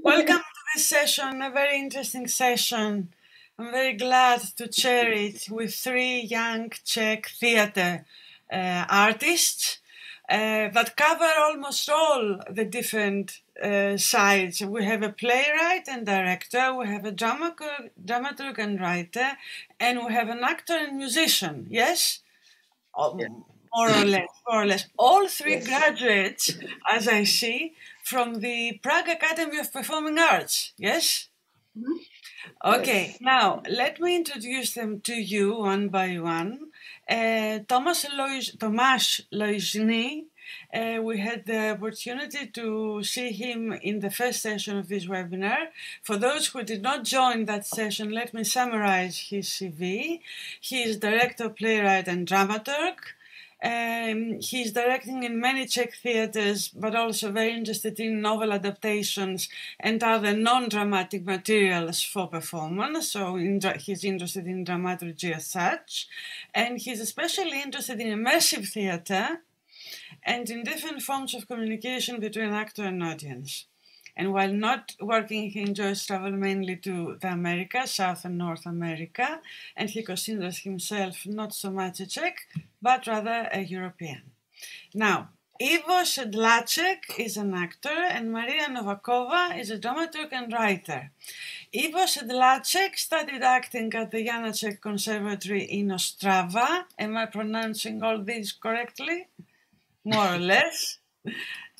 Welcome to this session, a very interesting session. I'm very glad to share it with three young Czech theatre artists that cover almost all the different sides. We have a playwright and director, we have a dramaturg and writer, and we have an actor and musician, yes? Yeah. More or less. All three graduates, as I see, from the Prague Academy of Performing Arts, yes? Okay, Yes. now let me introduce them to you one by one. Tomasz Loizny, we had the opportunity to see him in the first session of this webinar. For those who did not join that session, let me summarize his CV. He is director, playwright, and dramaturg. He's directing in many Czech theatres, but also very interested in novel adaptations and other non-dramatic materials for performance. So he's interested in dramaturgy as such. And he's especially interested in immersive theatre and in different forms of communication between actor and audience. And while not working, he enjoys travel mainly to the Americas, South and North America, and he considers himself not so much a Czech, but rather a European. Now, Ivo Sedlacek is an actor, and Maria Novakova is a dramaturg and writer. Ivo Sedlacek studied acting at the Janacek Conservatory in Ostrava. Am I pronouncing all these correctly? More or less.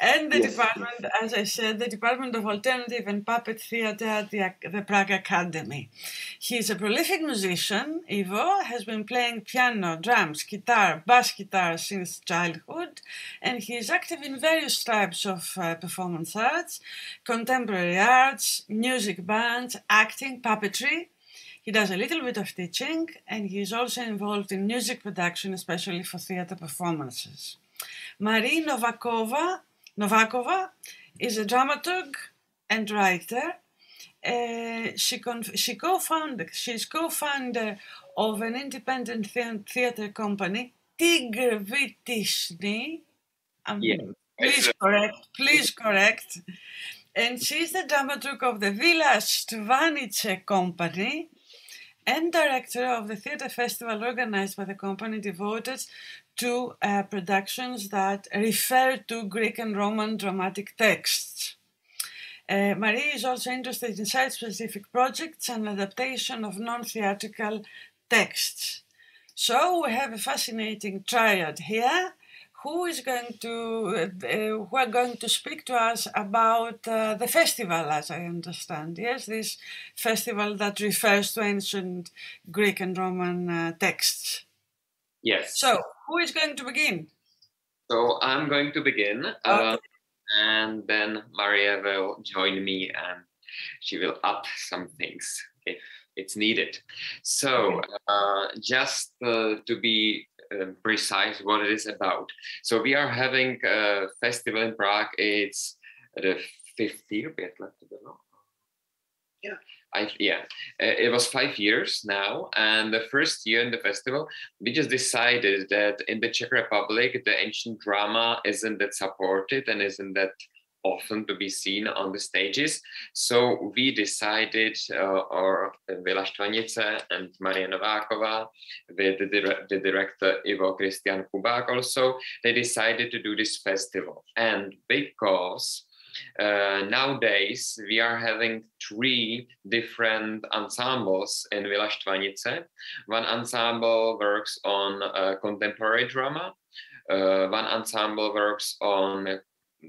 And the department, as I said, the Department of Alternative and Puppet Theatre at the Prague Academy. He is a prolific musician. Ivo has been playing piano, drums, guitar, bass guitar since childhood, and he is active in various types of performance arts, contemporary arts, music bands, acting, puppetry. He does a little bit of teaching, and he is also involved in music production, especially for theatre performances. Marie Novakova is a dramaturg and writer. She's co-founder of an independent theatre company, Tigr Vitishny. Please correct. And she's the dramaturg of the Villa Stvanice company and director of the theatre festival organized by the company devoted to productions that refer to Greek and Roman dramatic texts. Marie is also interested in site-specific projects and adaptation of non-theatrical texts. So we have a fascinating triad here who are going to speak to us about the festival, as I understand. Yes, this festival that refers to ancient Greek and Roman texts. Yes. So, who is going to begin? So I'm going to begin, and then Maria will join me, and she will add some things if it's needed. So just to be precise what it is about. So we are having a festival in Prague. It's the 5th year. It was 5 years now, and the first year in the festival, we just decided that in the Czech Republic, the ancient drama isn't that supported and isn't that often to be seen on the stages. So we decided, or Vila Štvanice and Maria Nováková, with the director Ivo Christian Kubák also, they decided to do this festival. And because nowadays, we are having 3 different ensembles in Vila Štvanice. One ensemble works on contemporary drama. One ensemble works on,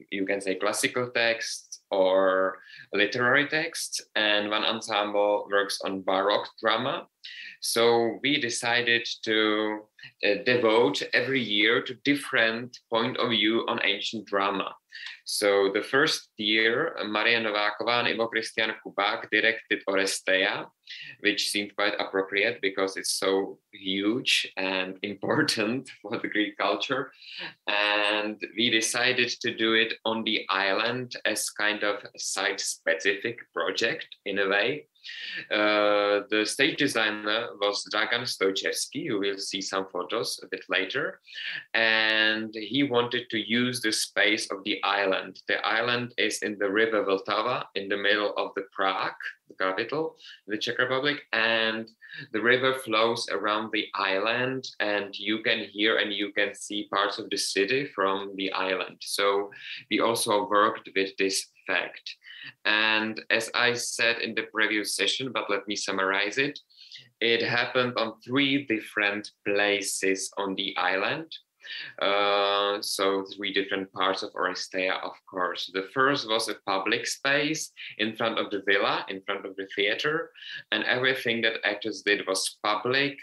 you can say, classical texts or literary texts. And one ensemble works on Baroque drama. So we decided to devote every year to different point of view on ancient drama. So the first year, Maria Nováková and Ivo Christian Kubák directed Oresteia, which seemed quite appropriate because it's so huge and important for the Greek culture. And we decided to do it on the island as kind of site-specific project in a way. The stage designer was Dragan Stojewski. You will see some photos a bit later. And he wanted to use the space of the island. The island is in the river Vltava, in the middle of the Prague, the capital, the Czech Republic. And the river flows around the island, and you can hear and you can see parts of the city from the island. So we also worked with this fact. And as I said in the previous session, but let me summarize it, it happened on 3 different places on the island. So 3 different parts of Oresteia, of course. The first was a public space in front of the villa, in front of the theater, and everything that actors did was public.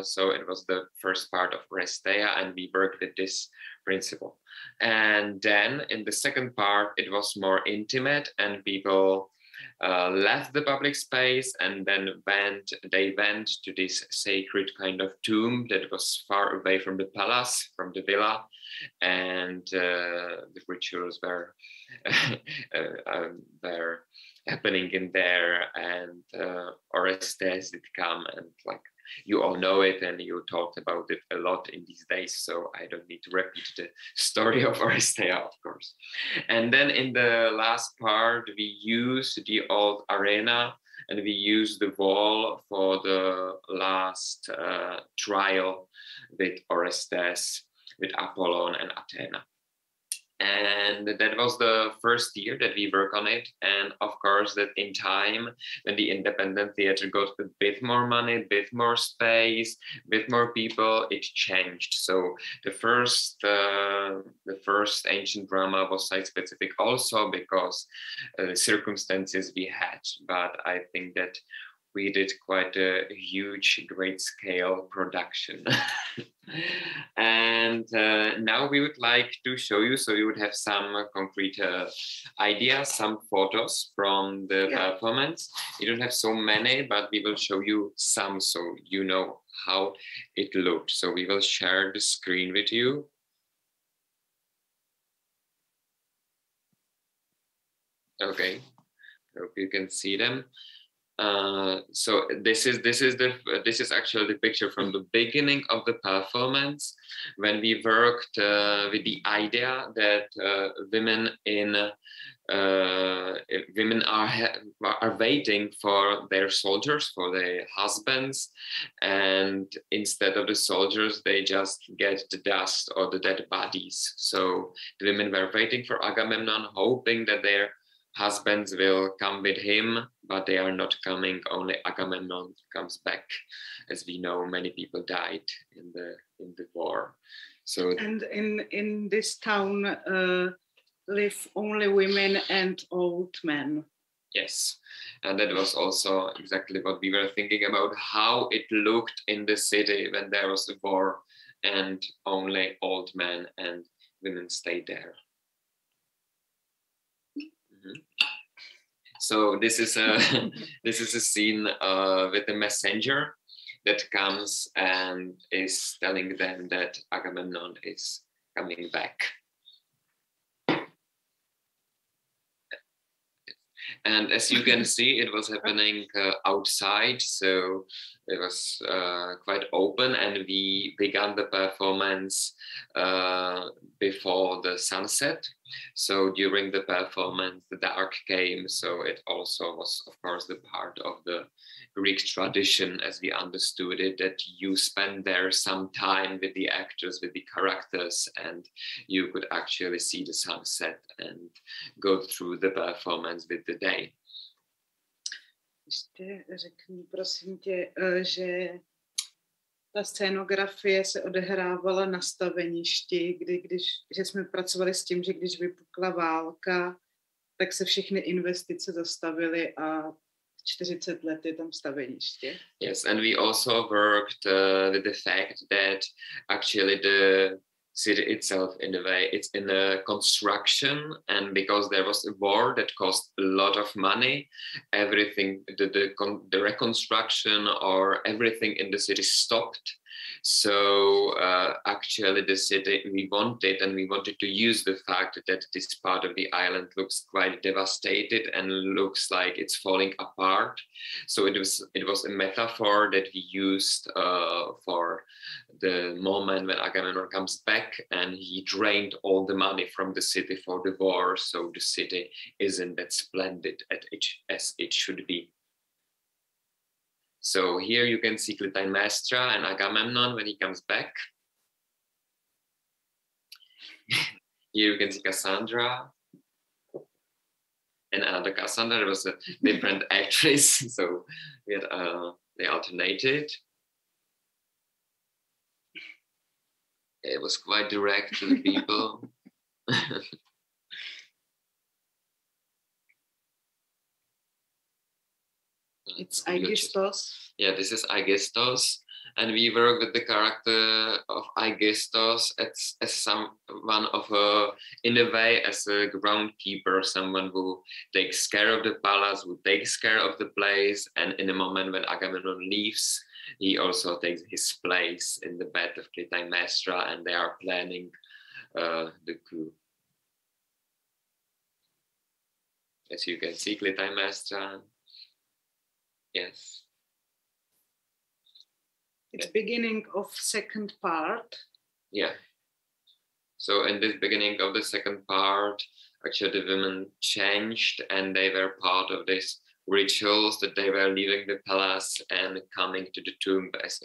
So it was the first part of Oresteia, and we worked with this principle. And then in the second part, it was more intimate, and people left the public space and then they went to this sacred kind of tomb that was far away from the palace, from the villa, and the rituals were happening in there, and Orestes did come, and like you all know it and you talked about it a lot in these days, so I don't need to repeat the story of Oresteia, of course. And then in the last part, we used the old arena and we used the wall for the last trial with Orestes, with Apollon and Athena. And that was the first year that we worked on it. And of course, that in time, when the independent theater got a bit more money, a bit more space, a bit more people, it changed. So the first ancient drama was site-specific also because the circumstances we had. But I think that we did quite a huge, great scale production. And now we would like to show you, so you would have some concrete ideas, some photos from the performance. We don't have so many, but we will show you some so you know how it looked. So we will share the screen with you. Okay, hope you can see them. So this is actually the picture from the beginning of the performance, when we worked with the idea that women are waiting for their soldiers, for their husbands, and instead of the soldiers they just get the dust or the dead bodies. So the women were waiting for Agamemnon, hoping that their husbands will come with him, but they are not coming. Only Agamemnon comes back. As we know, many people died in the war. So and in this town live only women and old men. Yes, and that was also exactly what we were thinking about, how it looked in the city when there was a war and only old men and women stayed there. So this is a scene with the messenger that comes and is telling them that Agamemnon is coming back. And as you can see, it was happening outside, so it was quite open, and we began the performance before the sunset. So during the performance, the dark came, so it also was, of course, the part of the Greek tradition, as we understood it, that you spend there some time with the actors, with the characters, and you could actually see the sunset and go through the performance with the day. Ještě řekni, prosím tě, že ta scénografie se odehrávala na staveništi, že jsme pracovali s tím, že když vypukla válka, tak se všechny investice zastavily a 40 let je tam staveniště. Yes, and we also worked with the fact that actually the city itself, in a way, it's in a construction, and because there was a war that cost a lot of money, everything, the reconstruction or everything in the city stopped. So actually the city, we wanted to use the fact that this part of the island looks quite devastated and looks like it's falling apart. So it was a metaphor that we used for the moment when Agamemnon comes back and he drained all the money from the city for the war. So the city isn't that splendid as it should be. So here you can see Clytemnestra and Agamemnon when he comes back. Here you can see Cassandra and another Cassandra. There was a different actress, so we had, they alternated. It was quite direct to the people. It's Aegisthus. Yeah, this is Aegisthus, and we work with the character of Aegisthus as someone of in a way, as a groundkeeper, someone who takes care of the palace, who takes care of the place, and in a moment when Agamemnon leaves, he also takes his place in the bed of Clytemnestra, and they are planning the coup. As you can see, Clytemnestra. Yes. It's beginning of second part. Yeah. So in this beginning of the second part, actually the women changed and they were part of this rituals that they were leaving the palace and coming to the tomb as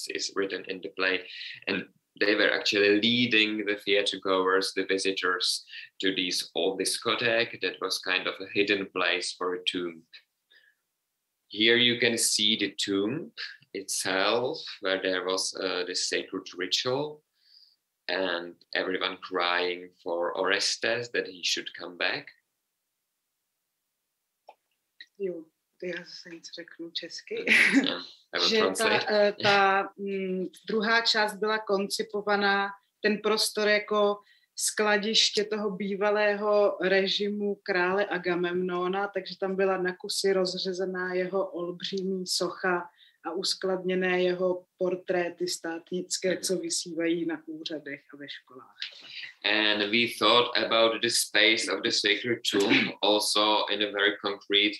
is written in the play. And they were actually leading the theater goers, the visitors, to this old discotheque that was kind of a hidden place for a tomb. Here you can see the tomb itself, where there was this sacred ritual and everyone crying for Orestes that he should come back. Jo, já zase něco řeknu česky. Že ta druhá část byla koncipovaná, ten prostor jako skladiště toho bývalého režimu krále Agamemnona, takže tam byla na kusy rozřezaná jeho olbřímý socha a uskladněné jeho portréty státnické, co vysívají na úřadech a ve školách. And we thought about the space of the sacred tomb also in a very concrete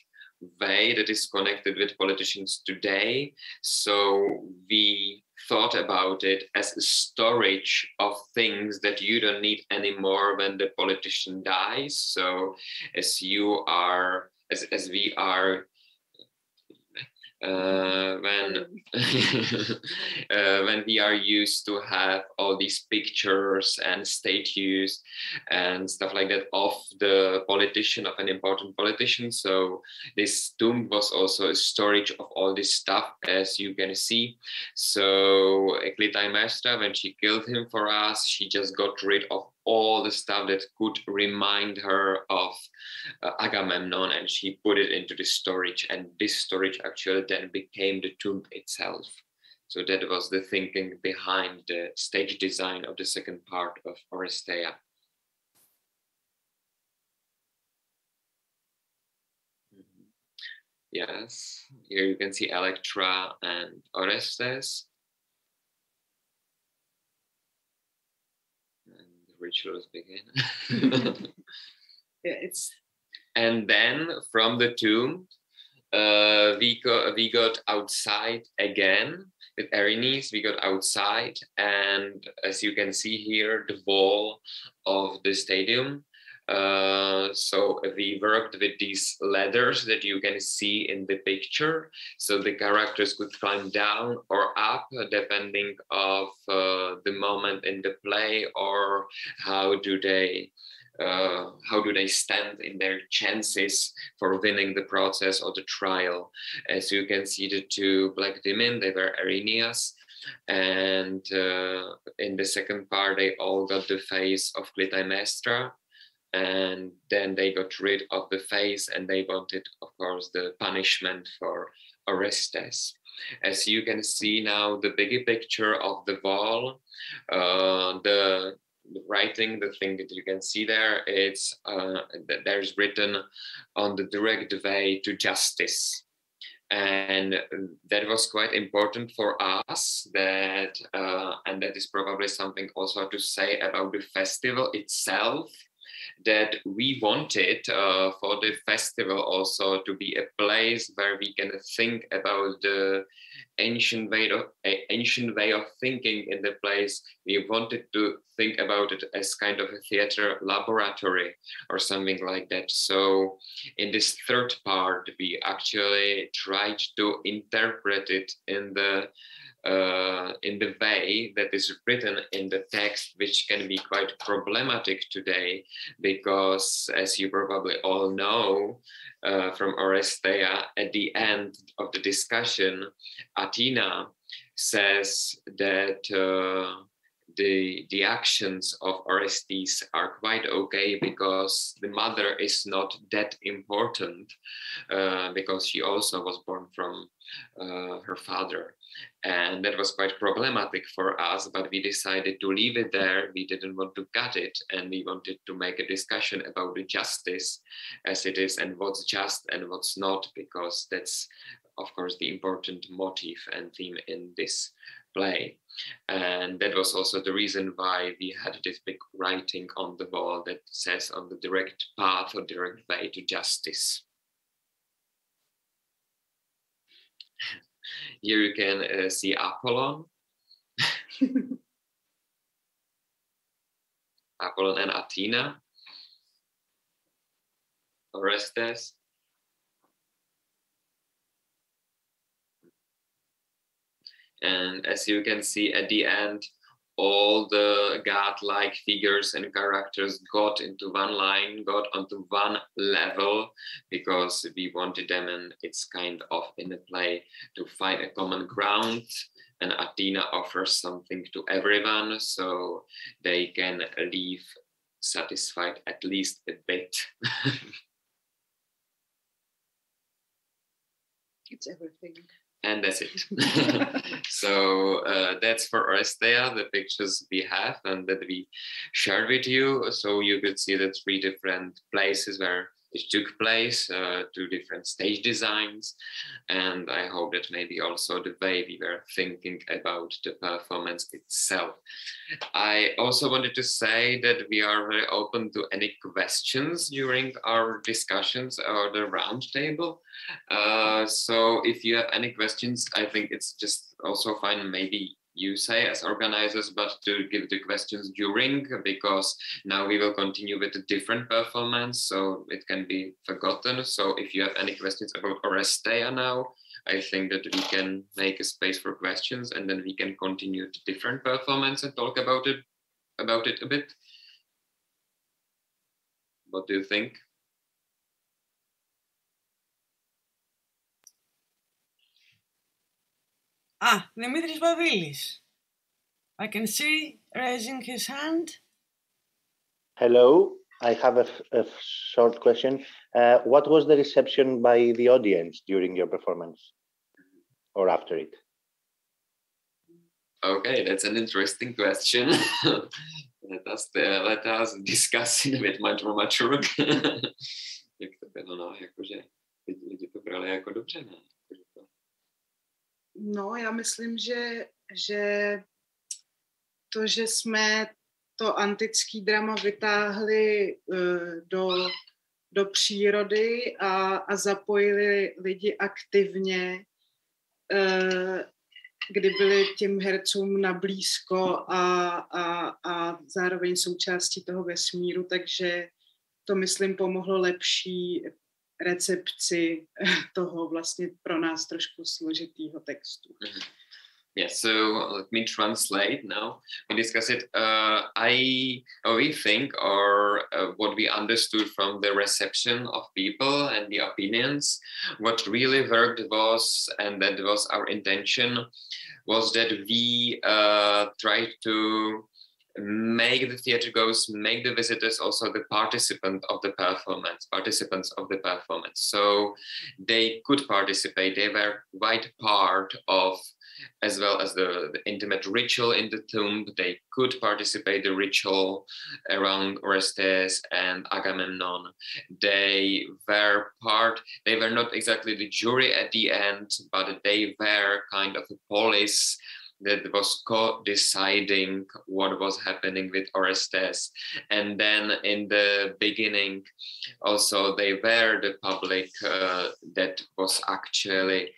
way that is connected with politicians today. So we thought about it as a storage of things that you don't need anymore when the politician dies. So as you are, as we are, when we are used to have all these pictures and statues and stuff like that of the politician, of an important politician. So this tomb was also a storage of all this stuff, as you can see. So Clytemnestra, when she killed him for us, she just got rid of all the stuff that could remind her of Agamemnon, and she put it into the storage, and this storage actually then became the tomb itself. So that was the thinking behind the stage design of the second part of Oresteia. Yes, here you can see Electra and Orestes. Rituals begin. Yeah, and then from the tomb we got outside again with Erinis. We got outside, and as you can see here, the wall of the stadium. So we worked with these ladders that you can see in the picture. So the characters could climb down or up depending of the moment in the play, or how do they stand in their chances for winning the process or the trial. As you can see, the two black women, they were Erineas. And in the second part, they all got the face of Clytemnestra. And then they got rid of the face, and they wanted, of course, the punishment for Orestes. As you can see now, the bigger picture of the wall, the writing, the thing that you can see there, it's there's written on the direct way to justice. And that was quite important for us, that and that is probably something also to say about the festival itself, that we wanted for the festival also to be a place where we can think about the ancient way of thinking in the place. We wanted to think about it as kind of a theater laboratory or something like that. So in this third part, we actually tried to interpret it in the way that is written in the text, which can be quite problematic today, because as you probably all know from Orestea, at the end of the discussion, Athena says that the actions of Orestes are quite okay because the mother is not that important, because she also was born from her father. And that was quite problematic for us, but we decided to leave it there. We didn't want to cut it, and we wanted to make a discussion about the justice as it is, and what's just and what's not, because that's, of course, the important motif and theme in this play. And that was also the reason why we had this big writing on the wall that says on the direct path or direct way to justice. Here you can see Apollon. Apollon and Athena. Orestes. And as you can see at the end, all the godlike figures and characters got into one line, got onto one level, because we wanted them, and it's kind of in a play, to find a common ground. And Athena offers something to everyone, so they can leave satisfied at least a bit. It's everything. And that's it. So that's for Orestea, the pictures we have and that we shared with you. So you could see the 3 different places where it took place, 2 different stage designs. And I hope that maybe also the way we were thinking about the performance itself. I also wanted to say that we are very open to any questions during our discussions or the roundtable. So if you have any questions, I think it's just also fine, maybe you say as organizers, but to give the questions during, because now we will continue with a different performance, so it can be forgotten. So if you have any questions about Orestea now, I think that we can make a space for questions, and then we can continue to different performance and talk about it a bit. What do you think? Dimitris Vavilis. I can see raising his hand. Hello, I have a short question. What was the reception by the audience during your performance or after it? Okay, that's an interesting question. Let us discuss in a bit much more mature. Jak to bylo, no, jakože lidi to brali jako dobře, ne? No, já myslím, že to, že jsme to antický drama vytáhli do přírody a zapojili lidi aktivně, kdy byli těm hercům nablízko a zároveň součástí toho vesmíru, takže to, myslím, pomohlo lepší recepci toho vlastně pro nás trošku složitýho textu. Yeah, so let me translate now. We discuss it. We think, or what we understood from the reception of people and the opinions, what really worked was, and that was our intention, was that we tried to make the theater goers, make the visitors also the participants of the performance. So they could participate. They were quite part of as well as the intimate ritual in the tomb. They could participate in the ritual around Orestes and Agamemnon. They were not exactly the jury at the end, but they were kind of a police that was co-deciding what was happening with Orestes. And then in the beginning, also they were the public that was actually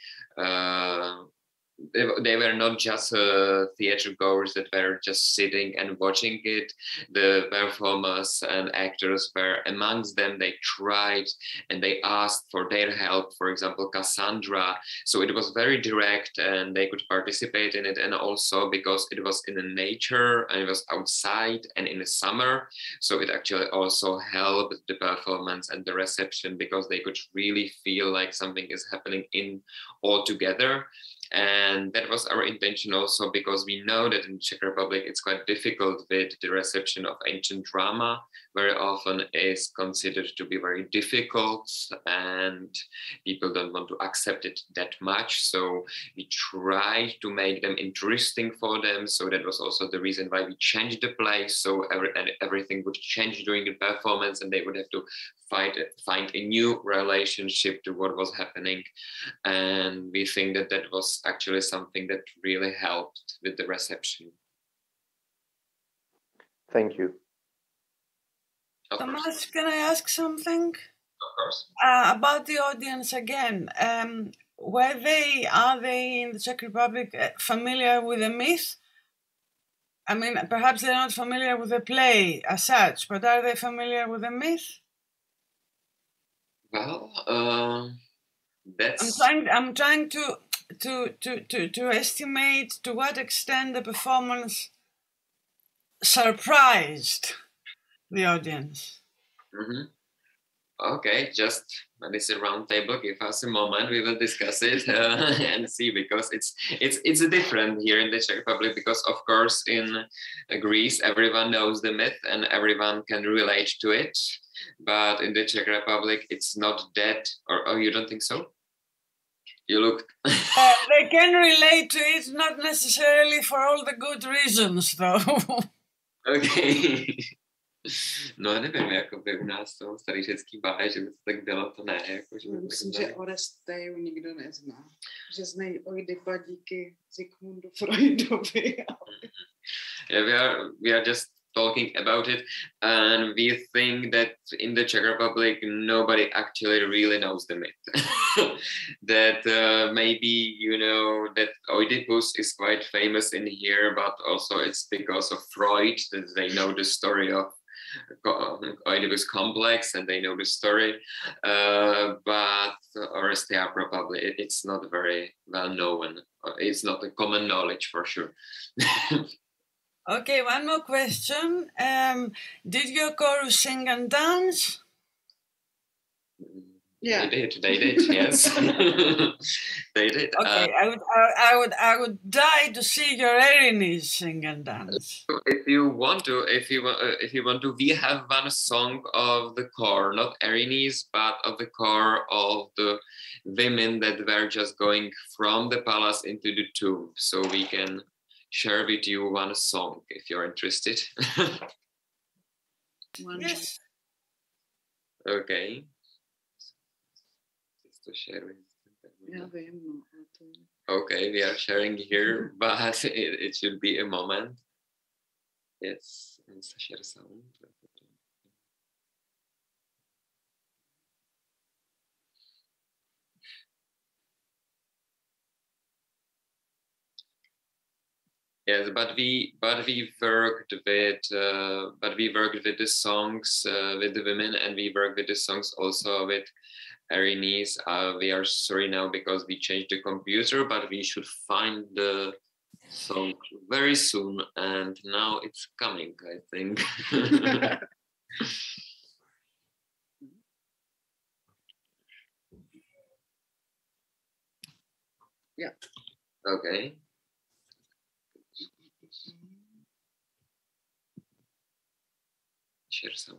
they were not just theater goers that were just sitting and watching it. The performers and actors were amongst them. They tried and they asked for their help, for example, Cassandra. So it was very direct and they could participate in it. And also because it was in the nature and it was outside and in the summer. So it actually also helped the performance and the reception because they could really feel like something is happening in all together. And that was our intention also because we know that in Czech Republic it's quite difficult with the reception of ancient drama. Very often is considered to be very difficult and people don't want to accept it that much. So we try to make them interesting for them. So that was also the reason why we changed the play. So everything would change during the performance and they would have to find a new relationship to what was happening. And we think that that was actually something that really helped with the reception. Thank you. Tomas, can I ask something? Of course. About the audience again. Are they in the Czech Republic familiar with the myth? I mean, perhaps they're not familiar with the play as such, but are they familiar with the myth? Well, that's. I'm trying to estimate to what extent the performance surprised the audience. Mm-hmm. Okay, just when it's a round table, give us a moment. We will discuss it and see because it's different here in the Czech Republic because of course in Greece everyone knows the myth and everyone can relate to it, but in the Czech Republic it's not that. Or you don't think so? You look. They can relate to it, not necessarily for all the good reasons, though. Okay. No, nevím, jakoby u nás to starý řecký báje, že by to tak bylo, to ne. Jako, že myslím, že Oresteju nikdo nezná. Že znají Oidipa díky Zikmundu Freudovi. Yeah, we are just talking about it and we think that in the Czech Republic nobody actually really knows the myth. That maybe you know that Oedipus is quite famous in here, but also it's because of Freud that they know the story of Oedipus complex and they know the story, but Orestes probably it's not very well known. It's not a common knowledge for sure. Okay, one more question. Did your chorus sing and dance? Yeah, they did, yes. They did. Okay, I would die to see your Erinis sing and dance. If you want to, we have one song of the choir, not Erinis, but of the choir of the women that were just going from the palace into the tomb. So we can share with you one song if you're interested. Yes. Okay. Just to share with you. Okay, we are sharing here, but it should be a moment. Yes, let's share sound. Yes, but we worked with the songs with the women, and we worked with the songs also with Erinis. We are sorry now because we changed the computer, but we should find the song very soon, and now it's coming, I think. Yeah. Okay. Share some.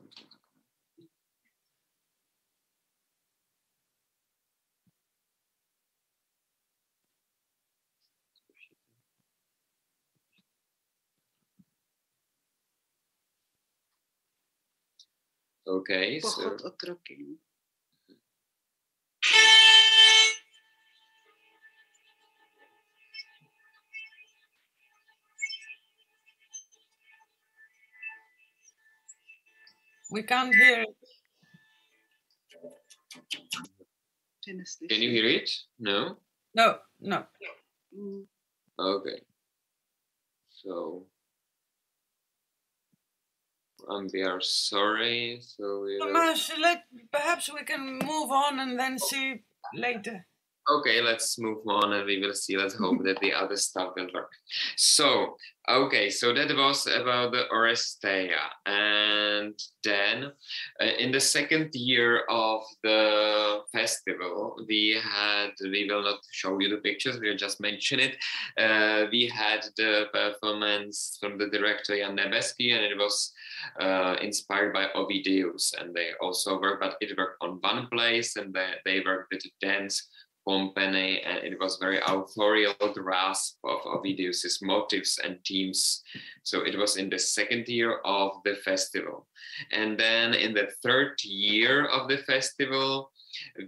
Okay, Pochod so otrokyň. We can't hear it. can you hear it? No? No, no. Mm. Okay. So we are sorry. So we will... Tomas, perhaps we can move on and then see later. Okay, let's move on and we will see. Let's hope that the other stuff will work. So, okay, so that was about the Oresteia. And then in the second year of the festival, we will not show you the pictures, we'll just mention it. We had the performance from the director Jan Nebesky, and it was inspired by Ovidius. And they also worked, but it worked on one place, and they worked with dance company, and it was very authorial grasp of Ovidius's motives and themes. So it was in the second year of the festival. And then in the third year of the festival,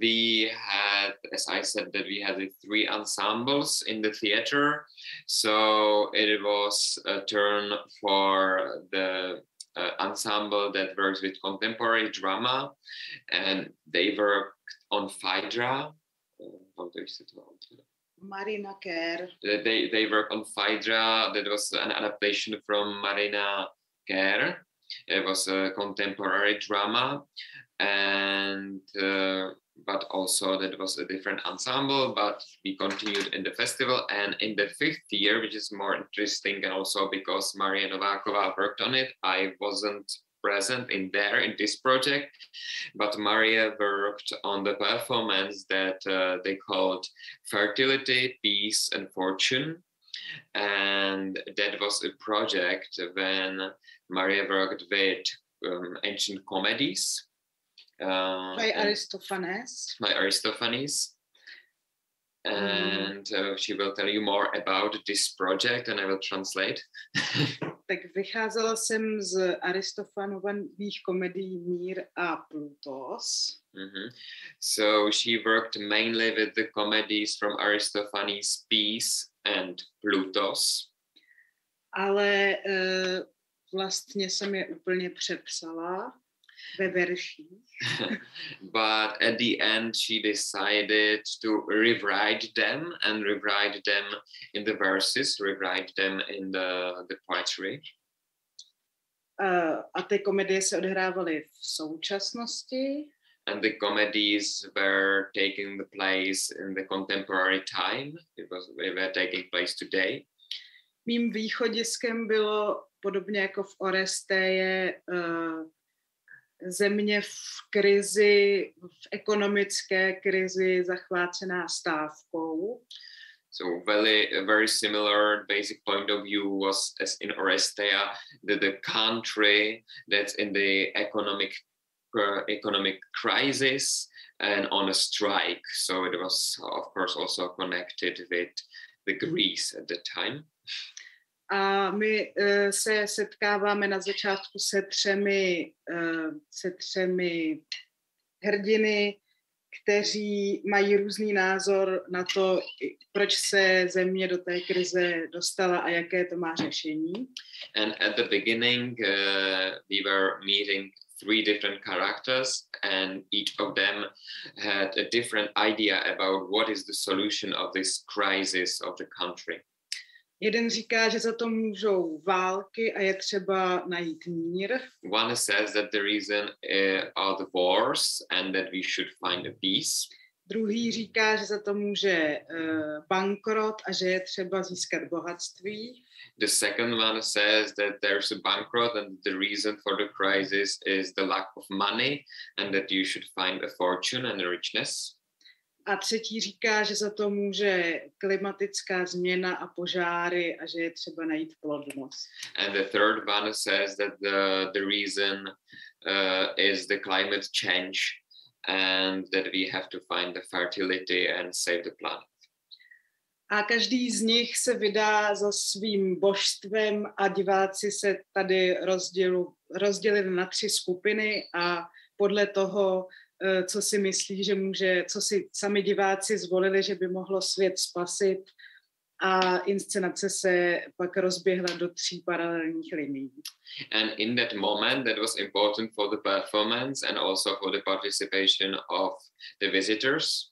we had, as I said, that we had the three ensembles in the theater. So it was a turn for the ensemble that works with contemporary drama, and they worked on Phaedra. Marina Kerr. They work on Phaedra. That was an adaptation from Marina Kerr. It was a contemporary drama, and but also that was a different ensemble. But we continued in the festival, and in the fifth year, which is more interesting, and also because Maria Novakova worked on it, I wasn't present in this project, but Maria worked on the performance that they called Fertility, Peace and Fortune. And that was a project when Maria worked with ancient comedies. By Aristophanes. And she will tell you more about this project, and I will translate. Tak vycházela jsem z Aristofanových komedií Mír a Plutos. Mm-hmm. So she worked mainly with the comedies from Aristophanes' Peace and Plutos. Ale vlastně jsem je úplně přepsala ve verších. But at the end she decided to rewrite them in the verses, rewrite them in the poetry. A ty komedie se odehrávaly v současnosti. And the comedies were taking the place in the contemporary time. They were taking place today. Mým východiskem bylo podobně jako v Oresteje země v krizi, v ekonomické krizi zachvácená stávkou. So very similar basic point of view was as in Oresteia, the country that's in the economic crisis and on a strike. So it was of course also connected with the Greece at the time. A my se setkáváme na začátku se třemi hrdiny, kteří mají různý názor na to, proč se země do té krize dostala a jaké to má řešení. And at the beginning we were meeting three different characters, and each of them had a different idea about what is the solution of this crisis of the country. Jeden říká, že za to můžou války a je třeba najít mír. One says that the reason are the wars and that we should find a peace. Druhý říká, že za to může bankrot a že je třeba získat bohatství. The second one says that there's a bankrupt and the reason for the crisis is the lack of money and that you should find a fortune and a richness. A třetí říká, že za to může klimatická změna a požáry a že je třeba najít plodnost. And the third one says that the reason is the climate change and that we have to find the fertility and save the planet. A každý z nich se vydá za svým božstvem a diváci se tady rozdělili na 3 skupiny a podle toho, co si myslí, co si sami diváci zvolili, že by mohlo svět spasit, a inscenace se pak rozběhla do 3 paralelních linií. And in that moment, that was important for the performance and also for the participation of the visitors,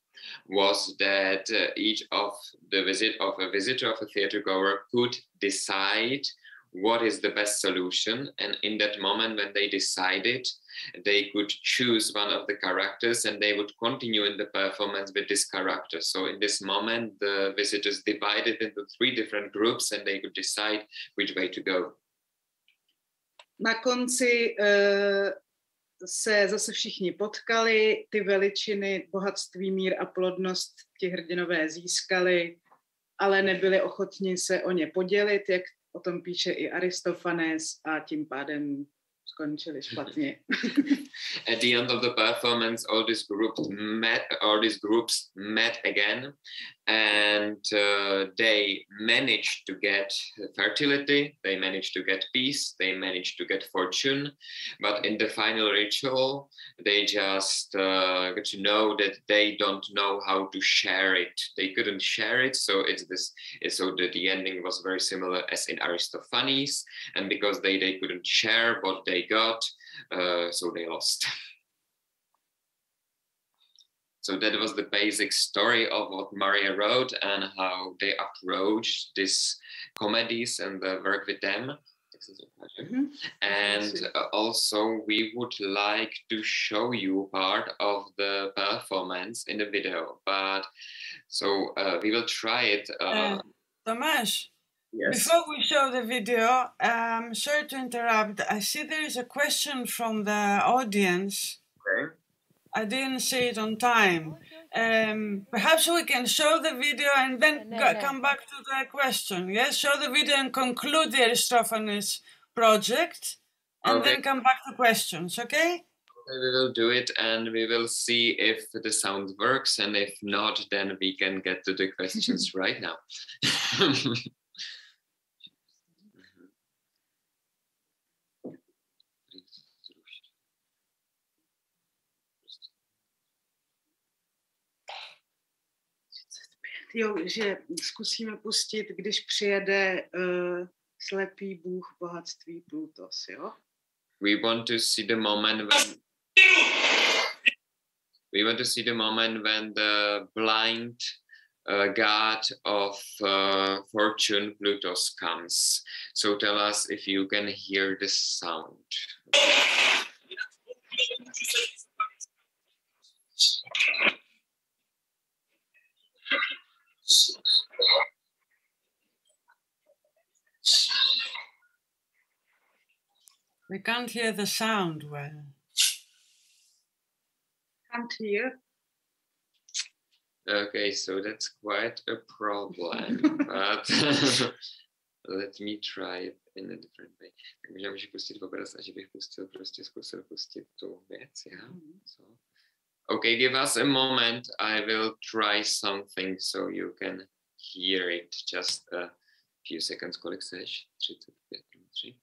was that each of a visitor of a theater goer could decide what is the best solution. And in that moment, when they decided, they could choose one of the characters and they would continue in the performance with this character. So in this moment, the visitors divided into 3 different groups and they could decide which way to go. Na konci se zase všichni potkali, ty veličiny, bohatství, mír a plodnost ti hrdinové získali, ale nebyli ochotni se o ně podělit, jak o tom píše i Aristofanes, a tím pádem skončili špatně. At the end of the performance, all these groups met again, and they managed to get fertility, they managed to get peace, they managed to get fortune, but in the final ritual, they just got to know that they don't know how to share it. They couldn't share it, so the ending was very similar as in Aristophanes, and because they couldn't share what they got, so they lost. So that was the basic story of what Maria wrote and how they approached these comedies and the work with them. Mm-hmm. And also we would like to show you part of the performance in the video, but so we will try it. Tomasz, yes. Before we show the video, sorry to interrupt. I see there is a question from the audience. Okay. I didn't see it on time. Perhaps we can show the video and then come back to the question. Yes, show the video and conclude the Aristophanes project, and then come back to questions. Okay? We will do it, and we will see if the sound works, and if not, then we can get to the questions right now. Jo, že zkusíme pustit, když přijede slepý bůh bohatství Plutos, jo? We want to see the moment when the blind god of fortune Plutos comes. So tell us if you can hear the sound. We can't hear the sound well. Can't hear. Okay, so that's quite a problem, but let me try it in a different way. Tak možná můžu pustit obraz a že bych zkusil pustit tu věc, já? So. Okay, give us a moment. I will try something so you can hear it. Just a few seconds. Kolik seš? 35, 3.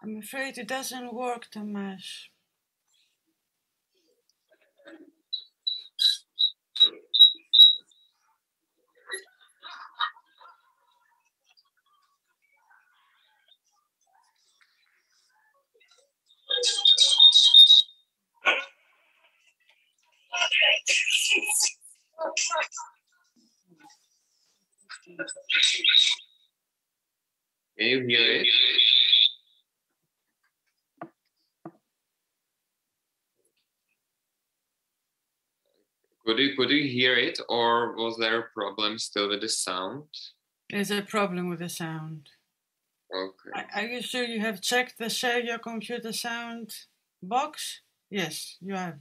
I'm afraid it doesn't work, Tomasz. Can you hear it? Could you hear it, or was there a problem still with the sound? There's a problem with the sound. Okay. Are you sure you have checked the share your computer sound box? Yes, you have.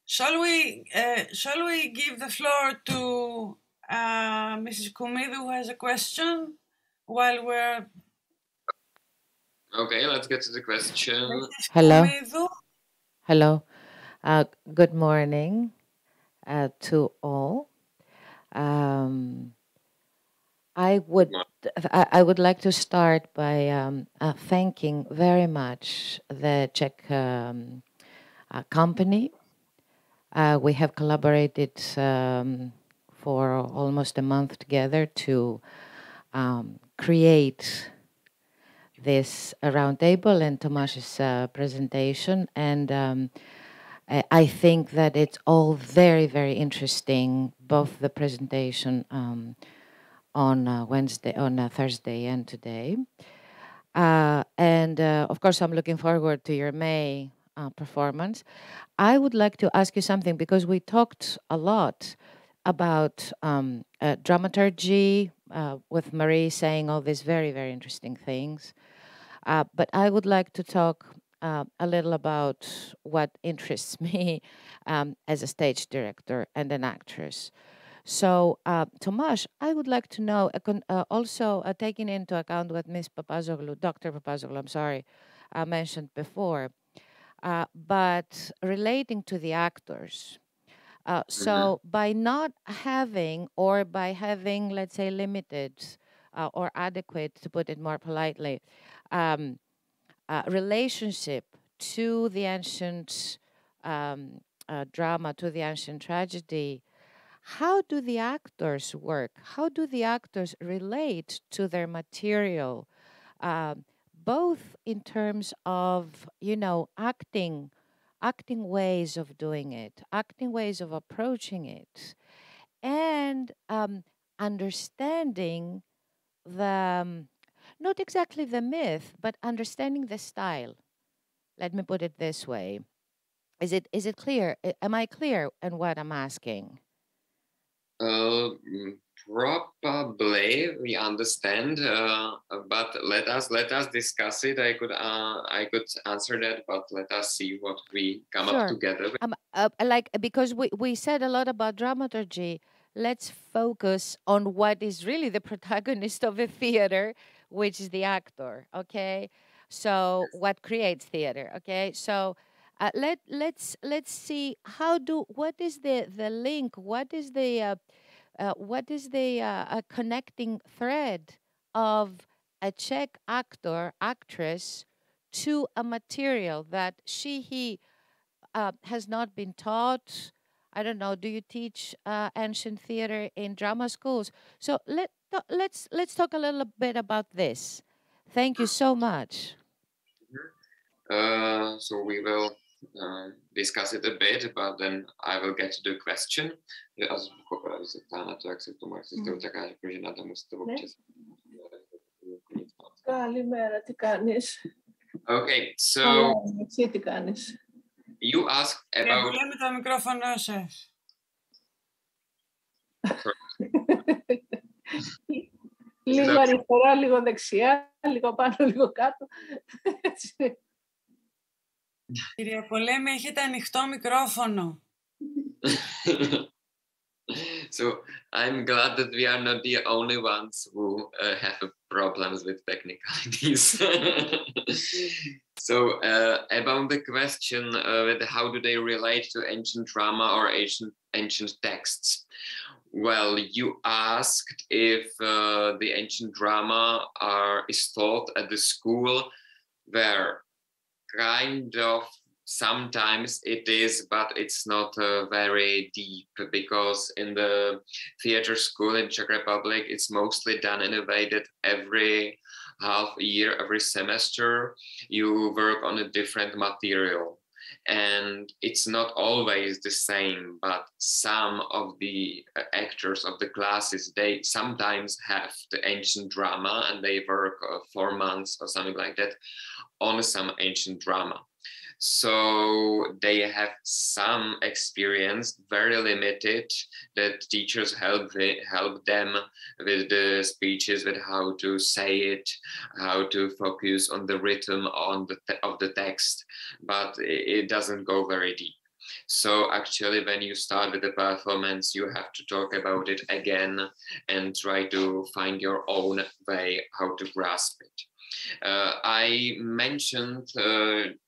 Shall we give the floor to Mrs. Koumidou, who has a question while we're... Okay, let's get to the question. Mrs. Hello. Koumidou? Hello. Good morning to all. I would like to start by thanking very much the Czech company. We have collaborated for almost a month together to create this roundtable and Tomáš's presentation, and I think that it's all very, very interesting, both the presentation on Thursday and today. And of course, I'm looking forward to your May performance. I would like to ask you something, because we talked a lot about dramaturgy, with Marie saying all these very, very interesting things. But I would like to talk a little about what interests me as a stage director and an actress. So, Tomáš, I would like to know, also taking into account what Ms. Papazoglou, Dr. Papazoglou, I'm sorry, mentioned before, but relating to the actors. So by not having, or by having, let's say, limited or adequate, to put it more politely, relationship to the ancient drama, to the ancient tragedy, how do the actors work? How do the actors relate to their material, both in terms of, acting ways of doing it, acting ways of approaching it, and understanding the, not exactly the myth, but understanding the style. Let me put it this way. Is it clear? Am I clear in what I'm asking? Probably we understand, but let us discuss it. I could answer that, but let us see what we come up together with. Because we said a lot about dramaturgy, let's focus on what is really the protagonist of a theater, which is the actor. Okay, so what creates theater? Okay, so let's see what is the link? What is the connecting thread of a Czech actress to a material that he has not been taught? I don't know. Do you teach ancient theater in drama schools? So let's talk a little bit about this. Thank you so much. So we will discuss it a bit, but then I will get to the question. Okay, so you asked about... το μικρόφωνο σας. Λίγο αριστερά, λίγο δεξιά, λίγο πάνω, λίγο κάτω. Κυρία Πολέμη, έχετε ανοιχτό μικρόφωνο. So I'm glad that we are not the only ones who have problems with technicalities. So about the question with how do they relate to ancient drama or ancient texts? Well, you asked if the ancient drama is taught at the school, where kind of sometimes it is, but it's not very deep, because in the theater school in Czech Republic, it's mostly done in a way that every half year, every semester, you work on a different material. And it's not always the same, but some of the actors of the classes, they sometimes have the ancient drama and they work 4 months or something like that on some ancient drama. So they have some experience, very limited, that teachers help them with the speeches, with how to say it, how to focus on the rhythm of the text, but it doesn't go very deep. So actually, when you start with the performance, you have to talk about it again and try to find your own way how to grasp it. I mentioned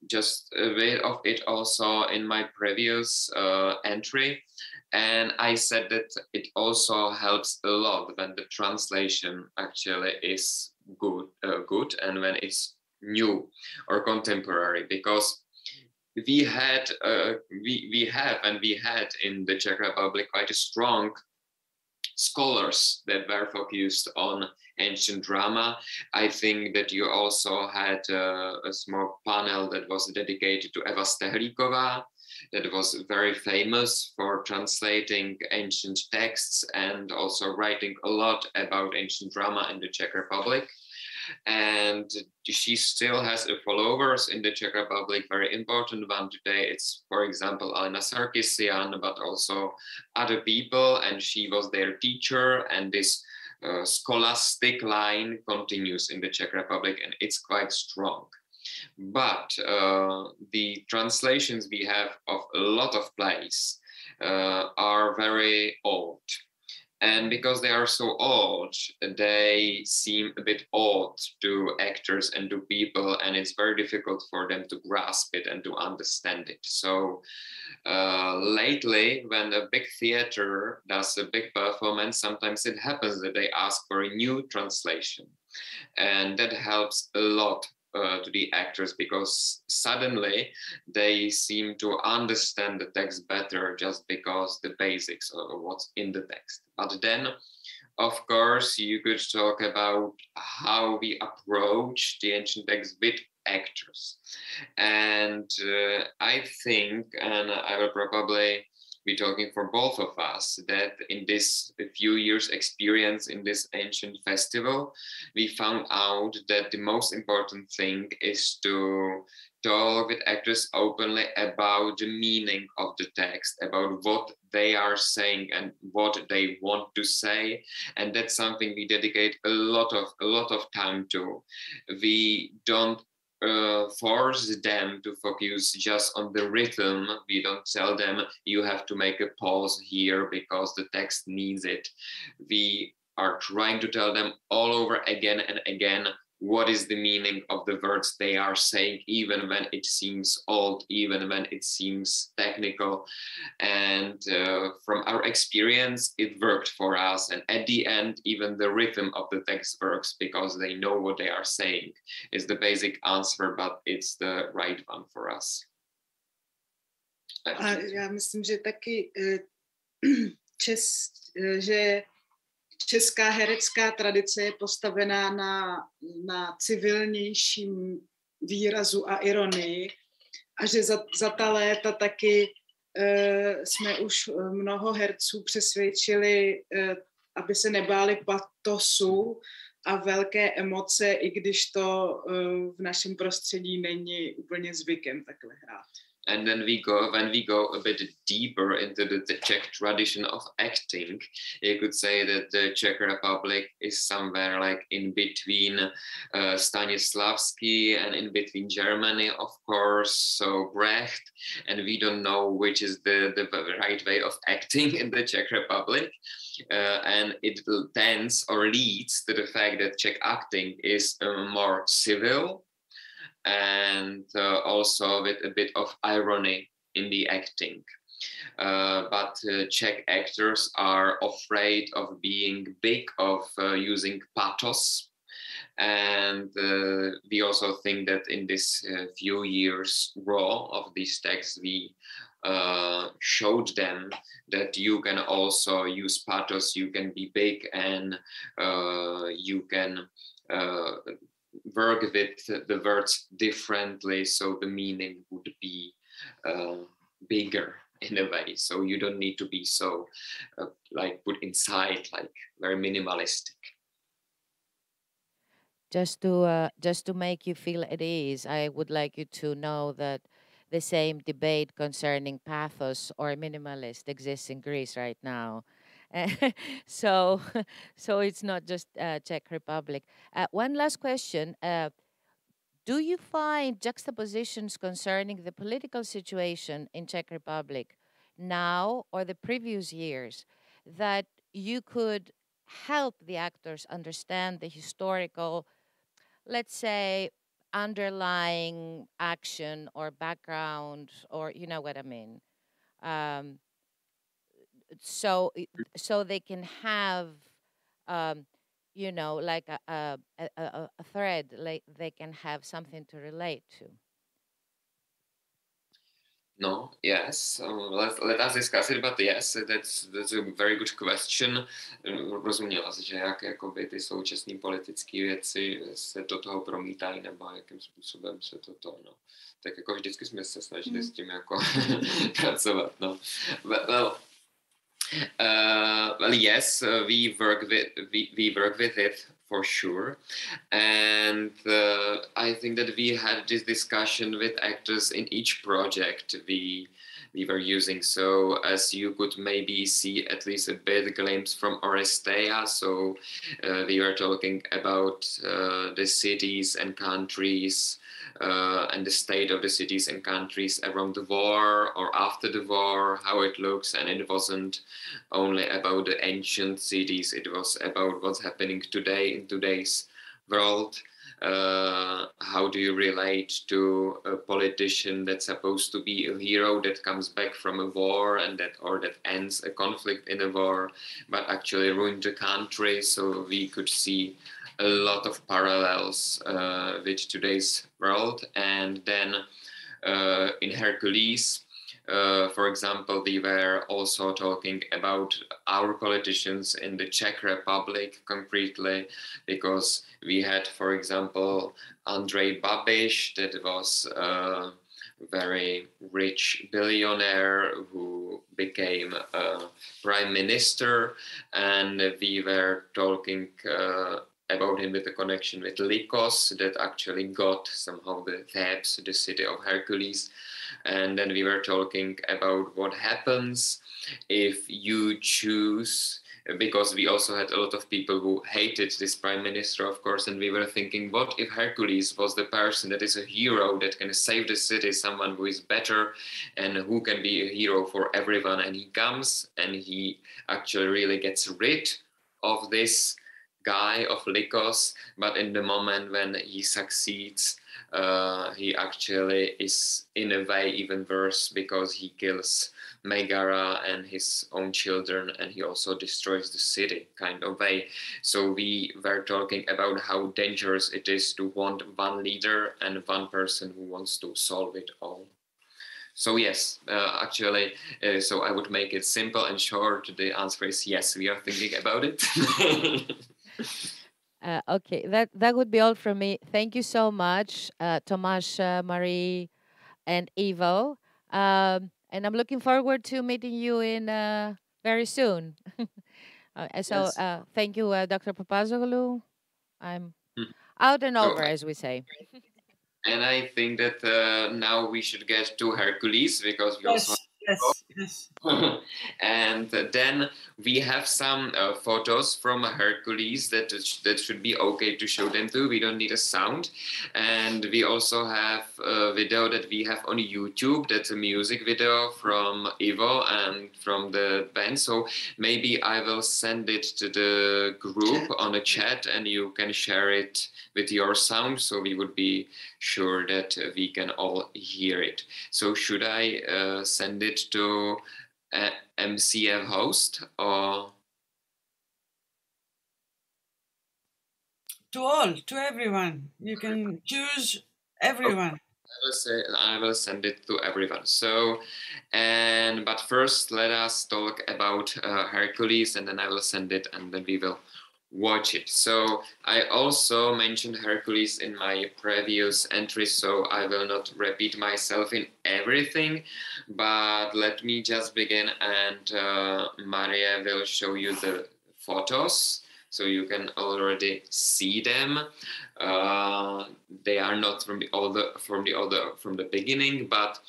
just a bit of it also in my previous entry, and I said that it also helps a lot when the translation actually is good, and when it's new or contemporary, because we had in the Czech Republic quite a strong scholars that were focused on ancient drama. I think that you also had a small panel that was dedicated to Eva Stehlíková, that was very famous for translating ancient texts and also writing a lot about ancient drama in the Czech Republic. And she still has followers in the Czech Republic, very important one today. It's, for example, Alena Sarkisian, but also other people, and she was their teacher, and this scholastic line continues in the Czech Republic, and it's quite strong. But the translations we have of a lot of plays are very old. And because they are so old, they seem a bit odd to actors and to people, and it's very difficult for them to grasp it and to understand it. So lately, when a big theater does a big performance, sometimes it happens that they ask for a new translation. And that helps a lot to the actors, because suddenly they seem to understand the text better just because the basics of what's in the text. But then, of course, you could talk about how we approach the ancient text with actors. And I think, and I will probably be talking for both of us, that in this few years experience in this ancient festival, we found out that the most important thing is to talk with actors openly about the meaning of the text, about what they are saying and what they want to say. And that's something we dedicate a lot of time to. We don't force them to focus just on the rhythm. We don't tell them you have to make a pause here because the text needs it. We are trying to tell them all over again and again what is the meaning of the words they are saying, even when it seems old, even when it seems technical. And from our experience, it worked for us. And at the end, even the rhythm of the text works because they know what they are saying. It's the basic answer, but it's the right one for us. A já myslím, že taky že česká herecká tradice je postavená na civilnějším výrazu a ironii a že za ta léta taky jsme už mnoho herců přesvědčili, aby se nebáli patosu a velké emoce, i když to v našem prostředí není úplně zvykem takhle hrát. And then when we go a bit deeper into the Czech tradition of acting, you could say that the Czech Republic is somewhere like in between Stanislavski and in between Germany, of course, so Brecht, and we don't know which is the right way of acting in the Czech Republic. And it tends or leads to the fact that Czech acting is more civil, and also with a bit of irony in the acting. But Czech actors are afraid of being big, of using pathos. And we also think that in this few years raw of these texts, we showed them that you can also use pathos, you can be big, and you can work with the words differently, so the meaning would be bigger in a way. So you don't need to be so like put inside, like very minimalistic. Just to make you feel at ease, I would like you to know that the same debate concerning pathos or minimalist exists in Greece right now. so, so it's not just Czech Republic. One last question. Do you find juxtapositions concerning the political situation in Czech Republic now or the previous years that you could help the actors understand the historical, let's say, underlying action or background, or you know what I mean? Um, so they can have um, you know, like a thread, like they can have something to relate to. No, yes. Let us discuss it, but yes, that's a very good question. Rozuměla jsi, že jak jakoby ty současné politické věci se do toho promítají, nebo jakým způsobem se no. Tak jako vždycky jsme se snažili s tím jako pracovat, no. Well, yes, we work with it for sure, and I think that we had this discussion with actors in each project we were using. So as you could maybe see at least a bit glimpse from Orestea. So we were talking about the cities and countries. And the state of the cities and countries around the war or after the war, how it looks. And it wasn't only about the ancient cities, it was about what's happening today in today's world. How do you relate to a politician that's supposed to be a hero that comes back from a war and that ends a conflict in a war, but actually ruined the country? So we could see a lot of parallels with today's world. And then in Hercules, for example, we were also talking about our politicians in the Czech Republic concretely, because we had, for example, Andrej Babiš, that was a very rich billionaire who became a prime minister, and we were talking about him with a connection with Lycos that actually got somehow the Thebes, the city of Hercules. And then we were talking about what happens if you choose, because we also had a lot of people who hated this prime minister, of course, and we were thinking, what if Hercules was the person that is a hero that can save the city, someone who is better and who can be a hero for everyone, and he comes and he actually really gets rid of this guy of Lycos, but in the moment when he succeeds, he actually is in a way even worse, because he kills Megara and his own children, and he also destroys the city, kind of way. So we were talking about how dangerous it is to want one leader and one person who wants to solve it all. So yes, actually, so I would make it simple and short. The answer is yes, we are thinking about it. Okay, that would be all from me. Thank you so much, Tomasz, Marie, and Ivo. And I'm looking forward to meeting you in very soon. So Yes. thank you, Dr. Papazoglou. I'm out and over, as we say. And I think that now we should get to Hercules, because we also Yes. and then we have some photos from Hercules that should be okay to show them to. We don't need a sound. And we also have a video that we have on YouTube. That's a music video from Ivo and from the band. So maybe I will send it to the group on a chat, and you can share it with your sound, so we would be sure that we can all hear it. So should I send it to MCF host or to everyone? You can choose everyone. I will send it to everyone. So, but first let us talk about Hercules, and then I will send it, and then we will watch it. So I also mentioned Hercules in my previous entry, so I will not repeat myself in everything, but let me just begin, and Maria will show you the photos So you can already see them. They are not from the beginning, but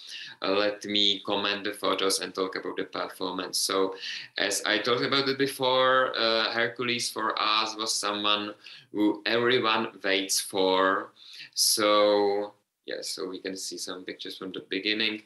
let me comment the photos and talk about the performance. So, as I talked about it before, Hercules for us was someone who everyone waits for. So yeah, so we can see some pictures from the beginning.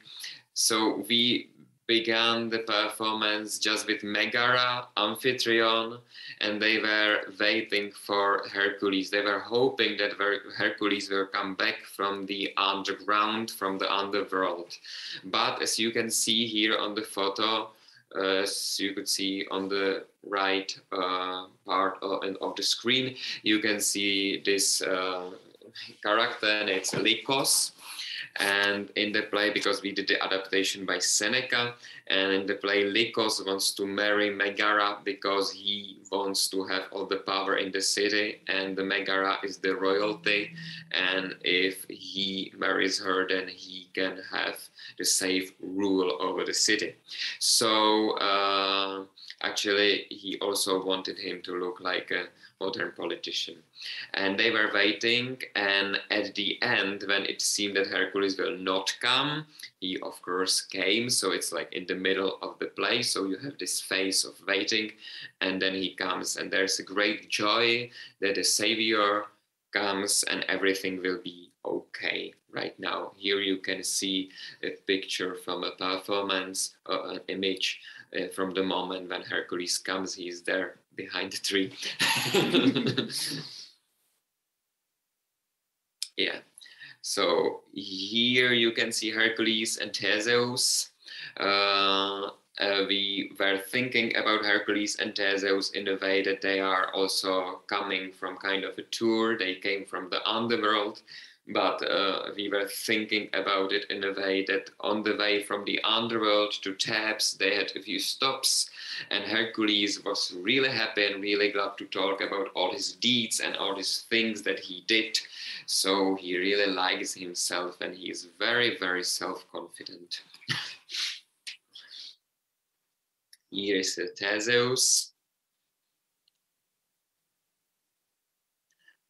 So we began the performance just with Megara, Amphitryon, and they were waiting for Hercules. They were hoping that Hercules will come back from the underground, from the underworld. But as you can see here on the photo, as you could see on the right part of the screen, you can see this character, and it's Lycos. And in the play, because we did the adaptation by Seneca, and in the play, Lycos wants to marry Megara because he wants to have all the power in the city, and the Megara is the royalty, and if he marries her, then he can have the safe rule over the city. So actually, he also wanted him to look like a modern politician. And they were waiting, and at the end, when it seemed that Hercules will not come, he of course came. So it's like in the middle of the play, so you have this phase of waiting, and then he comes, and there's a great joy that the savior comes and everything will be okay. Right now, here you can see a picture from a performance, an image from the moment when Hercules comes. He's there behind the tree. Yeah, so here you can see Hercules and Theseus. We were thinking about Hercules and Theseus in the way that they are also coming from kind of a tour. They came from the underworld, but we were thinking about it in a way that on the way from the underworld to Thebes, they had a few stops, and Hercules was really happy and really glad to talk about all his deeds and all his things that he did. So he really likes himself, and he is very, very self-confident. Here is Theseus.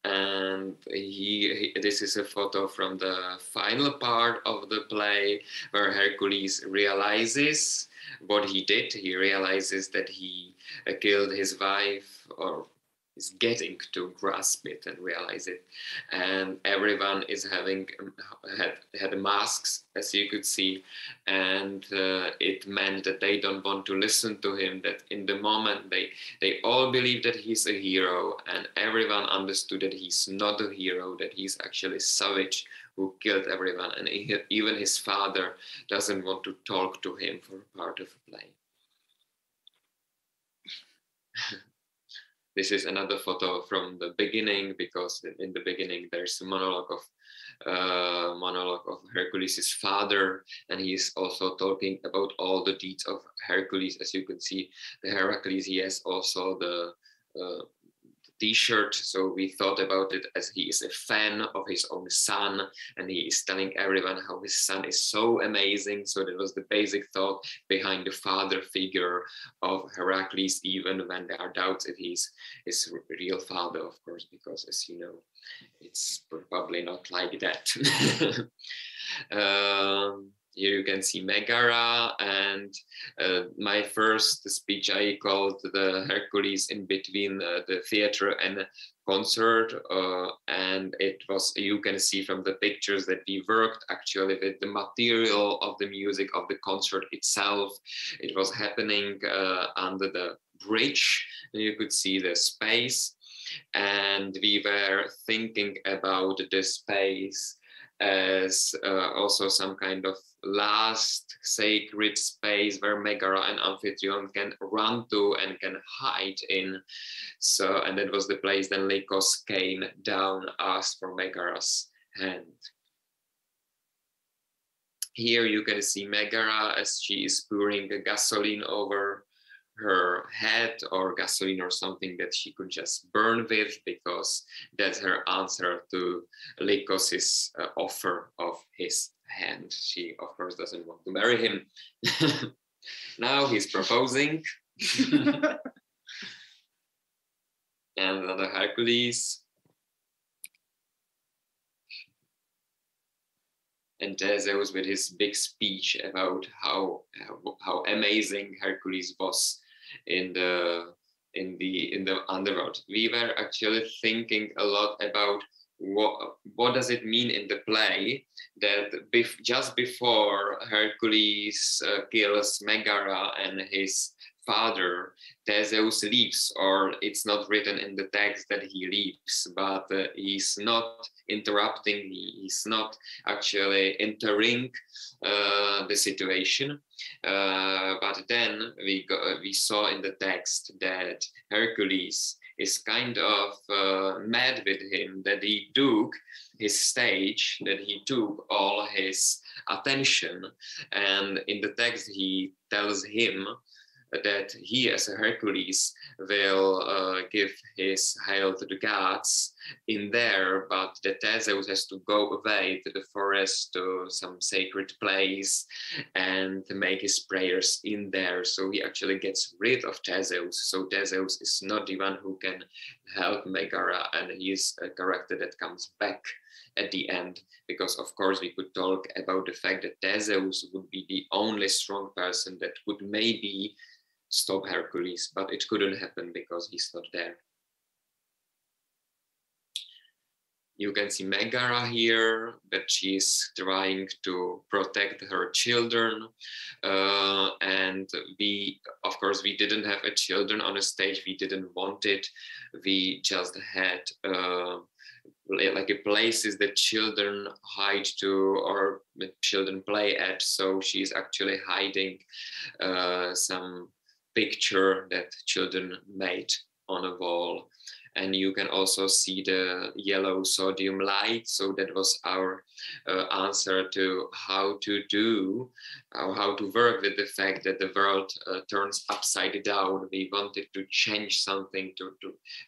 And this is a photo from the final part of the play where Hercules realizes what he did. He realizes that he killed his wife, or is getting to grasp it and realize it. And everyone is having had masks, as you could see, and it meant that they don't want to listen to him, that in the moment they all believe that he's a hero, and everyone understood that he's not a hero, that he's actually savage who killed everyone, and even his father doesn't want to talk to him for a part of the play. This is another photo from the beginning, because in the beginning there's a monologue of Hercules' father, and he's also talking about all the deeds of Hercules. As you can see, the Heracles, he has also the t-shirt, so we thought about it as he is a fan of his own son, and he is telling everyone how his son is so amazing. So that was the basic thought behind the father figure of Heracles, even when there are doubts if he's his real father, of course, because as you know, it's probably not like that. Here you can see Megara, and my first speech I called the Hercules in between the theater and concert, and it was, you can see from the pictures that we worked actually with the material of the music of the concert itself. It was happening under the bridge, and you could see the space, and we were thinking about the space as also some kind of last sacred space where Megara and Amphitryon can run to and can hide in. So, and that was the place then Lycos came down, asked for Megara's hand. Here you can see Megara as she is pouring gasoline over her head, or gasoline or something that she could just burn with, because that's her answer to Lycos's offer of his hand. She of course doesn't want to marry him. Now he's proposing. And another Hercules. And Theseus with his big speech about how amazing Hercules was in the underworld. We were actually thinking a lot about what does it mean in the play that just before Hercules kills Megara and his father, Theseus leaves, or it's not written in the text that he leaves, but he's not interrupting, he's not actually entering the situation. But then we saw in the text that Hercules is kind of mad with him, that he took his stage, that he took all his attention. And in the text, he tells him that he, as a Hercules, will give his hail to the gods in there, but that Theseus has to go away to the forest, to some sacred place, and make his prayers in there. So he actually gets rid of Theseus. So Theseus is not the one who can help Megara, and he is a character that comes back at the end, because of course we could talk about the fact that Theseus would be the only strong person that would maybe stop Hercules, but it couldn't happen because he's not there. You can see Megara here, that she's trying to protect her children. And we, of course, we didn't have a children on a stage. We didn't want it. We just had like a places that children hide to, or children play at. So she's actually hiding some picture that children made on a wall. And you can also see the yellow sodium light. So that was our answer to how to do, how to work with the fact that the world turns upside down. We wanted to change something, to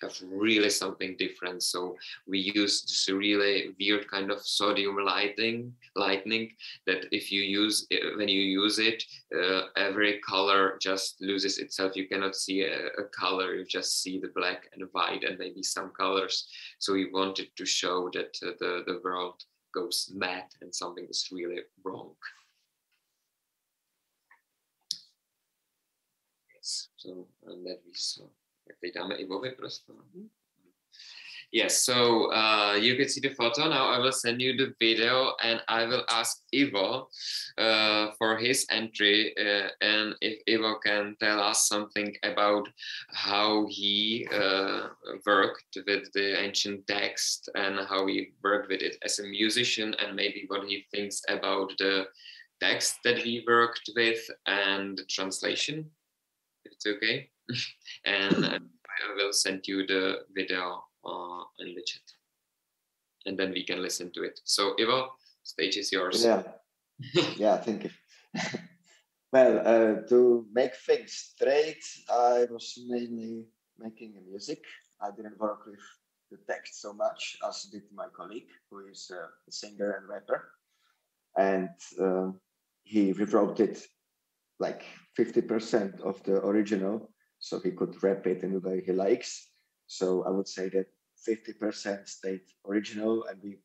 have really something different. So we used this really weird kind of sodium lightning that if you use, when you use it, every color just loses itself. You cannot see a color, you just see the black and white and maybe some colors. So we wanted to show that the world goes mad and something is really wrong. Yes, so and that we saw. Yes, so you can see the photo. Now I will send you the video and I will ask Ivo for his entry, and if Ivo can tell us something about how he worked with the ancient text and how he worked with it as a musician, and maybe what he thinks about the text that he worked with and the translation, if it's okay. And I will send you the video in the chat, and then we can listen to it. So Ivo, stage is yours. Yeah, yeah, thank you. Well, to make things straight, I was mainly making music. I didn't work with the text so much as did my colleague, who is a singer and rapper, and he rewrote it like 50% of the original, so he could rap it in the way he likes. So I would say that 50% stayed original and we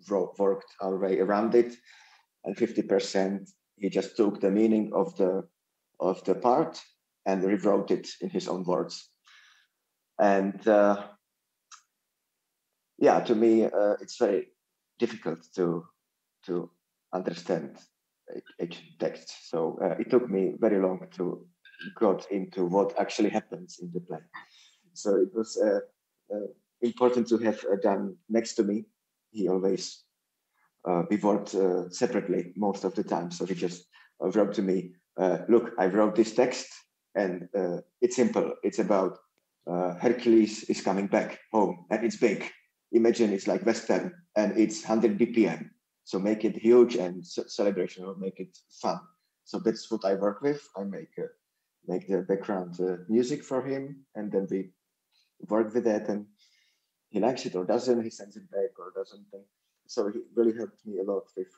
worked our way around it, and 50% he just took the meaning of the part and rewrote it in his own words. And yeah, to me it's very difficult to understand ancient texts. So it took me very long to got into what actually happens in the play. So it was important to have Dan next to me. He always, we worked separately most of the time. So he just wrote to me, look, I wrote this text and it's simple. It's about Hercules is coming back home and it's big. Imagine it's like Western and it's 100 BPM. So make it huge and celebration, or make it fun. So that's what I work with. I make the background music for him, and then we work with that, and he likes it or doesn't, he sends it back or doesn't. And so he really helped me a lot with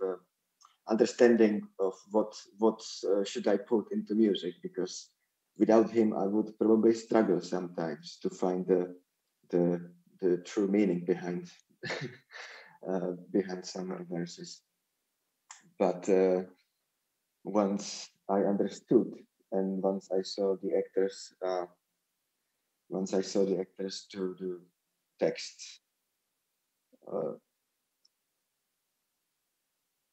understanding of what should I put into music, because without him I would probably struggle sometimes to find the the true meaning behind behind some verses. But once I understood, and once I saw the actors to do texts,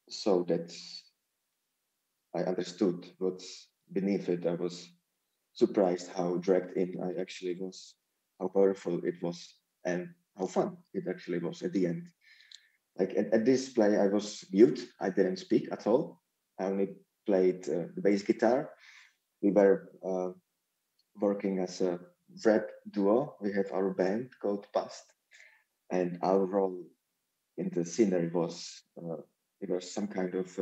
so that I understood what's beneath it, I was surprised how dragged in I actually was, how powerful it was, and how fun it actually was at the end. Like at this play, I was mute. I didn't speak at all. I only played the bass guitar. We were working as a rap duo. We have our band called Past, and our role in the scenery was it was some kind of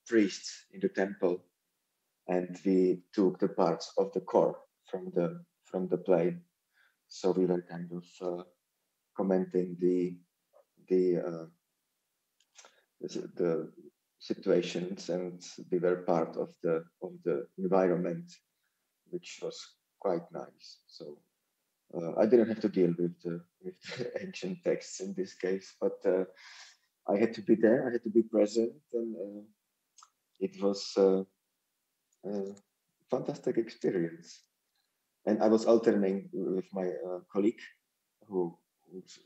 priests in the temple, and we took the parts of the core from the play. So we were kind of commenting the situations, and we were part of the environment, which was quite nice. So I didn't have to deal with the ancient texts in this case, but I had to be there. I had to be present, and it was a fantastic experience. And I was alternating with my colleague who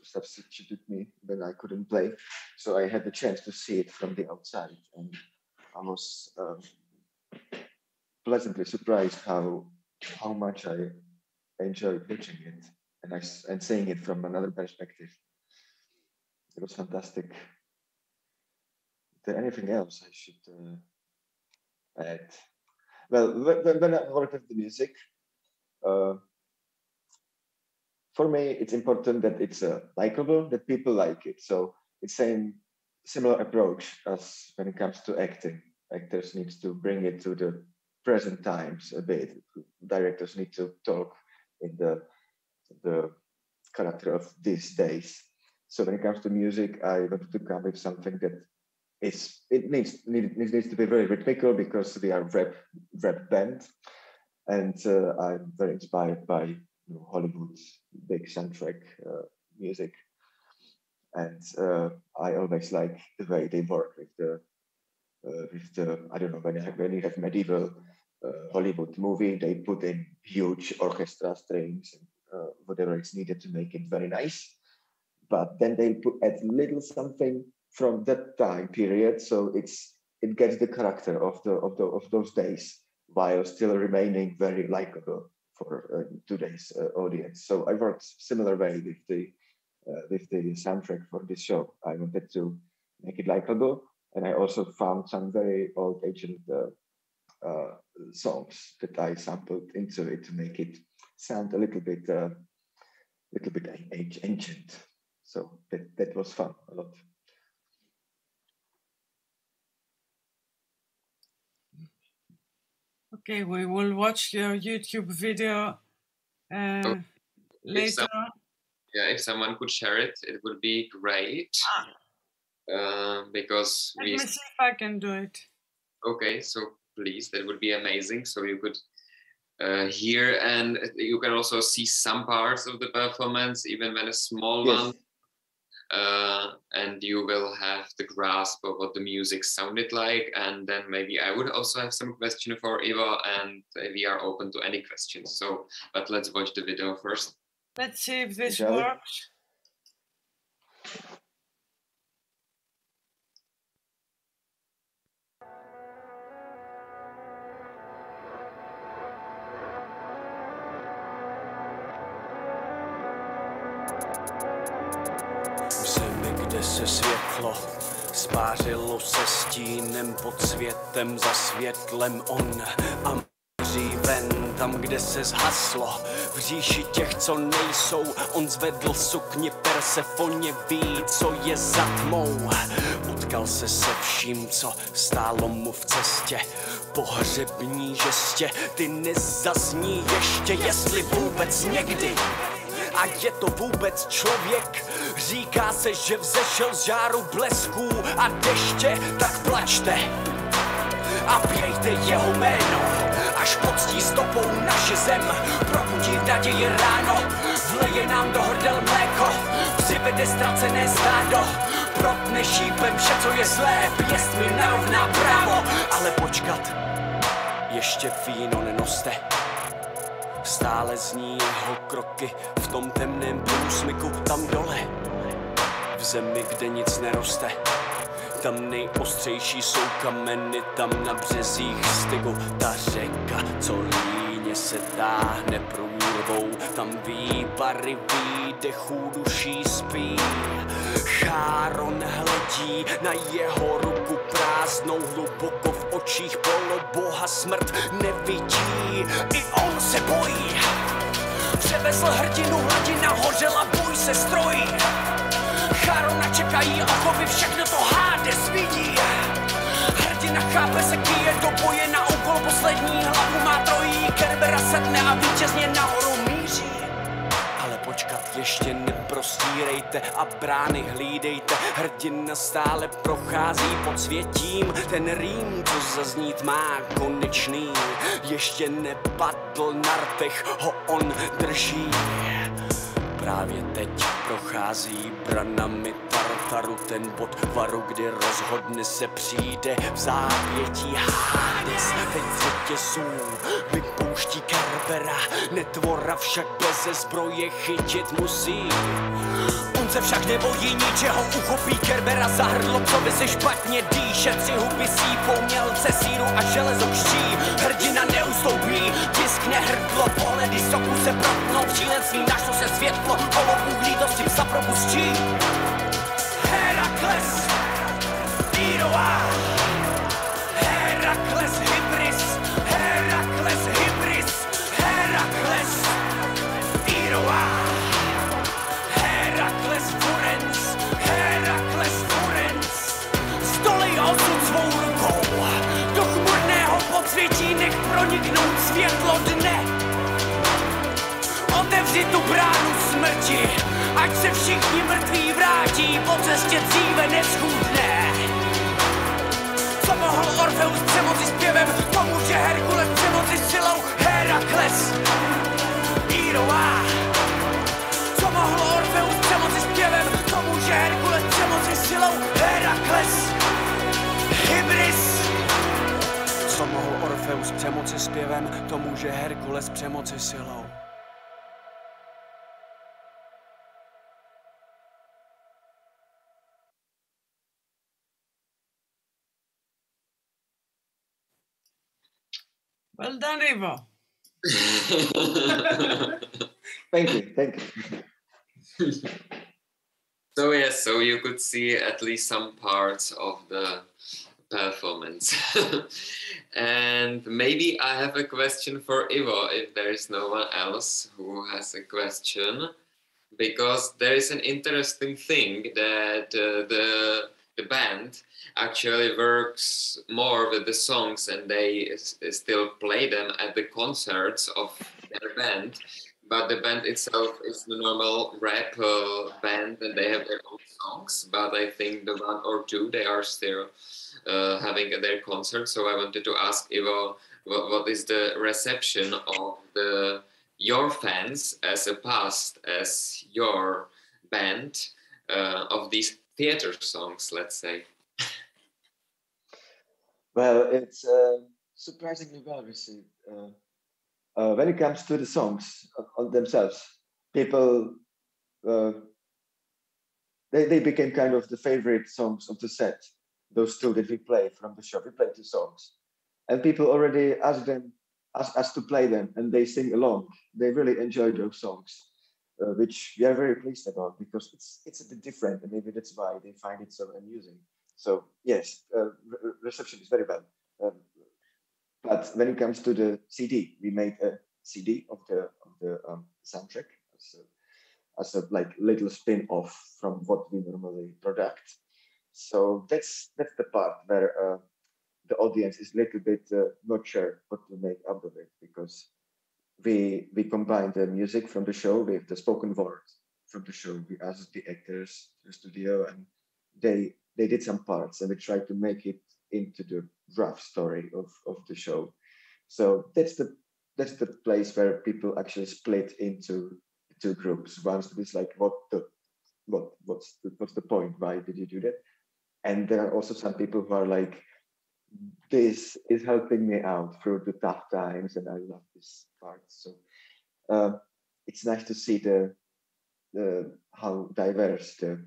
substituted me when I couldn't play. So I had the chance to see it from the outside, and I was pleasantly surprised how much I enjoyed watching it and seeing it from another perspective. It was fantastic. Is there anything else I should add? Well, when I work with the music, for me, it's important that it's likable, that people like it. So it's similar approach as when it comes to acting. Actors need to bring it to the present times a bit. Directors need to talk in the character of these days. So when it comes to music, I wanted to come with something that it needs to be very rhythmical, because we are rap band, and I'm very inspired by Hollywood's big soundtrack music, and I always like the way they work with the I don't know, when you have medieval Hollywood movie, they put in huge orchestra strings and whatever is needed to make it very nice, but then they add little something from that time period, so it gets the character of those days while still remaining very likable for today's audience. So I worked similar way with the soundtrack for this show. I wanted to make it likable, and I also found some very old ancient songs that I sampled into it to make it sound a little bit ancient. So that was fun a lot. Okay, we will watch your YouTube video later on. Yeah, if someone could share it, it would be great. Because let me see if I can do it. Okay, so please, that would be amazing. So you could hear, and you can also see some parts of the performance, even when a small one. And you will have the grasp of what the music sounded like. And then maybe I would also have some question for Eva, and we are open to any questions. So, but let's watch the video first. Let's see if this works. Kde se světlo spářilo se stínem, pod světem za světlem on a ven, tam, kde se zhaslo v říši těch, co nejsou. On zvedl sukni Persefoně, ví, co je za tmou. Utkal se vším, co stálo mu v cestě. Pohřební žestě, ty nezazní ještě, jestli vůbec někdy. A je to vůbec člověk? Říká se, že vzešel z žáru blesků a deště, tak plačte a pějte jeho jméno, až poctí pustí stopou naši zem, probudí v naději ráno, vleje nám do hrdel mléko, přivede ztracené stádo, protne šípem vše, co je zlé, pěst mi narovná právo, ale počkat, ještě víno nenoste. Stále zní jeho kroky v tom temném průsmyku tam dole, v zemi, kde nic neroste. Tam nejostřejší jsou kameny, tam na březích stygu ta řeka, co líně se táhne průrvou, tam výpary výdechů duší spí. Cháron hledí na jeho ruku prázdnou, hluboko v očích poloboha smrt nevidí. I on se bojí, převezl hrdinu, hladina hořela, bůj se strojí. Chárona čekají okovy, všechno to Hades vidí. Hrdina chápe se, kýje do boje na úkol poslední, hlavu má trojí, Kerbera sedne a vítězně nahoru míří. Ale počkat ještě neprostírejte a brány hlídejte, hrdina stále prochází pod světím, ten rým, co zaznít má konečný, ještě nepadl na rtech, ho on drží. Právě teď prochází branami Tartaru ten bod varu, kdy rozhodne se přijde v zápětí Hades. Teď řetězů vypouští Kerbera, netvora však beze zbroje chytit musí. On se však nebojí ničeho, uchopí Kerbera za hrdlo, co by se špatně dýše, tři huby sípou, mělce síru a železo kští. Hrdina neustoupí, tiskne hrdlo, pohledy soku se protnou, šílenství našlo se světlo, olovů lítosti psa propustí. Herakles, Iroa, Herakles Hybris, Herakles Hybris, Herakles Iroa, Herakles Furens, Herakles Furens. Stolej osud svou rukou, do chmurného podsvětí nech proniknout světlo dne. Otevři tu bránu smrti, ať se všichni mrtví vrátí po cestě dříve neschůdné. Co mohl Orfeus přemoci zpěvem, pomůže Herkules přemoci silou. Herakles, Iroa. Co mohl Orfeus přemoci zpěvem, pomůže Herkules přemoci silou. Herakles, Hybris. Co mohl Orfeus přemoci zpěvem, to může Herkules přemoci silou. Well done, Ivo. Thank you. So yes, so you could see at least some parts of the performance. And maybe I have a question for Ivo, if there is no one else who has a question, because there is an interesting thing that the band actually works more with the songs, and they still play them at the concerts of their band. But the band itself is the normal rap band, and they have their own songs. But I think the one or two they are still having at their concert. So I wanted to ask Ivo, what is the reception of your fans as a past, as your band, of these theater songs, let's say? Well, it's surprisingly well received. When it comes to the songs on themselves, people, they became kind of the favorite songs of the set. Those two that we play from the show, we play two songs. And people already ask us to play them, and they sing along. They really enjoy those songs, which we are very pleased about, because it's a bit different, and maybe that's why they find it so amusing. So yes, reception is very well. But when it comes to the CD, we made a CD of the soundtrack as a like little spin-off from what we normally product. So that's the part where the audience is a little bit not sure what to make out of it, because we combine the music from the show with the spoken word from the show. We asked the actors to the studio, and they did some parts, and we tried to make it into the rough story of the show. So that's the that's the place where people actually split into two groups. One's is like, what's the point? Why did you do that? And there are also some people who are like, this is helping me out through the tough times, and I love this part. So it's nice to see the how diverse the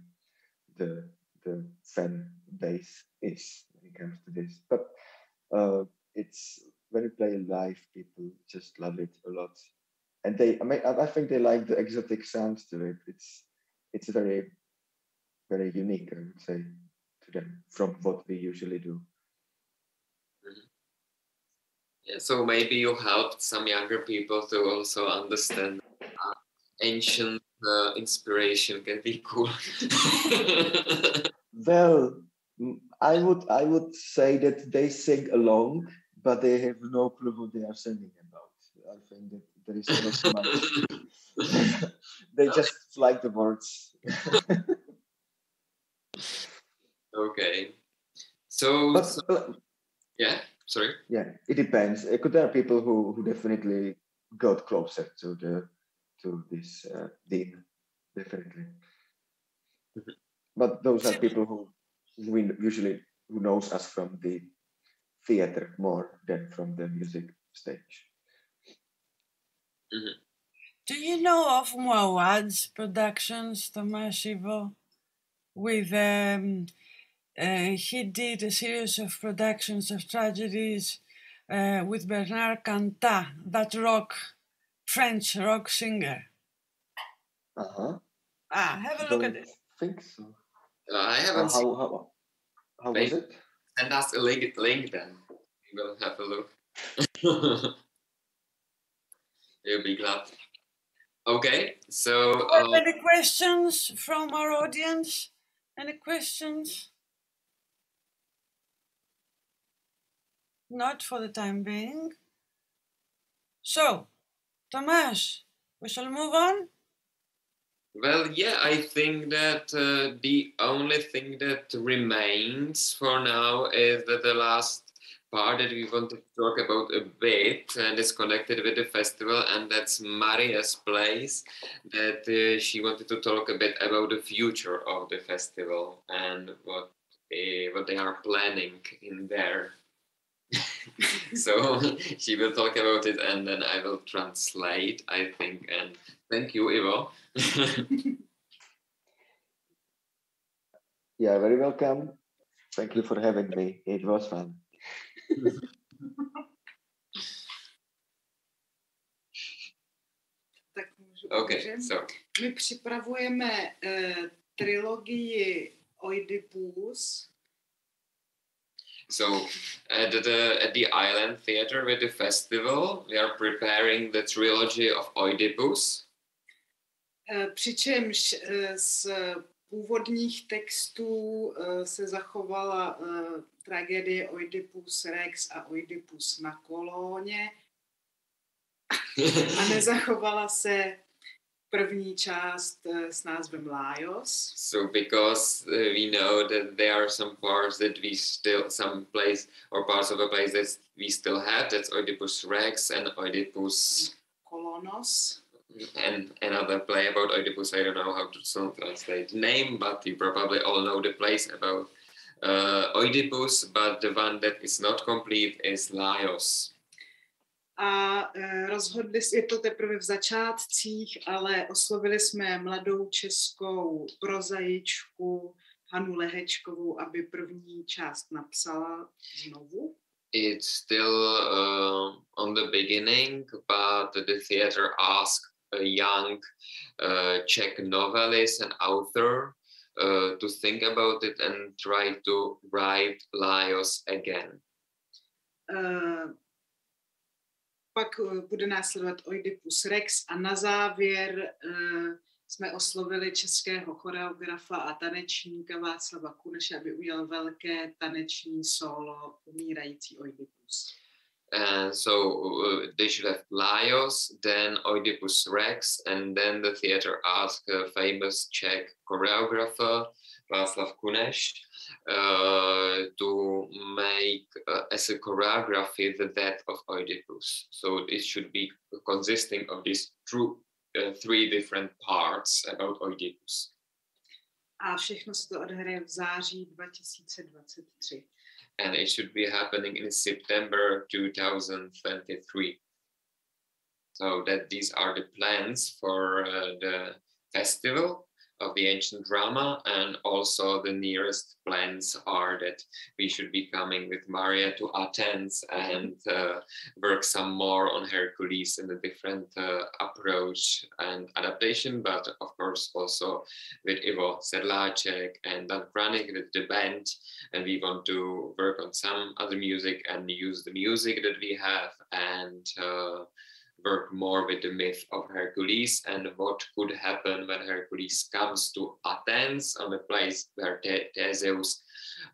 fan base is when it comes to this. But it's when you play live, people just love it a lot, and I think they like the exotic sounds to it. It's very, very unique, I would say, to them from what we usually do. Yeah, so maybe you helped some younger people to also understand ancient inspiration can be cool. Well, I would say that they sing along, but they have no clue what they are singing about. I think that there is not so much. They just like the words. Okay. So yeah, sorry. Yeah, it depends. There are people who definitely got closer to this theme, definitely. Mm-hmm. But those are people who knows us from the theater more than from the music stage. Mm-hmm. Do you know of Muawad's productions, Tomasz Ivo? With he did a series of productions of tragedies with Bernard Cantat, that French rock singer. Have a look at it. I think so. I haven't seen. How was it? Send us a link then. We will have a look. You'll be glad. Okay, so... any questions from our audience? Any questions? Not for the time being. So, Tomasz, we shall move on? Well, yeah, I think that the only thing that remains for now is that the last part that we want to talk about a bit and is connected with the festival, and that's Maria's place, that she wanted to talk a bit about the future of the festival and what they are planning in there. So she will talk about it and then I will translate, I think. And thank you, Ivo. Yeah, very welcome. Thank you for having me. It was fun. Tak můžu okay, so. My připravujeme trilogii Oedipus. So at the Island Theatre with the festival, we are preparing the trilogy of Oedipus. Přičemž z původních textů se zachovala tragédie Oedipus Rex a Oedipus na Kolóně a nezachovala se první část s názvem Laios. So because we know that there are some parts that we still, some place or parts of a place that we still have, that's Oedipus Rex and Oedipus Kolonos. And another play about Oedipus, I don't know how to translate the name, but you probably all know the place about Oedipus, but the one that is not complete is Laios. A rozhodli jsme, je to teprve v začátcích, ale oslovili jsme mladou českou prozaičku Hanu Lehečkovou, aby první část napsala znovu. It's still on the beginning, but the theater asked a young Czech novelist and author to think about it and try to write Laios again. Pak bude následovat Oedipus Rex a na závěr jsme oslovili českého choreografa a tanečníka Václava Kuneše, aby udělal velké taneční solo Umírající Oedipus. So they should have Laios, then Oedipus Rex, and then the theater asked a famous Czech choreographer, Václav Kunesh, to make as a choreography the death of Oedipus. So it should be consisting of these three different parts about Oedipus. A všechno se to odehraje v září 2023. And it should be happening in September 2023. So that these are the plans for the festival of the ancient drama, and also the nearest plans are that we should be coming with Maria to Athens and work some more on Hercules and a different approach and adaptation, but of course also with Ivo Sedláček and Dan Kranik with the band, and we want to work on some other music and use the music that we have and work more with the myth of Hercules and what could happen when Hercules comes to Athens, on a place where Theseus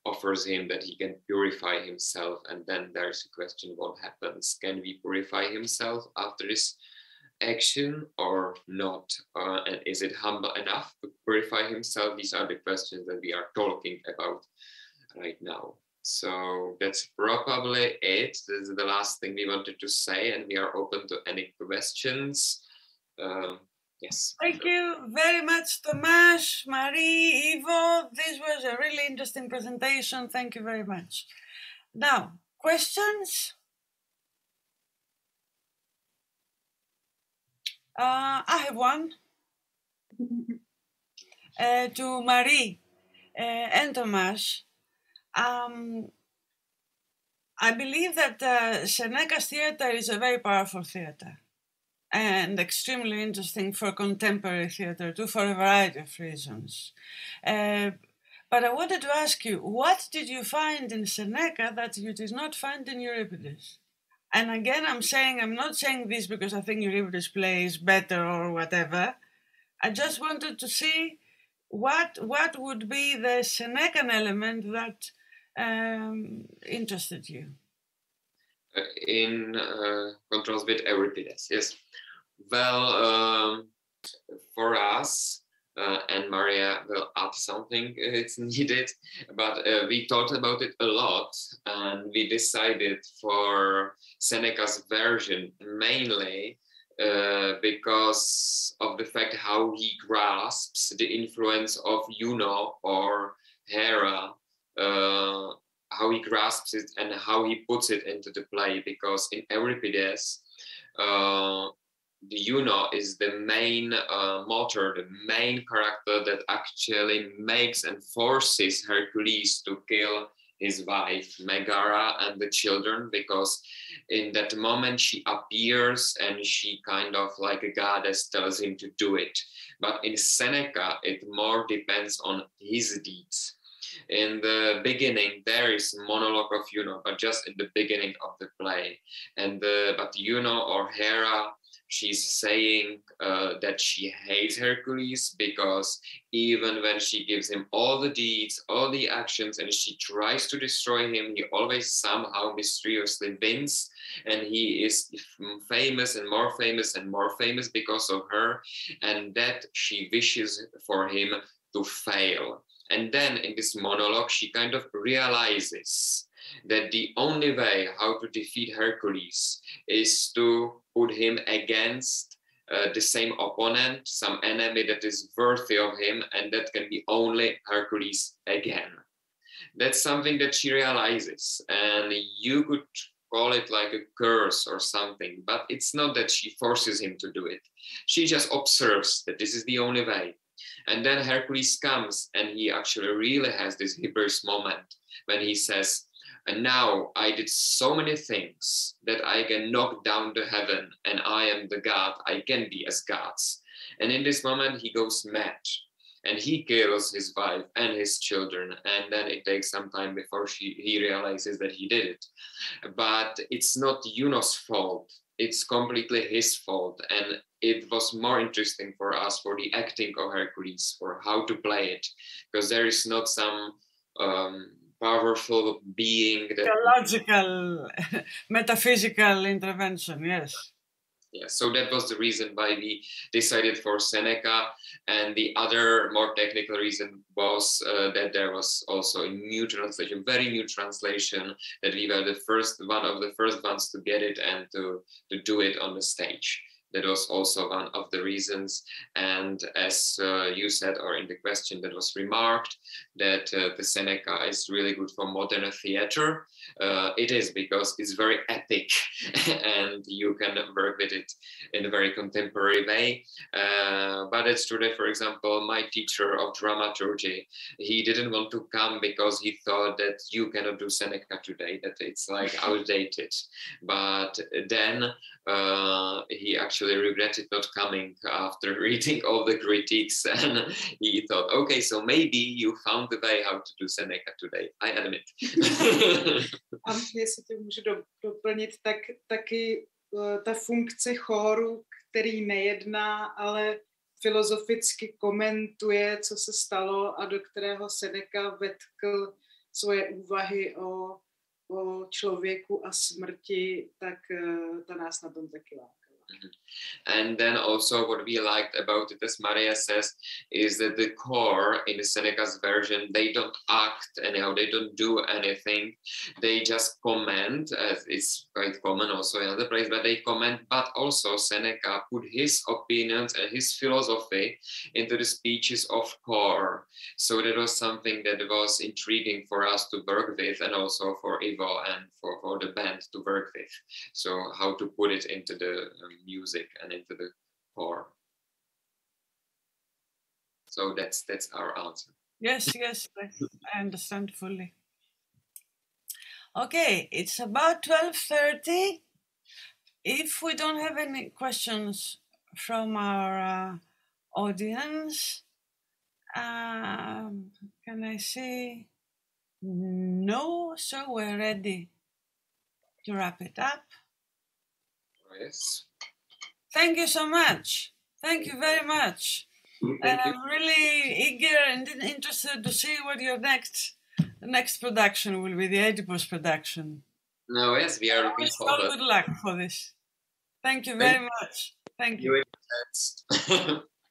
offers him that he can purify himself. And then there's a question, what happens? Can we purify himself after this action or not? And is it humble enough to purify himself? These are the questions that we are talking about right now. So that's probably it. This is the last thing we wanted to say, and we are open to any questions. Yes. Thank you very much, Tomasz, Marie, Ivo. This was a really interesting presentation. Thank you very much. Now, questions? I have one. To Marie and Tomasz. I believe that Seneca's theatre is a very powerful theatre and extremely interesting for contemporary theatre too, for a variety of reasons. But I wanted to ask you, what did you find in Seneca that you did not find in Euripides? And again, I'm not saying this because I think Euripides plays better or whatever. I just wanted to see what would be the Senecan element that interested you? In contrast with Euripides, yes. Well, for us, and Maria will add something it's needed, but we thought about it a lot, and we decided for Seneca's version mainly because of the fact how he grasps the influence of Juno or Hera, how he grasps it and how he puts it into the play, because in Euripides, the Juno is the main motor, the main character that actually makes and forces Hercules to kill his wife Megara and the children, because in that moment she appears and she kind of like a goddess tells him to do it. But in Seneca, it more depends on his deeds. In the beginning, there is a monologue of Juno, but just in the beginning of the play. And but Juno or Hera, she's saying that she hates Hercules because even when she gives him all the deeds, all the actions, and she tries to destroy him, he always somehow mysteriously wins. And he is famous and more famous and more famous because of her. And that she wishes for him to fail. And then in this monologue, she kind of realizes that the only way how to defeat Hercules is to put him against the same opponent, some enemy that is worthy of him, and that can be only Hercules again. That's something that she realizes, and you could call it like a curse or something, but it's not that she forces him to do it. She just observes that this is the only way. And then Hercules comes, and he actually really has this Hebrews moment when he says, and now I did so many things that I can knock down the heaven, and I am the God, I can be as gods. And in this moment, he goes mad, and he kills his wife and his children. And then it takes some time before he realizes that he did it. But it's not Juno's fault. It's completely his fault. And it was more interesting for us for the acting of Hercules, for how to play it, because there is not some powerful being that theological, metaphysical intervention, yes. Yeah, so that was the reason why we decided for Seneca, and the other more technical reason was that there was also a new translation, very new translation, that we were one of the first ones to get it and to do it on the stage. That was also one of the reasons. And as you said, or in the question that was remarked, that the Seneca is really good for modern theater. It is, because it's very epic and you can work with it in a very contemporary way. But it's true that, for example, my teacher of dramaturgy, he didn't want to come because he thought that you cannot do Seneca today, that it's like outdated. But then he actually regretted not coming after reading all the critiques, and he thought, okay, so maybe you found the way how to do Seneca today. I admit. A jestli to můžu doplnit, tak taky ta funkce chóru, který nejedná, ale filozoficky komentuje, co se stalo, a do kterého Seneca vetkl svoje úvahy o člověku a smrti, tak ta nás na tom taky láká. And then also what we liked about it, as Maria says, is that the core in the Seneca's version, they don't act anyhow, they don't do anything. They just comment, as is quite common also in other places, but they comment, but also Seneca put his opinions and his philosophy into the speeches of core. So that was something that was intriguing for us to work with, and also for Ivo and for the band to work with. So how to put it into the music and into the core. So that's our answer. Yes, I understand fully. Okay, it's about 12:30. If we don't have any questions from our audience, can I say no? So we're ready to wrap it up. Yes. Thank you so much. Thank you very much. And I'm really eager and interested to see what your next production will be, the Oedipus production. No, yes, we are looking forward. Good luck for this. Thank you very much. Thank you.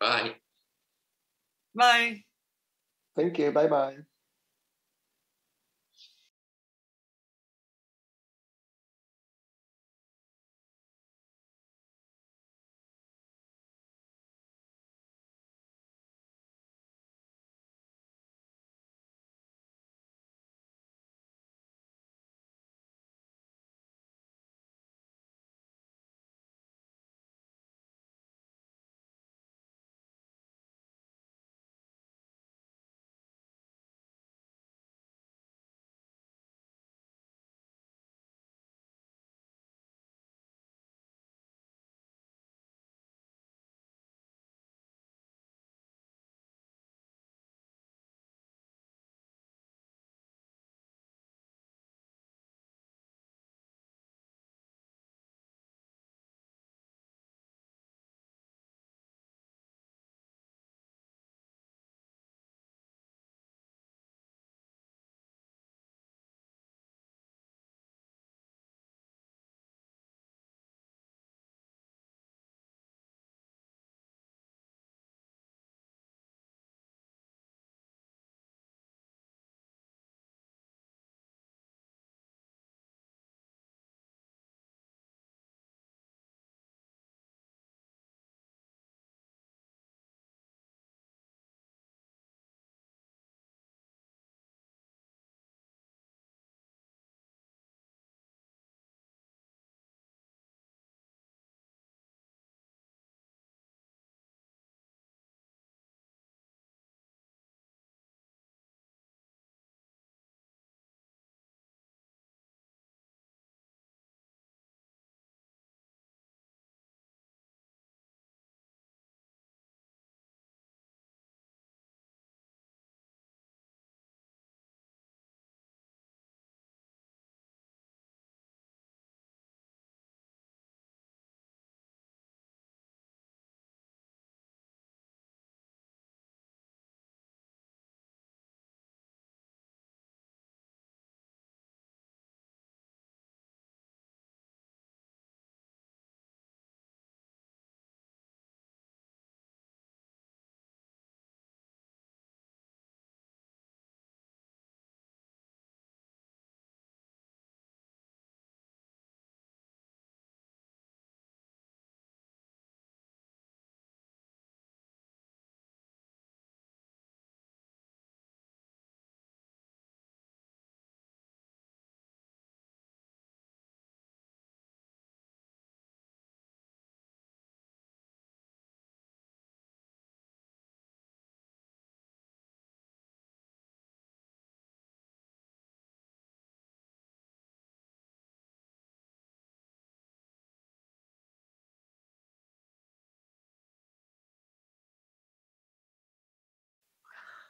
Bye. Bye. Thank you. Bye-bye.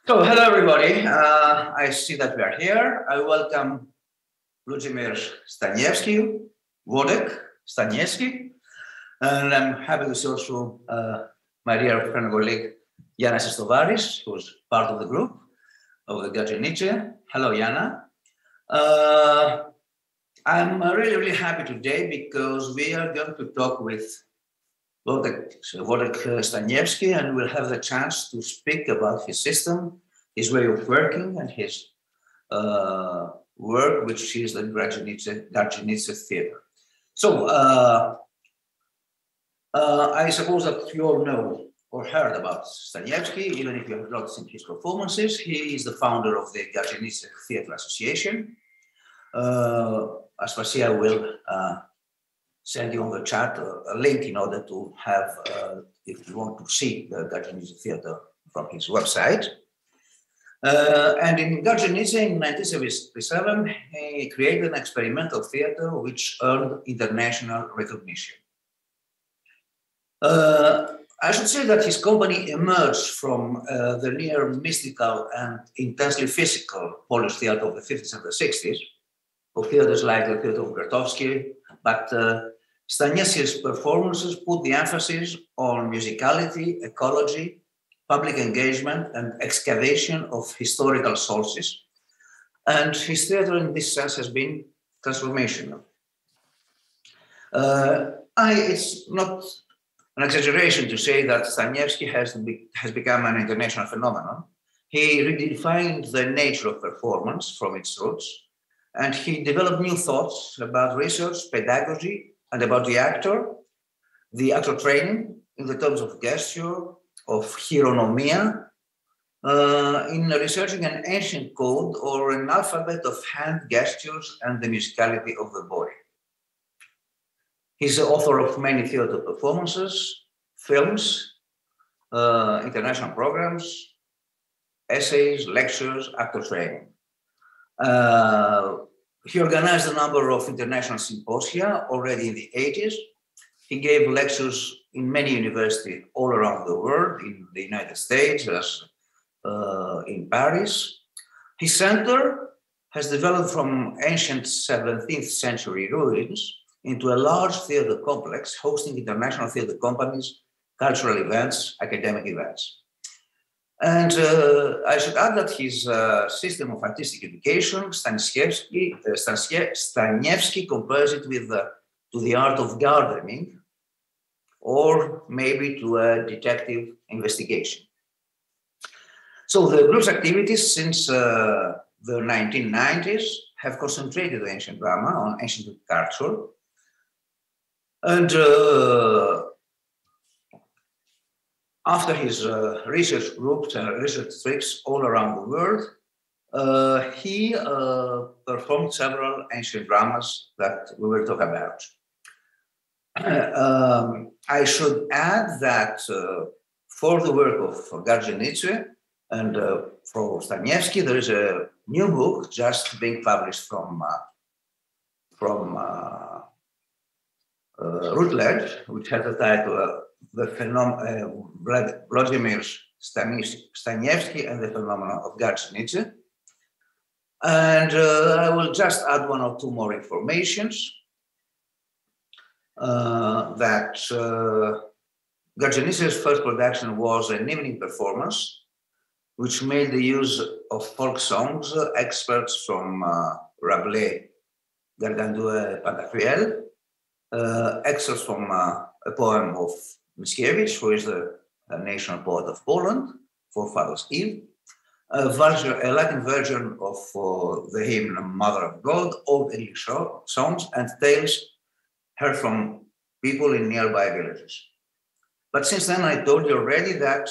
So, hello everybody. I see that we are here. I welcome Vladimir Staniewski, Wodek Staniewski, and I'm happy to see also my dear friend and colleague Yana Sestovaris, who's part of the group of the Cacoyannis. Hello, Yana. I'm really, really happy today because we are going to talk with Wodek Staniewski, and we'll have the chance to speak about his system, his way of working, and his work, which is the Cacoyannis theater. So I suppose that you all know or heard about Staniewski, even if you have not seen his performances. He is the founder of the Cacoyannis Theatre Association. Aspasia will send you on the chat a link in order to have, if you want to see the Cacoyannis Theatre from his website. And in Cacoyannis in 1977, he created an experimental theatre which earned international recognition. I should say that his company emerged from the near mystical and intensely physical Polish theatre of the 50s and the 60s, of theatres like the theatre of Grotowski, but Staniewski's performances put the emphasis on musicality, ecology, public engagement, and excavation of historical sources. And his theatre in this sense has been transformational. It's not an exaggeration to say that Staniewski has become an international phenomenon. He redefined the nature of performance from its roots, and he developed new thoughts about research, pedagogy, and about the actor training in the terms of gesture, of hieronomia, in researching an ancient code or an alphabet of hand gestures and the musicality of the body. He's the author of many theater performances, films, international programs, essays, lectures, actor training. He organized a number of international symposia already in the 80s. He gave lectures in many universities all around the world, in the United States, as in Paris. His center has developed from ancient 17th century ruins into a large theater complex hosting international theater companies, cultural events, academic events. And I should add that his system of artistic education, Staniewski compares it with to the art of gardening, or maybe to a detective investigation. So the group's activities since the 1990s have concentrated on ancient drama, on ancient culture, and after his research groups and research trips all around the world, he performed several ancient dramas that we will talk about. I should add that for the work of Cacoyannis and for Staniewski, there is a new book just being published from Routledge, which has the title Vladimir Staniewski and the Phenomenon of Cacoyannis. And I will just add one or two more informations. That Cacoyannis' first production was an evening performance, which made the use of folk songs, experts from Rabelais, Gargantua, Pantagruel, excerpts from a poem of Mickiewicz, who is the national poet of Poland, Forefathers' Eve, a Latin version of the hymn Mother of God, old English songs, and tales heard from people in nearby villages. But since then, I told you already that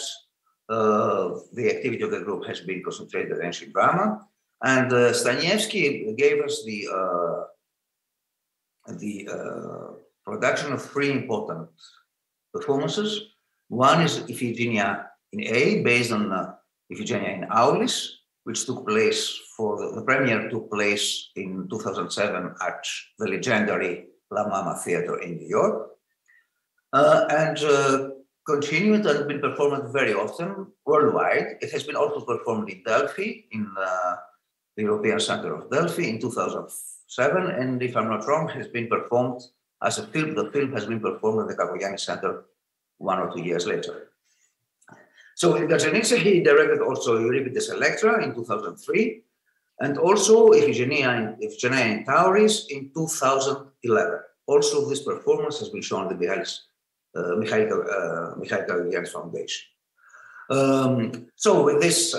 the activity of the group has been concentrated on ancient drama, and Staniewski gave us the production of three important performances. One is Iphigenia in A, based on Iphigenia in Aulis, which took place the premiere took place in 2007 at the legendary La Mama Theater in New York. And continued and been performed very often worldwide. It has been also performed in Delphi, in the European Center of Delphi in 2007. And if I'm not wrong, has been performed as a film. The film has been performed at the Cacoyannis Center 1 or 2 years later. So in Cacoyannis, he directed also Euripides Electra in 2003, and also Iphigenia in Tauris in 2011. Also, this performance has been shown at the Mikhail Cacoyannis Foundation. So with this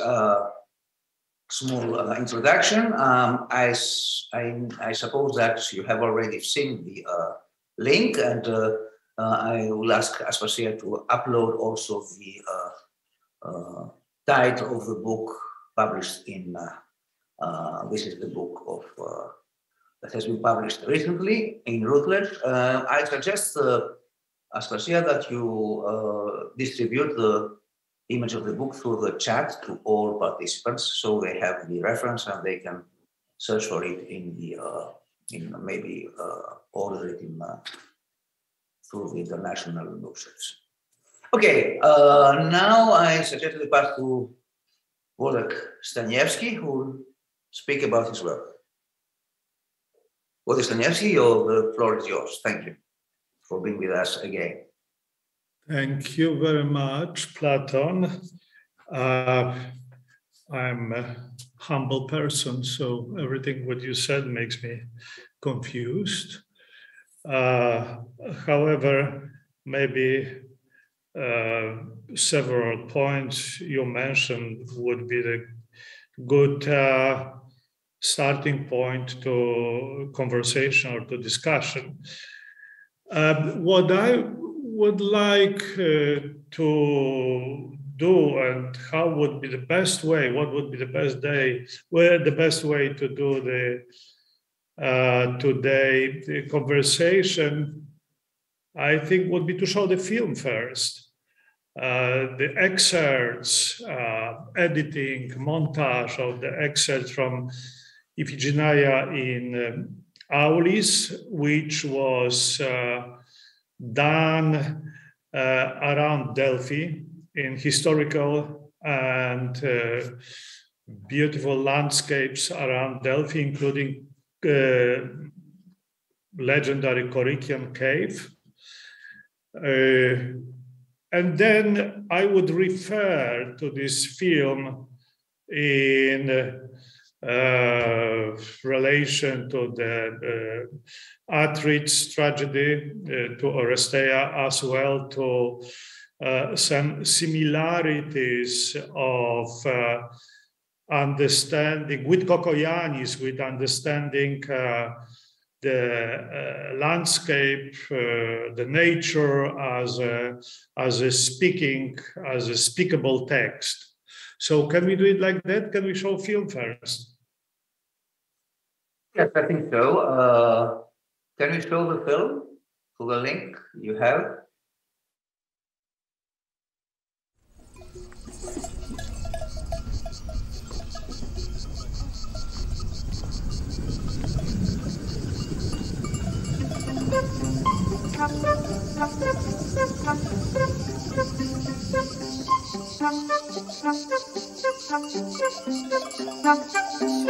small introduction, I suppose that you have already seen the link, and I will ask Aspasia to upload also the title of the book published in, this is the book of, that has been published recently in Routledge. I suggest, Aspasia, that you distribute the image of the book through the chat to all participants, so they have the reference and they can search for it in the, maybe order it in, through the international bookshops. Okay, now I suggest we pass to Wojtek Staniewski, who will speak about his work. Wojtek Staniewski, the floor is yours. Thank you for being with us again. Thank you very much, Platon. I'm a humble person, so everything what you said makes me confused. However, maybe several points you mentioned would be the good starting point to conversation or to discussion. What I would like to do, and how would be the best way, what would be the best day, where the best way to do the today the conversation, I think would be to show the film first. The excerpts, editing, montage of the excerpts from Iphigenia in Aulis, which was done around Delphi in historical and beautiful landscapes around Delphi, including legendary Korykian cave. And then I would refer to this film in relation to the Atrides tragedy, to Oresteia, as well to some similarities of understanding with Cacoyannis, with understanding the landscape, the nature as a speakable text. So can we do it like that? Can we show film first? Yes, I think so. Can we show the film to the link you have?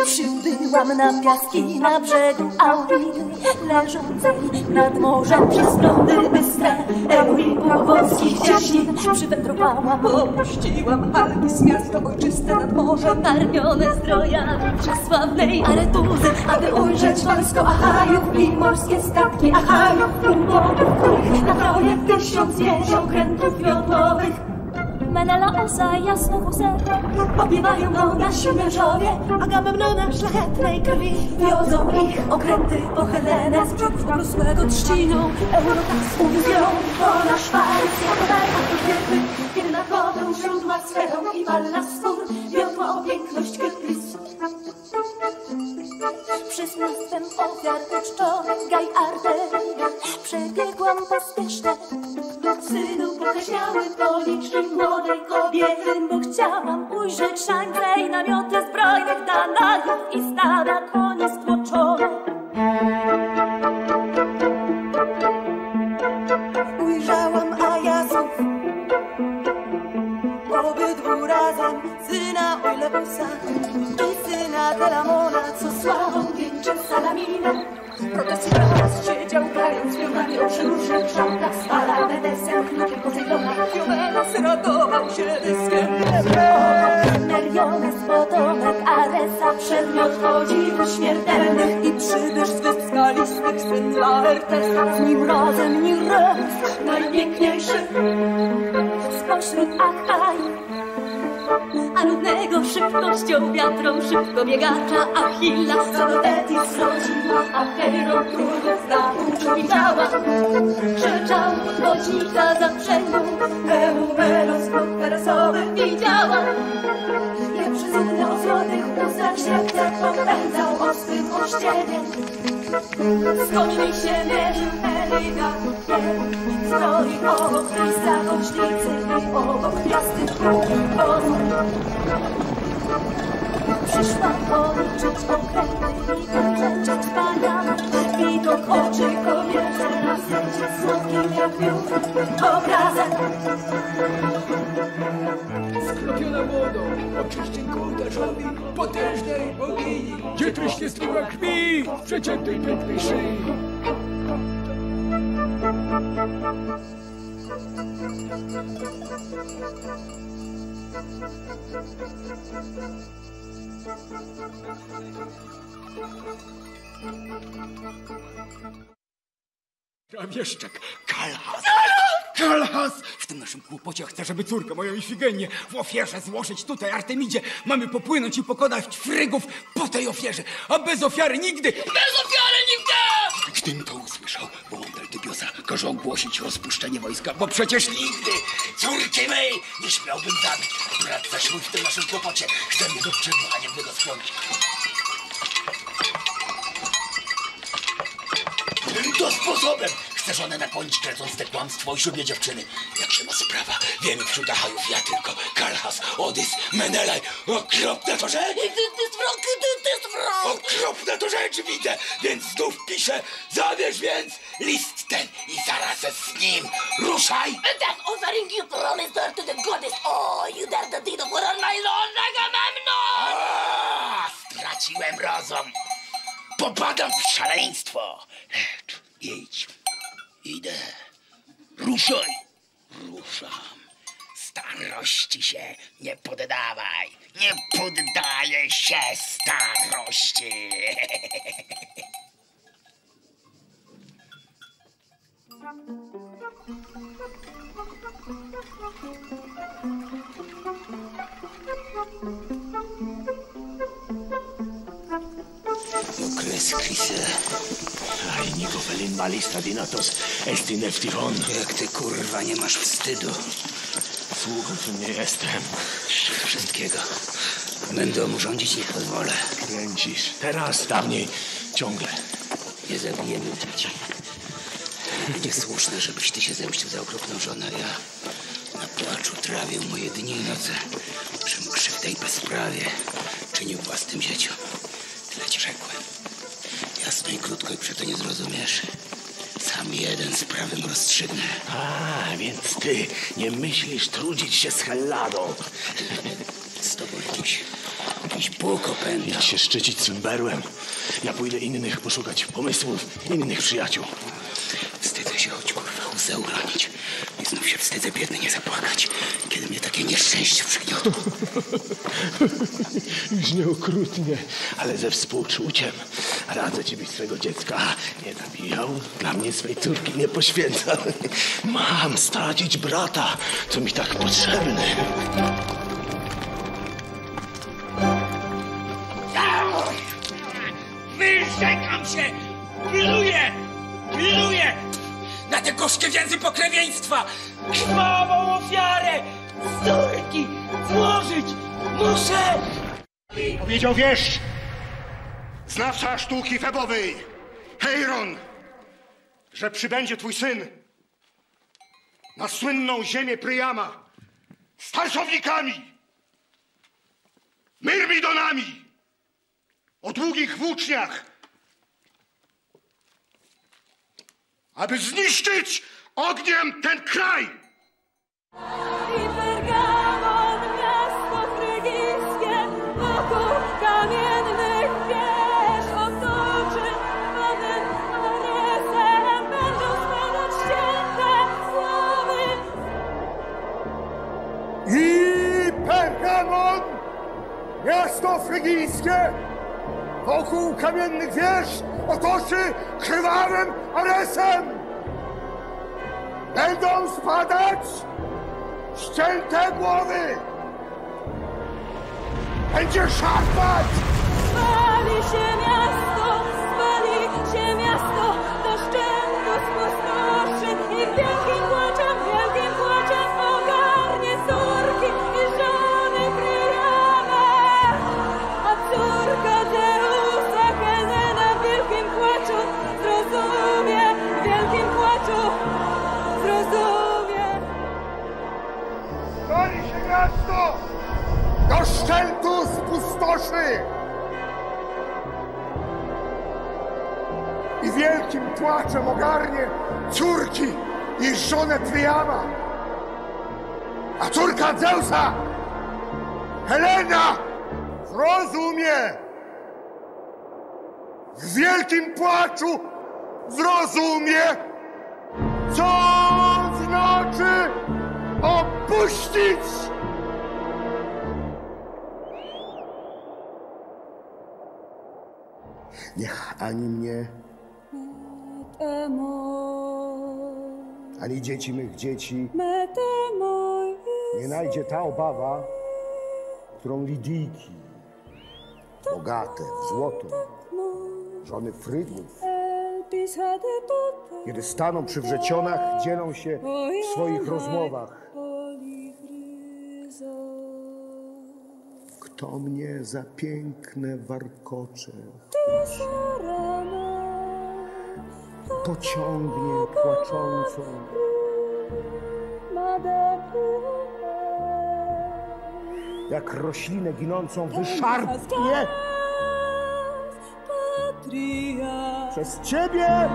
Przybyłam na piaski na brzegu Auridy, leżącej nad morzem przez lądy bystre. Euripu wąskich cieśnin przywędrowałam, opuściłam Algis, miasto ojczyste nad morzem, karmione zdrojami przesławnej Aretuzy, aby ujrzeć wojsko Achajów i morskie statki Achajów, rumowów, których na troje 1000 wież okrętów wiodłowych. Menela, Osa, Jasnowózer opiewają go nasi mężowie, Agamemnona szlachetnej krwi. Wiozą ich okręty po Helenę z brzegów obrosłego trzciną. Eurotas umówią po nasz Paryż, jako najpierw kiedy nad wodą źródła sferą i Pallas spór wiodła o piękność Krypis. Przysnastwem ofiar uczczonych Gaj Arteria przebiegłam pospieszne. Synu pokaźniały policzki młodej kobiety, bo chciałam ujrzeć szańce i namioty zbrojnych Danajów i stada koni stłoczone. Ujrzałam Ajasów obydwu razem syna Oileusa i syna Telamona, co sławą wieńczy Salaminę. Protest raz siedział grając pionami o przyruszach żałkach z Palamedesem, knukiem Posejdona. Jomenos radował się dyskiem. Meriones potomek Aresa, przedmiot podziwu śmiertelnych i przybysz z wysp skalistych syn Laertesa. Z nim razem Nireus, najpiękniejszy spośród Achaj, a ludnego szybkością wiatrą szybko biegacza Achilla. Co do Tetis zrodziła, a Heiron trudów nauczył i działa. Krzyczał woźnika zaprzęgu, Eumenos podperesowy widziała. Jak przyzudny o złotych ustach ślepce popędzał o swym ościenie. Z końmi się mierzył Eliga, stoi obok miejsca woźnicy i obok jasnych królów wozu. Przyszła policzyć okręty i brzęczeć wspaniale. Widok oczy kobiety na sercu słodkim jak miód obrazem. Skropiona wodą, oczyście ku ołtarzowi potężnej bogini, gdzie tryśnie struga krwi w przeciętej pięknej szyi. Wieszczak, Kalhas! Kalhas! W tym naszym kłopocie chcę, żeby córkę moją Ifigenię w ofierze złożyć tutaj, Artemidzie. Mamy popłynąć i pokonać Frygów po tej ofierze, a bez ofiary nigdy! Bez ofiary nigdy! Gdym to usłyszał, wołom Beltybiosa każe ogłosić rozpuszczenie wojska, bo przecież nigdy córki mej nie śmiałbym zabić. Brat zaszły w tym naszym kłopocie. Chcę mnie do czynu, a nie go skłonić. Tym sposobem chcę żonę nakłonić, krecąc te kłamstwo i ślubie dziewczyny. Jak się ma sprawa? Wiemy wśród Achajów ja tylko. Kalhas, Odys, Menelaj. Okropna to rzecz! Okropna to rzecz widzę, więc znów piszę. Zabierz więc list ten i zaraz z nim ruszaj. That offering you promised her to the goddess. Oh, you dare the deed of war on my lord Agamemnon! Straciłem rozum. Popadam w szaleństwo. Idź. Idę. Ruszaj. Ruszam. Starości się nie poddawaj. Nie poddaję się starości. Krese. Aj, niko felin malis tadinatos esti neftiron. Jak ty, kurwa, nie masz wstydu. Sługą czym nie jestem. Wszystkiego. Będę mu rządzić, nie pozwolę. Kręcisz. Teraz, dawniej, ciągle. Nie zabijemy dzieci. Niesłuszne, żebyś ty się zemścił za okropną żonę. Ja na płaczu trawił moje dni i noce. Czym krzywdę i bezprawie czynił własnym dzieciom. Tyle ci rzekłem. Jasno i krótko i przeto nie zrozumiesz. Sam jeden sprawę rozstrzygnę. A, więc ty nie myślisz trudzić się z Helladą. Z tobą jakiś Bóg opętał. Idź się szczycić swym berłem. Ja pójdę innych poszukać pomysłów, innych przyjaciół. Wstydzę się, choć kurwa łzę uronić. I znów się wstydzę biedny nie zapłakać, kiedy mnie takie nieszczęście przygniotło. Brzmi okrutnie, ale ze współczuciem. Radzę ci, byś swego dziecka nie zabijał. Dla mnie swej córki nie poświęca. Mam stracić brata, co mi tak potrzebny. Wyrzekam się! Piluję! Na te gorzkie więzy pokrewieństwa! Krwawą ofiarę z córki złożyć muszę! Powiedział wieszcz, znawca sztuki febowej, Heiron, że przybędzie twój syn na słynną ziemię Pryjama z tarczownikami, myrmidonami o długich włóczniach, aby zniszczyć ogniem ten kraj. Pergamon, miasto frygijskie, wokół kamiennych wież otoczy krwawym Aresem. Będą spadać ścięte głowy. Będzie szarpać. Spali się miasto, do szczętu spustoszy i wielkim płaczem ogarnie córki i żony Priamy. A córka Zeusa Helena w wielkim płaczu zrozumie, w wielkim płaczu zrozumie. Spali się miasto, do szczętu spustoszy. I wielkim płaczem ogarnie córki i żonę Priama. A córka Zeusa, Helena, zrozumie. W wielkim płaczu zrozumie, co znaczy opuścić. Niech ani mnie, ani dzieci mych dzieci nie najdzie ta obawa, którą Lidyjki, bogate w złoto, żony Frygów, kiedy staną przy wrzecionach, dzielą się w swoich rozmowach. Kto mnie za piękne warkocze pociągnie płaczącą, jak roślinę ginącą wyszarpnie przez ciebie.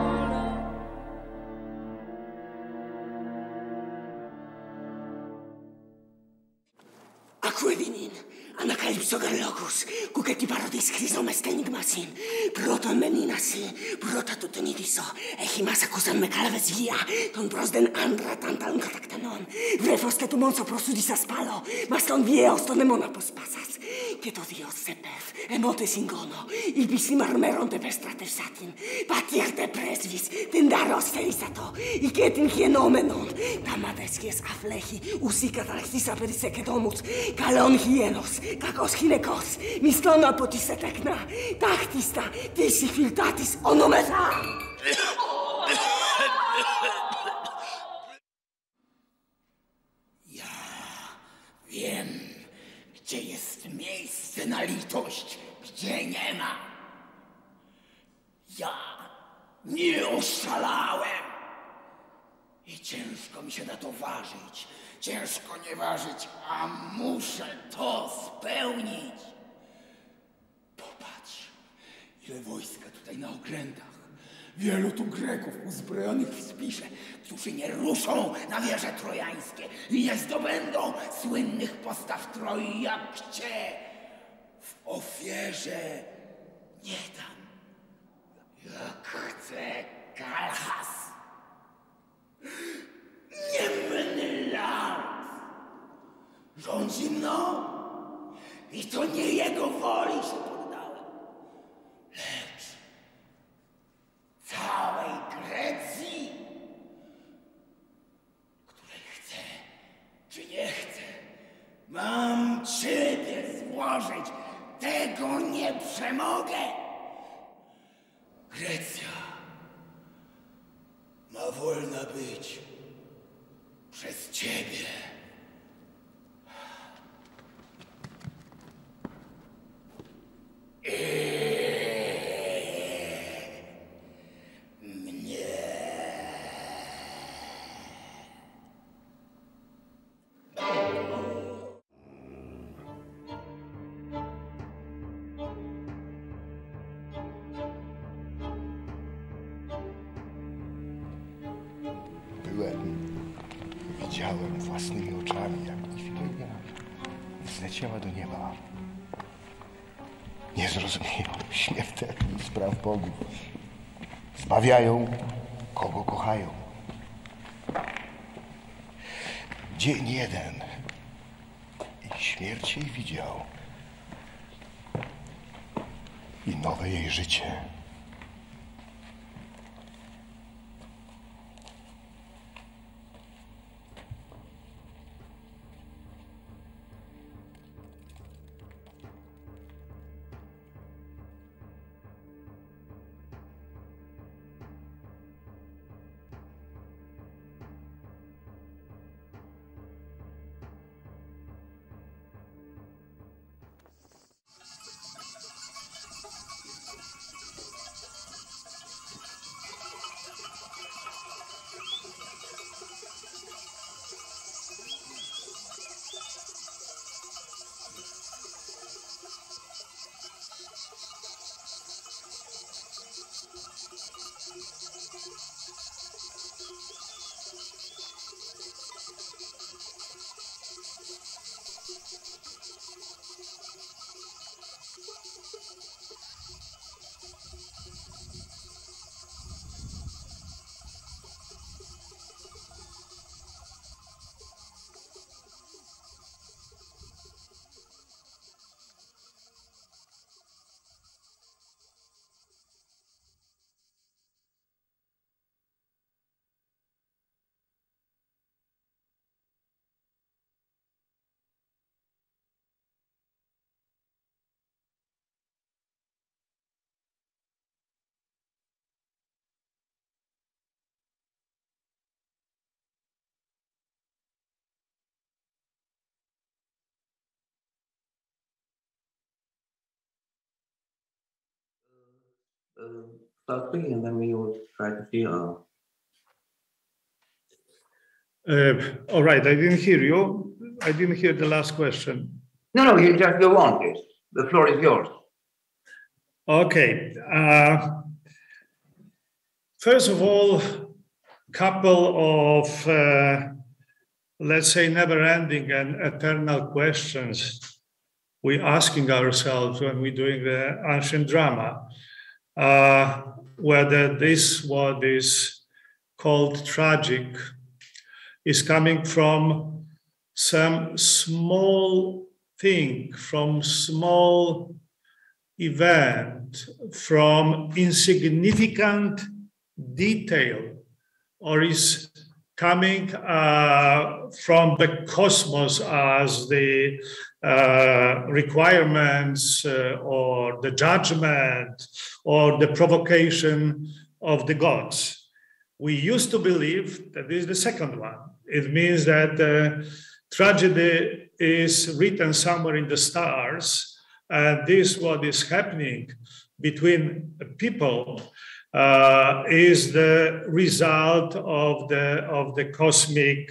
Aquilinin, Anacalypsogallogus, Cuceti parodis Chrysomes tenigmasin, Proton meninasi, Prota tutonidiso, Echimasa cusan mecalaves via, ton prosden andra tantalum catactanon, Vrefos que tu monso prosudis aspalo, Maston vieos ton emona pospasas, que to Dios sepef, emotes ingono, Ibis marmeron de vestrates satin, Patir de presvis, Tendaros felisato, Icetin hienomenon, Tamadescies aflechi, Usicatarexis aperisecedomus, Calon hienos, Cacos ginecos, Mistona potisse tecna, Tactista, Tisi filtatis onometa. Ja wiem, gdzie jest miejsce na litość, gdzie nie ma. Ja nie oszalałem. I ciężko mi się na to ważyć. Ciężko nie ważyć, a muszę to spełnić. Popatrz, ile wojska tutaj na okrętach. Wielu tu Greków uzbrojonych w spisze, którzy nie ruszą na wieże trojańskie i nie zdobędą słynnych postaw Troi jak cię. W ofierze nie dam, jak chce Kalchas. Niemny lud rządzi mną i to nie jego woli się poddałem, lecz całej Grecji, której chcę czy nie chcę, mam ciebie złożyć, tego nie przemogę. Grecja ma wolna być przez ciebie. Mnie. Widziałem własnymi oczami, jak Ifilia wzleciała do nieba. Nie zrozumieją śmiertelnych spraw Bogów. Zbawiają, kogo kochają. Dzień jeden i Śmierć jej widział i nowe jej życie. Start speaking, and then we will try to see. All right, I didn't hear you. I didn't hear the last question. No, you just go on, please. The floor is yours. Okay. First of all, couple of, let's say, never-ending and eternal questions we're asking ourselves when we're doing the ancient drama. Whether this, what is called tragic, is coming from some small thing, from small event, from insignificant detail, or is coming from the cosmos as the requirements or the judgment or the provocation of the gods. We used to believe that this is the second one. It means that tragedy is written somewhere in the stars, and this, what is happening between people, is the result of the cosmic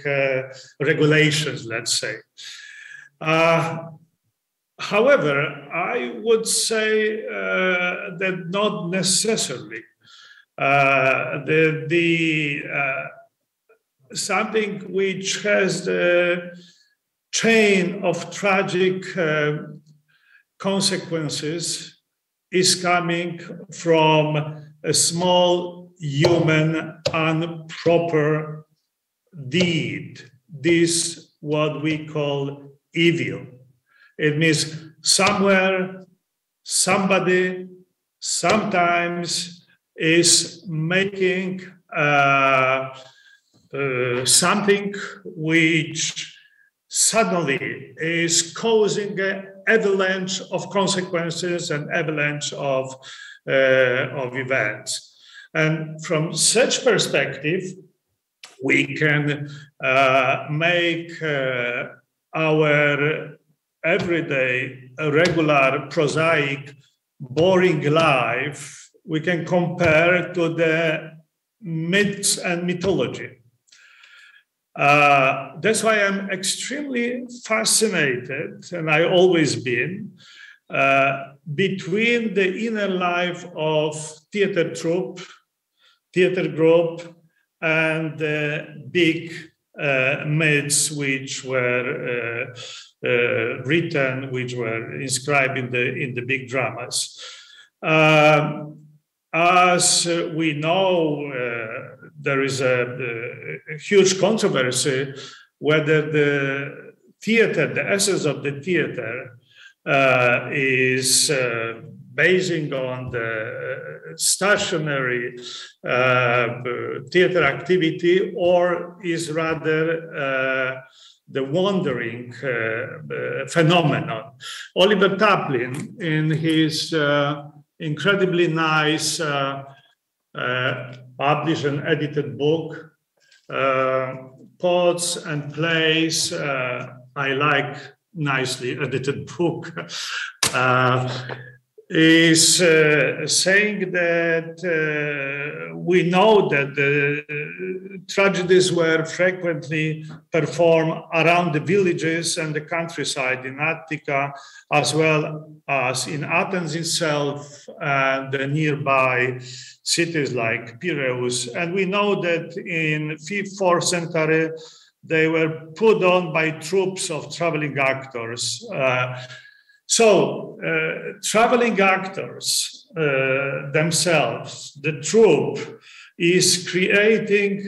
regulations, let's say. However, I would say that not necessarily. Something which has the chain of tragic consequences is coming from a small human improper deed. This what we call evil. It means somewhere, somebody, sometimes is making something which suddenly is causing an avalanche of consequences and avalanche of events. And from such perspective, we can make our everyday, regular, prosaic, boring life, we can compare to the myths and mythology. That's why I'm extremely fascinated, and I always been, between the inner life of theater troupe, theater group, and the big myths which were written, which were inscribed in the big dramas. As we know, there is a huge controversy whether the theater, the essence of the theater is basing on the stationary theater activity, or is rather the wandering phenomenon. Oliver Taplin, in his incredibly nice published and edited book, Poets and Plays, I like nicely edited book, is saying that we know that the tragedies were frequently performed around the villages and the countryside in Attica, as well as in Athens itself and the nearby cities like Piraeus. And we know that in 5th, 4th century, they were put on by troops of traveling actors. Traveling actors themselves, the troupe, is creating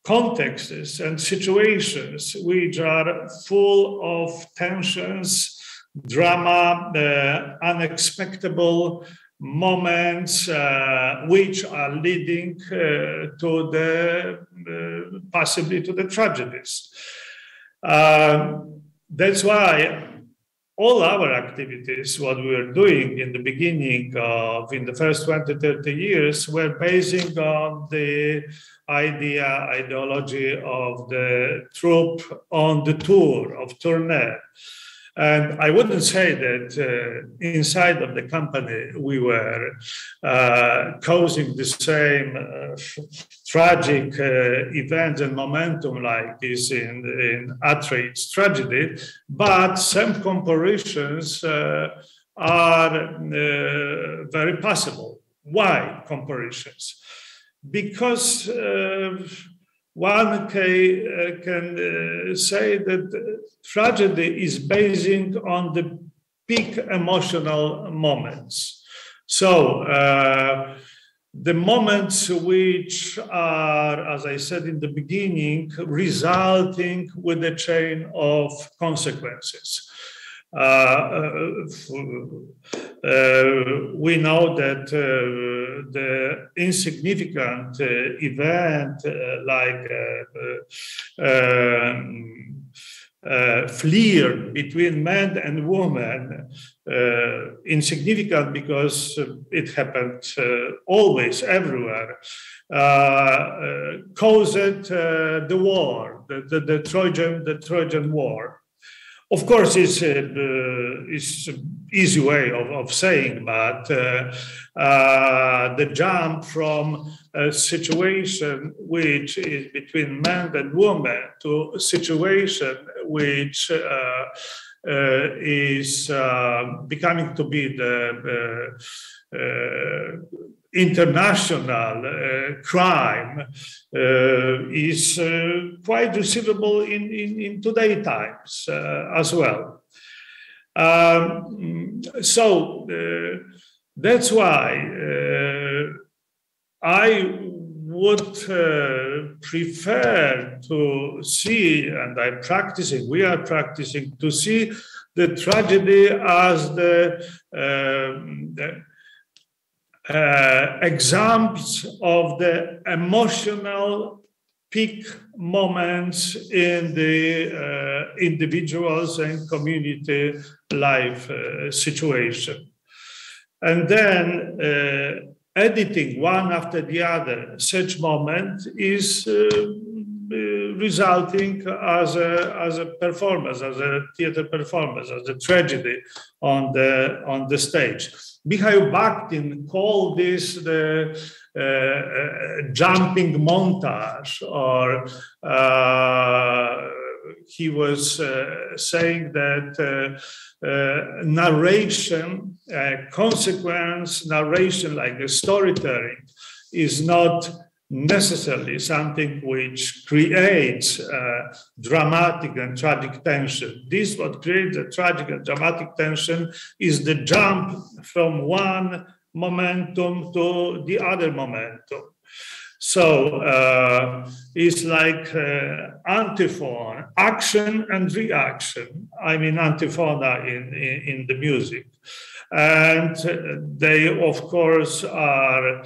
contexts and situations which are full of tensions, drama, unexpected moments, which are leading to the possibly to the tragedies. That's why all our activities, what we were doing in the beginning of, in the first 20, 30 years, were basing on the ideology of the troupe on the tour, of tournée. And I wouldn't say that inside of the company we were causing the same tragic events and momentum like this in Atreid's tragedy, but some comparisons are very possible. Why comparisons? Because one can say that tragedy is basing on the peak emotional moments. So the moments which are, as I said in the beginning, resulting with a chain of consequences. We know that the insignificant event like flirt between men and women, insignificant because it happened always, everywhere, caused the war, the Trojan War. Of course, it's an easy way of saying, but the jump from a situation which is between man and woman to a situation which is becoming to be the international crime is quite receivable in today's times as well. So that's why I would prefer to see, and we are practicing to see the tragedy as the examples of the emotional peak moments in the individuals and community life situation. And then editing one after the other such moment is resulting as a performance, as a theater performance, as a tragedy on the stage. Mikhail Bakhtin called this the jumping montage, or he was saying that narration, consequence narration, like a storytelling, is not necessarily something which creates dramatic and tragic tension. This, what creates the tragic and dramatic tension, is the jump from one momentum to the other momentum. So it's like antiphon, action and reaction. I mean, antiphona in the music. And they, of course, are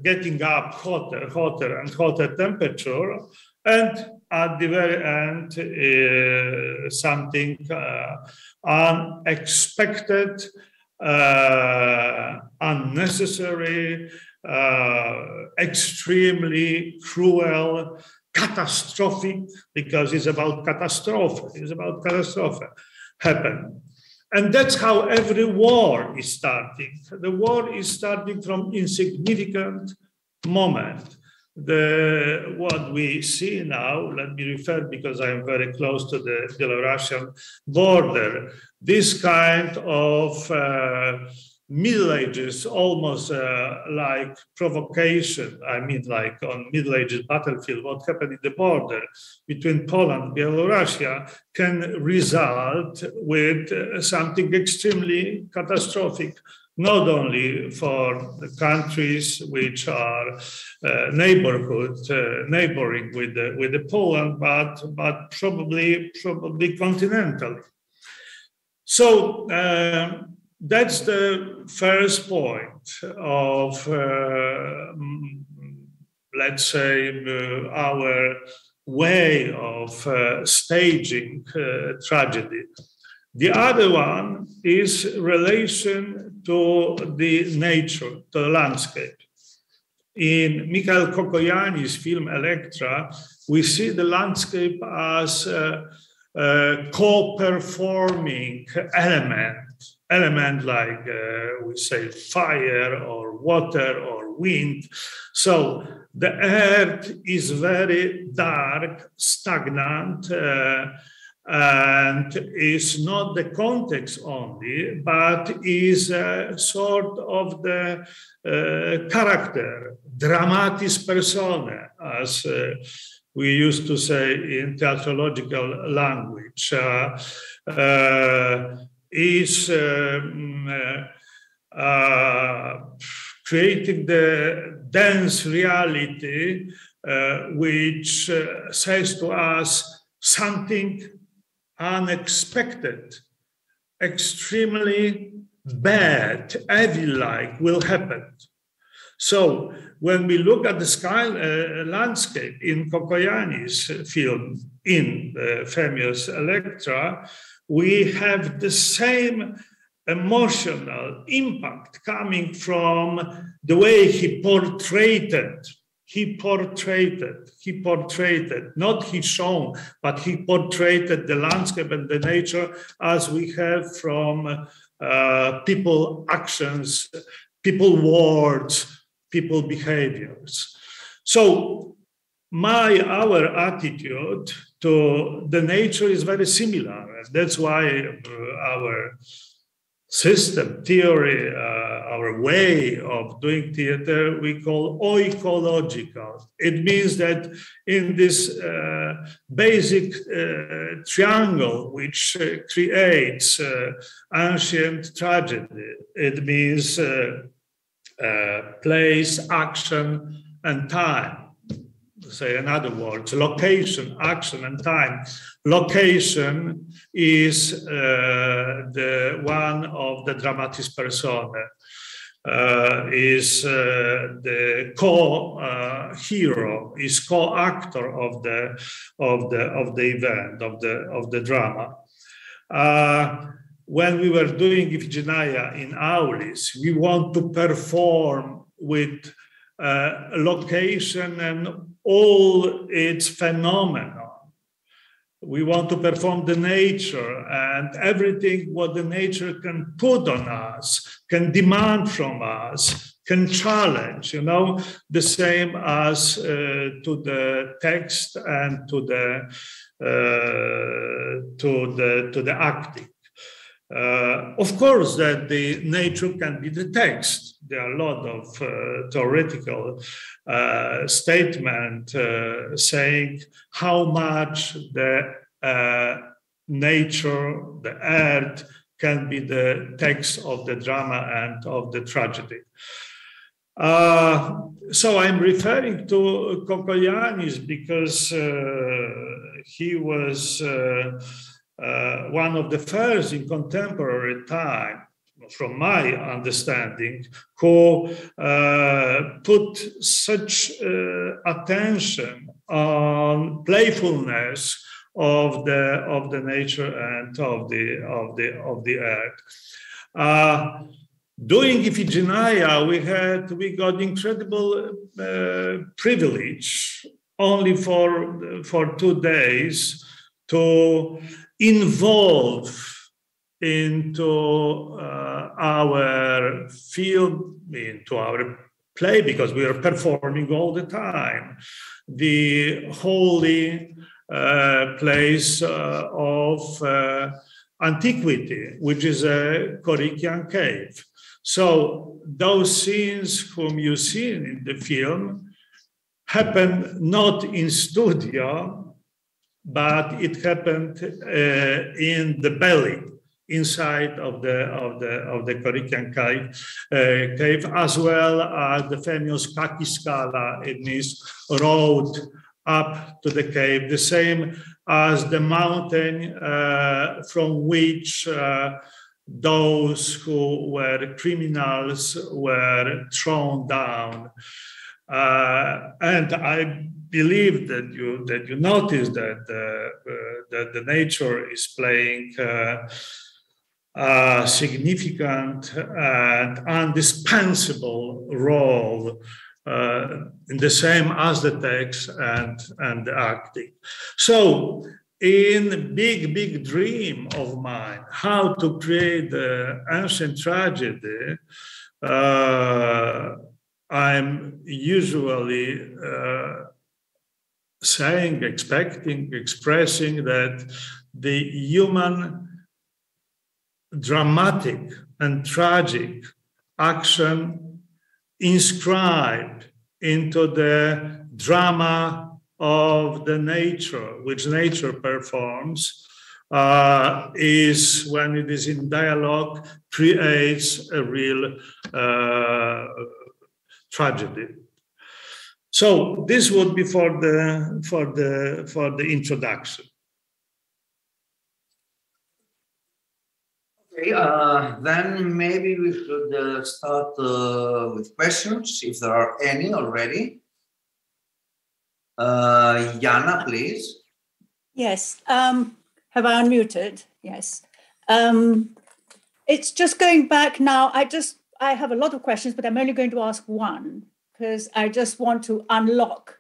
getting up hotter and hotter temperature. And at the very end, something unexpected, unnecessary, extremely cruel, catastrophic, because it's about catastrophe. It's about catastrophe happen. And that's how every war is starting. The war is starting from insignificant moment. What we see now, let me refer because I am very close to the Belarusian border, this kind of Middle Ages, almost like provocation, I mean like on Middle Ages battlefield, what happened in the border between Poland and Belarus can result with something extremely catastrophic, not only for the countries which are neighboring with the Poland, but probably continentally. So that's the first point of, let's say, our way of staging tragedy. The other one is relation to the nature, to the landscape. In Mikhail Cacoyannis' film Electra, we see the landscape as a co-performing element like we say fire or water or wind. So the earth is very dark, stagnant, and is not the context only, but is a sort of the character, dramatis personae, as we used to say in theatrological language, is creating the dense reality which says to us something unexpected, extremely bad, evil-like will happen. So when we look at the sky landscape in Cacoyannis' film, in the famous Electra, we have the same emotional impact coming from the way he portrayed, not he shown, but he portrayed the landscape and the nature as we have from people actions, people words, people behaviors. So our attitude to the nature is very similar. That's why our system, theory, our way of doing theater, we call oikological. It means that in this basic triangle which creates ancient tragedy, it means place, action, and time. Say in other words, location, action, and time. Location is the one of the dramatis personae, is the co-hero, is co-actor of the event, of the drama. When we were doing Iphigenia in Aulis, we want to perform with location and all its phenomena. We want to perform the nature and everything what the nature can put on us, can demand from us, can challenge, the same as to the text and to the acting. Of course, that the nature can be the text. There are a lot of theoretical statements saying how much the nature, the earth, can be the text of the drama and of the tragedy. So I'm referring to Cacoyannis because he was one of the first in contemporary time, from my understanding, who put such attention on playfulness of the nature and of the earth. Doing Iphigenia, we got incredible privilege only for 2 days to involve into our field, into our play, because we are performing all the time, the holy place of antiquity, which is a Corinthian cave. So those scenes whom you see in the film happened not in studio, but it happened in the belly, inside of the Corinthian cave, as well as the famous Kakiskala, it means road up to the cave, the same as the mountain from which those who were criminals were thrown down. And I believe that you notice that the nature is playing a significant and indispensable role in the same as the text and the acting. So in big dream of mine, how to create the ancient tragedy, I'm usually saying, expecting, expressing that the human dramatic and tragic action inscribed into the drama of the nature, which nature performs, is, when it is in dialogue, creates a real tragedy. So this would be for the introduction. Okay, then maybe we should start with questions, if there are any already. Jana, please. Yes. Have I unmuted? Yes. It's just going back now. I have a lot of questions, but I'm only going to ask one because I just want to unlock.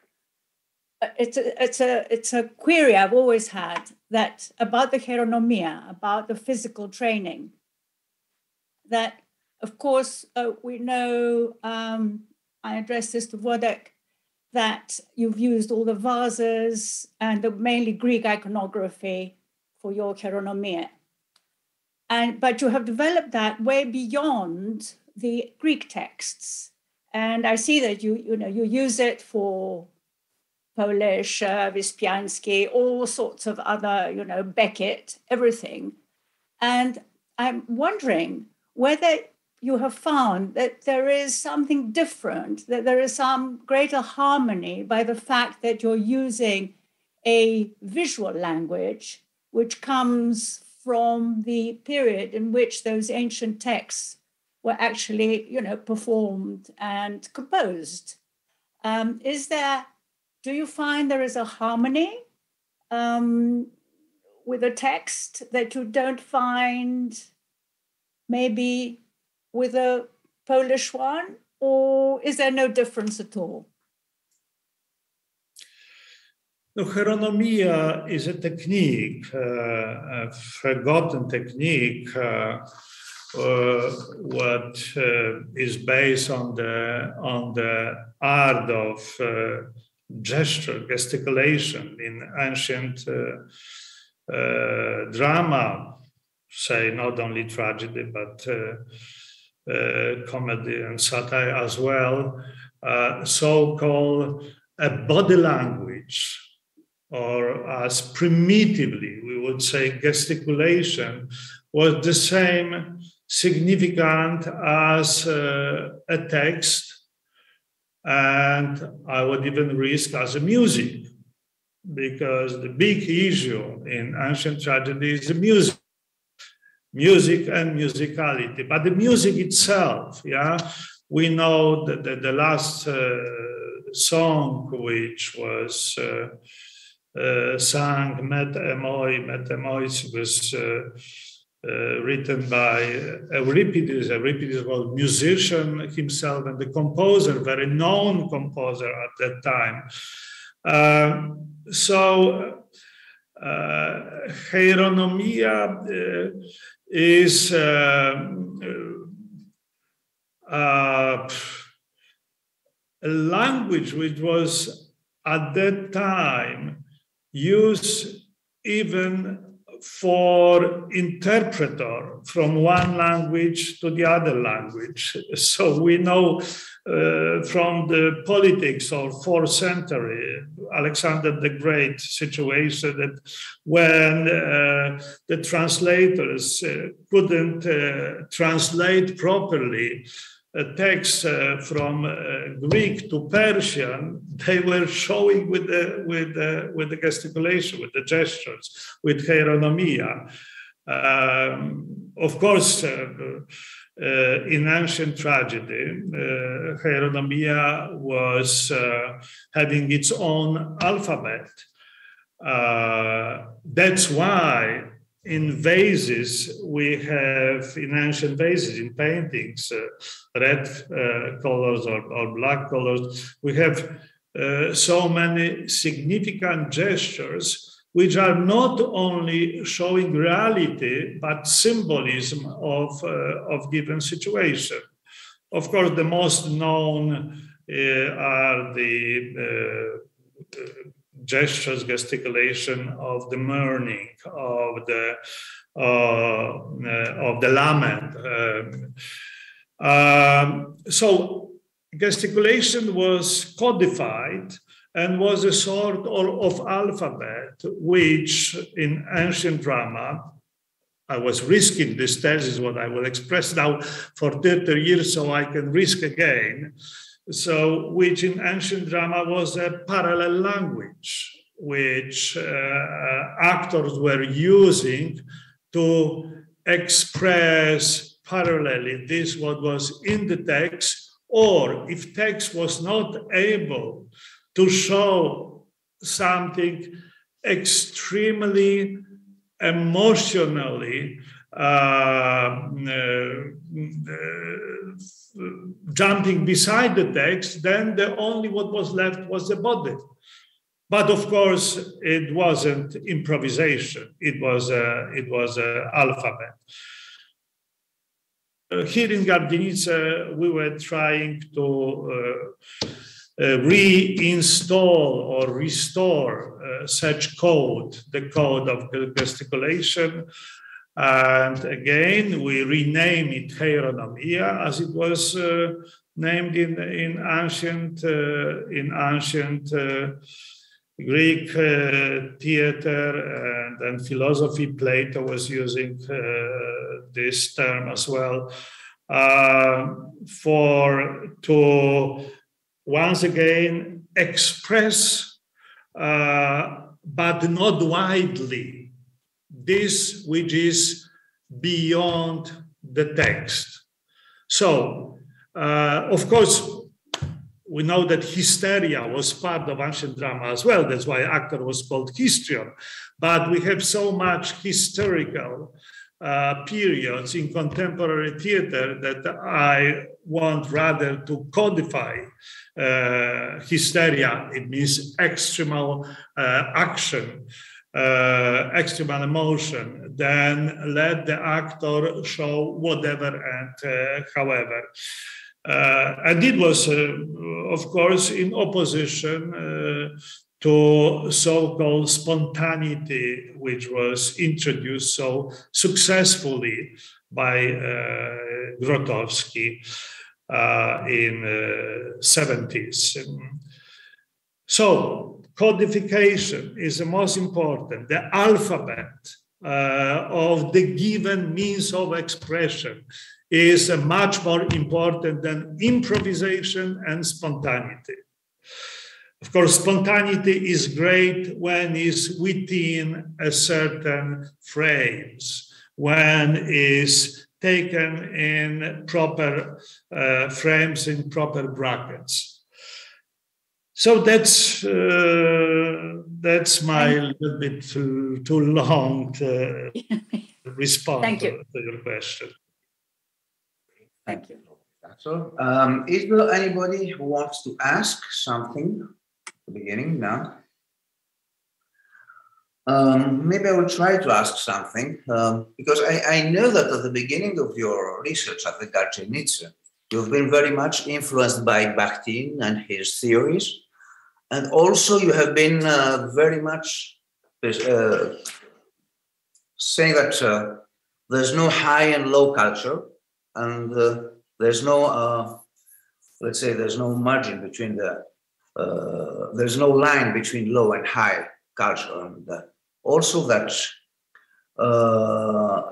It's a query I've always had, that about the hieronomia, about the physical training. That, of course, we know. I addressed this to Wodek, that you've used all the vases and the mainly Greek iconography for your hieronomia. But you have developed that way beyond the Greek texts. And I see that you use it for Polish, Wyspiański, all sorts of other, Beckett, everything. And I'm wondering whether you have found that there is something different, that there is some greater harmony by the fact that you're using a visual language which comes from the period in which those ancient texts were actually, performed and composed. Do you find there is a harmony with a text that you don't find maybe with a Polish one, or is there no difference at all? No, hieronomia is a technique, a forgotten technique, what is based on the art of gesture, gesticulation in ancient drama, say not only tragedy, but comedy and satire as well, so-called a body language, or as primitively we would say gesticulation, was the same significant as a text, and I would even risk as a music, because the big issue in ancient tragedy is the music and musicality. But the music itself, we know that the last song, which was sung, Metemois, was written by Euripides. Euripides was a musician himself and the composer, very known composer at that time. So Hieronomia is a language which was at that time used even for interpreter from one language to the other language. So we know from the politics of 4th century, Alexander the Great situation, that when the translators couldn't translate properly a text from Greek to Persian, they were showing with the gesticulation, with the gestures, with hieronomia. Of course, in ancient tragedy, hieronomia was having its own alphabet. That's why in vases, we have, in ancient vases, in paintings, red colors or black colors, we have so many significant gestures which are not only showing reality, but symbolism of given situation. Of course, the most known are the gestures, gesticulation of the mourning, of the lament. So gesticulation was codified and was a sort of alphabet, which in ancient drama, I was risking this thesis, what I will express now for 30 years, so I can risk again. So, which in ancient drama was a parallel language, which actors were using to express parallelly this what was in the text, or if text was not able to show something extremely emotionally jumping beside the text, then the only what was left was the body. But of course, it wasn't improvisation. It was a alphabet. Here in Gardienice, we were trying to reinstall or restore such code, the code of gesticulation. And again, we rename it hieronomia, as it was named in ancient Greek theater and philosophy. Plato was using this term as well, to once again express, but not widely, this which is beyond the text. So, of course, we know that hysteria was part of ancient drama as well. That's why actor was called histrion. But we have so much hysterical periods in contemporary theater that I want rather to codify hysteria. It means extremal action, extremal emotion, then let the actor show whatever and however. And it was, of course, in opposition to so-called spontaneity, which was introduced so successfully by Grotowski in 70s. So codification is the most important, the alphabet of the given means of expression is much more important than improvisation and spontaneity. Of course, spontaneity is great when it's within a certain frames, when it's taken in proper frames, in proper brackets. So that's my little bit too long to respond to your question. Thank you. So, is there anybody who wants to ask something at the beginning now? Maybe I will try to ask something, because I know that at the beginning of your research at the Cacoyannis, you've been very much influenced by Bakhtin and his theories. And also you have been very much saying that there's no high and low culture, and there's no, let's say, there's no margin between the, there's no line between low and high culture. And also that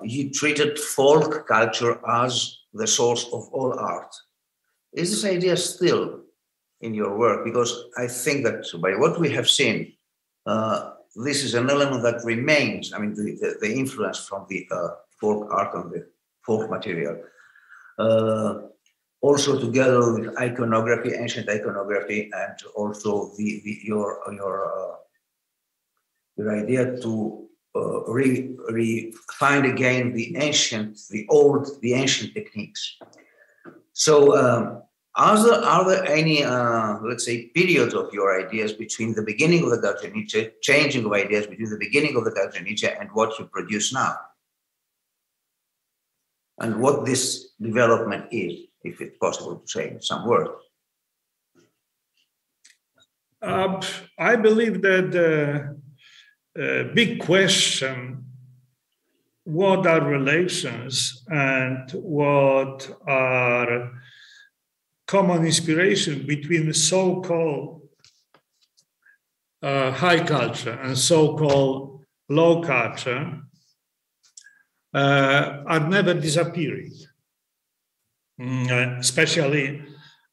you treated folk culture as the source of all art. Is this idea still in your work? Because I think that by what we have seen, this is an element that remains, I mean, the influence from the folk art and the folk material. Also together with iconography, ancient iconography, and also your idea to find again the ancient techniques. So are there any, let's say, periods of your ideas between the beginning of the Cacoyannis, changing of ideas between the beginning of the Cacoyannis and what you produce now? And what this development is, if it's possible to say in some words. I believe that the big question, what are relations and what are common inspiration between the so-called high culture and so-called low culture are never disappearing, especially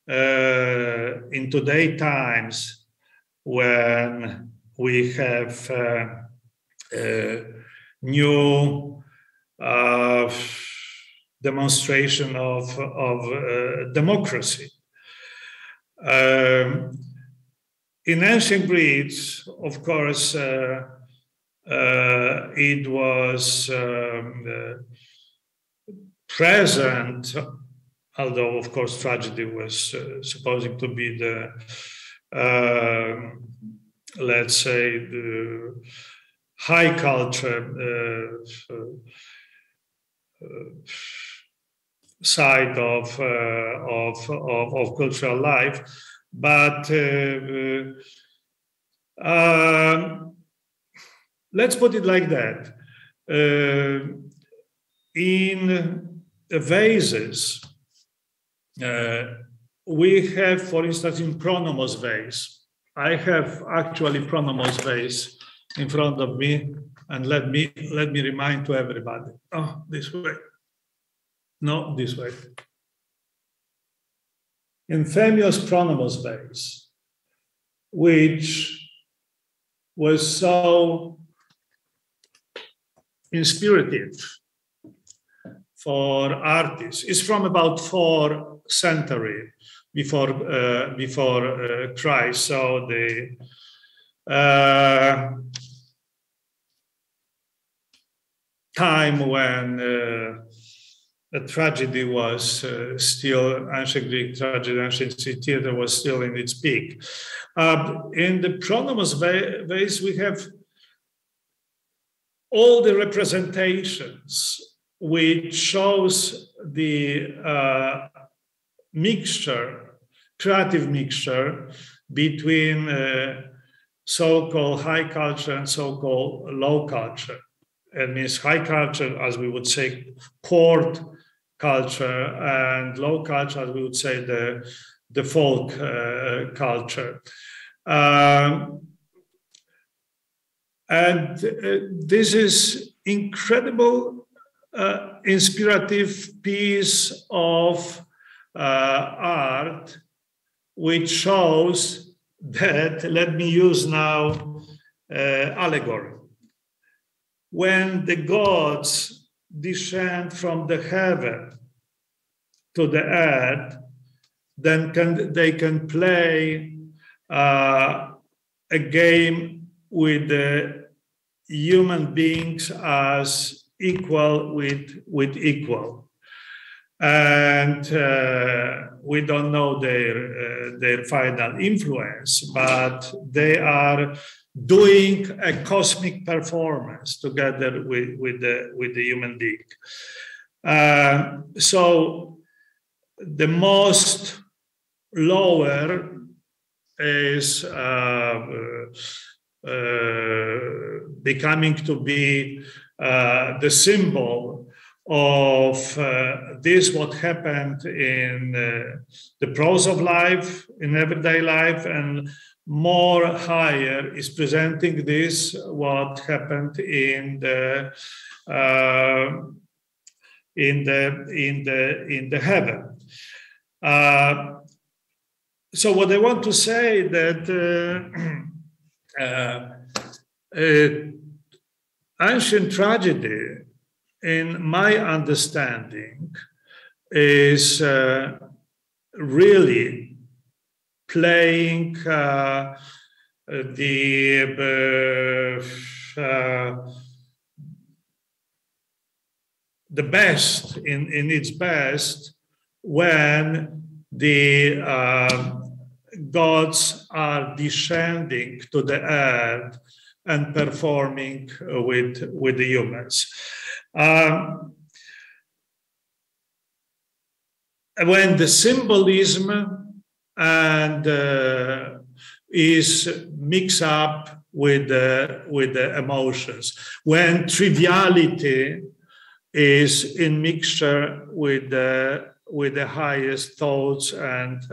in today's times when we have new demonstration of democracy. In ancient Greece, of course, it was present, although of course tragedy was supposed to be the, let's say, the high culture side of cultural life, but let's put it like that. In the vases, we have, for instance, in Pronomos vase. I have actually Pronomos vase in front of me, and let me remind to everybody. Oh, this way. No, this way. In famous Pronomos vase, which was so inspirative for artists. It's from about 4th century before Christ. So the time when the tragedy was still, ancient Greek tragedy, ancient theater was still in its peak. In the Pronomos vase, we have all the representations which shows the creative mixture between so-called high culture and so-called low culture. It means high culture, as we would say, court culture, and low culture, as we would say, the folk culture. And this is incredible, inspirative piece of art, which shows that, let me use now allegory. When the gods descend from the heaven to the earth, then they can play a game with the human beings as equal with equal. And we don't know their final influence, but they are doing a cosmic performance together with the human being. So the most lower is becoming to be the symbol of this, what happened in the prose of life, in everyday life, and more higher is presenting this, what happened in the heaven. So what I want to say that ancient tragedy, in my understanding, is really playing the best in its best when the gods are descending to the earth and performing with the humans. When the symbolism and is mixed up with the emotions, when triviality is in mixture with the highest thoughts and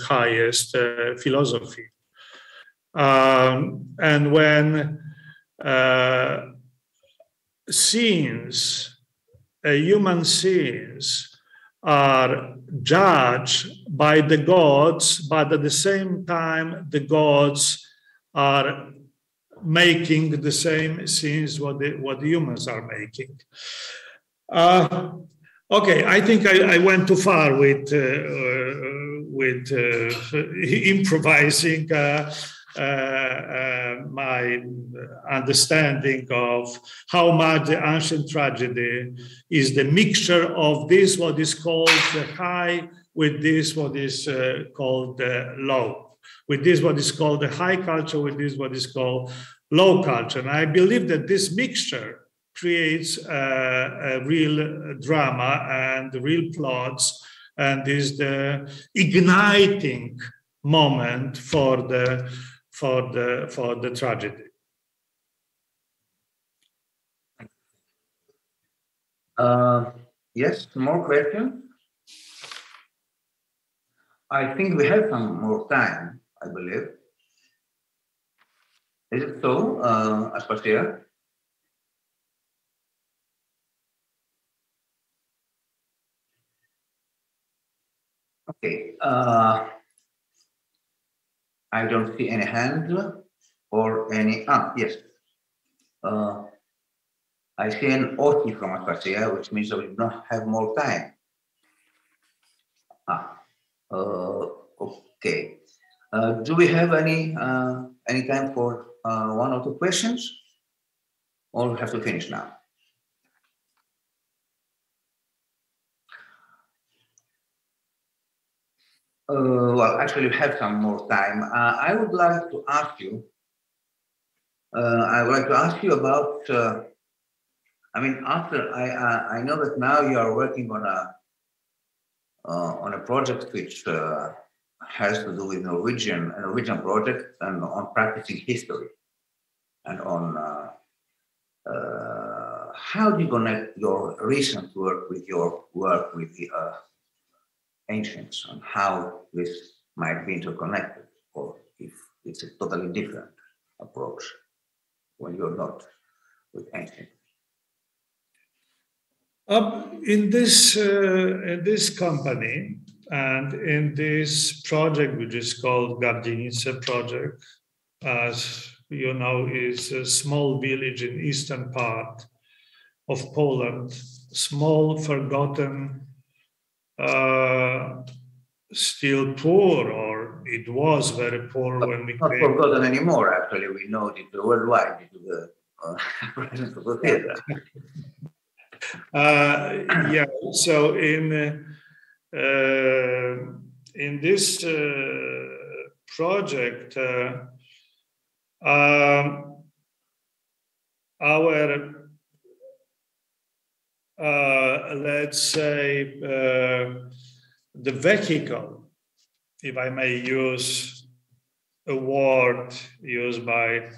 highest philosophy, and when scenes, human scenes, are judged by the gods, but at the same time the gods are making the same scenes what the humans are making. Okay, I think I went too far with improvising my understanding of how much the ancient tragedy is the mixture of this, what is called the high, with this, what is called the low, with this, what is called the high culture, with this, what is called low culture. And I believe that this mixture creates a real drama and real plots, and is the igniting moment for the tragedy. Yes, more questions? I think we have some more time, I believe. Is it so, Aspasia? Okay. I don't see any hand or any. Yes. I see an OT from Aspasia, which means that we don't have more time. Okay. Do we have any time for one or two questions? Or we have to finish now? Well, actually, we have some more time. I would like to ask you. About. I mean, after I know that now you are working on a project which has to do with a Norwegian project, and on practicing history, and on how do you connect your recent work with your work with the ancients, and how this might be interconnected, or if it's a totally different approach when you're not with ancients. In this company and in this project, which is called Gardzienice project, as you know, is a small village in eastern part of Poland, small, forgotten, still poor, or it was very poor when we not came. forgotten anymore. Actually, we know it worldwide due to the presence of the theater. Yeah. So in this project, our let's say the vehicle, if I may use a word used by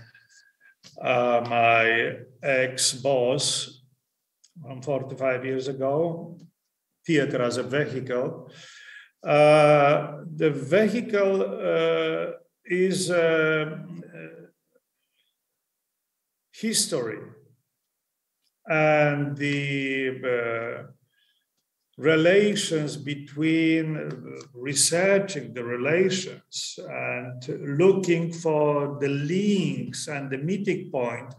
my ex-boss 45 years ago, theater as a vehicle. The vehicle is history, and the relations between researching the relations and looking for the links and the meeting point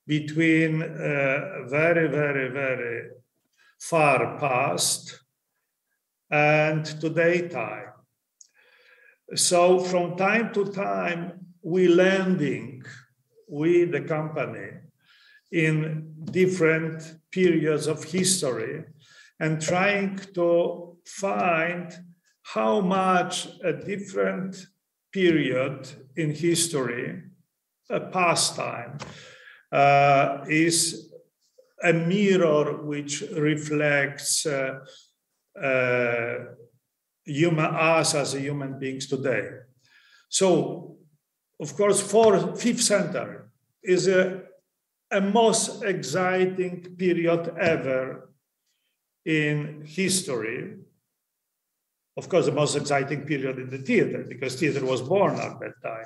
between very, very, very far past and today time. So from time to time, we landing with the company in different periods of history and trying to find how much a different period in history, a pastime, is a mirror which reflects us as human beings today. So, of course, 5th century is a most exciting period ever in history. Of course, the most exciting period in the theater, because theater was born at that time.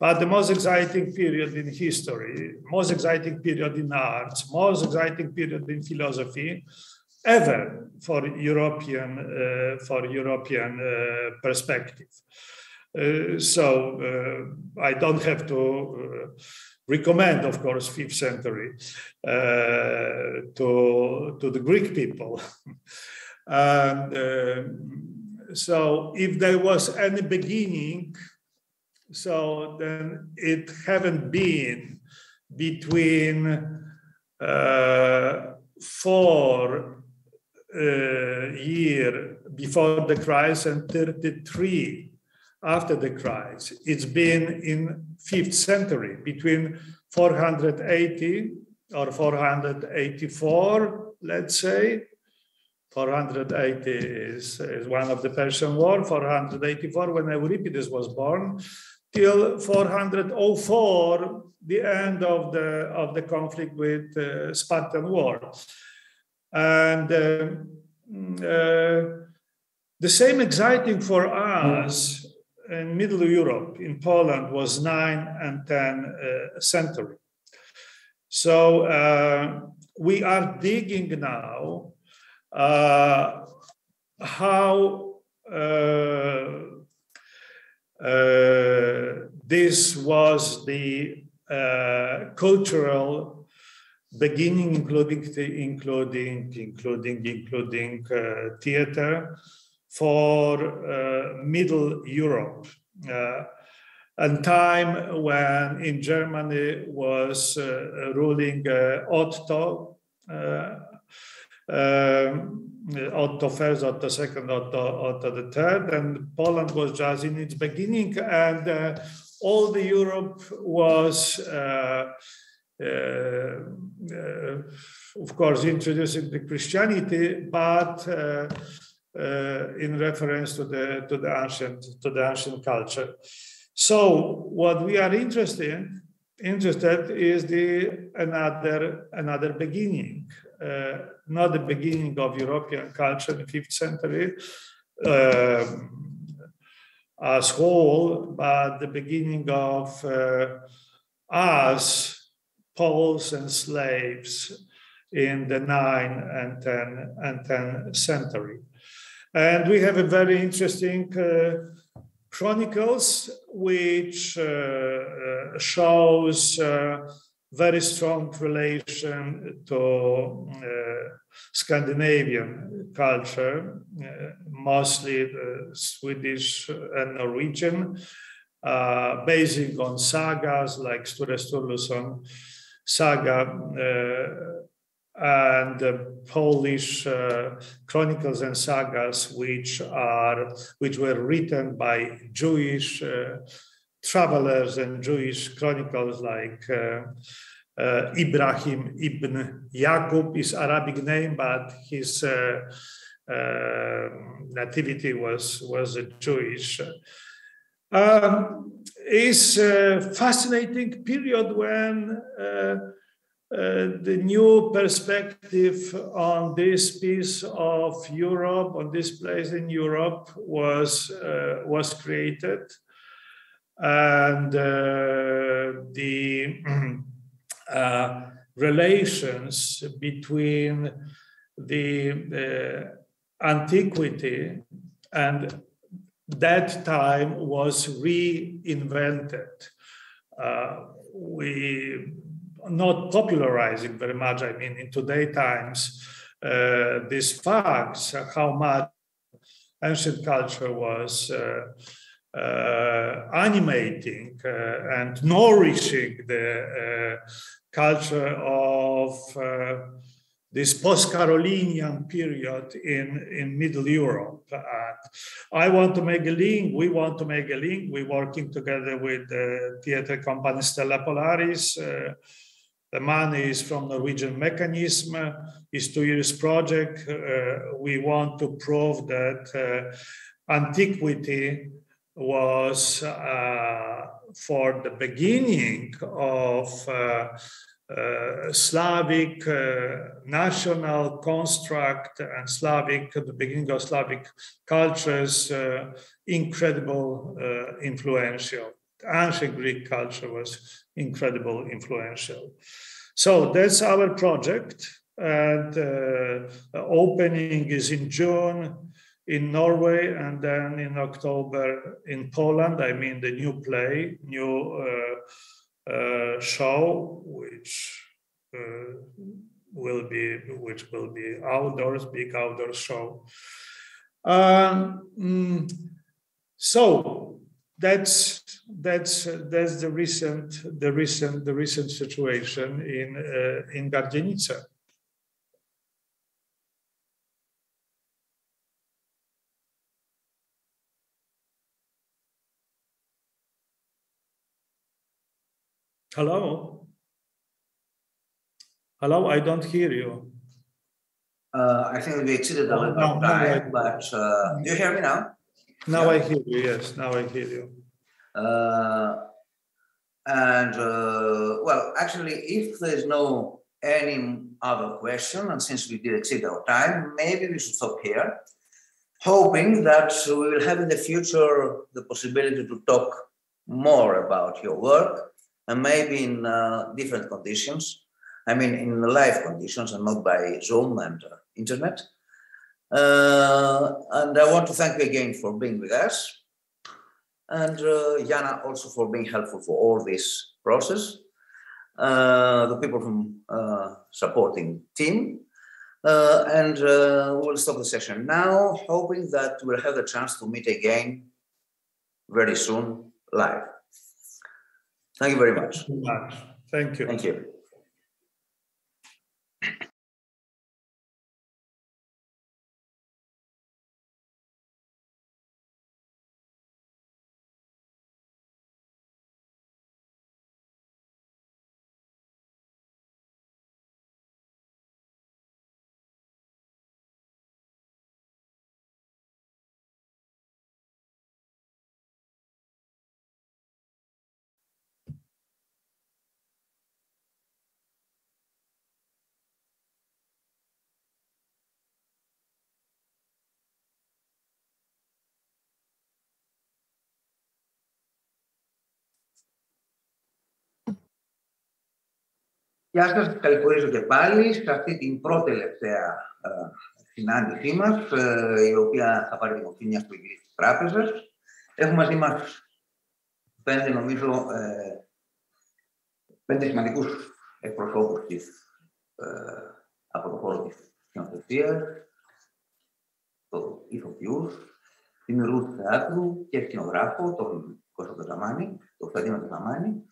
But the most exciting period in history, most exciting period in arts, most exciting period in philosophy ever for European perspective. So I don't have to recommend, of course, 5th century to the Greek people. So if there was any beginning, so then it haven't been between 4 years before the crisis and 33 after the crisis. It's been in 5th century, between 480 or 484, let's say. 480 is one of the Persian War, 484 when Euripides was born, till 404, the end of the conflict with Spartan War. And the same exciting for us in Middle Europe, in Poland, was 9th and 10th century. So we are digging now how this was the cultural beginning, including theater for Middle Europe, and time when in Germany was ruling Otto. Otto first, Otto second, Otto the third, and Poland was just in its beginning, and all the Europe was, of course, introducing the Christianity, but in reference to the ancient culture. So, what we are interested is another beginning. Not the beginning of European culture in the 5th century as whole, but the beginning of us, Poles and slaves, in the 9th and 10th century. And we have a very interesting chronicles which shows very strong relation to Scandinavian culture, mostly Swedish and Norwegian, basing on sagas like Sture Sturluson saga and Polish chronicles and sagas, which were written by Jewish travelers and Jewish chronicles like Ibrahim ibn Yaqub is Arabic name, but his nativity was a Jewish. It's a fascinating period when the new perspective on this piece of Europe, on this place in Europe, was created, and the relations between the antiquity and that time was reinvented. We not popularizing very much, I mean, in today's times, these facts, how much ancient culture was animating and nourishing the culture of this post-Carolinian period in Middle Europe. I want to make a link, we want to make a link. We're working together with the theater company Stella Polaris. The money is from Norwegian Mechanism. It's 2 years project. We want to prove that antiquity was for the beginning of Slavic national construct and the beginning of Slavic cultures, incredible influential. Ancient Greek culture was incredible influential. So that's our project, and opening is in June in Norway, and then in October in Poland. I mean the new play, new show, which will be outdoors, big outdoor show. So that's the recent situation in Gardzienice. Hello? Hello, I don't hear you. I think we exceeded a little of time, but do you hear me now? Now Yeah. I hear you, yes, now I hear you. Well, actually, if there's no any other question, and since we did exceed our time, maybe we should stop here, hoping that we will have in the future the possibility to talk more about your work, and maybe in different conditions. I mean, in live conditions and not by Zoom and internet. And I want to thank you again for being with us. And Jana also for being helpful for all this process. The people from supporting team. And we'll stop the session now, hoping that we'll have the chance to meet again very soon live. Thank you very much. Thank you. Thank you. Γεια σας, καλωσορίζω και πάλι σε αυτή την πρώτη τελευταία συνάντησή μας, η οποία θα πάρει τη μορφή μιας προηγούμενης τράπεζας. Έχουμε μαζί μας πέντε, νομίζω, πέντε σημαντικούς εκπροσώπους από το χώρο της σκηνοθεσίας, ηθοποιούς, δημιουργούς θεάτρου και σκηνογράφο, τον Κωνσταντίνο Ταζαμάνη.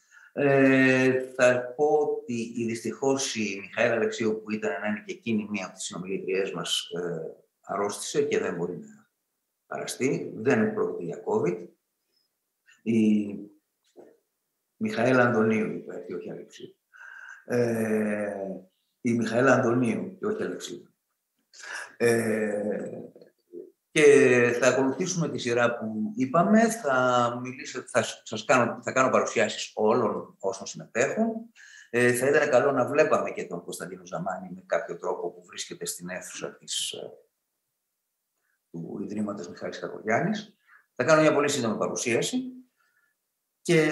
Θα πω ότι δυστυχώς η Μιχαέλα Αλεξίου, που ήταν να είναι και εκείνη μία από τις συνομιλήτριές μας, αρρώστησε και δεν μπορεί να παραστεί. Δεν πρόκειται για COVID. Η Μιχαέλα Αντωνίου, και όχι Αλεξίου. Η Μιχαέλα Αντωνίου και όχι Αλεξίου. Και θα ακολουθήσουμε τη σειρά που είπαμε. Θα κάνω παρουσιάσεις όλων όσων συμμετέχουν. Θα ήταν καλό να βλέπαμε και τον Κωνσταντίνο Ζαμάνη με κάποιο τρόπο που βρίσκεται στην αίθουσα του Ιδρύματος Μιχάλης Κακογιάννης. Θα κάνω μια πολύ σύντομη παρουσίαση και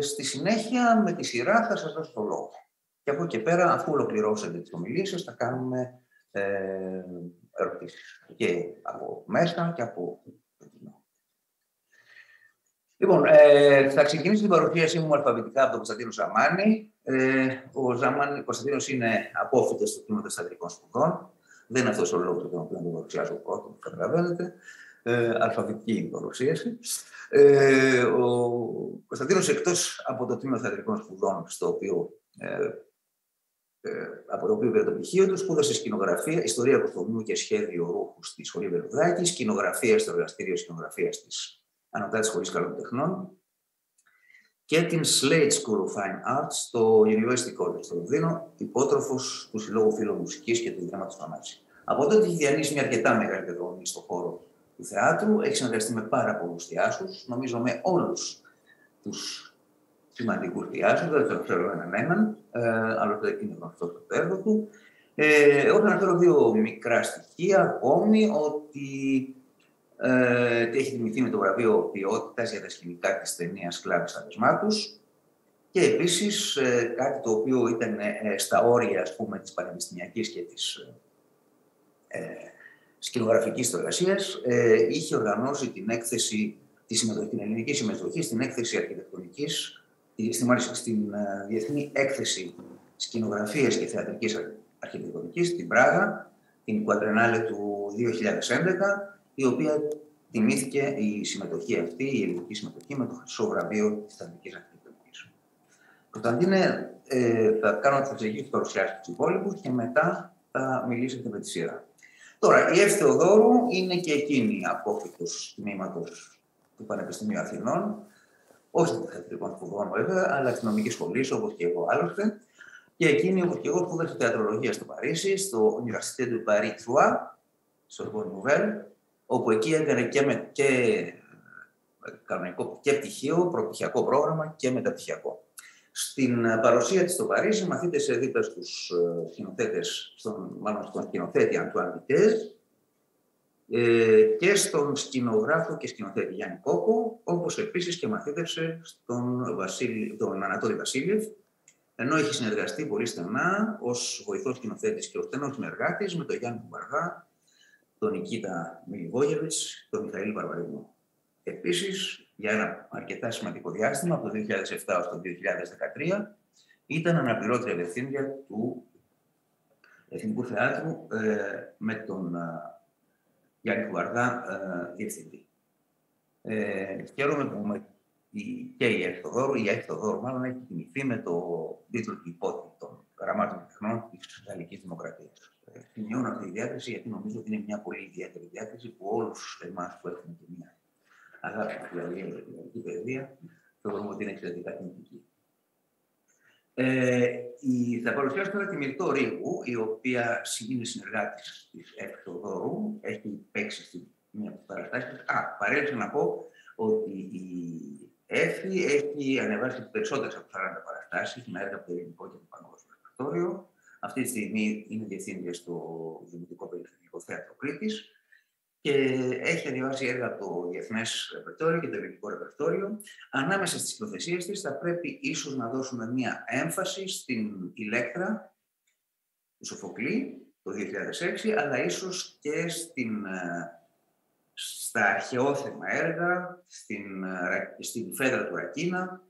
στη συνέχεια με τη σειρά θα σας δώσω το λόγο. Και από εκεί και πέρα, αφού ολοκληρώσετε τις ομιλίες σας, θα κάνουμε ερωτήσεις και από μέσα και από το κοινό. Λοιπόν, θα ξεκινήσω την παρουσίασή μου αλφαβητικά από τον Κωνσταντίνο Ζαμάνη. Ο Κωνσταντίνος είναι απόφοιτος του Τμήματος Θεατρικών Σπουδών. Δεν είναι αυτός ο λόγος για τον οποίο τον παρουσιάζω πρώτο, που καταλαβαίνετε. Αλφαβητική είναι η παρουσίαση. Ο Κωνσταντίνος, εκτός από το Τμήμα Θεατρικών Σπουδών, από το οποίο πήρε το πτυχίο του, σπούδασε σκηνογραφία, ιστορία κοστομίου και σχέδιο ρούχου στη Σχολή Βελουδάκη, σκηνογραφία στο εργαστήριο σκηνογραφίας της Ανωτάτης Σχολής Καλών Τεχνών και την Slade School of Fine Arts στο University College στο Λονδίνο, υπότροφος του Συλλόγου Φίλων Μουσικής και του Ιδρύματος Πανάση. Από τότε έχει διανύσει μια αρκετά μεγάλη διαδρομή στον χώρο του θεάτρου, έχει συνεργαστεί με πάρα πολλούς θεάσους, νομίζω με όλους τους σημαντικούς θεάσους, δεν θα ξέρω έναν, άλλωστε είναι γνωστό στο έργο του. Εγώ θα αναφέρω δύο μικρά στοιχεία ακόμη, ότι έχει τιμηθεί με το βραβείο ποιότητας για τα σκηνικά της ταινίας «Σκλάβοι στα δεσμάτους» και επίσης κάτι το οποίο ήταν στα όρια, ας πούμε, της πανεπιστημιακής και της σκηνογραφικής εργασίας, είχε οργανώσει την έκθεση, την ελληνική συμμετοχή στην έκθεση αρχιτεκτονικής, στην Διεθνή Έκθεση Σκηνογραφίας και Θεατρικής Αρχιτεκτονικής στην Πράγα, την Κουαντρενάλε του 2011, η οποία τιμήθηκε η συμμετοχή αυτή, η ελληνική συμμετοχή, με το χρυσό βραβείο της Θεατρικής Αρχιτεκτονικής. Κωνσταντίνε, θα συνεχίσω τις παρουσιάσεις τους υπόλοιπους και μετά θα μιλήσετε με τη σειρά. Τώρα, η Εύη Θεοδόρου είναι και εκείνη απόφοιτος τμήματος του Πανεπιστημίου Αθηνών, όχι των θεατρικών σπουδών βέβαια, αλλά τη νομική σχολή, όπως και εγώ άλλωστε. Και εκείνη, όπως και εγώ, σπούδασε θεατρολογία στο Παρίσι, στο Université du Paris 3, στο Sorbonne Nouvelle, όπου εκεί έκανε κανονικό και πτυχίο, προπτυχιακό πρόγραμμα και μεταπτυχιακό. Στην παρουσία της στο Παρίσι, μαθήτησε δίπλα στους σκηνοθέτες, μάλλον στον σκηνοθέτη Αντουάν Βιτέζ, και στον σκηνογράφο και σκηνοθέτη Γιάννη Κόκο, όπως επίσης και μαθήτευσε τον Ανατόλη Βασίλειεφ, ενώ είχε συνεργαστεί πολύ στενά ως βοηθός σκηνοθέτης και ως στενός συνεργάτης με τον Γιάννη Κουμπαργά, τον Νικίτα Μιλιβόγεβιτς, τον Μιχαήλ Βαρβαρινό. Επίσης, για ένα αρκετά σημαντικό διάστημα, από το 2007 ως το 2013, ήταν αναπληρώτρια διευθύντρια του Εθνικού Θεάτρου με τον Γιάννη Κουμπαργά διευθυντή. Χαίρομαι που και η Εύη Θεοδόρου μάλλον έχει τιμηθεί με το τίτλο υπόθεση των γραμμάτων τεχνών της Γαλλικής Δημοκρατίας. Σημειώνω αυτή τη διάκριση γιατί νομίζω ότι είναι μια πολύ ιδιαίτερη διάκριση που όλους εμάς που έχουμε και μια αγάπη στη γαλλική παιδεία θεωρούμε ότι είναι εξαιρετικά τιμητική. Θα παρουσιάσω τώρα τη Μυρτώ Ρίγου, η οποία είναι συνεργάτης της Εύη Θεοδόρου, έχει παίξει στη μία από τις παραστάσεις. Παρέλειψα να πω ότι η Εύη έχει ανεβάσει περισσότερες από 40 παραστάσεις με έργα από το ελληνικό και το παγκόσμιο ρεπερτόριο. Αυτή τη στιγμή είναι διευθύντρια στο Δημοτικό Περιφερειακό Θέατρο Κρήτης και έχει διαβάσει έργα από το Διεθνές Ρεπερτόριο και το Ελληνικό Ρεπερτόριο. Ανάμεσα στις υποθεσίες της θα πρέπει ίσως να δώσουμε μία έμφαση στην Ηλέκτρα του Σοφοκλή το 2006, αλλά ίσως και στα αρχαιόθεμα έργα, στην Φέδρα του Ρακίνα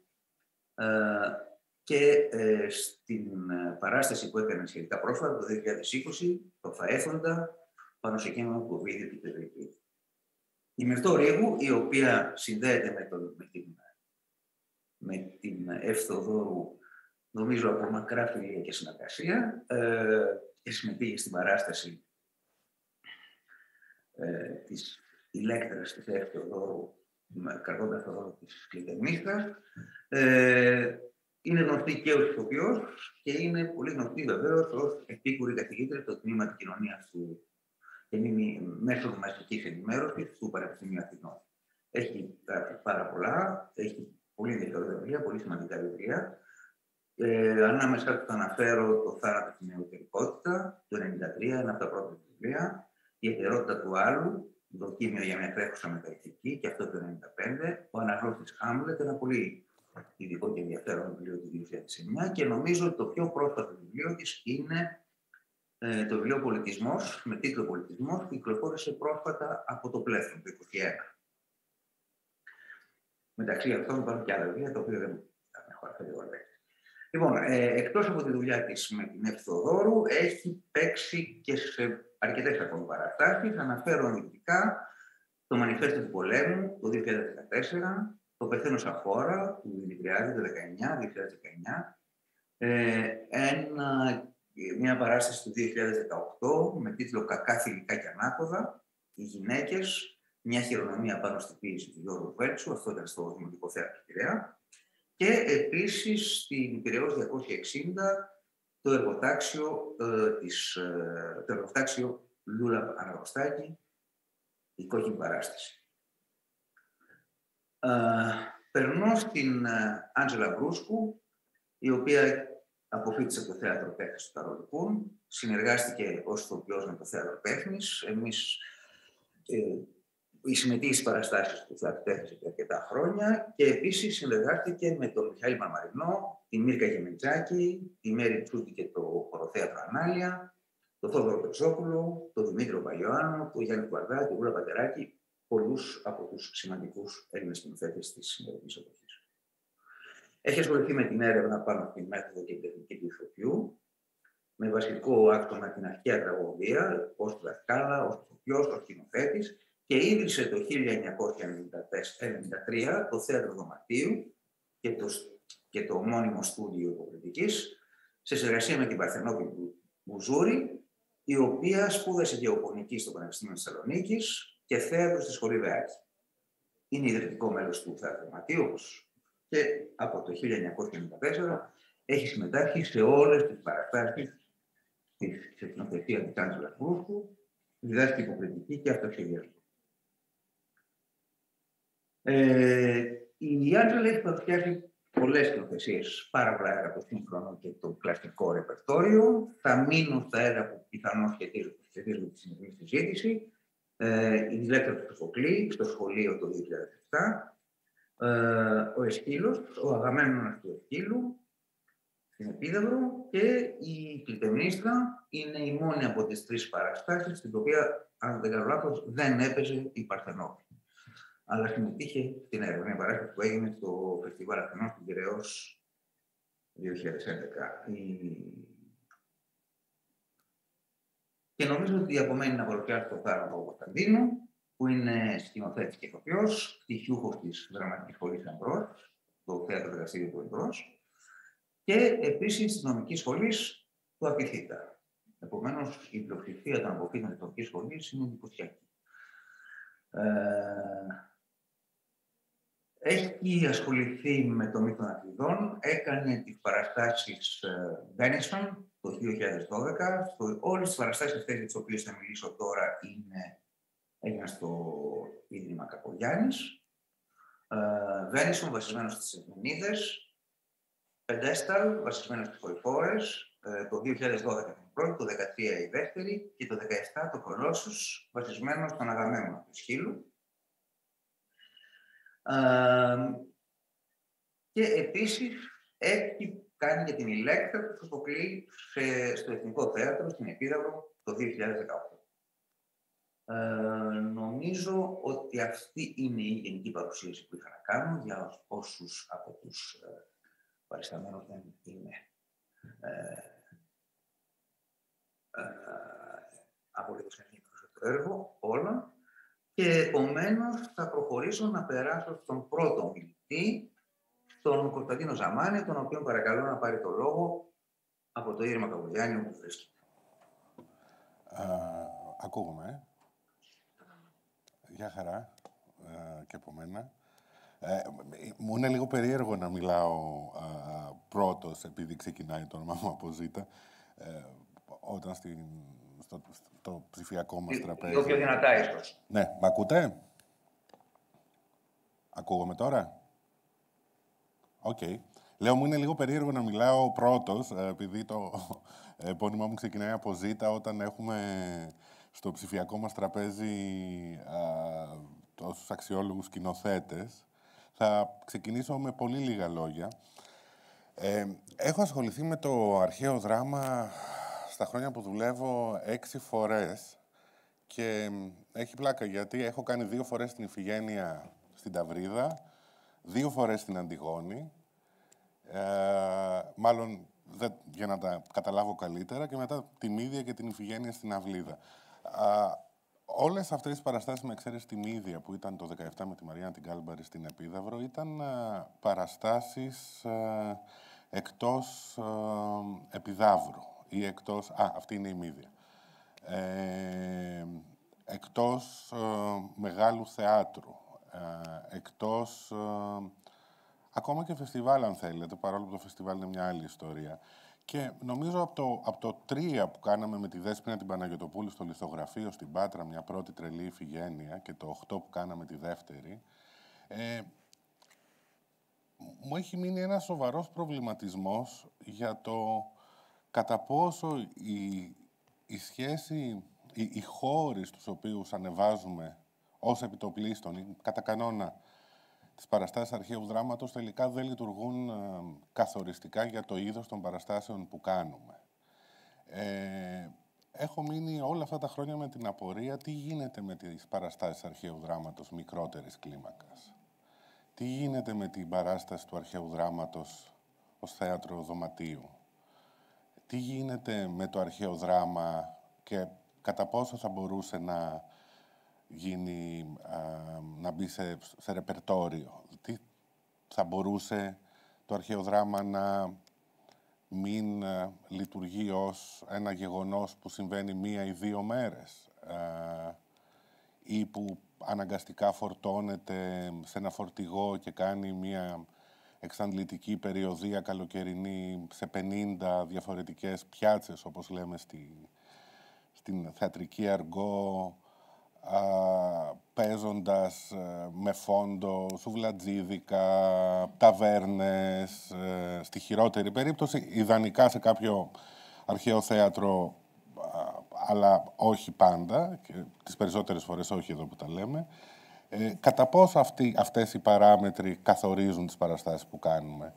και στην παράσταση που έκανε σχετικά πρόσφατα το 2020, το Φαέφοντα, πάνω σε κείμενο του Οβίδη του Πεδρική. Η Μυρτώ Ρήγου, η οποία συνδέεται με την Ευθοδόρου, νομίζω από μακρά φιλία και συνεργασία, και συμμετείχε στην παράσταση της Ηλέκτρας της Ευθοδόρου, κρατώντας το ρόλο της Κλητεμίστρας. Είναι γνωστή και ως ηθοποιός και είναι πολύ γνωστή βεβαίως ως επίκουρη καθηγήτρια στο τμήμα της κοινωνίας του και μέσω μαζικής ενημέρωσης του Πανεπιστημίου Αθηνών. Έχει πάρα πολλά, έχει πολύ ενδιαφέροντα βιβλία, πολύ σημαντικά βιβλία. Ανάμεσα του θα αναφέρω το Θάνατο στην Νεωτερικότητα, το 1993, ένα από τα πρώτα βιβλία, η Ετερότητα του Άλλου, δοκίμιο για μια τρέχουσα μεταειθική, και αυτό το 1995, ο Αναγνώστης Χάμλετ, ένα πολύ ειδικό και ενδιαφέρον βιβλίο του 2009, και νομίζω ότι το πιο πρόσφατο βιβλίο της είναι το βιβλίο Πολιτισμός, με τίτλο Πολιτισμός, που κυκλοφόρησε πρόσφατα από το Πλέφρο, το 2021. Μεταξύ αυτών υπάρχουν και άλλα βιβλία, τα οποία δεν θα έχω αφαιρεθεί. Λοιπόν, εκτός από τη δουλειά της με την Ευθοδόρου, έχει παίξει και σε αρκετές ακόμη παραστάσεις. Αναφέρω ενδεικτικά το Μανιφέστο του Πολέμου το 2014, το Πεθαίνω σαν χώρα του Δημητριάδη το 2019, μια παράσταση του 2018 με τίτλο «Κακά θηλυκά και ανάποδα», οι γυναίκες, μια χειρονομία πάνω στη ποίηση του Γιώργου Βέλτσου, αυτό ήταν στο Δημοτικό Θέατρο Πειραιά, και επίσης στην Πειραιώς 260 το εργοτάξιο Λούλα Αναγνωστάκη, η κόκκινη παράσταση. Περνώ στην Άντζελα Μπρούσκου, η οποία αποφύτησε από το Θέατρο Τέχνης του Καρολικού, συνεργάστηκε ως ηθοποιός με το Θέατρο Τέχνης. Συμμετείχε στις παραστάσεις του Θεάτρου Τέχνης για αρκετά χρόνια και επίσης συνεργάστηκε με τον Μιχαήλ Μαρμαρινό, τη Μύρκα Γεμιτζάκη, τη Μέρη Τσούτη και το Χωροθέατρο Ανάλια, τον Θόδωρο Πετσόπουλο, τον Δημήτριο Παγιωάννου, τον Γιάννη Κουαρδά, τον Βούλα Πατεράκη, πολλούς από τους σημαντικούς Έλληνες σκηνοθέτες της σημερινής εποχής. Έχει ασχοληθεί με την έρευνα πάνω στη μέθοδο και την τεχνική του ηθοποιού, με βασικό άξονα την αρχαία τραγωδία, ως δασκάλα, ως ηθοποιός, ως σκηνοθέτης, και ίδρυσε το 1993 το Θέατρο Δωματίου και το ομώνυμο στούντιο υποκριτικής, σε συνεργασία με την Παρθενόπη Μπουζούρη, η οποία σπούδασε γεωπονική στο Πανεπιστήμιο της Θεσσαλονίκης και θέατρο στη Σχολή Βεάκη. Είναι ιδρυτικό μέλος του Θέατρου Δωματίου και από το 1994 έχει συμμετάσχει σε όλες τις παραστάσεις της σκηνοθεσίας της Άντζελας Μπρούσκου, διδάσκει υποκριτική και αυτοσχεδιασμό. Η Άντζελα έχει παρουσιάσει πολλές σκηνοθεσίες, πάρα πολλά έργα από το σύγχρονο και το κλασικό ρεπερτόριο. Θα μείνω στα έργα που πιθανώς σχετίζονται με τη σημερινή συζήτηση. Η Ηλέκτρα του Σοφοκλή, στο σχολείο το 2007. Ο Εσκύλος, ο Αγαμέμνονας του Εσκύλου, στην Επίδαυρο, και η Κλητεμίστρα είναι η μόνη από τις τρεις παραστάσεις, στην οποία, αν δεν κάνω λάθος, δεν έπαιζε η Παρθενόπη. Αλλά συμμετείχε στην έρευνα, μια παράσταση που έγινε στο Φεστιβάλ Αθηνών στην Πειραιώς 2011. Και νομίζω ότι απομένει να παρουσιάσει το Θάνατο Κωνσταντίνου, που είναι σκηνοθέτης και ηθοποιός, πτυχιούχος της Δραματικής Σχολής Εμπρός, το Θέατρο Εργαστήριο του Εμπρός, και επίσης της Νομικής Σχολής του Απιθύτα. Επομένως, η πλειοψηφία των αποφύτων της Νομικής Σχολής είναι εντυπωσιακή. Έχει ασχοληθεί με το μύθο των Αθηνών, έκανε τις παραστάσεις Βένισον το 2012. Όλες τις παραστάσεις αυτές για τις οποίες θα μιλήσω τώρα έγιναν στο Ίδρυμα Κακογιάννης. Βένισον βασισμένο στις Ερμηνείδες, Πεντέσταλ βασισμένο στις Χωριφόρες, το 2012 την πρώτη, το 2013 η δεύτερη και το 2017 το Κολόσσους, βασισμένο στον Αγαμέμνονα του Σχύλου. Και επίσης έχει κάνει και την Ηλέκτρα του Σοφοκλή στο Εθνικό Θέατρο, στην Επίδαυρο, το 2018. Νομίζω ότι αυτή είναι η γενική παρουσίαση που είχα να κάνω για όσους από τους παρισταμένους δεν είναι απολύτως ενήμερος για το έργο όλων. Και επομένως θα προχωρήσω να περάσω στον πρώτο μιλητή, τον Κωνσταντίνο Ζαμάνη, τον οποίο παρακαλώ να πάρει το λόγο από το Ίδρυμα Κακογιάννη όπου βρίσκεται. Ακούγομαι. Γεια χαρά και από μένα. Μου είναι λίγο περίεργο να μιλάω πρώτος, επειδή ξεκινάει το όνομα μου από Ζήτα, όταν στο ψηφιακό μας τραπέζι... Λίγο πιο δυνατά ίσως. Ναι, μ' ακούτε? Ακούγομαι τώρα? Οκ. Λέω, μου είναι λίγο περίεργο να μιλάω πρώτος, επειδή το επώνυμά μου ξεκινάει από Ζήτα, όταν έχουμε στο ψηφιακό μας τραπέζι τόσους αξιόλογους σκηνοθέτες. Θα ξεκινήσω με πολύ λίγα λόγια. Έχω ασχοληθεί με το αρχαίο δράμα στα χρόνια που δουλεύω 6 φορές και έχει πλάκα γιατί έχω κάνει 2 φορές την Ιφηγένεια στην Ταυρίδα, 2 φορές στην Αντιγόνη, μάλλον για να τα καταλάβω καλύτερα, και μετά τη Μύδια και την Ιφηγένεια στην Αυλίδα. Όλες αυτές τις παραστάσεις, με εξαίρεση τη Μύδια που ήταν το 17 με τη Μαριάννα την Κάλμπαρη στην Επίδαυρο, ήταν παραστάσεις εκτός Επιδαύρου ή εκτός... αυτή είναι η Μύδια. Εκτός μεγάλου θεάτρου, εκτός... ακόμα και φεστιβάλ, αν θέλετε, παρόλο που το φεστιβάλ είναι μια άλλη ιστορία. Και νομίζω από το 3 που κάναμε με τη Δέσποινα την Παναγιωτοπούλου στο λιθογραφείο στην Πάτρα, μια πρώτη τρελή Ιφηγένεια, και το 8 που κάναμε τη δεύτερη, μου έχει μείνει ένας σοβαρός προβληματισμός για το κατά πόσο η σχέση, οι χώροι στους οποίους ανεβάζουμε ως επιτοπλίστων, κατά κανόνα, τις παραστάσεις αρχαίου δράματος τελικά δεν λειτουργούν καθοριστικά για το είδος των παραστάσεων που κάνουμε. Έχω μείνει όλα αυτά τα χρόνια με την απορία τι γίνεται με τις παραστάσεις αρχαίου δράματος μικρότερης κλίμακας. Τι γίνεται με την παράσταση του αρχαίου δράματος ως θέατρο δωματίου. Τι γίνεται με το αρχαίο δράμα και κατά πόσο θα μπορούσε να γίνει, να μπει σε ρεπερτόριο. Τι θα μπορούσε το αρχαίο δράμα να μην λειτουργεί ως ένα γεγονός που συμβαίνει 1 ή 2 μέρες ή που αναγκαστικά φορτώνεται σε ένα φορτηγό και κάνει μια εξαντλητική περιοδεία καλοκαιρινή σε 50 διαφορετικές πιάτσες, όπως λέμε στην θεατρική αργό, παίζοντας με φόντο, σουβλατζίδικα, ταβέρνες, στη χειρότερη περίπτωση, ιδανικά σε κάποιο αρχαίο θέατρο, αλλά όχι πάντα, και τις περισσότερες φορές όχι εδώ που τα λέμε. Κατά πόσο αυτές οι παράμετροι καθορίζουν τις παραστάσεις που κάνουμε.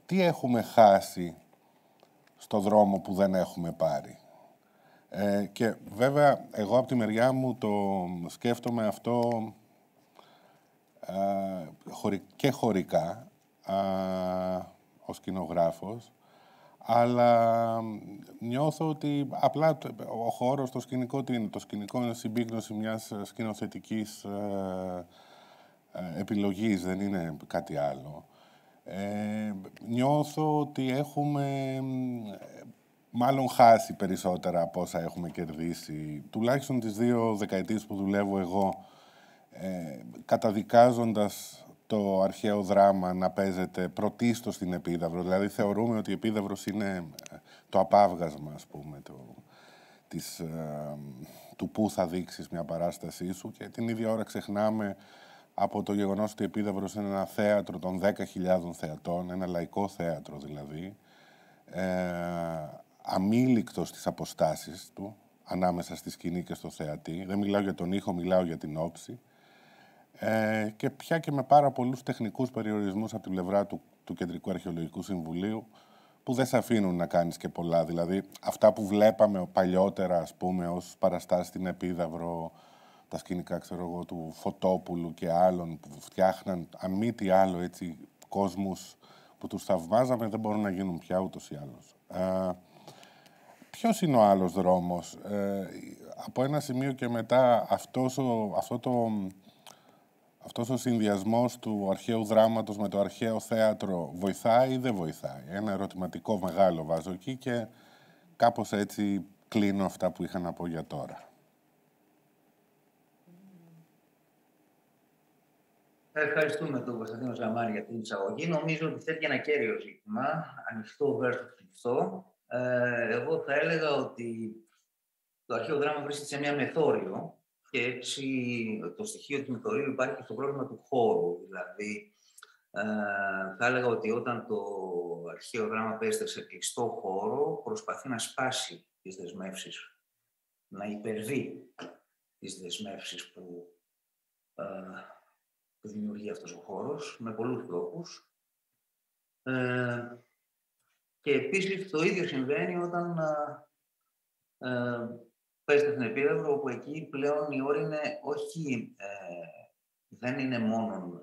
Τι έχουμε χάσει στο δρόμο που δεν έχουμε πάρει. Και βέβαια, εγώ από τη μεριά μου το σκέφτομαι αυτό και χωρικά, ως σκηνογράφος, αλλά νιώθω ότι απλά ο χώρος, το σκηνικό, τι είναι? Το σκηνικό είναι συμπίκνωση μιας σκηνοθετικής επιλογής, δεν είναι κάτι άλλο. Νιώθω ότι έχουμε μάλλον χάσει περισσότερα από όσα έχουμε κερδίσει. Τουλάχιστον τις 2 δεκαετίες που δουλεύω εγώ, καταδικάζοντας το αρχαίο δράμα να παίζεται πρωτίστως στην Επίδαυρο. Δηλαδή θεωρούμε ότι η Επίδαυρος είναι το απάβγασμα, ας πούμε, του πού θα δείξεις μια παράστασή σου, και την ίδια ώρα ξεχνάμε από το γεγονός ότι η Επίδαυρος είναι ένα θέατρο των 10.000 θεατών, ένα λαϊκό θέατρο δηλαδή, αμήλικτος στις αποστάσεις του, ανάμεσα στη σκηνή και στο θεατή. Δεν μιλάω για τον ήχο, μιλάω για την όψη. Και πια και με πάρα πολλούς τεχνικούς περιορισμούς από την πλευρά του Κεντρικού Αρχαιολογικού Συμβουλίου, που δεν σε αφήνουν να κάνεις και πολλά. Δηλαδή, αυτά που βλέπαμε παλιότερα, ας πούμε, ως παραστάσεις στην Επίδαυρο, τα σκηνικά, ξέρω εγώ, του Φωτόπουλου και άλλων, που φτιάχναν, αν μη τι άλλο, έτσι, κόσμους που τους θαυμάζαμε, δεν μπορούν να γίνουν πια ούτως ή άλλως. Ποιος είναι ο άλλος δρόμος? Από ένα σημείο και μετά, αυτός ο συνδυασμός του αρχαίου δράματος με το αρχαίο θέατρο βοηθάει ή δεν βοηθάει? Ένα ερωτηματικό μεγάλο βάζω εκεί και κάπως έτσι κλείνω αυτά που είχα να πω για τώρα. Ευχαριστούμε τον Κωνσταντίνο Ζαμάρη για την εισαγωγή. Νομίζω ότι θέτει ένα κέριο ζήτημα, ανοιχτό versus κλειστό. Εγώ θα έλεγα ότι το αρχαίο δράμα βρίσκεται σε μια μεθόριο και έτσι το στοιχείο του μεθορίου υπάρχει και στο πρόβλημα του χώρου. Δηλαδή, θα έλεγα ότι όταν το αρχαίο δράμα παίζεται σε κλειστό χώρο, προσπαθεί να σπάσει τις δεσμεύσεις, να υπερβεί τις δεσμεύσεις που δημιουργεί αυτός ο χώρος, με πολλούς τρόπους. Και επίσης το ίδιο συμβαίνει όταν παίζεται στην Επίδαυρο, όπου εκεί πλέον η όρη είναι δεν είναι μόνο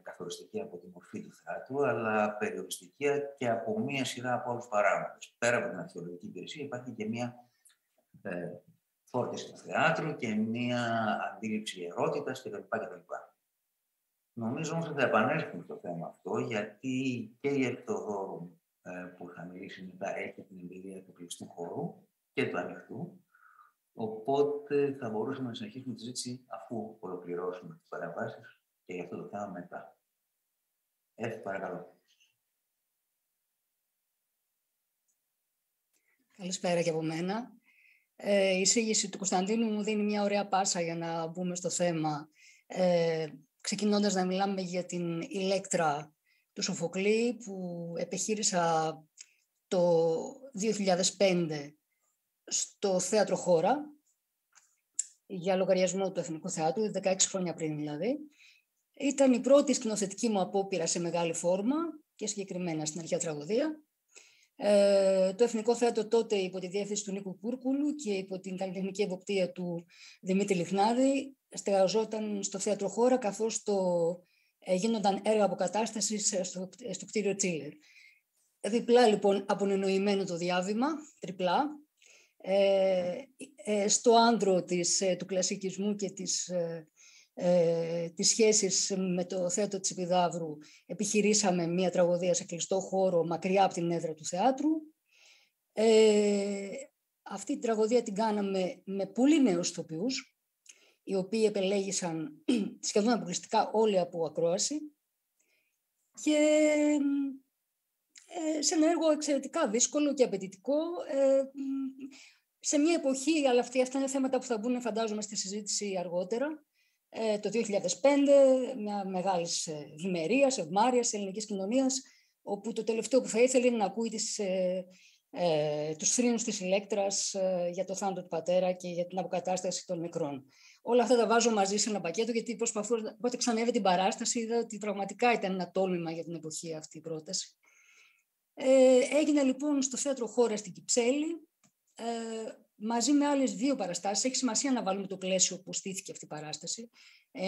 καθοριστική από τη μορφή του θεάτρου, αλλά περιοριστική και από μία σειρά από άλλους παράγοντες. Πέρα από την αρχαιολογική υπηρεσία υπάρχει και μία φόρτιση του θεάτρου και μία αντίληψη ερώτητας κτλ. Νομίζω όμως ότι θα επανέλθουμε στο θέμα αυτό, γιατί και η Ευτοδόρου που θα μιλήσει μετά έχει την εμπειρία του κλειστού χώρου και του ανοιχτού. Οπότε θα μπορούσαμε να συνεχίσουμε τη συζήτηση αφού ολοκληρώσουμε τις παρεμβάσεις και για αυτό το θέμα μετά. Παρακαλώ. Καλησπέρα και από μένα. Η εισήγηση του Κωνσταντίνου μου δίνει μια ωραία πάσα για να μπούμε στο θέμα. Ξεκινώντας να μιλάμε για την Ηλέκτρα του Σοφοκλή, που επιχείρησα το 2005 στο Θέατρο Χώρα, για λογαριασμό του Εθνικού Θεάτρου, 16 χρόνια πριν δηλαδή. Ήταν η πρώτη σκηνοθετική μου απόπειρα σε μεγάλη φόρμα και συγκεκριμένα στην αρχαία τραγωδία. Το Εθνικό Θέατρο τότε υπό τη διεύθυνση του Νίκου Κούρκουλου και υπό την καλλιτεχνική εποπτεία του Δημήτρη Λιχνάδη στεγαζόταν στο Θέατρο Χώρα, καθώς γίνονταν έργα αποκατάστασης στο κτίριο Τσίλερ. Διπλά λοιπόν απονενοημένο το διάβημα, τριπλά, στο άνδρο του κλασικισμού και τις σχέσεις με το θέατρο της Επιδαύρου επιχειρήσαμε μια τραγωδία σε κλειστό χώρο μακριά από την έδρα του θεάτρου. Αυτή την τραγωδία την κάναμε με πολύ νέους ηθοποιούς, οι οποίοι επελέγησαν σχεδόν αποκλειστικά όλοι από ακρόαση και σε ένα έργο εξαιρετικά δύσκολο και απαιτητικό, σε μια εποχή, αλλά αυτά είναι θέματα που θα μπουν φαντάζομαι στη συζήτηση αργότερα, το 2005, μια μεγάλη ευημερία, ευμάρειας ελληνικής κοινωνίας, όπου το τελευταίο που θα ήθελε είναι να ακούει τους θρήνους της Ηλέκτρας για το θάνατο του πατέρα και για την αποκατάσταση των νεκρών. Όλα αυτά τα βάζω μαζί σε ένα πακέτο, γιατί όποτε ξανέβη την παράσταση είδα ότι πραγματικά ήταν ένα τόλμημα για την εποχή αυτή η πρόταση. Έγινε λοιπόν στο Θέατρο Χώρα στην Κυψέλη, μαζί με άλλες δύο παραστάσεις. Έχει σημασία να βάλουμε το πλαίσιο που στήθηκε αυτή η παράσταση.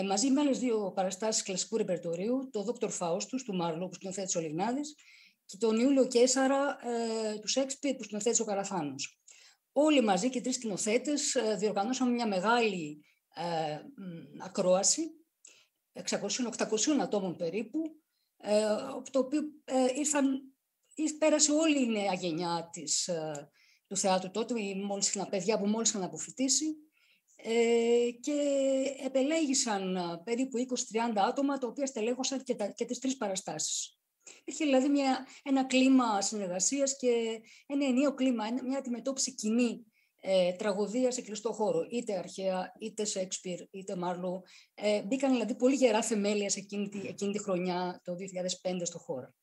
Μαζί με άλλες δύο παραστάσεις κλασικού ρεπερτορίου, το Δόκτωρ Φάουστους του Μάρλο που σκηνοθέτησε ο Λιγνάδης και τον Ιούλιο Κέσαρα του Σέξπιρ που σκηνοθέτησε ο Καραθάνος. Όλοι μαζί και τρεις σκηνοθέτες διοργανώσαμε μια μεγάλη ακρόαση 600-800 ατόμων περίπου, το οποίο πέρασε όλη η νέα γενιά του θεάτρου τότε, παιδιά που μόλις είχαν αποφοιτήσει, και επελέγησαν περίπου 20-30 άτομα, τα οποία στελέχωσαν και τις τρεις παραστάσεις. Είχε δηλαδή ένα κλίμα συνεργασίας και ένα ενιαίο κλίμα, μια αντιμετώπιση κοινή τραγωδία σε κλειστό χώρο, είτε αρχαία, είτε Σέξπιρ, είτε Μάρλο. Μπήκαν δηλαδή πολύ γερά θεμέλια σε εκείνη τη χρονιά, το 2005, στο χώρο.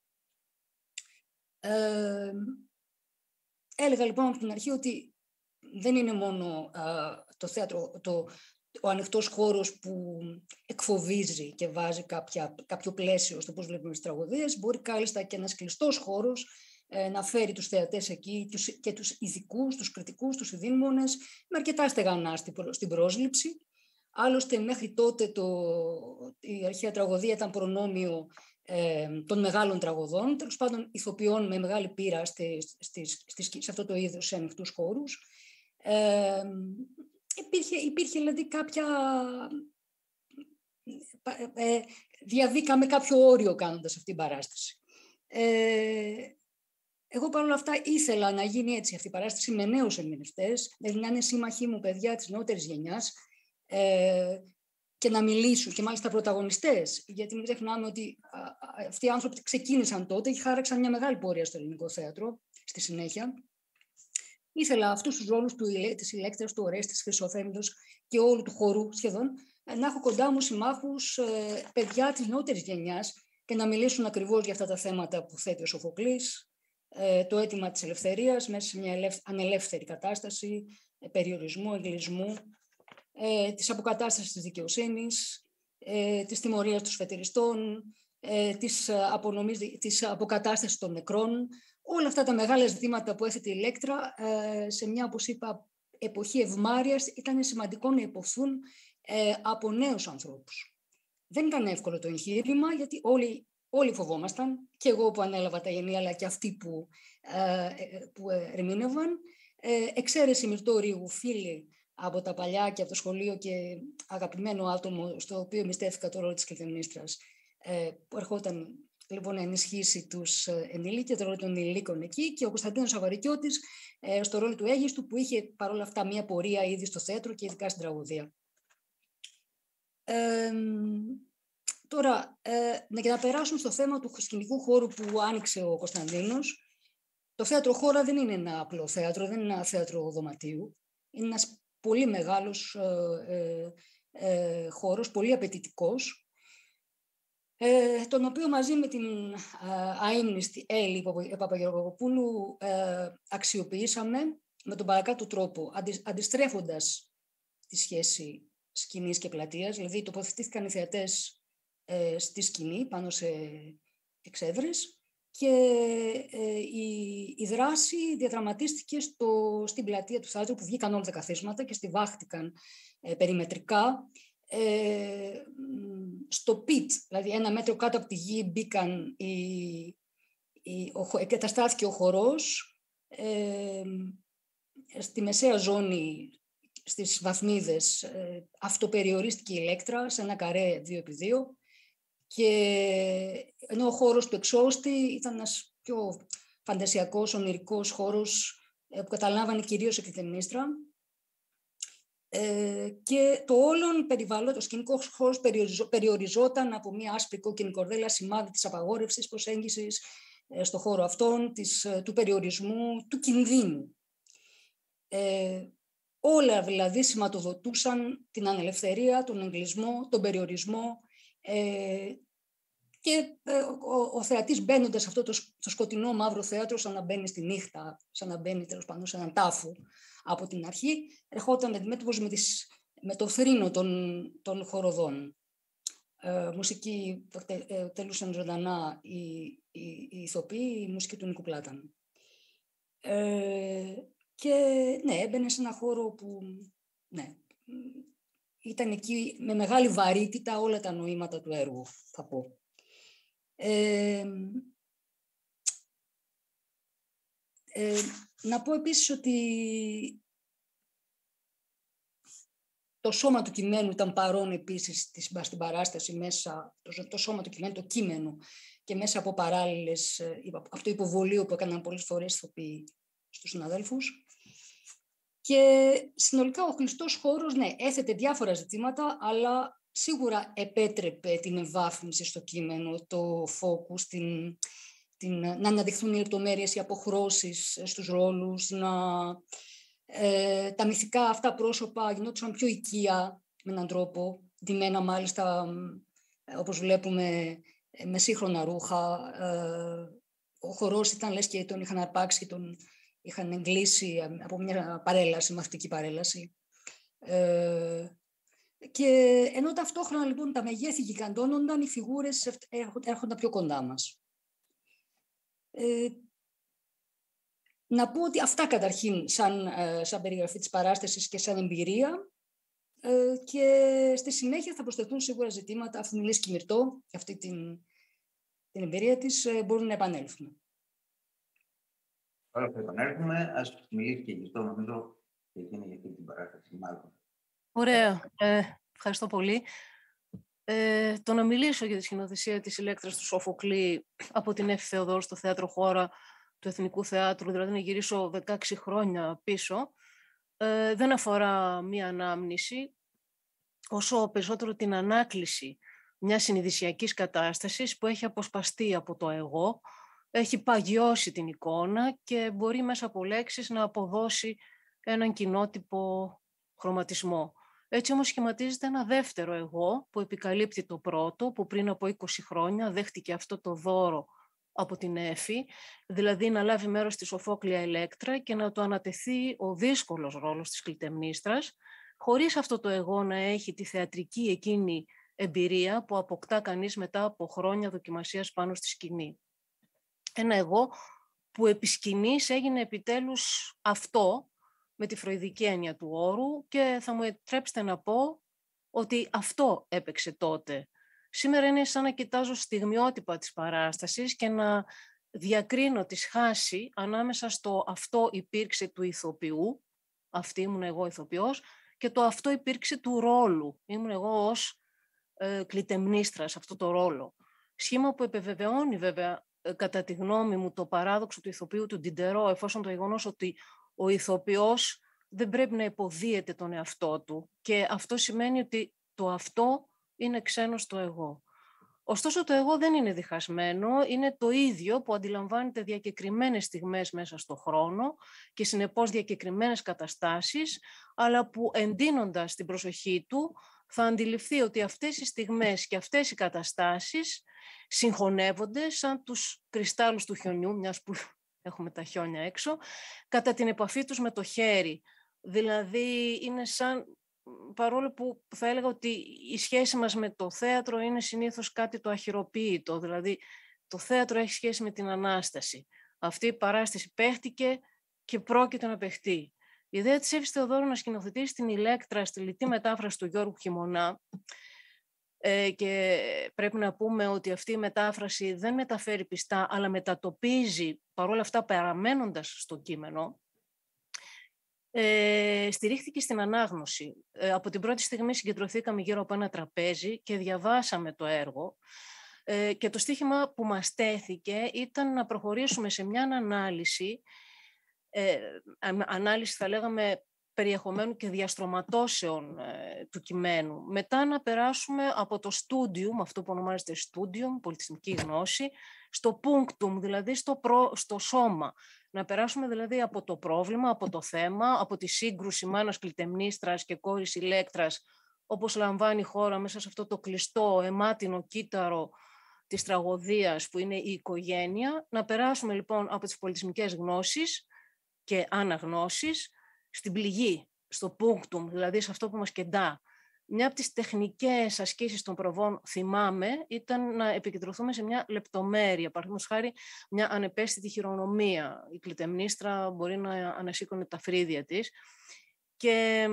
Έλεγα λοιπόν από την αρχή ότι δεν είναι μόνο το θέατρο, ο ανοιχτός χώρος που εκφοβίζει και βάζει κάποιο πλαίσιο στο πώς βλέπουμε τις τραγωδίες. Μπορεί κάλλιστα και ένας κλειστός χώρος να φέρει τους θεατές εκεί και τους ειδικούς, τους κριτικούς, τους ειδήμονες με αρκετά στεγανά στην πρόσληψη. Άλλωστε μέχρι τότε η αρχαία τραγωδία ήταν προνόμιο των μεγάλων τραγωδών, τέλος πάντων ηθοποιών με μεγάλη πείρα σε αυτό το είδος, σε ανοιχτούς χώρους. Υπήρχε δηλαδή διαβήκαμε κάποιο όριο κάνοντας αυτή την παράσταση. Εγώ παρόλα αυτά ήθελα να γίνει έτσι αυτή η παράσταση με νέους ερμηνευτές, δηλαδή να είναι σύμμαχοί μου παιδιά της νεότερης γενιάς και να μιλήσουν, και μάλιστα πρωταγωνιστές, γιατί μην ξεχνάμε ότι αυτοί οι άνθρωποι ξεκίνησαν τότε και χάραξαν μια μεγάλη πορεία στο ελληνικό θέατρο στη συνέχεια. Ήθελα αυτούς τους ρόλους της Ηλέκτρας, του Ορέστης, της Χρυσοθέμηδος και όλου του χορού σχεδόν να έχω κοντά μου συμμάχους παιδιά της νεότερης γενιάς και να μιλήσουν ακριβώς για αυτά τα θέματα που θέτει ο Σοφοκλής, το αίτημα της ελευθερίας μέσα σε μια ανελεύθερη κατάσταση, περιορισμού, εγκλεισμού, της αποκατάστασης της δικαιοσύνης, της τιμωρίας των σφετηριστών, της αποκατάστασης των νεκρών. Όλα αυτά τα μεγάλα ζητήματα που έθετε η Ηλέκτρα σε μια, όπως είπα, εποχή ευμάρειας ήταν σημαντικό να υποθούν από νέους ανθρώπους. Δεν ήταν εύκολο το εγχείρημα, γιατί όλοι φοβόμασταν, και εγώ που ανέλαβα τα γενία, αλλά και αυτοί που ερμήνευαν. Εξαίρεση Μυρτώ Ρήγου, φίλοι από τα παλιά και από το σχολείο και αγαπημένο άτομο στο οποίο εμπιστεύτηκα το ρόλο της κληθεμνίστρας, που ερχόταν λοιπόν να ενισχύσει τους ενήλικες, το ρόλο των ενηλίκων εκεί, και ο Κωνσταντίνος Αβαρικιώτης στο ρόλο του Αίγιστου, που είχε παρόλα αυτά μια πορεία ήδη στο θέατρο και ειδικά στην τραγωδία. Τώρα, για να περάσουμε στο θέμα του σκηνικού χώρου που άνοιξε ο Κωνσταντίνος, το θέατρο χώρα δεν είναι ένα απλό θέατρο, δεν είναι ένα θέατρο δωματίου. Είναι ένας πολύ μεγάλος χώρος, πολύ απαιτητικός, τον οποίο μαζί με την αείμνηστη Έλλη Παπαγεωργοπούλου αξιοποιήσαμε με τον παρακάτω τρόπο, αντιστρέφοντας τη σχέση σκηνής και πλατείας, δηλαδή τοποθετήθηκαν οι θεατές στη σκηνή πάνω σε εξέδρες και η δράση διαδραματίστηκε στην πλατεία του θεάτρου, που βγήκαν όλα τα καθίσματα και στιβάχτηκαν περιμετρικά. Στο πιτ, δηλαδή 1 μέτρο κάτω από τη γη, μπήκαν εγκαταστάθηκε ο χορός. Στη μεσαία ζώνη, στις βαθμίδες, αυτοπεριορίστηκε η Ηλέκτρα σε ένα καρέ 2x2, και ενώ ο χώρος του εξώστη ήταν ένας πιο φαντασιακός, ονειρικός χώρος που καταλάβανε κυρίως η κληθεμνίστρα, και το όλον περιβάλλον, το σκηνικό χώρος περιοριζόταν από μια άσπρη κόκκινη κορδέλα, σημάδι της απαγόρευσης προσέγγισης στο χώρο αυτόν, του περιορισμού, του κινδύνου. Όλα δηλαδή σηματοδοτούσαν την ανελευθερία, τον εγκλεισμό, τον περιορισμό, και ο θεατής μπαίνοντας σε αυτό το σκοτεινό μαύρο θέατρο, σαν να μπαίνει στη νύχτα, σαν να μπαίνει τέλος πάντων σε έναν τάφο από την αρχή, ερχόταν αντιμέτωπος με το θρήνο των χοροδών. Μουσική τελούσαν ζωντανά οι ηθοποιοί, η μουσική του Νίκου Πλάτανου. Και ναι, έμπαινε σε ένα χώρο που ναι, ήταν εκεί με μεγάλη βαρύτητα όλα τα νοήματα του έργου, θα πω. Να πω επίσης ότι το σώμα του κειμένου ήταν παρόν επίσης στην παράσταση, μέσα, το σώμα του κειμένου, το κείμενο, και μέσα από παράλληλες, από το υποβολείο που έκαναν πολλές φορές ηθοποιοί στους συναδέλφους. Και συνολικά ο κλειστός χώρος, ναι, έθετε διάφορα ζητήματα, αλλά σίγουρα επέτρεπε την ευβάθμιση στο κείμενο, το focus, να αναδειχθούν οι λεπτομέρειες, οι αποχρώσεις στους ρόλους, τα μυθικά αυτά πρόσωπα γινόντουσαν πιο οικεία με έναν τρόπο, ντυμένα μάλιστα, όπως βλέπουμε, με σύγχρονα ρούχα. ο χορός ήταν λες και τον είχαν αρπάξει, τον είχαν εγκλείσει από μια παρέλαση, μαθητική παρέλαση. Και ενώ ταυτόχρονα λοιπόν τα μεγέθη γιγαντώνονταν, οι φιγούρες έρχονταν πιο κοντά μας. Να πω ότι αυτά καταρχήν σαν περιγραφή της παράστασης και σαν εμπειρία, και στη συνέχεια θα προσθεθούν σίγουρα ζητήματα, αφού μιλήσει και η Μυρτώ για αυτή την εμπειρία της, μπορούν να επανέλθουμε. Τώρα θα επανέλθουμε, ας μιλήσει και η Μυρτώ, νομίζω, και εκείνη για αυτή την παράσταση, μάλλον. Ωραία. Ευχαριστώ πολύ. Το να μιλήσω για τη σκηνοθεσία της Ηλέκτρας του Σοφοκλή από την Εφη Θεοδόρου στο Θέατρο Χώρα του Εθνικού Θεάτρου, δηλαδή να γυρίσω 16 χρόνια πίσω, δεν αφορά μία ανάμνηση, όσο περισσότερο την ανάκληση μιας συνειδησιακής κατάστασης που έχει αποσπαστεί από το εγώ, έχει παγιώσει την εικόνα και μπορεί μέσα από λέξεις να αποδώσει έναν κοινότυπο χρωματισμό. Έτσι όμως σχηματίζεται ένα δεύτερο εγώ που επικαλύπτει το πρώτο, που πριν από 20 χρόνια δέχτηκε αυτό το δώρο από την Εφη, δηλαδή να λάβει μέρος στη Σοφόκλια Ηλέκτρα και να του ανατεθεί ο δύσκολος ρόλος της κλητεμνίστρας, χωρίς αυτό το εγώ να έχει τη θεατρική εκείνη εμπειρία που αποκτά κανείς μετά από χρόνια δοκιμασίας πάνω στη σκηνή. Ένα εγώ που επί σκηνής έγινε επιτέλους αυτό, με τη φροηδική έννοια του όρου, και θα μου επιτρέψετε να πω ότι αυτό έπαιξε τότε. Σήμερα είναι σαν να κοιτάζω στιγμιότυπα της παράστασης και να διακρίνω τη σχάση ανάμεσα στο αυτό υπήρξε του ηθοποιού, αυτή ήμουν εγώ ηθοποιός, και το αυτό υπήρξε του ρόλου. Ήμουν εγώ ως κλητεμνίστρα σε αυτό το ρόλο. Σχήμα που επιβεβαιώνει βέβαια κατά τη γνώμη μου το παράδοξο του ηθοποιού του Ντιντερό, εφόσον το γεγονός ότι ο ηθοποιός δεν πρέπει να υποδίεται τον εαυτό του και αυτό σημαίνει ότι το αυτό είναι ξένο στο εγώ. Ωστόσο το εγώ δεν είναι διχασμένο, είναι το ίδιο που αντιλαμβάνεται διακεκριμένες στιγμές μέσα στο χρόνο και συνεπώς διακεκριμένες καταστάσεις, αλλά που εντείνοντας την προσοχή του θα αντιληφθεί ότι αυτές οι στιγμές και αυτές οι καταστάσεις συγχωνεύονται σαν τους κρυστάλλους του χιονιού, μιας που έχουμε τα χιόνια έξω, κατά την επαφή τους με το χέρι. Δηλαδή είναι σαν, παρόλο που θα έλεγα ότι η σχέση μας με το θέατρο είναι συνήθως κάτι το αχυροποίητο, δηλαδή το θέατρο έχει σχέση με την Ανάσταση. Αυτή η παράσταση παίχτηκε και πρόκειται να παιχτεί. Η ιδέα της Εύης Θεοδόρου να σκηνοθετήσει την Ηλέκτρα στη λιτή μετάφραση του Γιώργου Χειμωνά, και πρέπει να πούμε ότι αυτή η μετάφραση δεν μεταφέρει πιστά, αλλά μετατοπίζει παρόλα αυτά παραμένοντας στο κείμενο, στηρίχθηκε στην ανάγνωση. Από την πρώτη στιγμή συγκεντρωθήκαμε γύρω από ένα τραπέζι και διαβάσαμε το έργο, και το στίχημα που μας τέθηκε ήταν να προχωρήσουμε σε μια ανάλυση θα λέγαμε περιεχομένου και διαστρωματώσεων του κειμένου. Μετά να περάσουμε από το studium, αυτό που ονομάζεται studium, πολιτιστική γνώση, στο punctum, δηλαδή στο σώμα. Να περάσουμε δηλαδή από το πρόβλημα, από το θέμα, από τη σύγκρουση μάνας κλητεμνίστρας και κόρης Ηλέκτρας, όπως λαμβάνει η χώρα μέσα σε αυτό το κλειστό, αιμάτινο κύτταρο της τραγωδίας που είναι η οικογένεια. Να περάσουμε λοιπόν από τις πολιτισμικές γνώσεις και αναγνώσεις στην πληγή, στο punctum, δηλαδή σε αυτό που μας κεντά. Μια από τις τεχνικές ασκήσεις των προβών, θυμάμαι, ήταν να επικεντρωθούμε σε μια λεπτομέρεια, παραδείγματος χάρη μια ανεπαίσθητη χειρονομία. Η κλητεμνίστρα μπορεί να ανασήκωνε τα φρύδια της και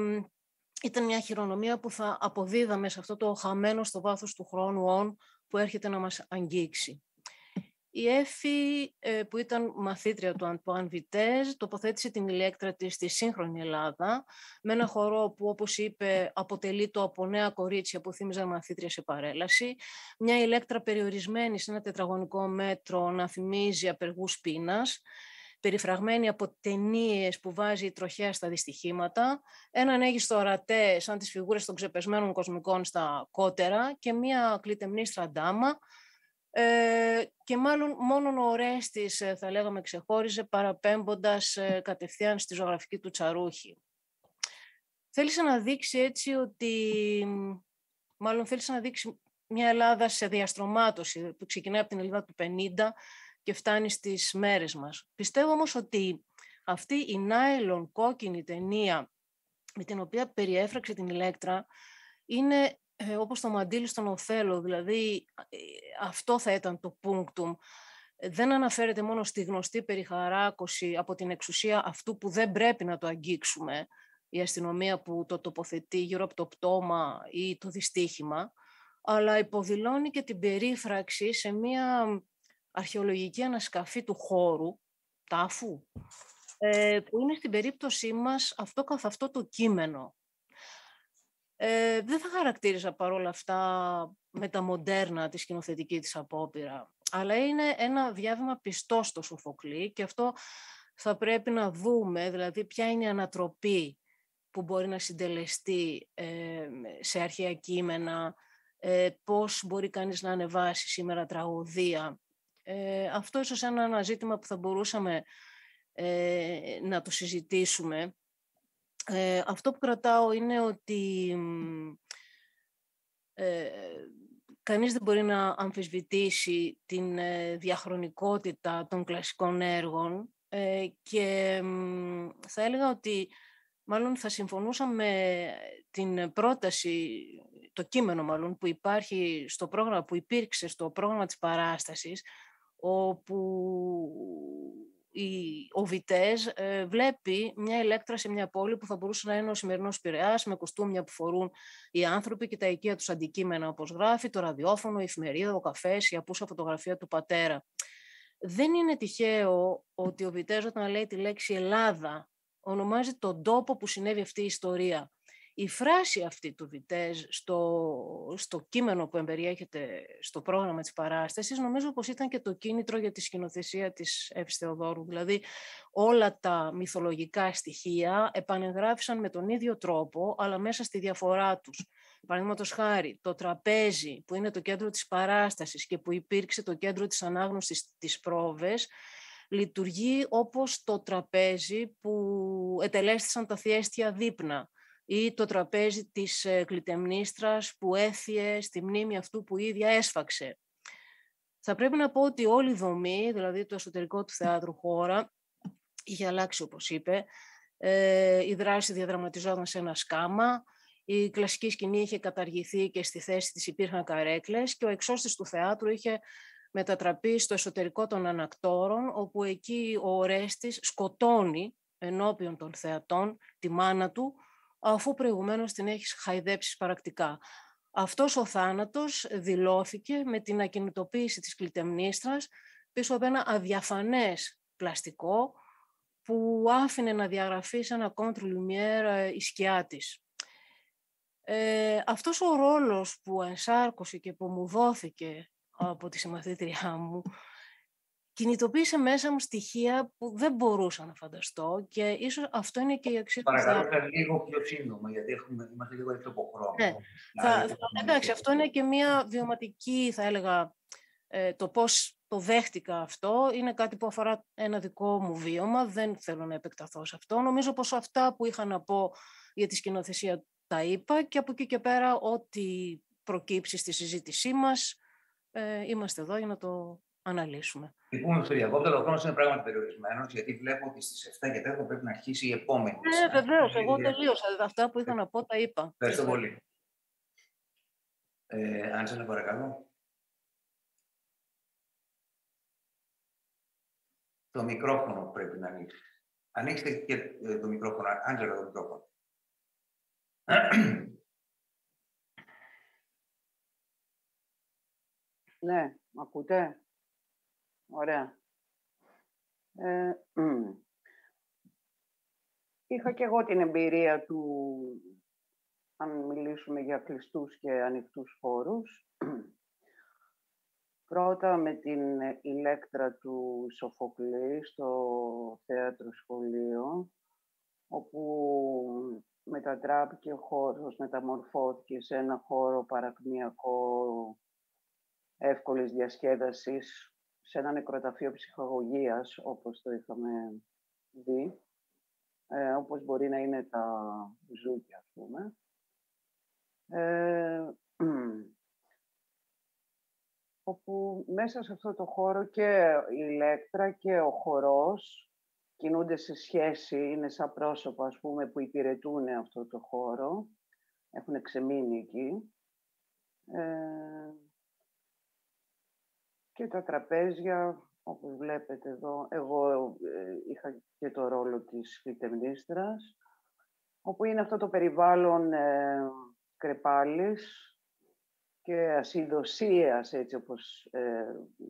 ήταν μια χειρονομία που θα αποδίδαμε σε αυτό το χαμένο στο βάθος του χρόνου που έρχεται να μας αγγίξει. Η Εφη, που ήταν μαθήτρια του Αντουάν Βιτέζ, τοποθέτησε την Ηλέκτρα της στη σύγχρονη Ελλάδα, με ένα χορό που, όπως είπε, αποτελείται από νέα κορίτσια που θύμιζαν μαθήτρια σε παρέλαση, μια Ηλέκτρα περιορισμένη σε ένα τετραγωνικό μέτρο να θυμίζει απεργούς πείνας, περιφραγμένη από ταινίες που βάζει η τροχέα στα δυστυχήματα, έναν αίγιστο ορατέ σαν τις φιγούρες των ξεπεσμένων κοσμικών στα κότερα και μια κλητεμνίστρα ντάμα, και μάλλον μόνον ο Ορέστης θα λέγαμε ξεχώριζε παραπέμποντας κατευθείαν στη ζωγραφική του Τσαρούχη. Θέλησε να δείξει έτσι ότι, μάλλον θέλησε να δείξει μια Ελλάδα σε διαστρωμάτωση που ξεκινάει από την Ελλάδα του 50 και φτάνει στις μέρες μας. Πιστεύω όμως ότι αυτή η νάιλον κόκκινη ταινία με την οποία περιέφραξε την Ηλέκτρα είναι όπως το μαντίλι στον Οθέλο, δηλαδή αυτό θα ήταν το punctum. Δεν αναφέρεται μόνο στη γνωστή περιχαράκωση από την εξουσία αυτού που δεν πρέπει να το αγγίξουμε, η αστυνομία που το τοποθετεί γύρω από το πτώμα ή το δυστύχημα, αλλά υποδηλώνει και την περίφραξη σε μια αρχαιολογική ανασκαφή του χώρου, τάφου, που είναι στην περίπτωσή μας αυτό καθ' αυτό το κείμενο. Δεν θα χαρακτήριζα παρόλα αυτά μεταμοντέρνα τη σκηνοθετική της απόπειρα, αλλά είναι ένα διάβημα πιστό στο Σοφοκλή και αυτό θα πρέπει να δούμε, δηλαδή ποια είναι η ανατροπή που μπορεί να συντελεστεί σε αρχαία κείμενα, πώς μπορεί κανείς να ανεβάσει σήμερα τραγωδία. Αυτό ίσως είναι ένα ζήτημα που θα μπορούσαμε να το συζητήσουμε. Αυτό που κρατάω είναι ότι κανείς δεν μπορεί να αμφισβητήσει την διαχρονικότητα των κλασικών έργων και θα έλεγα ότι μάλλον θα συμφωνούσα με την πρόταση, το κείμενο μάλλον που υπάρχει στο πρόγραμμα, που υπήρξε στο πρόγραμμα της παράστασης, όπου ο Βιτέζ βλέπει μια Ηλέκτρα σε μια πόλη που θα μπορούσε να είναι ο σημερινός Πειραιάς, με κοστούμια που φορούν οι άνθρωποι και τα οικεία τους αντικείμενα, όπως γράφει, το ραδιόφωνο, η εφημερίδα, ο καφές, η απούσα φωτογραφία του πατέρα. Δεν είναι τυχαίο ότι ο Βιτέζ, όταν λέει τη λέξη Ελλάδα, ονομάζει τον τόπο που συνέβη αυτή η ιστορία. Η φράση αυτή του Βιτέζ στο κείμενο που εμπεριέχεται στο πρόγραμμα της παράστασης, νομίζω πως ήταν και το κίνητρο για τη σκηνοθεσία της Εύης Θεοδόρου. Δηλαδή όλα τα μυθολογικά στοιχεία επανεγράφησαν με τον ίδιο τρόπο, αλλά μέσα στη διαφορά τους. Παραδείγματος χάρη, το τραπέζι που είναι το κέντρο της παράστασης και που υπήρξε το κέντρο της ανάγνωσης της πρόβες, λειτουργεί όπως το τραπέζι που ετελέστησαν τα θιέστια δείπνα, ή το τραπέζι της Κλητεμνίστρας που έθιε στη μνήμη αυτού που η ίδια έσφαξε. Θα πρέπει να πω ότι όλη η δομή, δηλαδή το εσωτερικό του θεάτρου χώρα, είχε αλλάξει όπως είπε. Η δράση διαδραματιζόταν σε ένα σκάμα, η κλασική σκηνή είχε καταργηθεί και στη θέση της υπήρχαν καρέκλες και ο εξώστης του θεάτρου είχε μετατραπεί στο εσωτερικό των ανακτόρων, όπου εκεί ο Ορέστης σκοτώνει ενώπιον των θεατών τη μάνα του, αφού προηγουμένως την έχει χαϊδέψει σπαρακτικά. Αυτός ο θάνατος δηλώθηκε με την ακινητοποίηση της Κλητεμνίστρας πίσω από ένα αδιαφανές πλαστικό που άφηνε να διαγραφεί σε ένα κόντρ λουμιέρ η σκιά της. Αυτός ο ρόλος που ενσάρκωσε και που μου δόθηκε από τη συμμαθήτριά μου κινητοποίησε μέσα μου στοιχεία που δεν μπορούσα να φανταστώ και ίσως αυτό είναι και η αξία του θεάτρου. Παρακαλώ λίγο πιο σύντομα, γιατί είμαστε λίγο έξω από χρόνο. Ναι. Εντάξει, αυτό είναι και μια βιωματική, θα έλεγα, το πώς το δέχτηκα αυτό. Είναι κάτι που αφορά ένα δικό μου βίωμα, δεν θέλω να επεκταθώ σε αυτό. Νομίζω πως αυτά που είχα να πω για τη σκηνοθεσία τα είπα και από εκεί και πέρα ό,τι προκύψει στη συζήτησή μας, είμαστε εδώ για να το αναλύσουμε. Λοιπόν, στο διακόπτω, ο χρόνος είναι πράγματι περιορισμένος, γιατί βλέπω ότι στις 7 και 4 πρέπει να αρχίσει η επόμενη. Ναι, βεβαίως, εγώ τελείωσα. Αυτά που είχα να πω τα είπα. Ευχαριστώ πολύ. Άντζελα, παρακαλώ. Το μικρόφωνο πρέπει να ανοίξει. Ανοίξτε και το μικρόφωνο. Άντζελα, το μικρόφωνο. Ναι, μ' ακούτε. Ωραία. Είχα και εγώ την εμπειρία του, αν μιλήσουμε για κλειστούς και ανοιχτούς χώρους. Πρώτα με την Ηλέκτρα του Σοφοκλή στο θέατρο σχολείο, όπου μετατράπηκε ο χώρος, μεταμορφώθηκε σε ένα χώρο παρακμιακό εύκολης διασκέδασης, σε ένα νεκροταφείο ψυχαγωγίας, όπως το είχαμε δει, όπως μπορεί να είναι τα ζούκια, ας πούμε. όπου μέσα σε αυτό το χώρο και η Ηλέκτρα και ο χορός κινούνται σε σχέση, είναι σαν πρόσωπα, ας πούμε, που υπηρετούν αυτό το χώρο, έχουν ξεμείνει εκεί. Και τα τραπέζια, όπως βλέπετε εδώ, εγώ είχα και το ρόλο της κλητεμνίστρας, όπου είναι αυτό το περιβάλλον κρεπάλης και ασυνδοσίας, έτσι όπως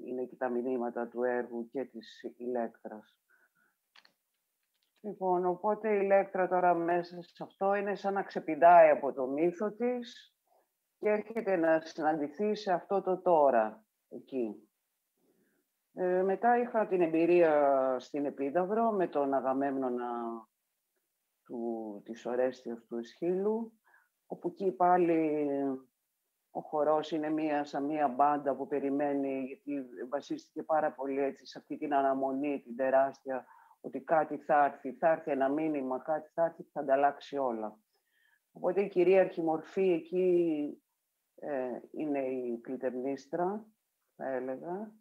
είναι και τα μηνύματα του έργου και της Ηλέκτρας. Λοιπόν, οπότε η Ηλέκτρα τώρα μέσα σε αυτό είναι σαν να ξεπηδάει από το μύθο της και έρχεται να συναντηθεί σε αυτό το τώρα, εκεί. Μετά είχα την εμπειρία στην Επίδαυρο με τον Αγαμέμνονα της Ορέστιας του Εσχύλου, όπου εκεί πάλι ο χορός είναι σαν μία μπάντα που περιμένει, γιατί βασίστηκε πάρα πολύ έτσι σε αυτή την αναμονή, την τεράστια, ότι κάτι θα έρθει ένα μήνυμα, κάτι θα έρθει και θα ανταλλάξει όλα. Οπότε η κυρίαρχη μορφή εκεί είναι η κλητεμνίστρα, θα έλεγα,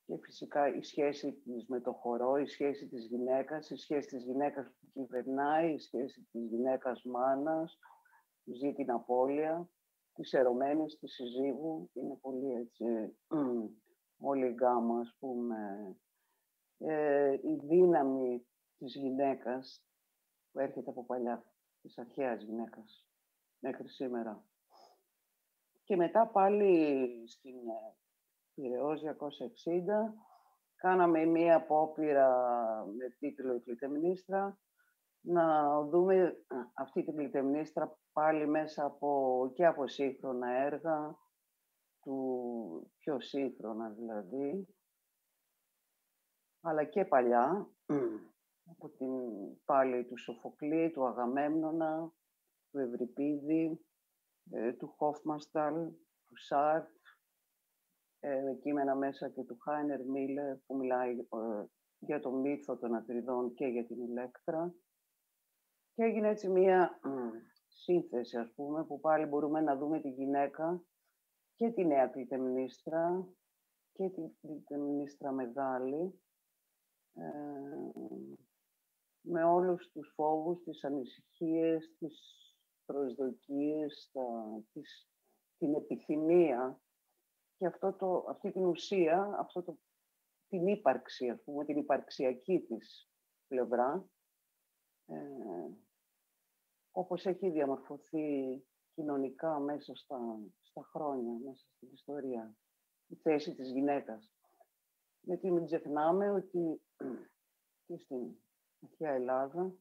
και φυσικά η σχέση της με το χορό, η σχέση της γυναίκας, η σχέση της γυναίκας που κυβερνάει, η σχέση της γυναίκας μάνας, που ζει την απώλεια, της ερωμένης, της συζύγου, είναι πολύ έτσι, όλη η γκάμα, ας πούμε. Η δύναμη της γυναίκας που έρχεται από παλιά, της αρχαίας γυναίκας, μέχρι σήμερα. Και μετά πάλι στην Πειραιώς 260 κάναμε μία απόπειρα με τίτλο «Η κλητεμνίστρα», να δούμε αυτή την κλητεμνίστρα πάλι μέσα και από σύγχρονα έργα, του πιο σύγχρονα δηλαδή, αλλά και παλιά, από πάλι του Σοφοκλή, του Αγαμέμνονα, του Ευρυπίδη, του Χόφμανσταλ, του Σάρτ, κείμενα μέσα και του Χάινερ Μίλερ, που μιλάει για το μύθο των Ατριδών και για την Ηλέκτρα. Και έγινε έτσι μία σύνθεση, ας πούμε, που πάλι μπορούμε να δούμε τη γυναίκα και τη νέα κλητεμνίστρα και την κλητεμνίστρα μεγάλη, με όλους τους φόβους, τις ανησυχίες, τις προσδοκίες, την επιθυμία και αυτή την ουσία, την ύπαρξη, ας πούμε, την υπαρξιακή της πλευρά, όπως έχει διαμορφωθεί κοινωνικά μέσα στα χρόνια, μέσα στην ιστορία, η θέση της γυναίκας. Γιατί μην ξεχνάμε ότι και στην αρχαία Ελλάδα,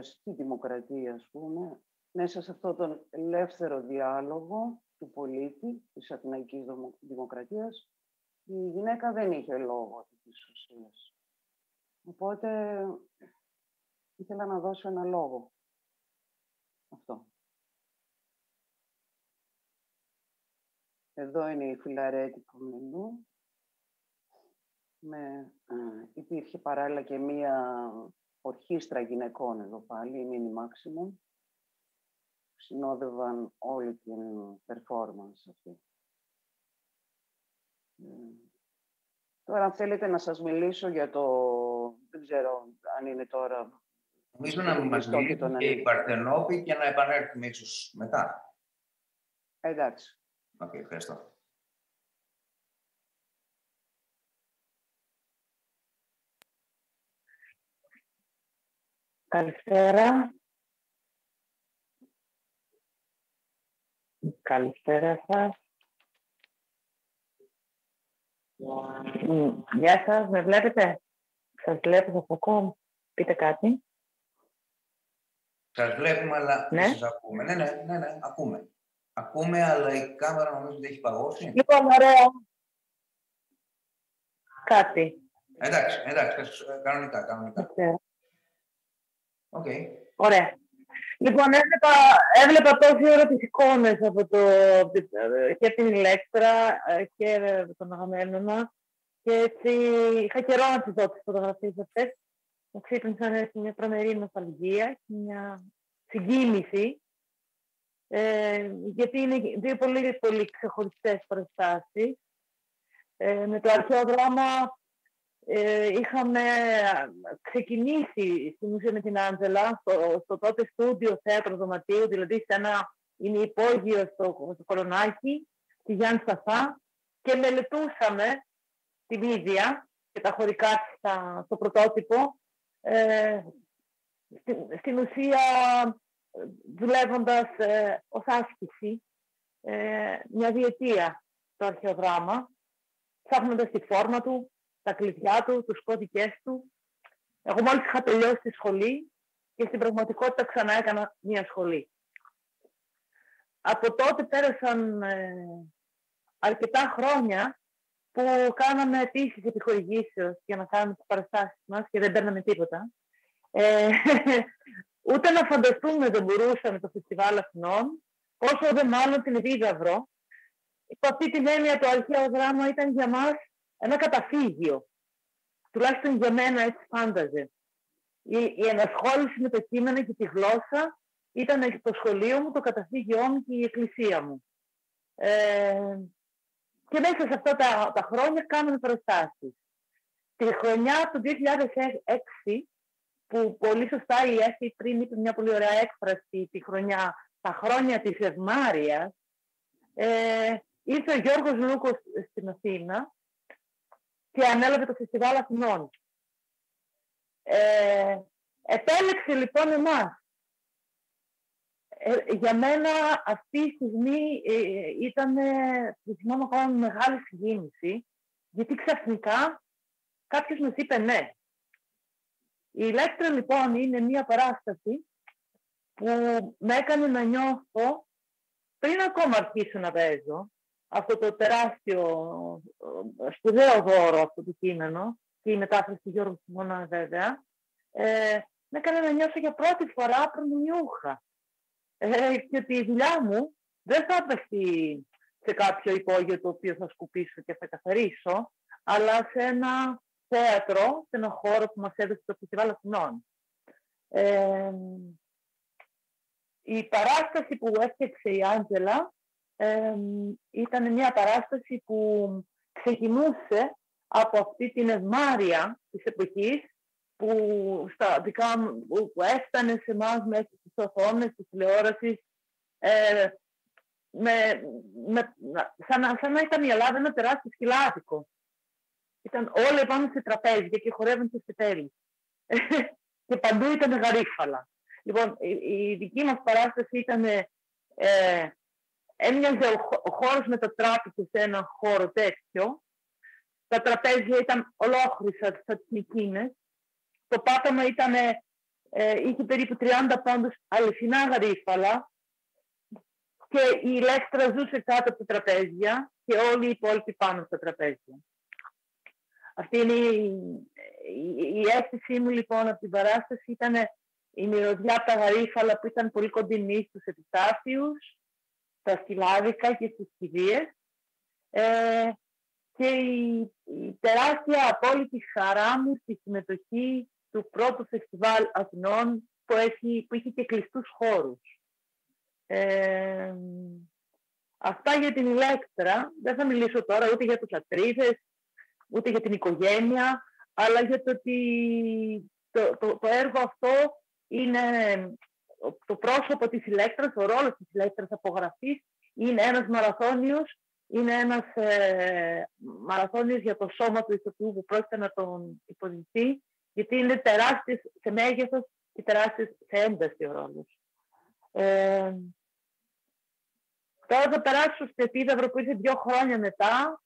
στη δημοκρατία, ας πούμε, μέσα σε αυτόν τον ελεύθερο διάλογο του πολίτη, της Αθηναϊκής Δημοκρατίας, η γυναίκα δεν είχε λόγο της ουσίας. Οπότε ήθελα να δώσω ένα λόγο. Αυτό. Εδώ είναι η Φιλαρέτη Κομενού. Υπήρχε παράλληλα και μία ορχήστρα γυναικών εδώ πάλι, η Μίνι Μάξιμουμ, που συνόδευαν όλη την performance αυτή. Τώρα, αν θέλετε να σας μιλήσω για δεν ξέρω αν είναι τώρα... Νομίζω να μας μιλήσει και η Παρθενόπη και να επανέλθουμε ίσως μετά. Εντάξει. Οκ, ευχαριστώ. Καλησπέρα. Καλησπέρα σας. Γεια σας, με βλέπετε? Σας βλέπω, σας ακούω. Πείτε κάτι. Σας βλέπουμε, αλλά δεν σας ακούμε. Ναι, ακούμε. Ακούμε, αλλά η κάμερα νομίζω ότι έχει παγώσει. Λοιπόν, ωραία. Κάτι. Εντάξει, κανονικά. Okay. Ωραία. Λοιπόν, έβλεπα τόση ώρα τις εικόνες και την Ηλέκτρα και τον Αγαμέμνονα και έτσι είχα καιρό να τις δω τις φωτογραφίες αυτές. Μου ξύπνησαν μια τρομερή νοσταλγία και μια συγκίνηση. γιατί είναι δύο πολύ, πολύ ξεχωριστές παραστάσεις. Με το αρχαίο δράμα είχαμε ξεκινήσει στην ουσία με την Άντζελα στο τότε στούντιο θέατρο δωματίου, δηλαδή σε ένα ημιυπόγειο στο Κολονάκι, στη Γιάννη Σταθά, και μελετούσαμε την ίδια και τα χωρικά της στο πρωτότυπο, στην ουσία δουλεύοντας ως άσκηση μια διετία το αρχαίο δράμα, ψάχνοντας τη φόρμα του, τα κλειδιά του, τους κώδικες του. Εγώ μόλις είχα τελειώσει τη σχολή και στην πραγματικότητα ξανά έκανα μια σχολή. Από τότε πέρασαν αρκετά χρόνια που κάναμε αιτήσεις επιχορηγήσεως για να κάνουμε τις παραστάσεις μας και δεν παίρναμε τίποτα. Ούτε να φανταστούμε δεν μπορούσαμε το Φεστιβάλ Αθηνών, όσο δε μάλλον την Επίδαυρο. Υπό αυτή την έννοια το αρχαίο δράμα ήταν για μας ένα καταφύγιο. Τουλάχιστον για μένα έτσι φάνταζε. Η ενασχόληση με το κείμενο και τη γλώσσα ήταν το σχολείο μου, το καταφύγιό μου και η εκκλησία μου. Και μέσα σε αυτά τα χρόνια κάναμε παραστάσεις. Τη χρονιά του 2006, που πολύ σωστά η Εύη πριν είπε μια πολύ ωραία έκφραση, τα χρόνια της ευμάρειας, ήρθε ο Γιώργος Λούκος στην Αθήνα και ανέλαβε το Φεστιβάλ Αθηνών. Επέλεξε λοιπόν εμάς. Για μένα αυτή η στιγμή ήταν, θυμάμαι ακόμα, μεγάλη συγκίνηση, γιατί ξαφνικά κάποιος μας είπε ναι. Η Ηλέκτρα λοιπόν είναι μια παράσταση που με έκανε να νιώθω, πριν ακόμα αρχίσω να παίζω, αυτό το τεράστιο σπουδαίο δώρο, αυτό το κείμενο, και η μετάφραση του Γιώργου Σιμώνα βέβαια, με έκανε να νιώσω για πρώτη φορά προνομιούχα. Και ότι η δουλειά μου δεν θα πέφτει σε κάποιο υπόγειο το οποίο θα σκουπίσω και θα καθαρίσω, αλλά σε ένα θέατρο, σε ένα χώρο που μας έδωσε το Φεστιβάλ Αθηνών. Η παράσταση που έφτιαξε η Άντζελα ήταν μια παράσταση που ξεκινούσε από αυτή την ευμάρεια της εποχής που έφτανε σε εμάς μέσα στις οθόνες της τηλεόρασης, σαν να ήταν η Ελλάδα ένα τεράστιο σκυλάδικο. Ήταν όλα πάνω σε τραπέζια και χορεύαν σε τέλη. Και παντού ήταν γαρίφαλα. Λοιπόν, η δική μας παράσταση ήταν, έμοιαζε ο χώρος μετατράπηκε σε ένα χώρο τέτοιο. Τα τραπέζια ήταν ολόκληρα σαν τις Μικίνες. Το πάταμα είχε περίπου 30 πόντους αληθινά γαρίφαλα και η Ηλέκτρα ζούσε κάτω από τα τραπέζια και όλοι οι υπόλοιποι πάνω στα τραπέζια. Αυτή είναι η αίσθησή μου λοιπόν από την παράσταση. Ήταν η μυρωδιά από τα γαρίφαλα που ήταν πολύ κοντινή στους επιτάφιους, στα σκυλάδικα και στις κηδείες, και η τεράστια απόλυτη χαρά μου στη συμμετοχή του πρώτου Φεστιβάλ Αθηνών που είχε και κλειστούς χώρους. Αυτά για την Ηλέκτρα. Δεν θα μιλήσω τώρα ούτε για τους ατρίδες, ούτε για την οικογένεια, αλλά για το ότι το έργο αυτό είναι το πρόσωπο της Ηλέκτρας, ο ρόλος της Ηλέκτρας απογραφής, είναι ένας μαραθώνιος, είναι ένας μαραθώνιος για το σώμα του ηθοποιού που πρόκειται να τον υποδηθεί, γιατί είναι τεράστιος σε μέγεθος και τεράστιος σε ένταση ο ρόλος. Τώρα θα περάσω στην Επίδαυρο που ήρθε 2 χρόνια μετά.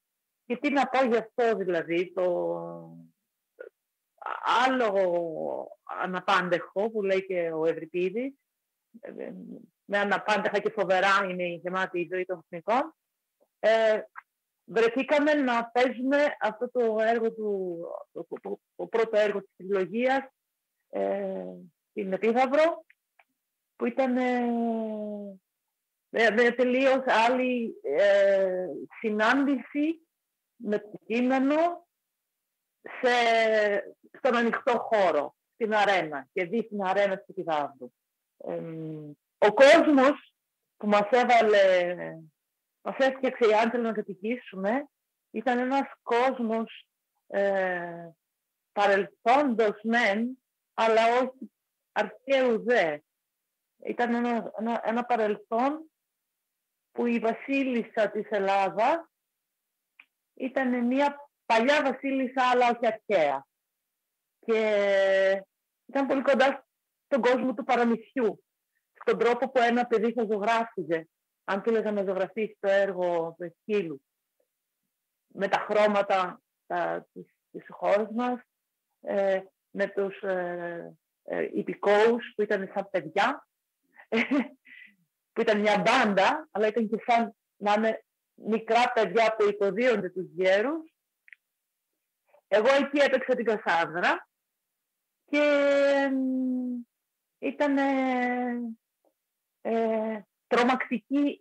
Και τι να πω γι' αυτό, δηλαδή, το άλλο αναπάντεχο που λέει και ο Ευρυπίδης, με αναπάντεχα και φοβερά είναι η γεμάτη η ζωή των εθνικών, βρεθήκαμε να παίζουμε αυτό το έργο το πρώτο έργο της τριλογίας, την Επίδαυρο, που ήταν με τελείως άλλη συνάντηση με το κείμενο στον ανοιχτό χώρο, στην αρένα, και δει στην αρένα της Επιδαύρου. Ο κόσμος που μας έφτιαξε η Άντρελ να κατοικήσουμε ήταν ένας κόσμος παρελθόντος μεν, αλλά όχι αρχαίου δε. Ήταν ένα παρελθόν που η βασίλισσα της Ελλάδας ήταν μια παλιά βασίλισσα, αλλά όχι αρχαία. Και ήταν πολύ κοντά στον κόσμο του παραμυθιού, στον τρόπο που ένα παιδί θα ζωγράφιζε, αν του έλεγα να ζωγραφίσει το έργο του Εσχύλου, με τα χρώματα της χώρας μας, με τους υπηκόους που ήταν σαν παιδιά, που ήταν μια μπάντα, αλλά ήταν και σαν να είναι μικρά παιδιά που υποδίονται τους γέρους. Εγώ εκεί έπαιξα την Κασάνδρα και ήταν τρομακτική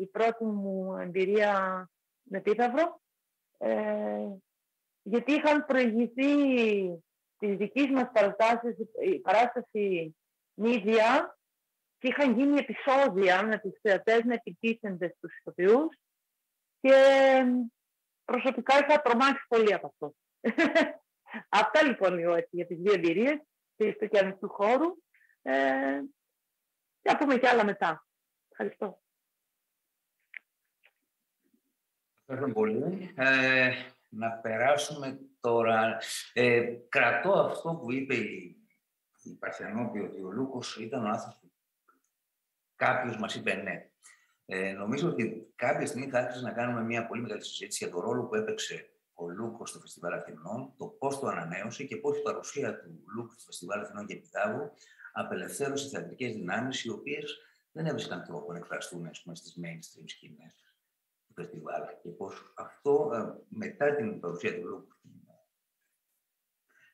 η πρώτη μου εμπειρία με πίθαυρο, γιατί είχαν προηγηθεί της δικής μας παράσταση μύδια και είχαν γίνει επεισόδια με τους θεατές να επιτίθενται στους ηθοποιούς και προσωπικά είχα τρομάξει πολύ από αυτό. Αυτά λοιπόν λίγο έτσι για τις δύο εμπειρίες του ανοιχτού χώρου. Θα πούμε κι άλλα μετά. Ευχαριστώ. Ευχαριστώ πολύ. Να περάσουμε τώρα. Κρατώ αυτό που είπε η Παρθενόπη, ότι ο Λούκος ήταν ο άνθρωπος που κάποιος μας είπε ναι. Νομίζω ότι κάποια στιγμή θα άρχισε να κάνουμε μια πολύ μεγάλη συζήτηση για τον ρόλο που έπαιξε ο Λούκος στο Φεστιβάλ Αθηνών, το πώς το ανανέωσε και πώς η παρουσία του Λούκου στο Φεστιβάλ Αθηνών και Πιτάγου απελευθέρωσε θεατρικές δυνάμεις, οι οποίες δεν έβρισκαν τρόπο να εκφραστούν στις mainstream σκηνές του φεστιβάλ. Και πώς αυτό, μετά την παρουσία του Λούκου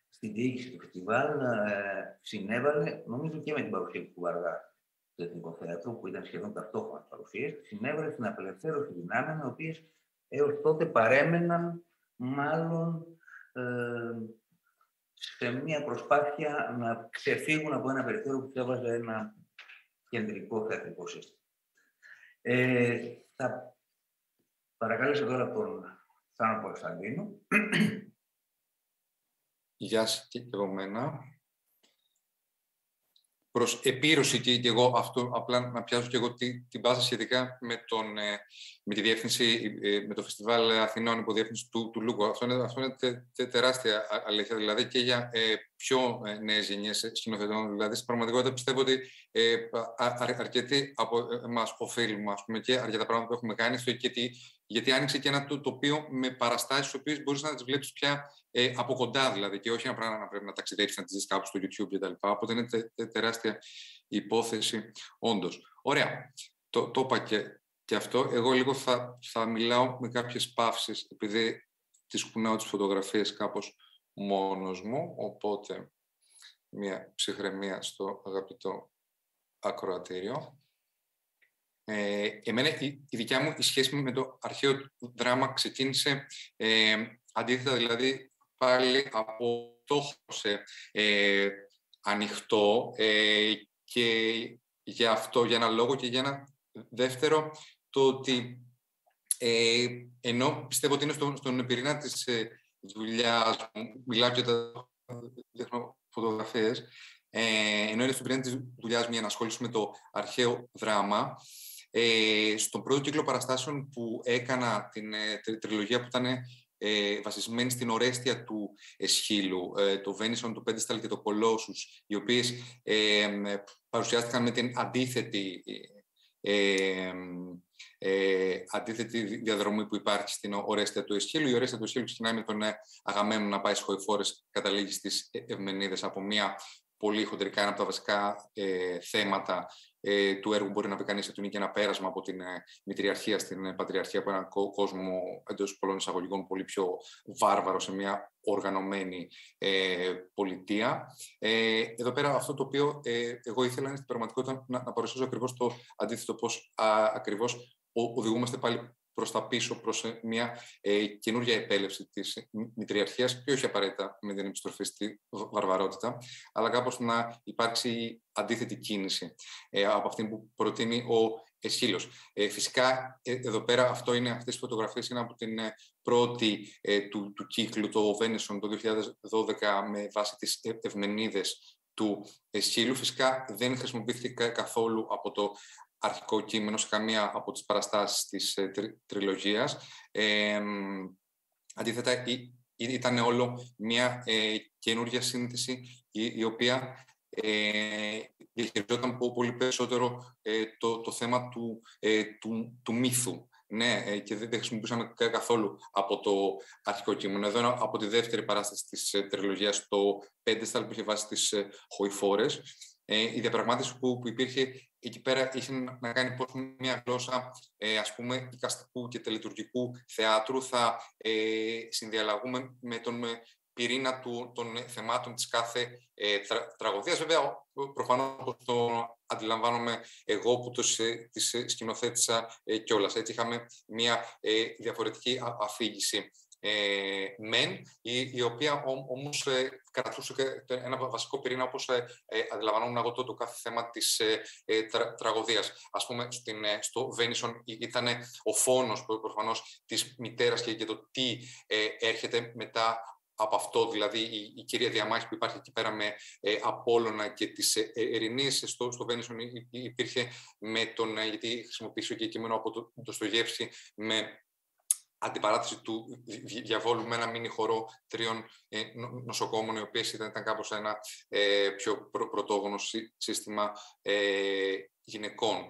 στην διοίκηση του φεστιβάλ, συνέβαλε, νομίζω και με την παρουσία του Βαργά στο Εθνικό Θέατρο, που ήταν σχεδόν ταυτόχρονα παρουσίες, συνέβαλε στην απελευθέρωση δυνάμεων, οι οποίες έως τότε παρέμεναν μάλλον σε μια προσπάθεια να ξεφύγουν από ένα περιθώριο που έβαζε ένα κεντρικό θεατρικό σύστημα. Θα παρακαλέσω τώρα τον Θάνο Κωνσταντίνο. Γεια σας και εγώ μένα. Προς επίρρωση και εγώ αυτό, απλά να πιάσω και εγώ την πάσα σχετικά με τη διεύθυνση, με το Φεστιβάλ Αθηνών υποδιεύθυνση του Λούκου. Αυτό είναι τεράστια αλήθεια, δηλαδή και για πιο νέες γενιές σκηνοθετών. Δηλαδή, στην πραγματικότητα πιστεύω ότι αρκετοί από εμάς οφείλουμε, ας πούμε, και αρκετά πράγματα που έχουμε κάνει, γιατί άνοιξε και ένα τοπίο με παραστάσεις, τις οποίες μπορείς να τις βλέπεις πια από κοντά, δηλαδή, και όχι ένα πράγμα να πρέπει να ταξιδέψεις, να τις δεις κάπου στο YouTube κτλ. Οπότε είναι τεράστια υπόθεση, όντως. Ωραία. Το είπα και αυτό. Εγώ λίγο θα μιλάω με κάποιες παύσεις, επειδή τις κουνάω τις φωτογραφίες κάπως μόνος μου, οπότε μια ψυχραιμία στο αγαπητό ακροατήριο. Εμένα η δικιά μου η σχέση με το αρχαίο δράμα ξεκίνησε αντίθετα, δηλαδή πάλι από το ανοιχτό και για αυτό, για ένα λόγο και για ένα δεύτερο, το ότι ενώ πιστεύω ότι είναι στον πυρήνα της δουλειάς μου, μιλάω και τα δείχνω φωτογραφίες, ενώ είναι στον πυρήνα της δουλειάς μου η ενασχόληση με το αρχαίο δράμα, στον πρώτο κύκλο παραστάσεων που έκανα, την τριλογία που ήταν βασισμένη στην Ορέστια του Εσχύλου, το Venison, το Pedestal και το Colossus, οι οποίες παρουσιάστηκαν με την αντίθετη διαδρομή που υπάρχει στην Ορέστια του Εσχύλου. Η Ορέστια του Εσχύλου ξεκινάει με τον Αγαμένον να πάει στις Χοηφόρες, καταλήγει στις Ευμενίδες από μια πολύ χοντρικά, ένα από τα βασικά θέματα του έργου, μπορεί να πει κανείς, ότι είναι και ένα πέρασμα από την μητριαρχία στην πατριαρχία, από έναν κόσμο εντός πολλών εισαγωγικών πολύ πιο βάρβαρο σε μια οργανωμένη πολιτεία. Εδώ πέρα αυτό το οποίο εγώ ήθελα είναι στην πραγματικότητα να παρουσιάσω ακριβώς το αντίθετο, πώς ακριβώς οδηγούμαστε πάλι προς τα πίσω, προς μια καινούργια επέλευση της μητριαρχίας και όχι απαραίτητα με την επιστροφή στη βαρβαρότητα, αλλά κάπως να υπάρξει αντίθετη κίνηση από αυτή που προτείνει ο σκύλος. Φυσικά, εδώ πέρα αυτές οι φωτογραφίες είναι από την πρώτη του κύκλου, το Venison, το 2012, με βάση τις ευμενίδες του σκύλου. Φυσικά δεν χρησιμοποιήθηκε καθόλου από το αρχικό κείμενο σε καμία από τις παραστάσεις της τριλογίας. Αντίθετα, ήταν όλο μια καινούργια σύνθεση η οποία διαχειριζόταν πολύ περισσότερο το θέμα του μύθου. Ναι, και δεν χρησιμοποιούσαμε καθόλου από το αρχικό κείμενο. Εδώ από τη δεύτερη παράσταση της τριλογίας, το Pedestal, που είχε βάσει τις χοηφόρες. Η διαπραγμάτευση που υπήρχε εκεί πέρα είχε να κάνει πώς μια γλώσσα, ας πούμε, εικαστικού και τελετουργικού θεάτρου θα συνδιαλλαγούμε με τον πυρήνα των θεμάτων της κάθε τραγωδίας. Βέβαια, προφανώς όπως το αντιλαμβάνομαι εγώ που τις σκηνοθέτησα κιόλας. Έτσι είχαμε μια διαφορετική αφήγηση μεν, η οποία όμως κρατούσε ένα βασικό πυρήνα, όπως αντιλαμβανόμουν εγώ το κάθε θέμα της τραγωδίας. Ας πούμε, στο Venison ήταν ο φόνος προφανώς της μητέρας και το τι έρχεται μετά από αυτό, δηλαδή η κυρία διαμάχη που υπάρχει εκεί πέρα με Απόλλωνα και της Ειρηνής. Στο Venison υπήρχε με τον, γιατί χρησιμοποιήσω και κείμενο από το Ντοστογεύσκι, με αντιπαράθεση του διαβόλου με ένα μίνι χορό 3 νοσοκόμων, οι οποίες ήταν κάπως ένα πιο πρωτόγονο σύστημα γυναικών.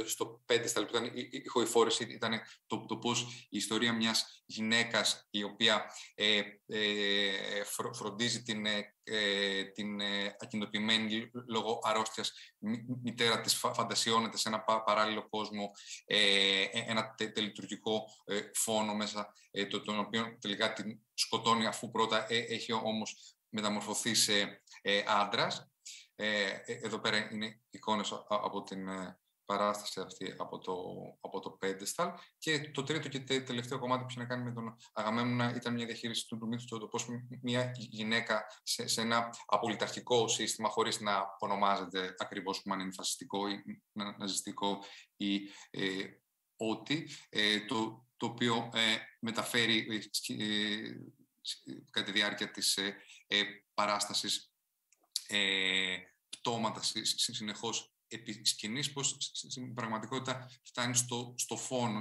Στο Pedestal, που ήταν η χοηφόρεση, ήταν το πώς η ιστορία μιας γυναίκας η οποία φροντίζει την ακινητοποιημένη λόγω αρρώστιας μητέρα της, φαντασιώνεται σε ένα παράλληλο κόσμο ένα τελετουργικό φόνο μέσα, τον οποίο τελικά την σκοτώνει, αφού πρώτα έχει όμως μεταμορφωθεί σε άντρας. Εδώ πέρα είναι εικόνες από την παράσταση αυτή, από το Pedestal. Και το τρίτο και τελευταίο κομμάτι που είχε να κάνει με τον Αγαμέμνονα ήταν μια διαχείριση του μύθου, το πώς μια γυναίκα σε ένα απολυταρχικό σύστημα, χωρίς να ονομάζεται ακριβώς που είναι φασιστικό ή ναζιστικό ή ό,τι, το οποίο μεταφέρει κατά τη διάρκεια της παράστασης πτώματα συνεχώς επί σκηνής, πως στην πραγματικότητα φτάνει στο φόνο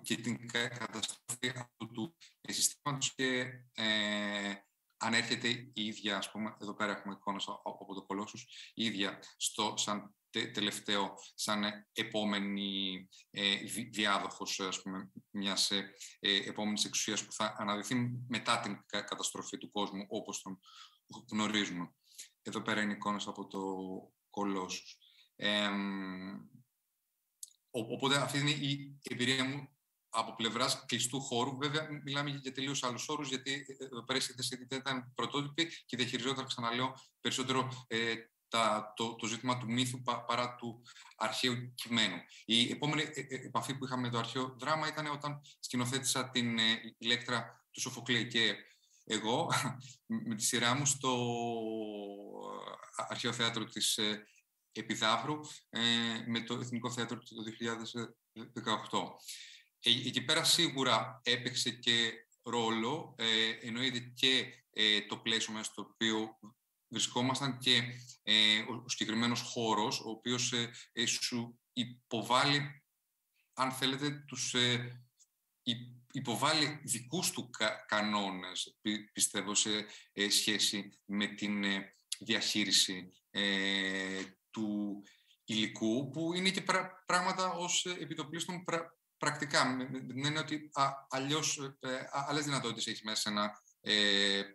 και την καταστροφή του συστήματος και ανέρχεται η ίδια, ας πούμε, εδώ πέρα έχουμε εικόνες από το Κολόσσους, η ίδια σαν τελευταίο, σαν επόμενη διάδοχος, ας πούμε, μιας επόμενης εξουσίας που θα αναδυθεί μετά την καταστροφή του κόσμου όπως τον γνωρίζουμε. Εδώ πέρα είναι εικόνες από το Κολόσσους. Οπότε αυτή είναι η εμπειρία μου από πλευράς κλειστού χώρου. Βέβαια, μιλάμε για τελείως άλλους όρους, γιατί εδώ πέρα η σύνθεση ήταν πρωτότυπη και διαχειριζόταν, ξαναλέω, περισσότερο το ζήτημα του μύθου παρά του αρχαίου κειμένου. Η επόμενη επαφή που είχαμε με το αρχαίο δράμα ήταν όταν σκηνοθέτησα την Ηλέκτρα του Σοφοκλή, και εγώ με τη σειρά μου στο Αρχαίο Θέατρο της Επιδαύρου με το Εθνικό Θέατρο το 2018. Εκεί πέρα σίγουρα έπαιξε και ρόλο, εννοείται και το πλαίσιο μέσα στο οποίο βρισκόμασταν και ο συγκεκριμένος χώρος, ο οποίος σου υποβάλλει, αν θέλετε, υποβάλλει δικούς του κανόνες, πιστεύω, σε σχέση με την διαχείριση του υλικού, που είναι και πράγματα ως επιτοπλίστων πρακτικά, με την έννοια ότι αλλιώς άλλες δυνατότητες έχει μέσα σε ένα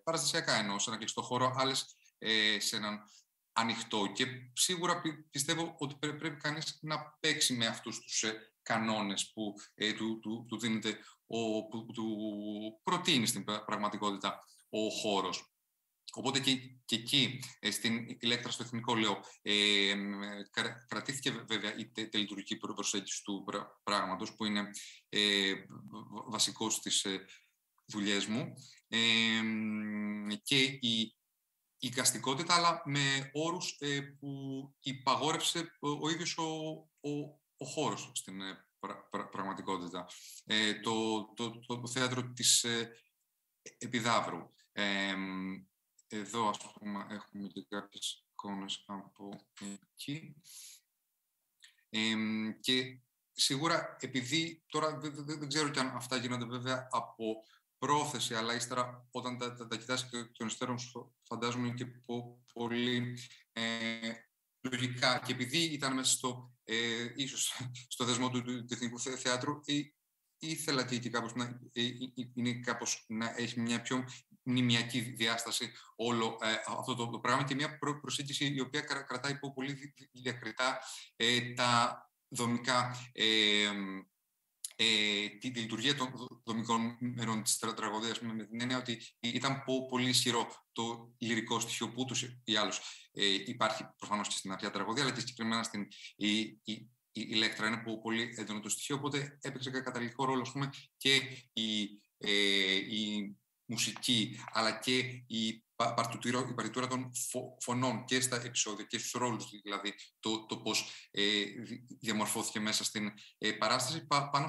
παραστασιακά, εννοώ, σε ένα κλειστό χώρο, άλλες σε έναν ανοιχτό. Και σίγουρα πιστεύω ότι πρέπει κανείς να παίξει με αυτούς τους κανόνες που του δίνεται, που του προτείνει στην πραγματικότητα ο χώρος. Οπότε και εκεί, στην Ηλέκτρα, στο Εθνικό, λέω, κρατήθηκε βέβαια η τελετουργική προσέγγιση του πράγματος, που είναι βασικός στις δουλειές μου, και η εικαστικότητα, αλλά με όρους που υπαγόρευσε ο ίδιος ο χώρος στην πραγματικότητα. Το θέατρο της Επιδαύρου. Εδώ, ας πούμε, έχουμε και κάποιες εικόνες από εκεί. Και σίγουρα, επειδή τώρα δεν ξέρω και αν αυτά γίνονται βέβαια από πρόθεση, αλλά ύστερα όταν τα κοιτάς και των υστέρων φαντάζομαι και πολύ λογικά, και επειδή ήταν μέσα ίσως στο δεσμό του Εθνικού Θεάτρου, ήθελα και κάπως να έχει μια πιο μνημιακή διάσταση όλο αυτό το πράγμα και μια προσέγγιση η οποία κρατάει πολύ διακριτά τα δομικά, τη λειτουργία των δομικών μέρων της τραγωδίας, με την έννοια ότι ήταν πολύ ισχυρό το λυρικό στοιχείο που ούτως ή άλλως υπάρχει προφανώς και στην αρχαία τραγωδία, αλλά και συγκεκριμένα στην η Ηλέκτρα είναι πολύ έντονο το στοιχείο, οπότε έπαιξε καταλητικό ρόλο, ας πούμε, και η μουσική, αλλά και η παρτιτούρα των φωνών και στα επεισόδια και στους ρόλους, δηλαδή το πώς διαμορφώθηκε μέσα στην παράσταση πάνω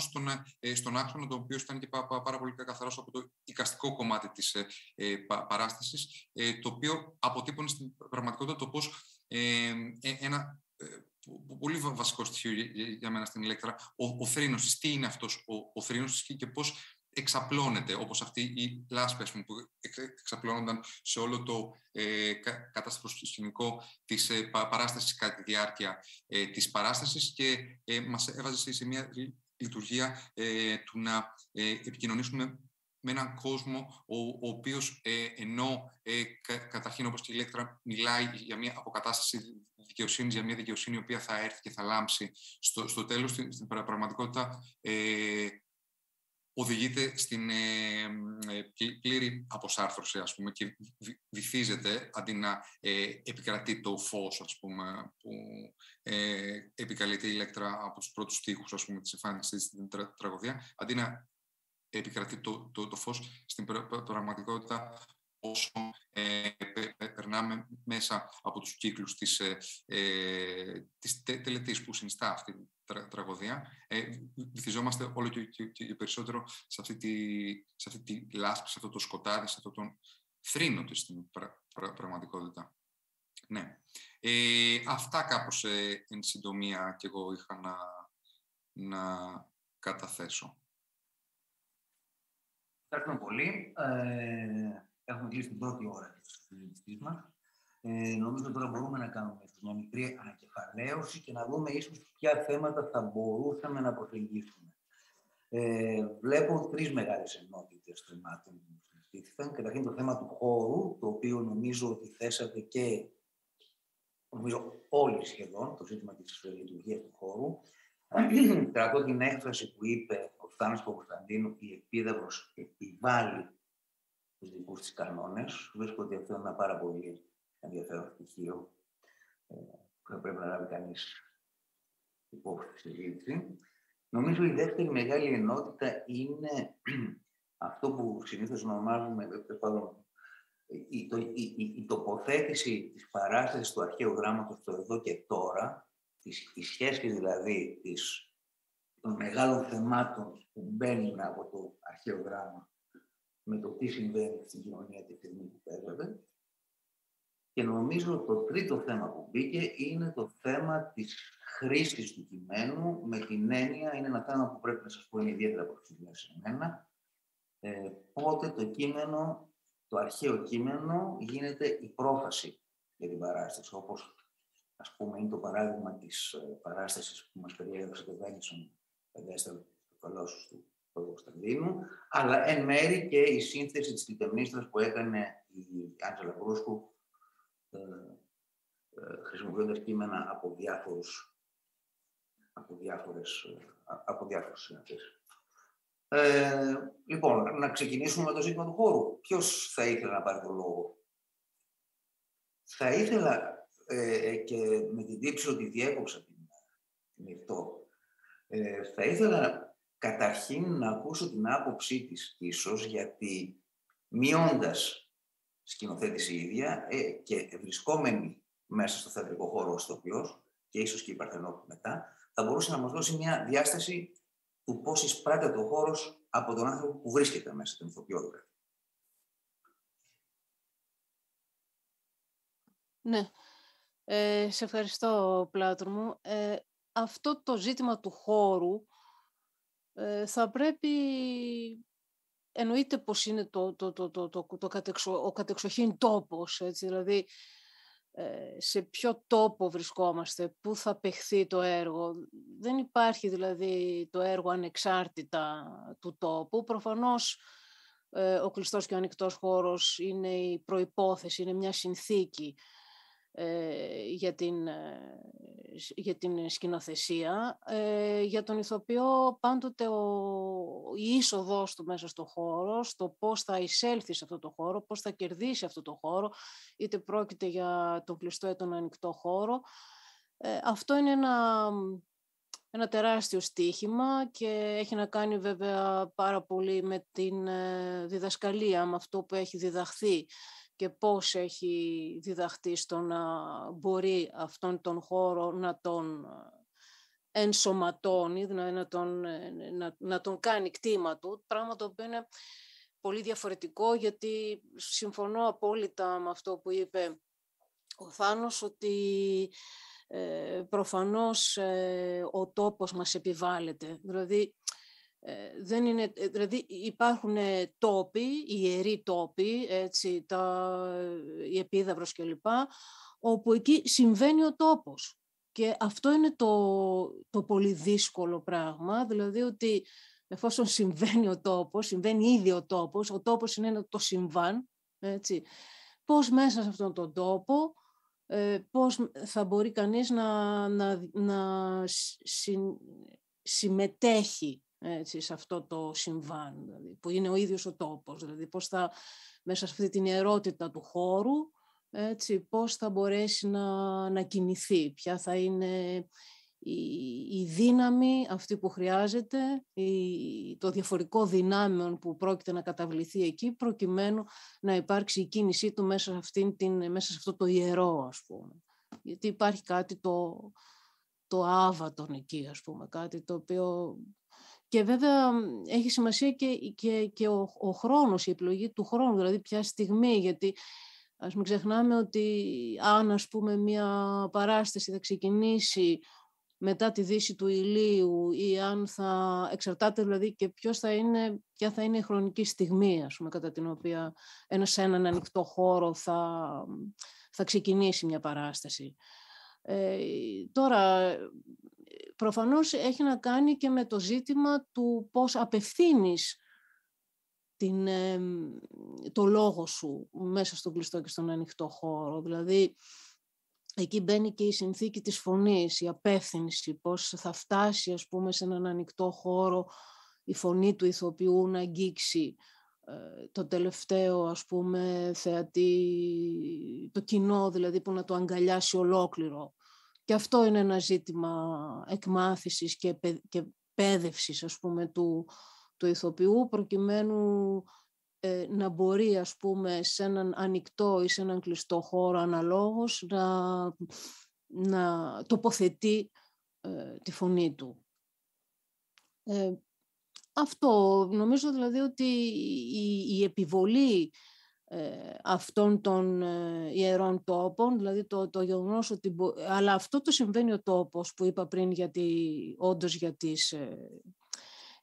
στον άξονα, το οποίο ήταν και πάρα πολύ καθαρός από το εικαστικό κομμάτι της παράστασης, το οποίο αποτύπωνε στην πραγματικότητα το πώς ένα πολύ βασικό στοιχείο για μένα στην Ηλέκτρα, ο θρήνος της. Τι είναι αυτός ο θρήνος της και πώς εξαπλώνεται, όπως αυτή η λάσπη, ας πούμε, που εξαπλώνονταν σε όλο το κατάστατο σκηνικό της παράστασης κατά τη διάρκεια της παράστασης και μας έβαζε σε μια λειτουργία του να επικοινωνήσουμε με έναν κόσμο ο οποίος ενώ καταρχήν, όπως και η Ηλέκτρα, μιλάει για μια αποκατάσταση δικαιοσύνης, για μια δικαιοσύνη η οποία θα έρθει και θα λάμψει στο τέλος, στην πραγματικότητα οδηγείται στην πλήρη αποσάρθρωση, ας πούμε, και βυθίζεται αντί να επικρατεί το φως, ας πούμε, που επικαλείται η Ηλέκτρα από τους πρώτους στίχους, ας πούμε, της εμφάνισης στην τραγωδία, αντί να επικρατεί το φως στην πραγματικότητα όσο περνάμε μέσα από τους κύκλους της τελετής που συνιστά αυτή η τραγωδία. Βυθιζόμαστε όλο και περισσότερο σε αυτή τη λάσπη, σε αυτό το σκοτάδι, σε αυτό τον θρήνο της στην πραγματικότητα. Ναι. Αυτά κάπως εν συντομία και εγώ είχα να καταθέσω. Ευχαριστούμε πολύ. Έχουμε κλείσει την πρώτη ώρα της συζήτησής μας. Νομίζω τώρα μπορούμε να κάνουμε μια μικρή ανακεφαλαίωση και να δούμε ίσως ποια θέματα θα μπορούσαμε να προσεγγίσουμε. Βλέπω τρεις μεγάλες ενότητες θεμάτων που συζητήθηκαν. Καταρχήν το θέμα του χώρου, το οποίο νομίζω ότι θέσατε και νομίζω όλοι σχεδόν, το ζήτημα της λειτουργίας του χώρου. Κρατώ την έκφραση που είπε ο Θάνος Παπακοσταντίνου, η Επίδαυρος επιβάλλει τους δικούς της κανόνες. Βρίσκω ότι αυτό είναι ένα πάρα πολύ ενδιαφέρον στοιχείο που θα πρέπει να λάβει κανείς υπόψη στη συζήτηση. Νομίζω η δεύτερη μεγάλη ενότητα είναι αυτό που συνήθως ονομάζουμε η τοποθέτηση της παράστασης του αρχαίου γράμματος στο εδώ και τώρα, η σχέση δηλαδή των μεγάλων θεμάτων που μπαίνουν από το αρχαίο γράμμα με το τι συμβαίνει στην κοινωνία τη στιγμή που παίζεται. Και νομίζω το τρίτο θέμα που μπήκε είναι το θέμα της χρήσης του κειμένου, με την έννοια, είναι ένα θέμα που πρέπει να σας πω είναι ιδιαίτερα προσφυλμένο σε μένα, πότε το κείμενο, το αρχαίο κείμενο γίνεται η πρόφαση για την παράσταση, όπως ας πούμε είναι το παράδειγμα της παράστασης που μας περιέγραψε το Βένισον, το Κολόσσος του Κωνσταντίνου, αλλά εν μέρη και η σύνθεση της Κλητεμνίστρας που έκανε η Άντζελα Μπρούσκου, χρησιμοποιώντας κείμενα από διάφορες συναντήσεις. Λοιπόν, να ξεκινήσουμε με το ζήτημα του χώρου. Ποιος θα ήθελε να πάρει το λόγο? Θα ήθελα, και με την τύψη ότι διέκοψα την Ιρτώ, θα ήθελα καταρχήν να ακούσω την άποψή της ίσως, γιατί μειώντας σκηνοθέτηση η ίδια και βρισκόμενη μέσα στο θεατρικό χώρο ο ηθοποιός και ίσως και η Παρθενόπη μετά, θα μπορούσε να μας δώσει μια διάσταση του πώς εισπράττεται ο χώρος από τον άνθρωπο που βρίσκεται μέσα, τον ηθοποιό δηλαδή. Ναι, σε ευχαριστώ Πλάτων μου. Αυτό το ζήτημα του χώρου θα πρέπει, εννοείται πως είναι ο κατεξοχήν τόπος, έτσι, δηλαδή σε ποιο τόπο βρισκόμαστε, πού θα παιχθεί το έργο. Δεν υπάρχει δηλαδή το έργο ανεξάρτητα του τόπου. Προφανώς ο κλειστός και ο ανοιχτός χώρος είναι η προϋπόθεση, είναι μια συνθήκη για την σκηνοθεσία. Για τον ηθοποιό πάντοτε η είσοδος του μέσα στο χώρο, στο πώς θα εισέλθει σε αυτό το χώρο, πώς θα κερδίσει αυτό το χώρο, είτε πρόκειται για τον κλειστό ή τον ανοιχτό χώρο. Αυτό είναι ένα τεράστιο στοίχημα και έχει να κάνει βέβαια πάρα πολύ με την διδασκαλία, με αυτό που έχει διδαχθεί και πώς έχει διδαχτεί στο να μπορεί αυτόν τον χώρο να τον ενσωματώνει, δηλαδή να τον κάνει κτήμα του, πράγμα το οποίο είναι πολύ διαφορετικό, γιατί συμφωνώ απόλυτα με αυτό που είπε ο Θάνος, ότι προφανώς ο τόπος μας επιβάλλεται. Δηλαδή υπάρχουν τόποι, οι ιεροί τόποι, έτσι, η Επίδαυρος κλπ, όπου εκεί συμβαίνει ο τόπος. Και αυτό είναι το πολύ δύσκολο πράγμα, δηλαδή ότι εφόσον συμβαίνει ο τόπος, συμβαίνει ήδη ο τόπος είναι το συμβάν, έτσι, πώς μέσα σε αυτόν τον τόπο, πώς θα μπορεί κανείς να συμμετέχει, έτσι, σε αυτό το συμβάν, δηλαδή, που είναι ο ίδιος ο τόπος, δηλαδή πώς θα μέσα σε αυτή την ιερότητα του χώρου, έτσι, πώς θα μπορέσει να κινηθεί, ποια θα είναι η δύναμη αυτή που χρειάζεται, το διαφορικό δυνάμεων που πρόκειται να καταβληθεί εκεί, προκειμένου να υπάρξει η κίνησή του μέσα σε αυτό το ιερό, ας πούμε. Γιατί υπάρχει κάτι το άβατον εκεί, ας πούμε, κάτι το οποίο... Και βέβαια έχει σημασία και ο χρόνος, η επιλογή του χρόνου, δηλαδή ποια στιγμή, γιατί ας μην ξεχνάμε ότι αν, ας πούμε, μια παράσταση θα ξεκινήσει μετά τη δύση του ηλίου ή αν θα εξαρτάται δηλαδή και ποια θα είναι η χρονική στιγμή, ας πούμε, κατά την οποία σε έναν ανοιχτό χώρο θα ξεκινήσει μια παράσταση. Τώρα, προφανώς έχει να κάνει και με το ζήτημα του πώς απευθύνεις το λόγο σου μέσα στον κλειστό και στον ανοιχτό χώρο. Δηλαδή, εκεί μπαίνει και η συνθήκη της φωνής, η απεύθυνση, πώς θα φτάσει, ας πούμε, σε έναν ανοιχτό χώρο η φωνή του ηθοποιού να αγγίξει το τελευταίο, ας πούμε, θεατή, το κοινό, δηλαδή, που να το αγκαλιάσει ολόκληρο. Και αυτό είναι ένα ζήτημα εκμάθησης και παίδευσης, ας πούμε, του ηθοποιού, προκειμένου να μπορεί, ας πούμε, σε έναν ανοιχτό ή σε έναν κλειστό χώρο αναλόγως να τοποθετεί τη φωνή του. Αυτό νομίζω δηλαδή ότι η επιβολή αυτών των ιερών τόπων, δηλαδή το γεγονός ότι αλλά αυτό το συμβαίνει ο τόπος που είπα πριν, γιατί όντως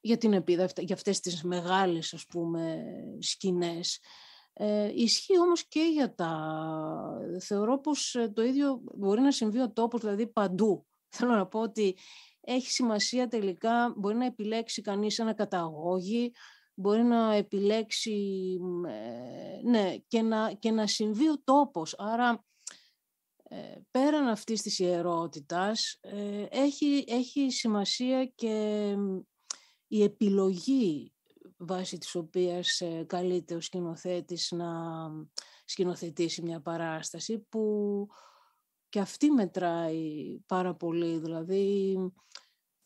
για την επίδαυτα, για αυτές τις μεγάλες, ας πούμε, σκηνές. Ισχύει όμως και για θεωρώ πως το ίδιο μπορεί να συμβεί ο τόπος, δηλαδή παντού. Θέλω να πω ότι έχει σημασία τελικά, μπορεί να επιλέξει κανείς ένα καταγόγι, μπορεί να επιλέξει, ναι, και να συμβεί ο τόπος. Άρα, πέραν αυτής της ιερότητας, έχει σημασία και η επιλογή βάσει της οποίας καλείται ο σκηνοθέτης να σκηνοθετήσει μια παράσταση, που και αυτή μετράει πάρα πολύ. Δηλαδή,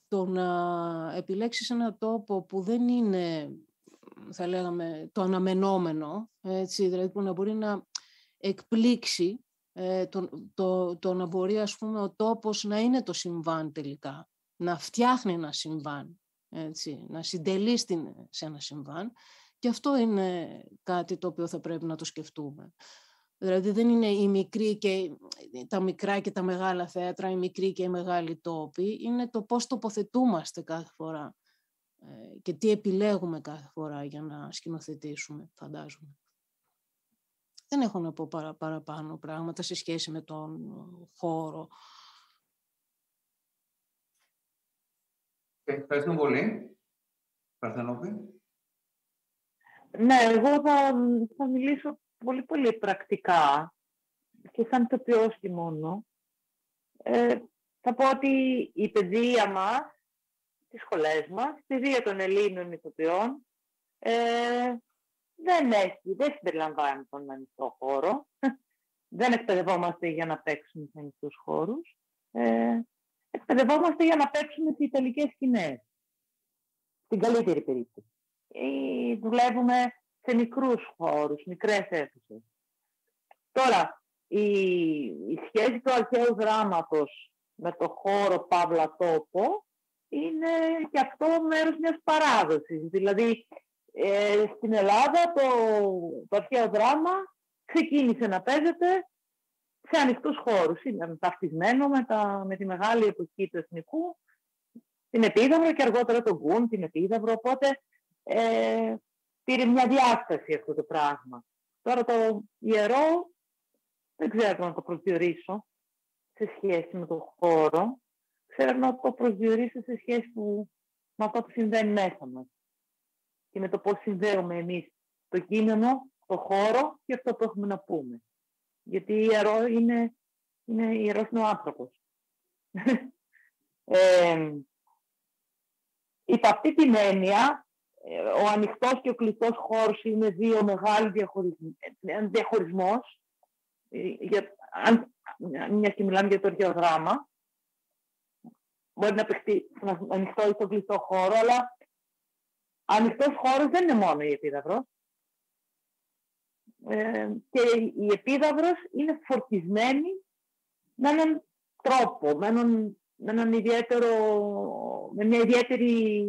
το να επιλέξεις ένα τόπο που δεν είναι θα λέγαμε, το αναμενόμενο, έτσι, δηλαδή που να μπορεί να εκπλήξει το να μπορεί, ας πούμε, ο τόπος να είναι το συμβάν τελικά, να φτιάχνει ένα συμβάν, έτσι, να συντελεί σε ένα συμβάν, και αυτό είναι κάτι το οποίο θα πρέπει να το σκεφτούμε. Δηλαδή δεν είναι οι μικροί και τα μικρά και τα μεγάλα θέατρα, οι μικροί και οι μεγάλοι τόποι, είναι το πώς τοποθετούμαστε κάθε φορά και τι επιλέγουμε κάθε φορά για να σκηνοθετήσουμε, φαντάζομαι. Δεν έχω να πω παραπάνω πράγματα σε σχέση με τον χώρο. Ευχαριστώ πολύ. Παρθενόπη. Ναι, εγώ θα μιλήσω πολύ πρακτικά και σαν ηθοποιός και μόνο. Θα πω ότι η παιδεία μας, στις σχολές μας, η παιδεία των Ελλήνων ηθοποιών, δεν συμπεριλαμβάνει τον ανοιχτό χώρο. Δεν εκπαιδευόμαστε για να παίξουμε σε ανοιχτούς χώρους. Εκπαιδευόμαστε για να παίξουμε σε ιταλικές σκηνές. Στην καλύτερη περίπτωση. Δουλεύουμε σε μικρούς χώρους, μικρές αίθουσες. Τώρα, η σχέση του αρχαίου δράματος με το χώρο παύλα τόπο είναι και αυτό μέρος μιας παράδοσης. Δηλαδή, στην Ελλάδα το αρχαίο δράμα ξεκίνησε να παίζεται σε ανοιχτούς χώρους. Ήταν ταυτισμένο με τη μεγάλη εποχή του εθνικού, την Επίδαυρο και αργότερα τον Γκουν, την Επίδαυρο. Οπότε πήρε μια διάσταση αυτό το πράγμα. Τώρα το ιερό δεν ξέρω να το προσδιορίσω σε σχέση με τον χώρο. Ξέρω να το προσδιορίσω σε σχέση με αυτό που συμβαίνει μέσα μας και με το πώς συνδέουμε εμείς το κείμενο, το χώρο και αυτό που έχουμε να πούμε. Γιατί ιερό είναι ιερός είναι ο άνθρωπος. Υπ' αυτή την έννοια, ο ανοιχτός και ο κλειστός χώρος είναι δύο μεγάλοι διαχωρισμός. Μιας και μιλάμε για το αρχαίο δράμα, μπορεί να παιχτεί στον ανοιχτό ή στον κλειστό χώρο, αλλά ανοιχτός χώρος δεν είναι μόνο η Επίδαυρος. Και η Επίδαυρος είναι φορτισμένη με έναν τρόπο, με μια ιδιαίτερη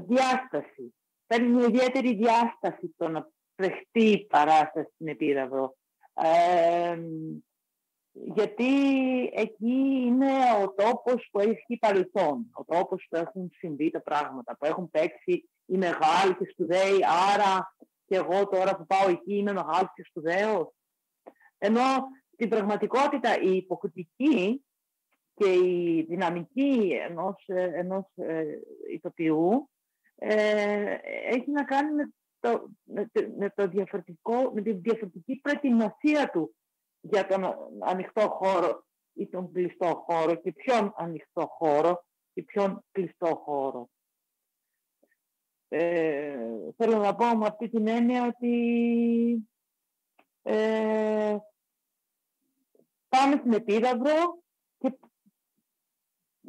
διάσταση. Παίρνει μια ιδιαίτερη διάσταση το να παιχτεί η παράσταση στην Επίδαυρο. Γιατί εκεί είναι ο τόπος που έχει παρελθόν, ο τόπος που έχουν συμβεί τα πράγματα, που έχουν παίξει οι μεγάλοι και σπουδαίοι, άρα και εγώ τώρα που πάω εκεί είμαι μεγάλος και σπουδαίος. Ενώ στην πραγματικότητα η υποκριτική και η δυναμική ενός ηθοποιού έχει να κάνει με τη διαφορετική προετοιμασία του για τον ανοιχτό χώρο ή τον κλειστό χώρο και ποιον ανοιχτό χώρο και ποιον κλειστό χώρο. Θέλω να πω με αυτή την έννοια ότι πάμε στην Επίδαυρο και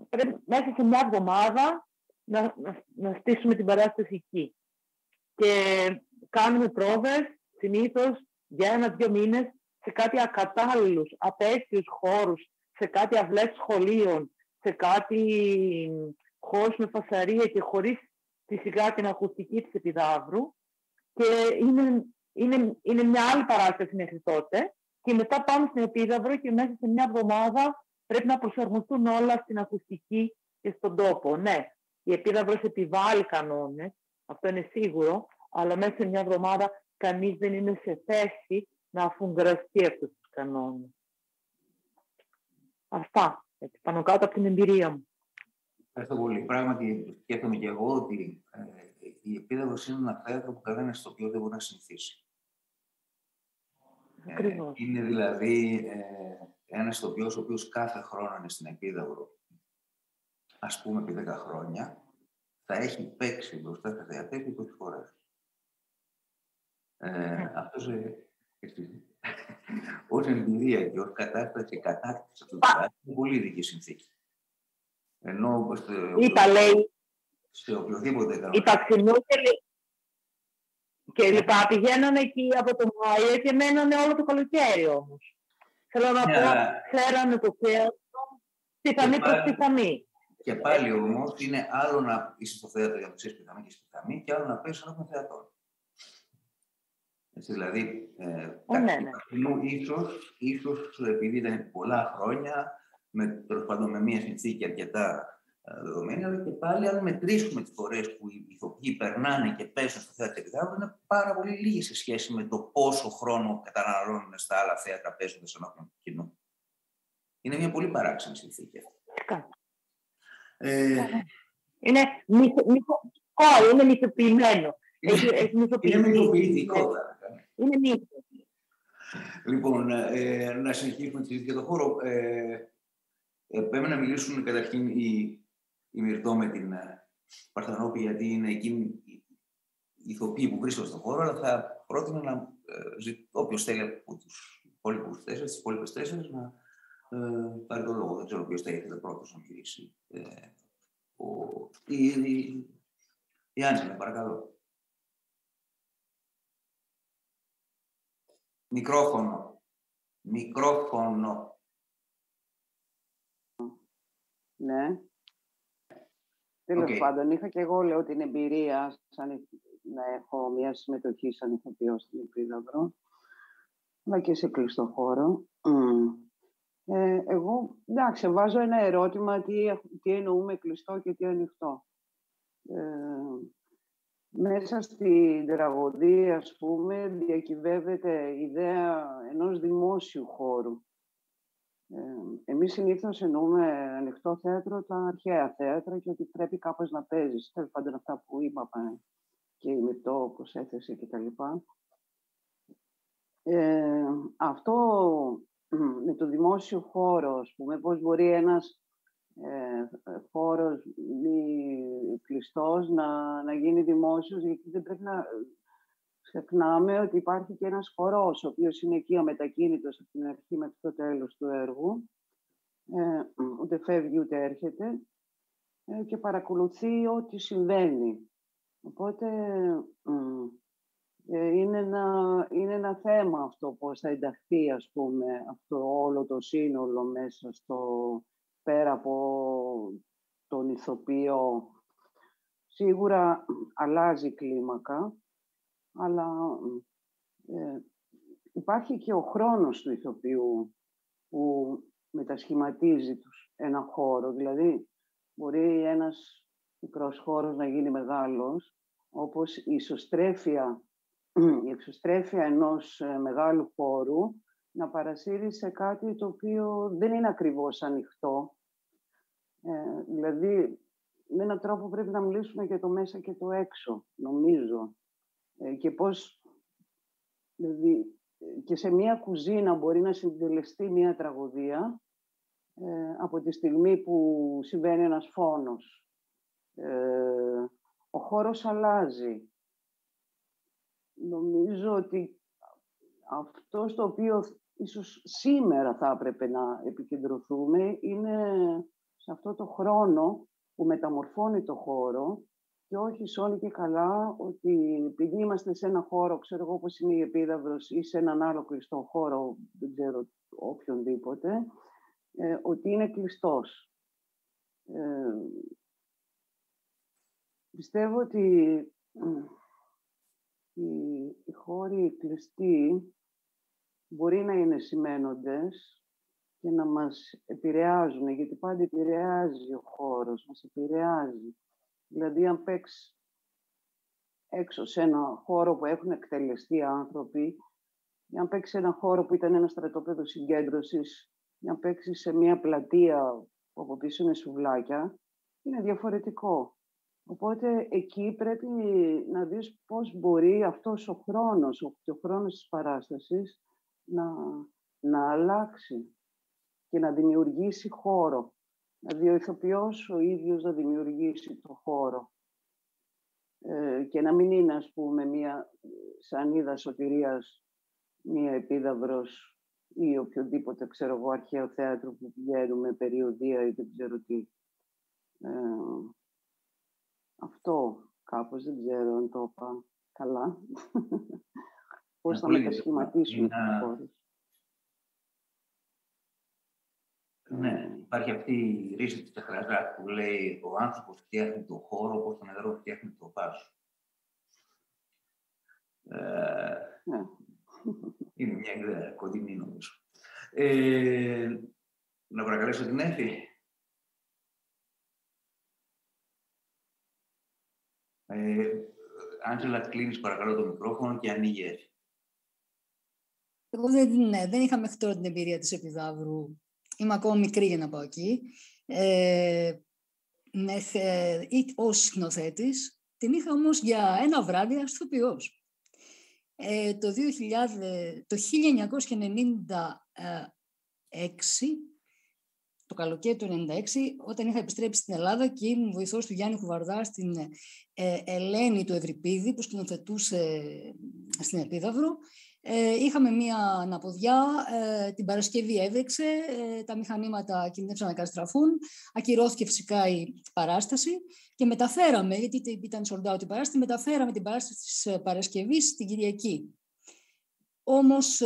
πρέπει μέσα σε μια εβδομάδα να στήσουμε την παράσταση εκεί. Και κάνουμε πρόβες συνήθως για 1-2 μήνες σε κάτι ακατάλληλους, απέσιους χώρους, σε κάτι αυλές σχολείων, σε κάτι χώρους με φασαρία και χωρίς φυσικά την ακουστική της Επιδαύρου. Και είναι μια άλλη παράσταση μέχρι τότε. Και μετά πάμε στην Επίδαυρο και μέσα σε μια εβδομάδα πρέπει να προσαρμοστούν όλα στην ακουστική και στον τόπο. Ναι, η Επίδαυρος επιβάλλει κανόνες, αυτό είναι σίγουρο, αλλά μέσα σε μια εβδομάδα κανείς δεν είναι σε θέση να αφουγκραστεί αυτούς τους κανόνες. Αυτά, έτσι, πάνω κάτω από την εμπειρία μου. Ευχαριστώ πολύ. Πράγματι, σκέφτομαι και εγώ ότι η Επίδαυρος είναι ένα θέατρο που κανένα ηθοποιό δεν μπορεί να συνηθίσει. Είναι δηλαδή ένας ηθοποιός ο οποίος κάθε χρόνο είναι στην Επίδαυρο, ας πούμε επί 10 χρόνια, θα έχει παίξει μπροστά στα θεατές 20 φορές. Αυτός ως εμπειρία και ως κατάσταση και κατάκτηση του θεάτρου είναι πολύ ειδική συνθήκη. Ενώ Είπα, λέει, σε οποιοδήποτε κανόνα. Η Παξινού και λοιπά πηγαίνανε εκεί από το Μάιο και μένανε όλο το καλοκαίρι όμως. Θέλω να πω, ξέρανε το θέατρο, πιθανή προς πιθανή. Και πάλι όμως είναι άλλο να είσαι στο θέατρο για να ξέρεις πιθανή και πιθανή και άλλο να παίζεις ένα θεατό. Έτσι, δηλαδή, ίσως επειδή ήταν πολλά χρόνια, τέλος πάντων με μία συνθήκη αρκετά δεδομένη, αλλά και πάλι αν μετρήσουμε τις φορές που οι ηθοποιοί περνάνε και παίζουν στο θέατρο Εξάδου, είναι πάρα πολύ λίγοι σε σχέση με το πόσο χρόνο καταναλώνουν στα άλλα θέατρα παίζοντας ενώπιον του κοινού. Είναι μια πολύ παράξενη συνθήκη αυτή. Είναι μυθοποιημένο. Είναι μυθοποιητικό. Είναι μύθο. Λοιπόν, να συνεχίσουμε τη συζήτηση για το χώρο. Πρέπει να μιλήσουν καταρχήν η Μυρτώ με την Παρθενόπη, γιατί είναι εκείνοι οι ηθοποιοί που βρίσκονται στον χώρο, αλλά θα πρότεινα να όποιος θέλει από τους υπόλοιπους τέσσερις, τις υπόλοιπες τέσσερις, να πάρει το λόγο. Δεν ξέρω ποιος θα ήθελε πρώτος να μιλήσει. Η Άντζελα, παρακαλώ. Μικρόφωνο. Ναι. Τέλος πάντων, είχα και εγώ, λέω, την εμπειρία να έχω μια συμμετοχή σαν ηθοποιός στην Επίδαυρο, αλλά και σε κλειστό χώρο. Εγώ, εντάξει, βάζω ένα ερώτημα τι εννοούμε κλειστό και τι ανοιχτό. Μέσα στην τραγωδία, ας πούμε, διακυβεύεται η ιδέα ενός δημόσιου χώρου. Εμείς συνήθως εννοούμε ανοιχτό θέατρο, τα αρχαία θέατρα και ότι πρέπει κάπως να παίζεις. Τέλος πάντων αυτά που είπαμε και η Μυρτώ, όπως έθεσε κτλ. Αυτό με το δημόσιο χώρο, ας πούμε, πώς μπορεί ένας χώρος μη κλειστός να γίνει δημόσιος, γιατί δεν πρέπει να ξεχνάμε ότι υπάρχει και ένας χορός, ο οποίος είναι εκεί αμετακίνητος από την αρχή μέχρι το τέλος του έργου, ούτε φεύγει ούτε έρχεται και παρακολουθεί ό,τι συμβαίνει. Οπότε είναι ένα θέμα αυτό, πώς θα ενταχθεί, ας πούμε, αυτό όλο το σύνολο μέσα πέρα από τον ηθοποιό. Σίγουρα αλλάζει κλίμακα, αλλά υπάρχει και ο χρόνος του ηθοποιού που μετασχηματίζει ένα χώρο. Δηλαδή, μπορεί ένας μικρός χώρος να γίνει μεγάλος, όπως η εξωστρέφεια ενός μεγάλου χώρου να παρασύρει σε κάτι το οποίο δεν είναι ακριβώς ανοιχτό. Δηλαδή, με έναν τρόπο πρέπει να μιλήσουμε για το μέσα και το έξω, νομίζω. Και πώς, δηλαδή, και σε μία κουζίνα μπορεί να συντελεστεί μία τραγωδία από τη στιγμή που συμβαίνει ένας φόνος. Ο χώρος αλλάζει. Νομίζω ότι αυτό στο οποίο ίσως σήμερα θα έπρεπε να επικεντρωθούμε είναι σε αυτό το χρόνο που μεταμορφώνει το χώρο και όχι σε όλη και καλά ότι επειδή είμαστε σε ένα χώρο, ξέρω εγώ όπως είναι η Επίδαυρος ή σε έναν άλλο κλειστό χώρο, δεν ξέρω οποιονδήποτε, ότι είναι κλειστός. Πιστεύω ότι οι χώροι κλειστοί μπορεί να είναι σημαίνοντες και να μας επηρεάζουν, γιατί πάντα επηρεάζει ο χώρος, μας επηρεάζει. Δηλαδή, αν παίξεις έξω σε ένα χώρο που έχουν εκτελεστεί άνθρωποι, ή αν παίξεις σε ένα χώρο που ήταν ένα στρατόπεδο συγκέντρωσης, ή αν παίξεις σε μια πλατεία που από πίσω είναι σουβλάκια, είναι διαφορετικό. Οπότε εκεί πρέπει να δεις πώς μπορεί αυτός ο χρόνος, ο χρόνος της παράστασης να αλλάξει και να δημιουργήσει χώρο. Δηλαδή ο ηθοποιός ο ίδιος να δημιουργήσει το χώρο. Και να μην είναι, ας πούμε, μια σανίδα σωτηρίας, μια Επίδαυρος ή οποιοδήποτε, ξέρω εγώ, αρχαίο θέατρο που πηγαίνουμε περιοδία ή δεν ξέρω τι. Αυτό κάπως δεν ξέρω αν το είπα καλά. Πώς θα μετασχηματίσουμε τις χώρες. Ναι, υπάρχει αυτή η ρίση της Τεχραζάκ που λέει ο άνθρωπος φτιάχνει το χώρο όπως το νερό φτιάχνει το βάσο. Είναι μια ιδέα κοντινή νομίζω. Να παρακαλέσω την Εύη. Άντζελα, κλείνεις παρακαλώ το μικρόφωνο και ανοίγει Εύη. Εγώ δεν είχα μέχρι τώρα την εμπειρία της Επιδαύρου. Είμαι ακόμα μικρή για να πάω εκεί. Ως σκηνοθέτης. Την είχα όμως για ένα βράδυ ως ηθοποιός. Το 1996, το καλοκαίρι του 1996, όταν είχα επιστρέψει στην Ελλάδα και ήμουν βοηθός του Γιάννη Κουβαρδά στην Ελένη του Ευρυπίδη, που σκηνοθετούσε στην Επίδαυρο, είχαμε μία αναποδιά, την Παρασκευή έβρεξε, τα μηχανήματα κινδύνευσαν να καταστραφούν, ακυρώθηκε φυσικά η παράσταση και μεταφέραμε, γιατί ήταν sold out η παράσταση, μεταφέραμε την παράσταση της Παρασκευής στην Κυριακή. Όμως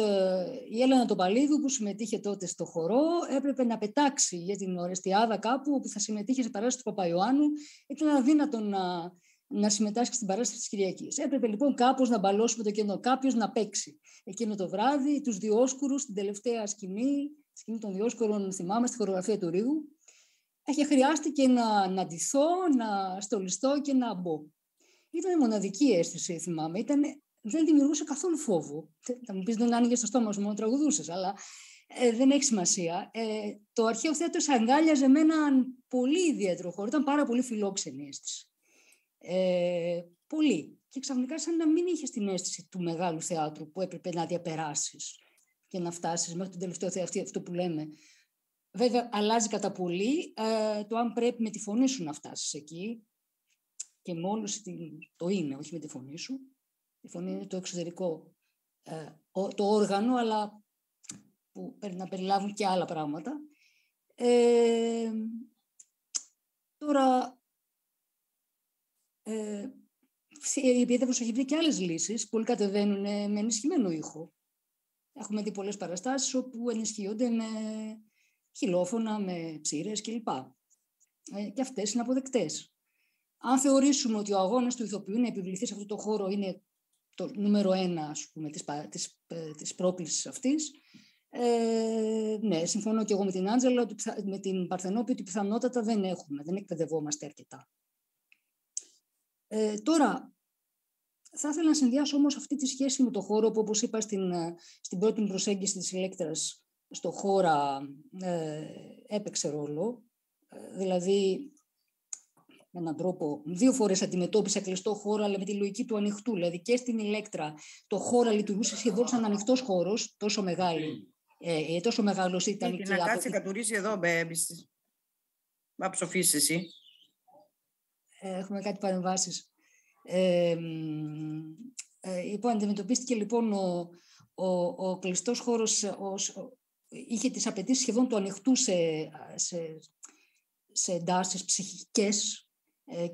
η Έλενα Τοπαλίδου, που συμμετείχε τότε στο χορό, έπρεπε να πετάξει για την Ορεστιάδα κάπου, όπου θα συμμετείχε σε παράσταση του Παπαϊωάννου. Ήταν αδύνατο να συμμετάσχει στην παράσταση της Κυριακής. Έπρεπε λοιπόν κάπως να μπαλώσουμε το κενό, κάποιος να παίξει. Εκείνο το βράδυ, τους Διόσκουρους, στην τελευταία σκηνή των Διόσκουρων, θυμάμαι, στη χορογραφία του Ρίγου, χρειάστηκε να ντυθώ, να στολιστώ και να μπω. Ήταν μοναδική αίσθηση, θυμάμαι. Δεν δημιουργούσε καθόλου φόβο. Θα μου πεις, δεν άνοιγε στο στόμα σου, μόνο τραγουδούσες, αλλά δεν έχει σημασία. Το αρχαίο θέατρο αγκάλιαζε με έναν πολύ ιδιαίτερο χώρο. Ήταν πάρα πολύ φιλόξενη αίσθηση. Πολύ. Και ξαφνικά σαν να μην είχες την αίσθηση του μεγάλου θεάτρου που έπρεπε να διαπεράσεις και να φτάσεις μέχρι τον τελευταίο θεατή, αυτό που λέμε. Βέβαια, αλλάζει κατά πολύ το αν πρέπει με τη φωνή σου να φτάσεις εκεί και με όλους το είναι, όχι με τη φωνή σου. Η φωνή είναι το εξωτερικό, το όργανο, αλλά που πρέπει να περιλάβουν και άλλα πράγματα. Τώρα, η Επίδαυρος έχει βρει και άλλες λύσεις. Πολλοί κατεβαίνουν με ενισχυμένο ήχο. Έχουμε δει πολλές παραστάσεις όπου ενισχύονται με χιλόφωνα, με ψήρες κλπ. Και αυτές είναι αποδεκτές. Αν θεωρήσουμε ότι ο αγώνας του ηθοποιού να επιβληθεί σε αυτό το χώρο είναι το νούμερο 1, ας πούμε, της πρόκλησης αυτής, ναι, συμφωνώ και εγώ με την Άντζελα, με την Παρθενόπη, ότι πιθανότατα δεν εκπαιδευόμαστε αρκετά. Τώρα, θα ήθελα να συνδυάσω όμως αυτή τη σχέση με το χώρο που, όπως είπα στην πρώτη μου προσέγγιση της ηλέκτρας, στο χώρο έπαιξε ρόλο. Δηλαδή, με έναν τρόπο, 2 φορές αντιμετώπισα κλειστό χώρο, αλλά με τη λογική του ανοιχτού. Δηλαδή και στην ηλέκτρα το χώρο λειτουργούσε σχεδόν σαν ανοιχτός χώρος, τόσο μεγάλος ήταν. Και να κάτσει κατουρίσει εδώ, μπέμπις. Να ψοφήσεις εσύ. Έχουμε κάτι παρεμβάσεις. Αντιμετωπίστηκε λοιπόν ο κλειστός χώρος, είχε τις απαιτήσεις σχεδόν του ανοιχτού σε εντάσεις ψυχικές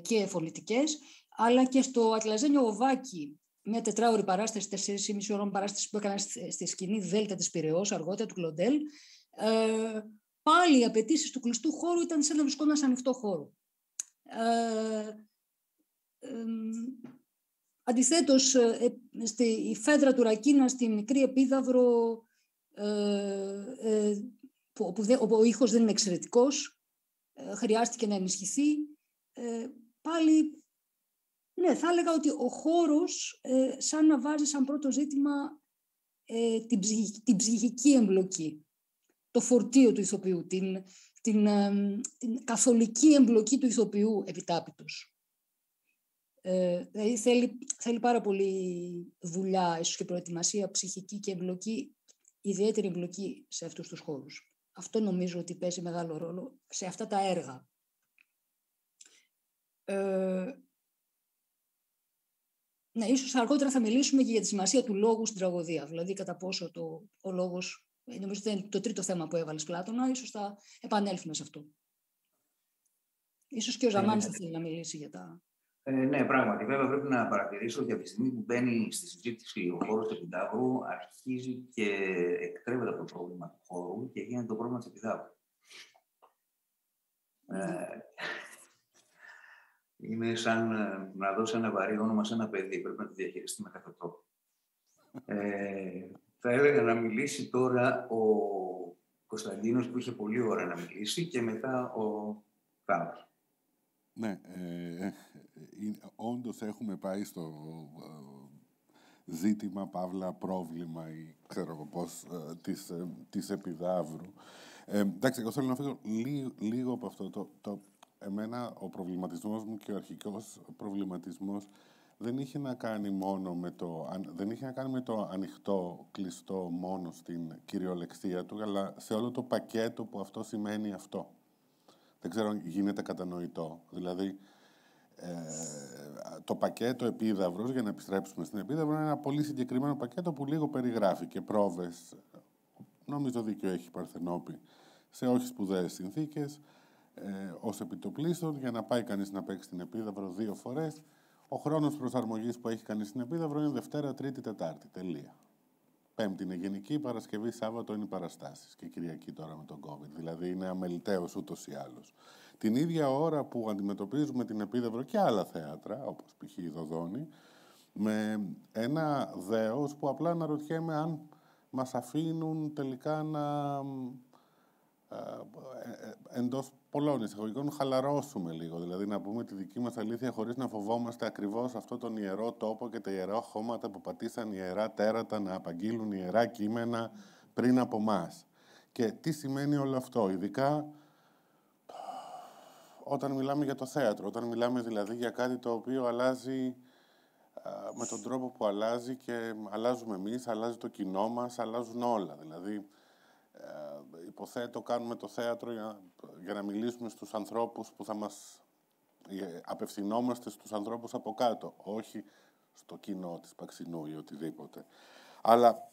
και φωνητικές, αλλά και στο Ατλαζένιο Οβάκι, μια 4ωρη παράσταση, 4,5 ώρων παράσταση που έκανα στη σκηνή Δέλτα της Πειραιώς, αργότερα του Κλοντέλ, πάλι οι απαιτήσεις του κλειστού χώρου ήταν σαν να βρισκόταν σε ανοιχτό χώρο. Αντιθέτως, η Φέδρα του Ρακίνα, στη μικρή Επίδαυρο, όπου ο ήχος δεν είναι εξαιρετικός, χρειάστηκε να ενισχυθεί. Πάλι, ναι, θα έλεγα ότι ο χώρος σαν να βάζει σαν πρώτο ζήτημα την ψυχική εμπλοκή, το φορτίο του ηθοποιού, την καθολική εμπλοκή του ηθοποιού επιτάπητος. Δηλαδή θέλει πάρα πολύ δουλειά, ίσως και προετοιμασία ψυχική και εμπλοκή, ιδιαίτερη εμπλοκή σε αυτούς τους χώρους. Αυτό νομίζω ότι παίζει μεγάλο ρόλο σε αυτά τα έργα. Ναι, ίσως αργότερα θα μιλήσουμε και για τη σημασία του λόγου στην τραγωδία. Δηλαδή κατά πόσο ο λόγος, νομίζω ότι είναι το τρίτο θέμα που έβαλες, Πλάτωνα, ίσως θα επανέλθουμε σε αυτό. Ίσως και ο Ζαμάνης θα θέλει να μιλήσει για τα Ναι, πράγματι. Βέβαια, πρέπει να παρατηρήσω ότι από τη στιγμή που μπαίνει στη συζήτηση ο χώρος του Επιδαύρου, αρχίζει και εκτρέπεται από το πρόβλημα του χώρου και γίνεται το πρόβλημα της Επιδαύρου. Είναι σαν να δώσει ένα βαρύ όνομα σε ένα παιδί. Πρέπει να το διαχειριστεί με κάθε τρόπο. Θα έλεγα να μιλήσει τώρα ο Κωνσταντίνος, που είχε πολύ ώρα να μιλήσει, και μετά ο Θάνος. Ναι, όντως έχουμε πάει στο ζήτημα, παύλα, πρόβλημα ή ξέρω πώς, της Επιδαύρου. Εντάξει, εγώ θέλω να φύγω λίγο από αυτό. Εμένα ο προβληματισμός μου και ο αρχικός προβληματισμός δεν είχε να κάνει μόνο με το ανοιχτό, κλειστό μόνο στην κυριολεξία του, αλλά σε όλο το πακέτο που αυτό σημαίνει αυτό. Δεν ξέρω αν γίνεται κατανοητό. Δηλαδή, το πακέτο Επίδαυρος, για να επιστρέψουμε στην Επίδαυρο, είναι ένα πολύ συγκεκριμένο πακέτο που λίγο περιγράφει και πρόβες. Νομίζω δίκιο έχει η Παρθενόπη σε όχι σπουδαίες συνθήκες, ως επιτοπλίστων, για να πάει κανείς να παίξει την Επίδαυρο 2 φορές. Ο χρόνος προσαρμογής που έχει κανείς στην Επίδαυρο είναι Δευτέρα, Τρίτη, Τετάρτη. Τελεία. Πέμπτη είναι γενική, Παρασκευή, Σάββατο είναι οι παραστάσεις. Και Κυριακή τώρα με τον COVID. Δηλαδή είναι αμεληταίος ούτως ή άλλως. Την ίδια ώρα που αντιμετωπίζουμε την Επίδαυρο και άλλα θέατρα, όπως π.χ. η Δοδόνη, με ένα δέος που απλά αναρωτιέμαι αν μας αφήνουν τελικά να εντός πολλών εισαγωγικών χαλαρώσουμε λίγο, δηλαδή να πούμε τη δική μας αλήθεια χωρίς να φοβόμαστε ακριβώς αυτό τον ιερό τόπο και τα ιερά χώματα που πατήσαν ιερά τέρατα να απαγγείλουν ιερά κείμενα πριν από μας. Και τι σημαίνει όλο αυτό, ειδικά όταν μιλάμε για το θέατρο, όταν μιλάμε δηλαδή για κάτι το οποίο αλλάζει με τον τρόπο που αλλάζει και αλλάζουμε εμείς, αλλάζει το κοινό μας, αλλάζουν όλα. Δηλαδή, υποθέτω κάνουμε το θέατρο για να μιλήσουμε στους ανθρώπους που θα μας απευθυνόμαστε στους ανθρώπους από κάτω, όχι στο κοινό της Παξινού ή οτιδήποτε. Αλλά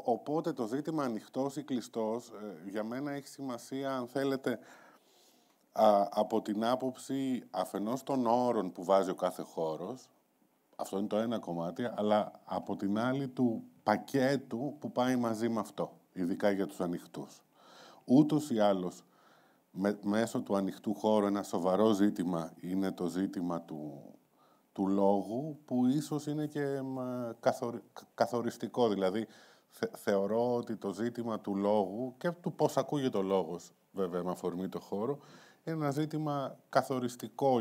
οπότε το ζήτημα ανοιχτός ή κλειστός για μένα έχει σημασία, αν θέλετε, από την άποψη αφενός των όρων που βάζει ο κάθε χώρος, αυτό είναι το ένα κομμάτι, αλλά από την άλλη του πακέτου που πάει μαζί με αυτό, ειδικά για τους ανοιχτούς. Ούτως ή άλλως, μέσω του ανοιχτού χώρου ένα σοβαρό ζήτημα είναι το ζήτημα του λόγου, που ίσως είναι και καθοριστικό. Δηλαδή, θεωρώ ότι το ζήτημα του λόγου και του πώς ακούγεται ο λόγος, βέβαια, με αφορμή το χώρο, είναι ένα ζήτημα καθοριστικό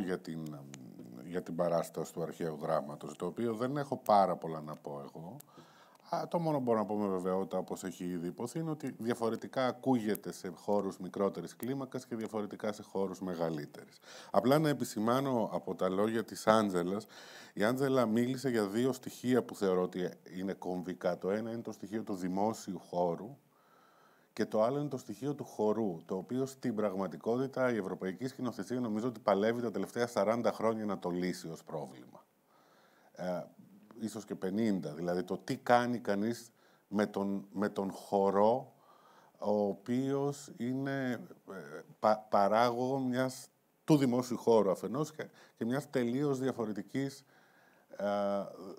για την παράσταση του αρχαίου δράματος, το οποίο δεν έχω πάρα πολλά να πω εγώ. Το μόνο που μπορώ να πω με βεβαιότητα, όπως έχει ήδη υποθεί, είναι ότι διαφορετικά ακούγεται σε χώρους μικρότερης κλίμακας και διαφορετικά σε χώρους μεγαλύτερης. Απλά να επισημάνω από τα λόγια της Άντζελας, η Άντζελα μίλησε για 2 στοιχεία που θεωρώ ότι είναι κομβικά. Το ένα είναι το στοιχείο του δημόσιου χώρου και το άλλο είναι το στοιχείο του χορού, το οποίο στην πραγματικότητα η ευρωπαϊκή σκηνοθεσία νομίζω ότι παλεύει τα τελευταία 40 χρόνια να το λύσει ως πρόβλημα. Ίσως και 50, δηλαδή το τι κάνει κανείς με τον χορό, ο οποίος είναι παράγωγο του δημόσιου χώρου αφενός και μιας τελείως διαφορετικής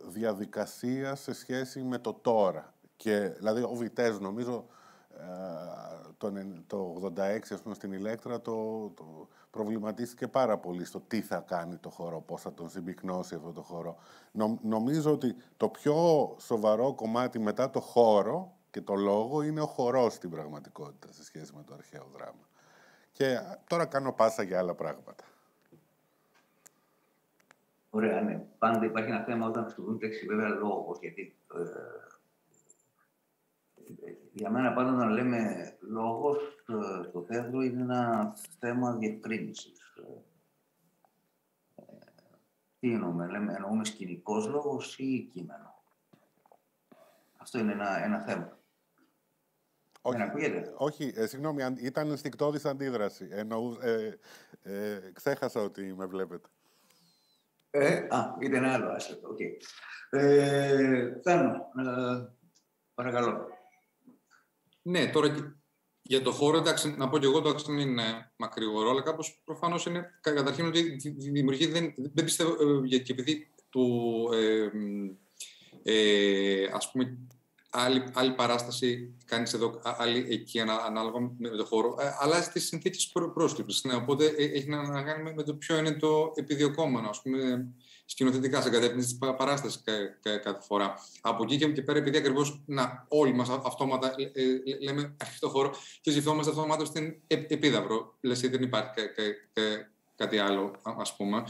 διαδικασίας σε σχέση με το τώρα. Και, δηλαδή ο Βιτές νομίζω το 86, ας πούμε, στην Ηλέκτρα το προβληματίστηκε πάρα πολύ στο τι θα κάνει το χώρο, πώς θα τον συμπυκνώσει αυτό το χώρο. Νομίζω ότι το πιο σοβαρό κομμάτι μετά το χώρο και το λόγο είναι ο χορός στην πραγματικότητα σε σχέση με το αρχαίο δράμα. Και τώρα κάνω πάσα για άλλα πράγματα. Ωραία, ναι. Πάντα υπάρχει ένα θέμα όταν χρησιμοποιούν λέξη, βέβαια, λόγος, γιατί για μένα πάντα να λέμε λόγος στο θέατρο είναι ένα θέμα διευκρίνησης. Τι εννοούμε, εννοούμε σκηνικός λόγος ή κείμενο. Αυτό είναι ένα θέμα. Όχι, δεν ακούγεται. Όχι, συγγνώμη, ήταν ενστικτώδης αντίδραση. Ξέχασα ότι με βλέπετε. Ήταν άλλο άσχετο. Okay. Θάνο, παρακαλώ. Ναι, τώρα Για το χώρο, εντάξει, να πω και εγώ, εντάξει, δεν είναι μακρηγορό, αλλά κάπως προφανώς είναι καταρχήν ότι η δημιουργία δεν πιστεύω, και επειδή ας πούμε, άλλη παράσταση κάνεις εδώ, άλλη εκεί, ανάλογα με το χώρο, αλλάζει τις συνθήκες πρόσληψης. Ναι, οπότε έχει να κάνει με το ποιο είναι το επιδιωκόμενο, ας πούμε, σκηνοθετικά σε κατεύθυνση της παράστασης κάθε φορά. Από εκεί και πέρα, επειδή ακριβώς όλοι μας αυτόματα λέμε αρχιτό χώρο και ζητόμαστε αυτόματα στην επίδαυρο, λες δεν υπάρχει κάτι άλλο, ας πούμε.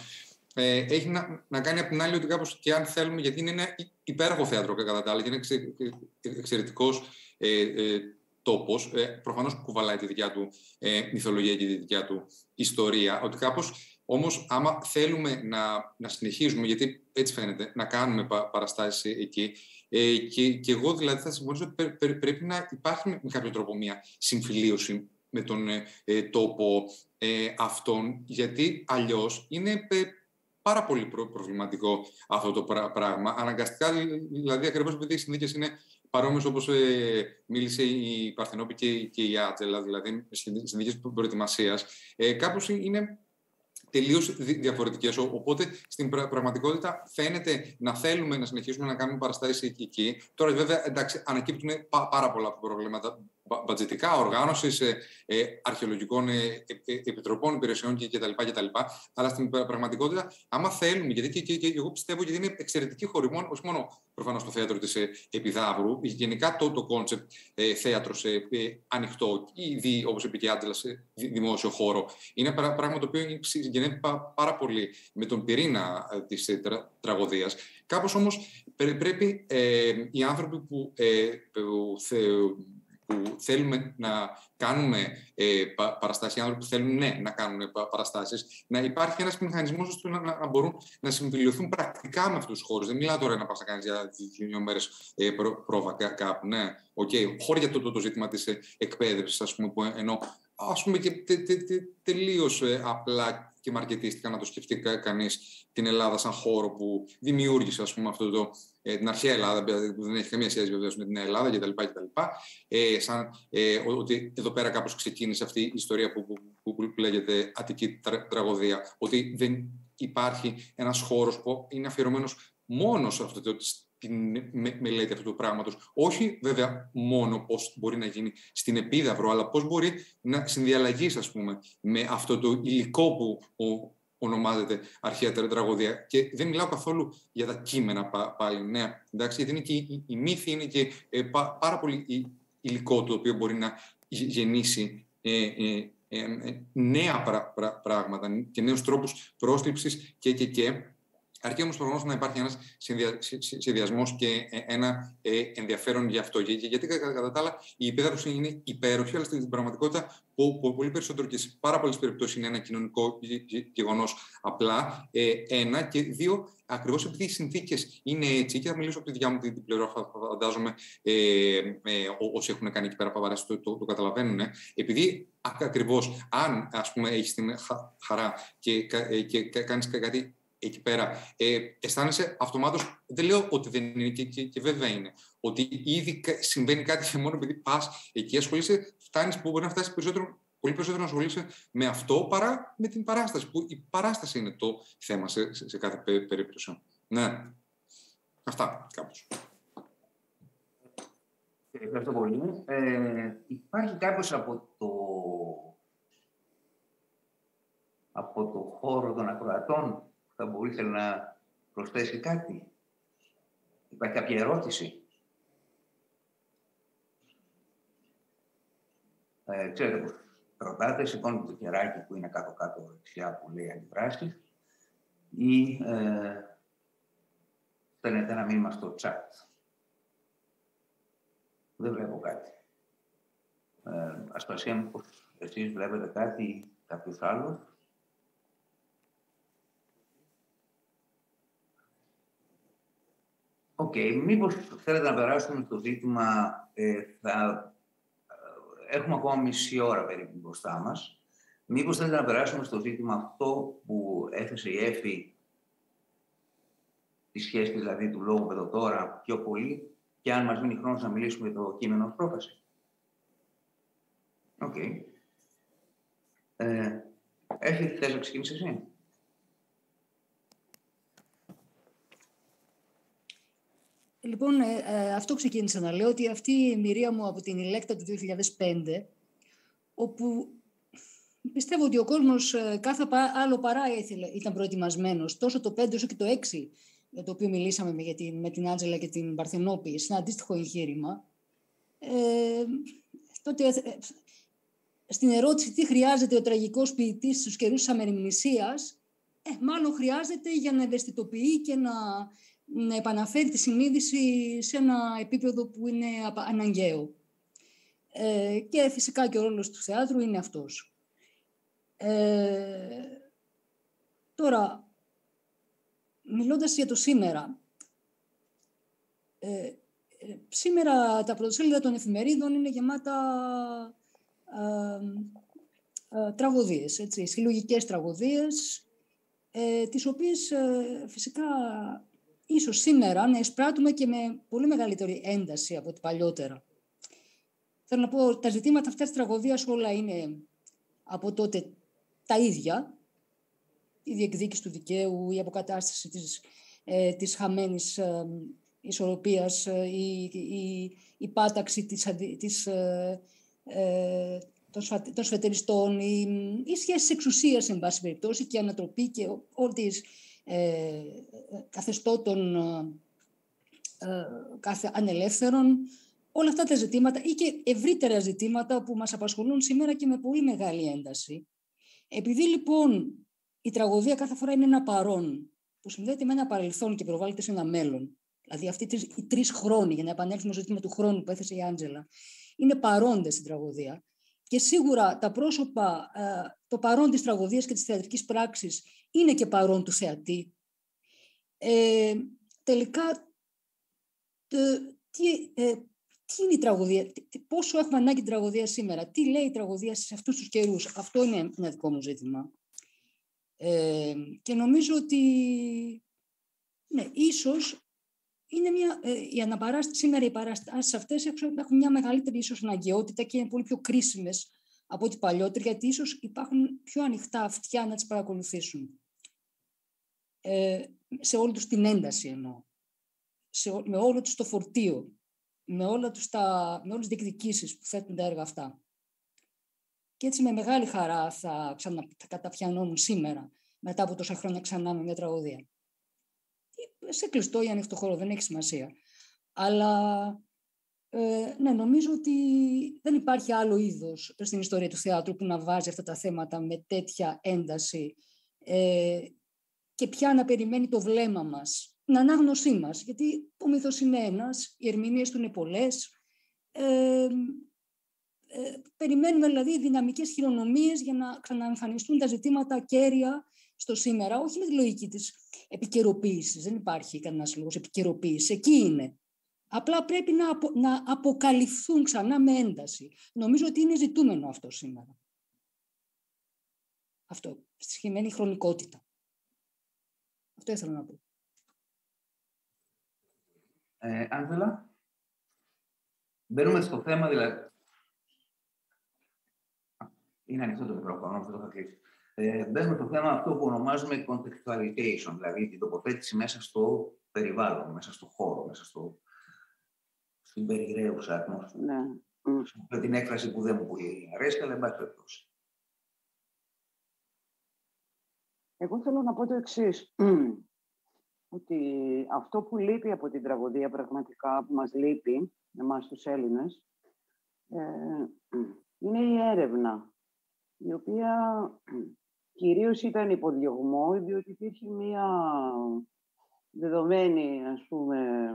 Έχει να κάνει από την άλλη ότι κάπως και αν θέλουμε, γιατί είναι ένα υπέροχο θέατρο κατά τα άλλα και είναι εξαιρετικός τόπος, προφανώς κουβαλάει τη δικιά του μυθολογία και τη δικιά του ιστορία, ότι κάπως όμως άμα θέλουμε να συνεχίζουμε, γιατί έτσι φαίνεται, να κάνουμε παραστάσεις εκεί, και εγώ δηλαδή θα συμφωνήσω ότι πρέπει να υπάρχει με κάποιο τρόπο μια συμφιλίωση με τον τόπο αυτόν, γιατί αλλιώς είναι πάρα πολύ προβληματικό αυτό το πράγμα. Αναγκαστικά, δηλαδή, ακριβώς επειδή οι συνθήκες είναι παρόμοιες όπως μίλησε η Παρθενόπη και η Άτζελα, δηλαδή συνθήκες προετοιμασίας, κάπως είναι τελείως διαφορετικές. Οπότε στην πραγματικότητα φαίνεται να θέλουμε να συνεχίσουμε να κάνουμε παραστάσεις εκεί. Τώρα, βέβαια, εντάξει, ανακύπτουν πάρα πολλά προβλήματα μπατζετικά, οργάνωσης, αρχαιολογικών επιτροπών, υπηρεσιών κτλ. Αλλά στην πραγματικότητα, άμα θέλουμε, γιατί και εγώ πιστεύω ότι είναι εξαιρετική χώρη, όχι μόνο προφανώς το θέατρο της Επιδαύρου, γενικά το κόνσεπτ θέατρο ανοιχτό, ήδη όπως είπε και η Άντζελα, σε δημόσιο χώρο, είναι πράγμα το οποίο συγγενεύει πάρα πολύ με τον πυρήνα της τραγωδίας. Κάπως όμως πρέπει οι άνθρωποι που θέλουμε να κάνουμε παραστάσεις, οι άνθρωποι που θέλουν να κάνουν παραστάσεις, να υπάρχει ένας μηχανισμός ώστε να μπορούν να συμφιλειωθούν πρακτικά με αυτούς τους χώρους. Δεν μιλάω τώρα να πας να κάνεις για 2 μέρες πρόβα κάπου. Ναι, χώρια για το ζήτημα της εκπαίδευσης, ας πούμε, που ενώ ας πούμε και τελείως απλά και μαρκετίστικα να το σκεφτεί κανείς την Ελλάδα σαν χώρο που δημιούργησε, ας πούμε, την αρχαία Ελλάδα, που δεν έχει καμία σχέση βεβαίως με την Ελλάδα κτλ. Σαν ότι εδώ πέρα κάπως ξεκίνησε αυτή η ιστορία που λέγεται Αττική τραγωδία. Ότι δεν υπάρχει ένας χώρος που είναι αφιερωμένος μόνο σε την μελέτη αυτού του πράγματος. Όχι βέβαια μόνο πώς μπορεί να γίνει στην Επίδαυρο, αλλά πώς μπορεί να συνδιαλλαγείς, ας πούμε, με αυτό το υλικό που ονομάζεται αρχαία τραγωδία. Και δεν μιλάω καθόλου για τα κείμενα πάλι, ναι, εντάξει, γιατί είναι και η μύθη, είναι και πάρα πολύ υλικό το οποίο μπορεί να γεννήσει νέα πράγματα και νέους τρόπους πρόσληψης και αρκεί όμως προφανώς να υπάρχει ένας συνδυασμός και ένα ενδιαφέρον για αυτό. Γιατί κατά τα άλλα η Επίδαυρος είναι υπέροχη, αλλά στην πραγματικότητα πολύ περισσότερο και σε πάρα πολλές περιπτώσεις είναι ένα κοινωνικό γεγονός απλά. Ένα και δύο, ακριβώς επειδή οι συνθήκες είναι έτσι, και θα μιλήσω από τη δικιά μου την πλευρά, φαντάζομαι όσοι έχουν κάνει εκεί πέρα παράσταση το καταλαβαίνουν, επειδή ακριβώς αν ας πούμε έχεις την χαρά και κάνεις κάτι εκεί πέρα, αισθάνεσαι αυτομάτως, δεν λέω ότι δεν είναι και βέβαια είναι, ότι ήδη συμβαίνει κάτι και μόνο επειδή πας εκεί ασχολείσαι, φτάνεις που μπορεί να φτάσεις πολύ περισσότερο να ασχολείσαι με αυτό παρά με την παράσταση, που η παράσταση είναι το θέμα σε κάθε περίπτωση. Ναι, αυτά κάπως. Ευχαριστώ πολύ. Υπάρχει κάποιος από το χώρο των ακροατών θα μπορούσε να προσθέσει κάτι? Υπάρχει κάποια ερώτηση? Ξέρετε πως ρωτάτε, σηκώνετε το χεράκι που είναι κάτω-κάτω δεξιά που λέει αντιδράσεις ή στέλνετε ένα μήνυμα στο chat. Δεν βλέπω κάτι. Ασπασία μου πως εσείς βλέπετε κάτι, κάποιος άλλος. Μήπως θέλετε να περάσουμε στο ζήτημα, έχουμε ακόμα μισή ώρα περίπου μπροστά μας. Μήπως θέλετε να περάσουμε στο ζήτημα αυτό που έθεσε η Έφη, τη σχέση δηλαδή του λόγου εδώ τώρα πιο πολύ, και αν μας μείνει χρόνος να μιλήσουμε για το κείμενο ως πρόφαση. Οκ. Έφη, θες να ξεκινήσεις εσύ? Λοιπόν, αυτό ξεκίνησα να λέω, ότι αυτή η εμπειρία μου από την Ηλέκτρα του 2005, όπου πιστεύω ότι ο κόσμος κάθε άλλο παρά ήταν προετοιμασμένος, τόσο το 5 όσο και το 6, για το οποίο μιλήσαμε με την Άντζελα και την Παρθενόπη, σε ένα αντίστοιχο εγχείρημα. Τότε, στην ερώτηση τι χρειάζεται ο τραγικός ποιητής στους καιρούς της αμεριμνησίας, μάλλον χρειάζεται για να ευαισθητοποιεί και να επαναφέρει τη συνείδηση σε ένα επίπεδο που είναι αναγκαίο. Και φυσικά και ο ρόλος του θεάτρου είναι αυτός. Τώρα, μιλώντας για το σήμερα, σήμερα τα πρωτοσέλιδα των εφημερίδων είναι γεμάτα τραγωδίες, έτσι, συλλογικές τραγωδίες, τις οποίες φυσικά ίσως σήμερα να εισπράττουμε και με πολύ μεγαλύτερη ένταση από ό,τι παλιότερα. Θέλω να πω, τα ζητήματα αυτής της τραγωδίας όλα είναι από τότε τα ίδια. Η διεκδίκηση του δικαίου, η αποκατάσταση της χαμένης ισορροπίας, η πάταξη των σφετεριστών, οι σχέσεις εξουσίας, εν πάση περιπτώσει, και η ανατροπή και όλες τις καθεστώτων κάθε ανελεύθερων, όλα αυτά τα ζητήματα ή και ευρύτερα ζητήματα που μας απασχολούν σήμερα και με πολύ μεγάλη ένταση. Επειδή λοιπόν η τραγωδία κάθε φορά είναι ένα παρόν που συνδέεται με ένα παρελθόν και προβάλλεται σε ένα μέλλον, δηλαδή αυτοί οι 3 χρόνοι, για να επανέλθουμε στο ζήτημα του χρόνου που έθεσε η Άντζελα, είναι παρόντες στην τραγωδία. Και σίγουρα τα πρόσωπα, το παρόν της τραγωδίας και της θεατρικής πράξης είναι και παρόν του θεατή. Τελικά, τι είναι η τραγωδία, πόσο έχουμε ανάγκη την τραγωδία σήμερα, τι λέει η τραγωδία σε αυτούς τους καιρούς. Αυτό είναι ένα δικό μου ζήτημα. Και νομίζω ότι, ναι, ίσως είναι σήμερα οι παραστάσεις αυτές έχουν μια μεγαλύτερη ίσως αναγκαιότητα και είναι πολύ πιο κρίσιμες από ό,τι παλιότερα, γιατί ίσως υπάρχουν πιο ανοιχτά αυτιά να τις παρακολουθήσουν. Σε όλη τους την ένταση εννοώ. Με όλο τους το φορτίο. Με όλες τις διεκδικήσεις που θέτουν τα έργα αυτά. Και έτσι με μεγάλη χαρά θα καταπιανόμουν σήμερα, μετά από τόσα χρόνια ξανά με μια τραγωδία. Σε κλειστό ή ανοιχτό χώρο, δεν έχει σημασία. Αλλά ναι, νομίζω ότι δεν υπάρχει άλλο είδος στην ιστορία του θεάτρου που να βάζει αυτά τα θέματα με τέτοια ένταση και πια να περιμένει το βλέμμα μας, την ανάγνωσή μας. Γιατί ο μύθος είναι ένας, οι ερμηνείες του είναι πολλές. Περιμένουμε δηλαδή δυναμικές χειρονομίες για να ξαναεμφανιστούν τα ζητήματα κέρια στο σήμερα, όχι με τη λογική της επικαιροποίησης. Δεν υπάρχει κανένας λόγος επικαιροποίησης. Εκεί είναι. Απλά πρέπει να αποκαλυφθούν ξανά με ένταση. Νομίζω ότι είναι ζητούμενο αυτό σήμερα. Αυτό, στη σχημένη χρονικότητα. Αυτό ήθελα να πω. Άντζελα, μπαίνουμε στο θέμα, δηλαδή. Είναι ανοιχτό το μικρόφωνο, αυτό το θα κλείσει. Μπαίνουμε στο θέμα αυτό που ονομάζουμε contextualization, δηλαδή την τοποθέτηση μέσα στο περιβάλλον, μέσα στο χώρο, μέσα στην περιραίουσα ατμόσφαιρα. Ναι. Με την έκφραση που δεν μου πολύ αρέσει, αλλά εν πάση περιπτώσει. Εγώ θέλω να πω το εξής. Ότι αυτό που λείπει από την τραγωδία πραγματικά, που μας λείπει, εμάς τους Έλληνες, είναι η έρευνα, η οποία κυρίως ήταν υποδιωγμό, διότι υπήρχε μια δεδομένη, ας πούμε,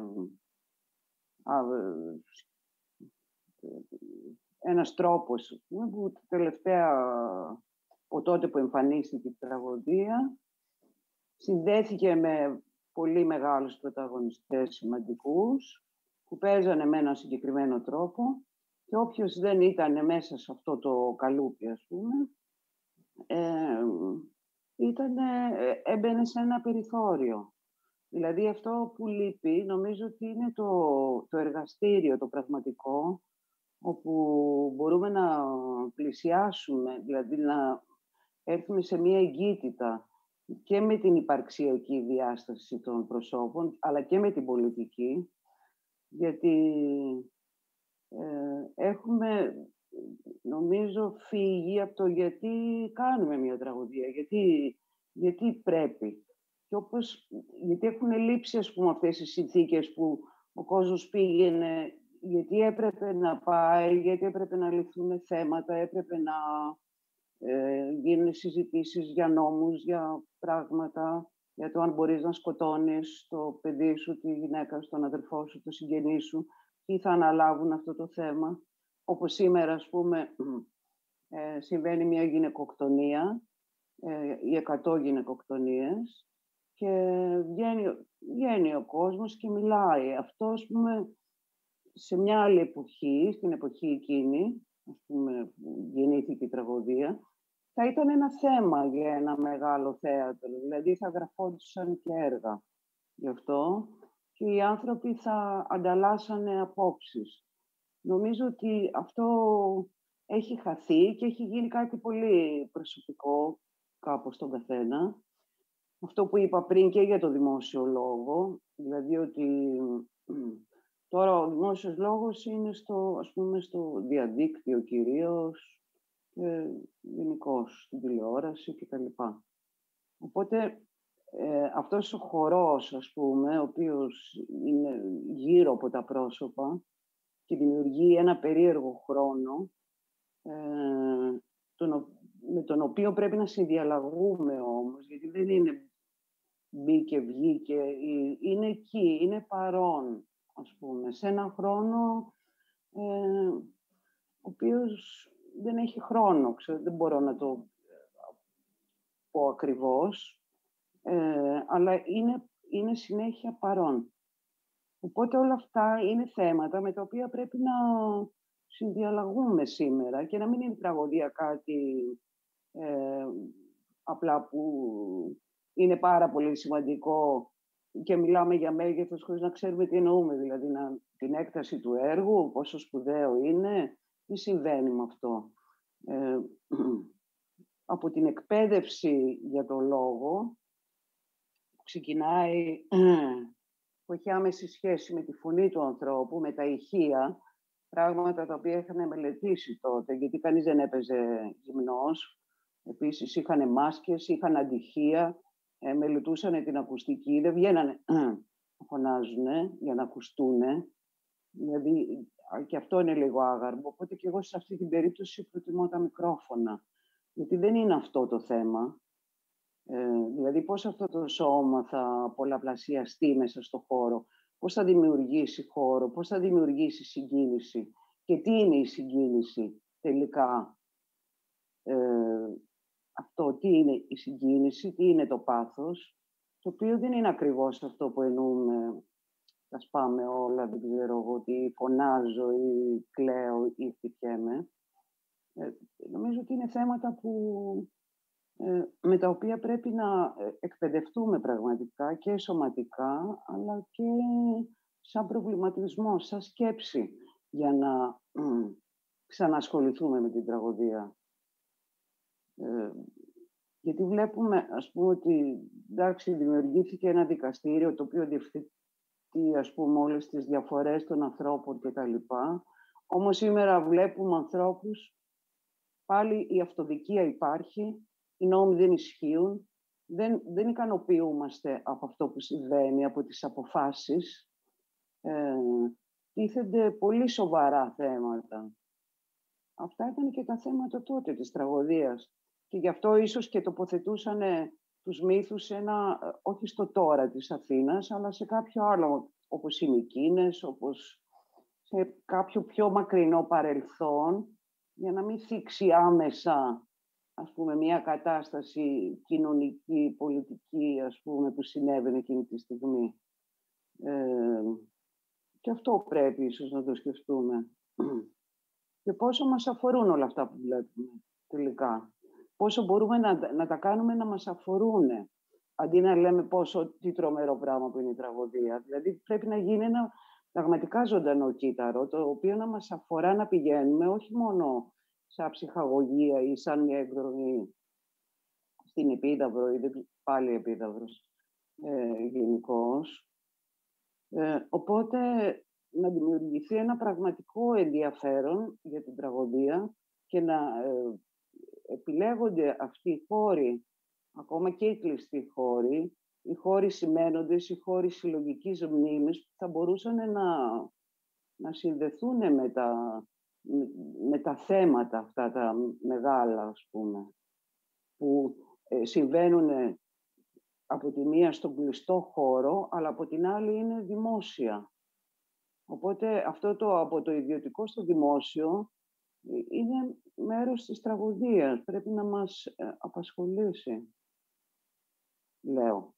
ένας τρόπος που τελευταία, από τότε που εμφανίστηκε η τραγωδία, συνδέθηκε με πολύ μεγάλους πρωταγωνιστές σημαντικούς, που παίζανε με έναν συγκεκριμένο τρόπο και όποιος δεν ήταν μέσα σε αυτό το καλούπι, ας πούμε, έμπαινε σε ένα περιθώριο. Δηλαδή αυτό που λείπει, νομίζω ότι είναι το εργαστήριο, το πραγματικό, όπου μπορούμε να πλησιάσουμε, δηλαδή να έρθουμε σε μία εγκύτητα και με την υπαρξιακή διάσταση των προσώπων, αλλά και με την πολιτική, γιατί έχουμε, νομίζω, φύγει από το γιατί κάνουμε μία τραγωδία, γιατί πρέπει. Και γιατί έχουν λείψει, ας πούμε, αυτές οι συνθήκες που ο κόσμος πήγαινε, γιατί έπρεπε να πάει, γιατί έπρεπε να λυθούν θέματα, έπρεπε να γίνουν συζητήσεις για νόμους, για πράγματα, για το αν μπορείς να σκοτώνεις το παιδί σου, τη γυναίκα σου, τον αδερφό σου, το συγγενή σου, τι θα αναλάβουν αυτό το θέμα. Όπως σήμερα, ας πούμε, συμβαίνει μια γυναικοκτονία ή 100 γυναικοκτονίες και βγαίνει ο κόσμος και μιλάει. Αυτό, ας πούμε, σε μια άλλη εποχή, στην εποχή εκείνη, ας πούμε, που γεννήθηκε η τραγωδία, θα ήταν ένα θέμα για ένα μεγάλο θέατρο. Δηλαδή θα γραφόντουσαν και έργα γι' αυτό και οι άνθρωποι θα ανταλλάσσανε απόψεις. Νομίζω ότι αυτό έχει χαθεί και έχει γίνει κάτι πολύ προσωπικό κάπως στον καθένα. Αυτό που είπα πριν και για το δημόσιο λόγο, δηλαδή ότι τώρα ο δημόσιος λόγος είναι στο διαδίκτυο κυρίως και γενικώς στην τηλεόραση κτλ. Οπότε αυτός ο χορός, ας πούμε, ο οποίος είναι γύρω από τα πρόσωπα και δημιουργεί ένα περίεργο χρόνο, με τον οποίο πρέπει να συνδιαλλαγούμε όμως, γιατί δεν είναι μπήκε, βγήκε, είναι εκεί, είναι παρόν, ας πούμε, σε έναν χρόνο ο οποίος δεν έχει χρόνο, δεν μπορώ να το πω ακριβώς, αλλά είναι συνέχεια παρόν. Οπότε όλα αυτά είναι θέματα με τα οποία πρέπει να συνδιαλλαγούμε σήμερα και να μην είναι τραγωδία κάτι απλά που είναι πάρα πολύ σημαντικό και μιλάμε για μέγεθος χωρίς να ξέρουμε τι εννοούμε, δηλαδή την έκταση του έργου, πόσο σπουδαίο είναι, τι συμβαίνει με αυτό. Από την εκπαίδευση για το λόγο, που ξεκινάει, που έχει άμεση σχέση με τη φωνή του ανθρώπου, με τα ηχεία, πράγματα τα οποία είχαν μελετήσει τότε, γιατί κανείς δεν έπαιζε γυμνός. Επίσης είχαν μάσκες, είχαν αντυχεία, μελετούσαν την ακουστική, δεν βγαίνανε να φωνάζουν για να ακουστούν. Δηλαδή και αυτό είναι λίγο άγαρμο, οπότε και εγώ σε αυτή την περίπτωση προτιμώ τα μικρόφωνα, γιατί δεν είναι αυτό το θέμα. Δηλαδή πώς αυτό το σώμα θα πολλαπλασιαστεί μέσα στο χώρο, πώς θα δημιουργήσει χώρο, πώς θα δημιουργήσει συγκίνηση και τι είναι η συγκίνηση τελικά. Αυτό, τι είναι η συγκίνηση, τι είναι το πάθος, το οποίο δεν είναι ακριβώς αυτό που εννοούμε, τα σπάμε όλα, δεν ξέρω εγώ, ότι φωνάζω ή κλαίω ή χτυπιέμαι. Νομίζω ότι είναι θέματα με τα οποία πρέπει να εκπαιδευτούμε πραγματικά και σωματικά, αλλά και σαν προβληματισμό, σαν σκέψη, για να ξανασχοληθούμε με την τραγωδία. Γιατί βλέπουμε, ας πούμε, ότι εντάξει, δημιουργήθηκε ένα δικαστήριο το οποίο διευθετεί, ας πούμε, όλες τις διαφορές των ανθρώπων κτλ. Όμως σήμερα βλέπουμε ανθρώπους, πάλι η αυτοδικία υπάρχει, οι νόμοι δεν ισχύουν, δεν ικανοποιούμαστε από αυτό που συμβαίνει, από τις αποφάσεις. Τίθενται πολύ σοβαρά θέματα. Αυτά ήταν και τα θέματα τότε της τραγωδίας. Και γι' αυτό ίσως και τοποθετούσαν τους μύθους σε όχι στο τώρα της Αθήνας, αλλά σε κάποιο άλλο, όπως οι Μικίνες, όπως σε κάποιο πιο μακρινό παρελθόν, για να μην θίξει άμεσα, ας πούμε, μια κατάσταση κοινωνική, πολιτική, ας πούμε, που συνέβαινε εκείνη τη στιγμή. Και αυτό πρέπει ίσως να το σκεφτούμε. Και πόσο μας αφορούν όλα αυτά που βλέπουμε τελικά. Πόσο μπορούμε να τα κάνουμε να μας αφορούν, αντί να λέμε τι τρομερό πράγμα που είναι η τραγωδία. Δηλαδή πρέπει να γίνει ένα πραγματικά ζωντανό κύτταρο, το οποίο να μας αφορά να πηγαίνουμε όχι μόνο σαν ψυχαγωγία ή σαν μια εκδρομή στην Επίδαυρο ή πάλι Επίδαυρος γενικώς. Οπότε να δημιουργηθεί ένα πραγματικό ενδιαφέρον για την τραγωδία και να επιλέγονται αυτοί οι χώροι, ακόμα και οι κλειστοί χώροι, οι χώροι σημαίνοντες, οι χώροι συλλογικής μνήμης που θα μπορούσαν να συνδεθούν με τα θέματα αυτά τα μεγάλα, ας πούμε, που συμβαίνουν από τη μία στον κλειστό χώρο, αλλά από την άλλη είναι δημόσια. Οπότε αυτό από το ιδιωτικό στο δημόσιο είναι μέρος της τραγωδίας. Πρέπει να μας απασχολήσει, λέω.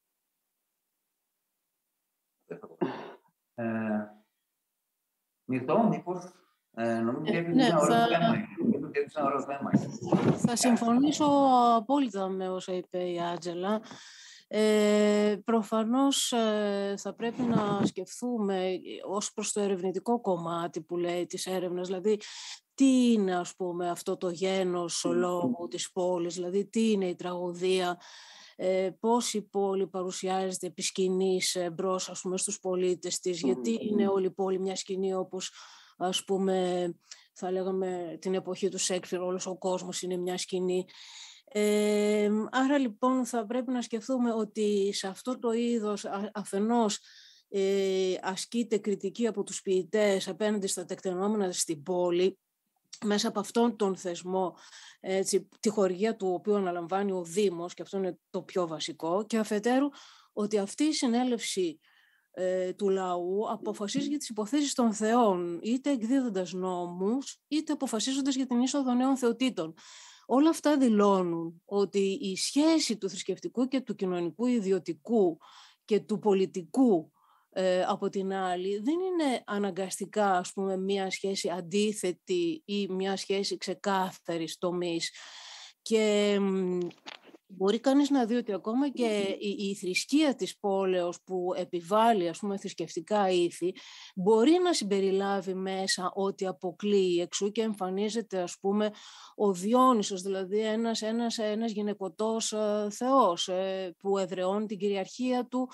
Μυρτώ, μήπως νομίζω ότι είναι ένα ωραίο θέμα. Θα συμφωνήσω απόλυτα με όσα είπε η Άντζελα. Προφανώς θα πρέπει να σκεφτούμε ως προς το ερευνητικό κομμάτι που λέει της έρευνας, δηλαδή τι είναι, ας πούμε, αυτό το γένος λόγου της πόλης, δηλαδή τι είναι η τραγωδία, πώς η πόλη παρουσιάζεται επί σκηνής μπρος, ας πούμε, στους πολίτες της, γιατί είναι όλη η πόλη μια σκηνή, όπως, ας πούμε, θα λέγαμε την εποχή του Σέξπιρ, όλος ο κόσμος είναι μια σκηνή. Άρα λοιπόν θα πρέπει να σκεφτούμε ότι σε αυτό το είδος αφενός ασκείται κριτική από τους ποιητές απέναντι στα τεκτενόμενα στην πόλη, μέσα από αυτόν τον θεσμό, έτσι, τη χορηγία του οποίου αναλαμβάνει ο Δήμος, και αυτό είναι το πιο βασικό, και αφετέρου ότι αυτή η συνέλευση του λαού αποφασίζει για τις υποθέσεις των θεών, είτε εκδίδοντας νόμους, είτε αποφασίζοντας για την είσοδο νέων θεοτήτων. Όλα αυτά δηλώνουν ότι η σχέση του θρησκευτικού και του κοινωνικού ιδιωτικού και του πολιτικού από την άλλη δεν είναι αναγκαστικά, ας πούμε, μια σχέση αντίθετη ή μια σχέση ξεκάθαρης τομής. Και μπορεί κανείς να δει ότι ακόμα και η θρησκεία της πόλεως που επιβάλλει, ας πούμε, θρησκευτικά ήθη, μπορεί να συμπεριλάβει μέσα ό,τι αποκλείει, εξού και εμφανίζεται, ας πούμε, ο Διόνυσος, δηλαδή ένας γυναικωτός θεός που εδραιώνει την κυριαρχία του.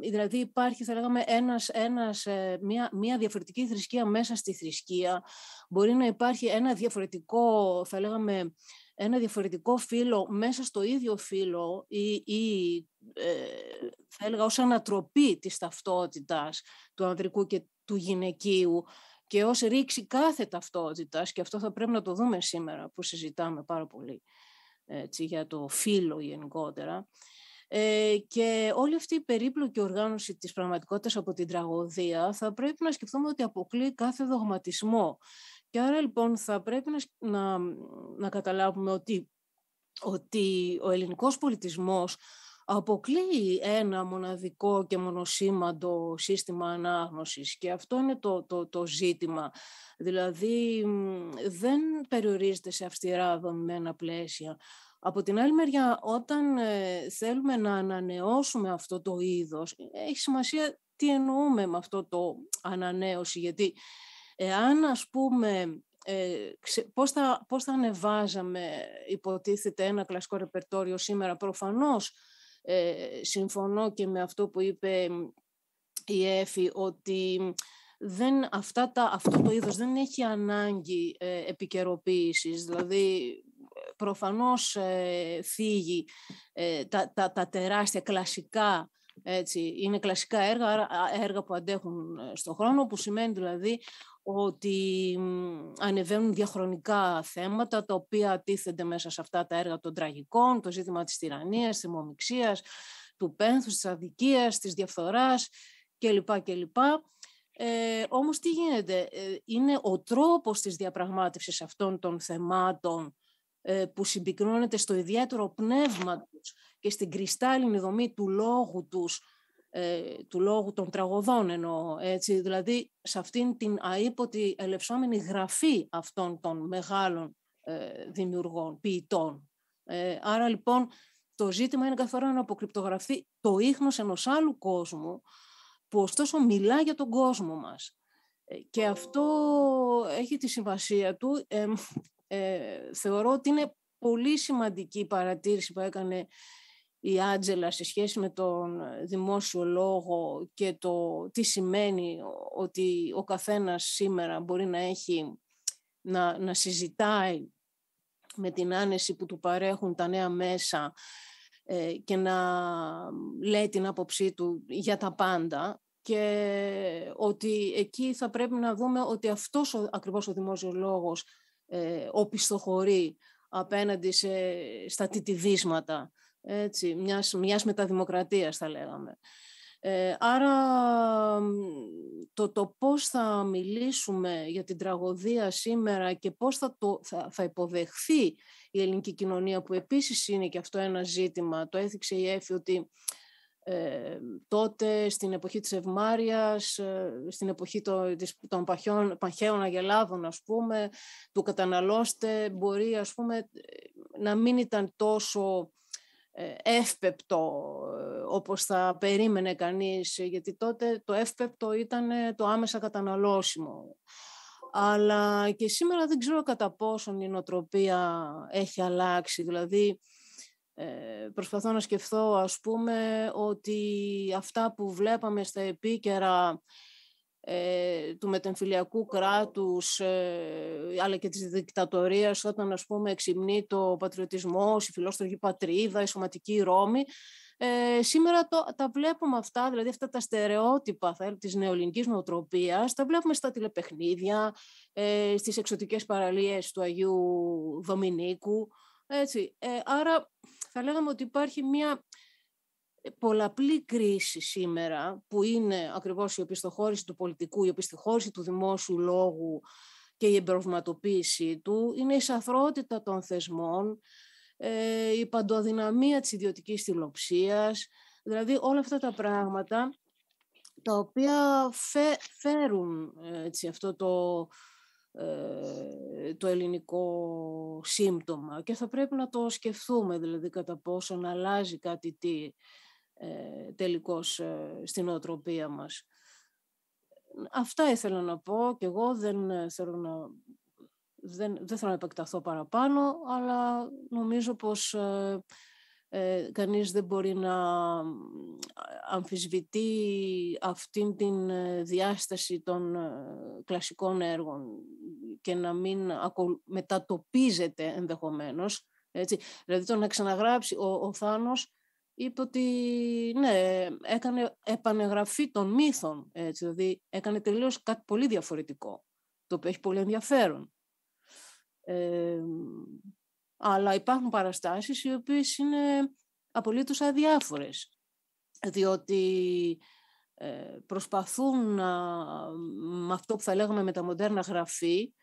Δηλαδή υπάρχει, θα λέγαμε, μια διαφορετική θρησκεία μέσα στη θρησκεία. Μπορεί να υπάρχει ένα διαφορετικό, θα λέγαμε, ένα διαφορετικό φύλο μέσα στο ίδιο φύλο ή θα έλεγα ως ανατροπή της ταυτότητας του ανδρικού και του γυναικείου και ως ρήξη κάθε ταυτότητας, και αυτό θα πρέπει να το δούμε σήμερα που συζητάμε πάρα πολύ, έτσι, για το φύλο γενικότερα. Και όλη αυτή η περίπλοκη οργάνωση της πραγματικότητας από την τραγωδία θα πρέπει να σκεφτούμε ότι αποκλείει κάθε δογματισμό. Και άρα λοιπόν θα πρέπει να καταλάβουμε ότι ο ελληνικός πολιτισμός αποκλείει ένα μοναδικό και μονοσήμαντο σύστημα ανάγνωσης, και αυτό είναι το ζήτημα. Δηλαδή δεν περιορίζεται σε αυστηρά δομημένα πλαίσια. Από την άλλη μεριά, όταν θέλουμε να ανανεώσουμε αυτό το είδος, έχει σημασία τι εννοούμε με αυτό το ανανέωση, γιατί εάν, ας πούμε, πώς θα ανεβάζαμε, υποτίθεται, ένα κλασικό ρεπερτόριο σήμερα, προφανώς συμφωνώ και με αυτό που είπε η Έφη, ότι αυτό το είδος δεν έχει ανάγκη επικαιροποίησης, δηλαδή προφανώς θίγει τα τεράστια κλασικά, έτσι, είναι κλασικά έργα που αντέχουν στον χρόνο, που σημαίνει δηλαδή ότι ανεβαίνουν διαχρονικά θέματα τα οποία τίθενται μέσα σε αυτά τα έργα των τραγικών, το ζήτημα της τυραννίας, της αιμομιξίας, του πένθους, της αδικίας, της διαφθοράς κλπ. Όμως τι γίνεται, είναι ο τρόπος της διαπραγμάτευσης αυτών των θεμάτων που συμπυκνώνεται στο ιδιαίτερο πνεύμα τους και στην κρυστάλλινη δομή του λόγου τους, του λόγου των τραγωδών εννοώ, έτσι, δηλαδή σε αυτήν την αήποτη ελευσόμενη γραφή αυτών των μεγάλων δημιουργών, ποιητών. Άρα λοιπόν το ζήτημα είναι καθαρά να αποκρυπτογραφεί το ίχνος ενός άλλου κόσμου, που ωστόσο μιλά για τον κόσμο μας. Και αυτό έχει τη σημασία του. Θεωρώ ότι είναι πολύ σημαντική η παρατήρηση που έκανε η Άντζελα σε σχέση με τον δημόσιο λόγο και το τι σημαίνει ότι ο καθένας σήμερα μπορεί να έχει, να συζητάει με την άνεση που του παρέχουν τα νέα μέσα και να λέει την άποψή του για τα πάντα, και ότι εκεί θα πρέπει να δούμε ότι αυτός ακριβώς ο δημόσιος λόγος οπισθοχωρεί απέναντι στα τιτιβίσματα, έτσι, μιας μεταδημοκρατίας θα λέγαμε. Άρα το πώς θα μιλήσουμε για την τραγωδία σήμερα και πώς θα υποδεχθεί η ελληνική κοινωνία, που επίσης είναι και αυτό ένα ζήτημα, το έθιξε η Έφη, ότι τότε στην εποχή της ευμάρειας, στην εποχή των παχαίων αγελάδων, ας πούμε, του καταναλώστε, μπορεί, ας πούμε, να μην ήταν τόσο εύπεπτο όπως θα περίμενε κανείς, γιατί τότε το εύπεπτο ήταν το άμεσα καταναλώσιμο. Αλλά και σήμερα δεν ξέρω κατά πόσον η νοοτροπία έχει αλλάξει. Δηλαδή, προσπαθώ να σκεφτώ, ας πούμε, ότι αυτά που βλέπαμε στα επίκαιρα του μετεμφυλιακού κράτους, αλλά και της δικτατορίας, όταν, ας πούμε, εξυμνεί το πατριωτισμός, η φιλόστρογη πατρίδα, η σωματική Ρώμη, σήμερα τα βλέπουμε αυτά, δηλαδή αυτά τα στερεότυπα της νεοελληνικής νοοτροπίας, τα βλέπουμε στα τηλεπαιχνίδια, στις εξωτικές παραλίες του Αγίου Δομηνίκου, έτσι. Άρα θα λέγαμε ότι υπάρχει μια πολλαπλή κρίση σήμερα, που είναι ακριβώς η οπισθοχώρηση του πολιτικού, η οπισθοχώρηση του δημόσιου λόγου και η εμπορευματοποίησή του, είναι η σαθρότητα των θεσμών, η παντοδυναμία της ιδιωτικής τηλεοψίας, δηλαδή όλα αυτά τα πράγματα τα οποία φέρουν, έτσι, αυτό το ελληνικό σύμπτωμα, και θα πρέπει να το σκεφτούμε, δηλαδή κατά πόσο αλλάζει κάτι τελικώς στην νοοτροπία μας. Αυτά ήθελα να πω, και εγώ δεν θέλω να επεκταθώ παραπάνω, αλλά νομίζω πως κανείς δεν μπορεί να αμφισβητεί αυτήν την διάσταση των κλασικών έργων και να μην μετατοπίζεται ενδεχομένως. Έτσι. Δηλαδή το να ξαναγράψει ο Θάνος είπε ότι ναι, έκανε επανεγραφή των μύθων, έτσι, δηλαδή έκανε τελείως κάτι πολύ διαφορετικό, το οποίο έχει πολύ ενδιαφέρον. Αλλά υπάρχουν παραστάσεις οι οποίες είναι απολύτως αδιάφορες, διότι προσπαθούν με αυτό που θα λέγαμε μεταμοντέρνα γραφή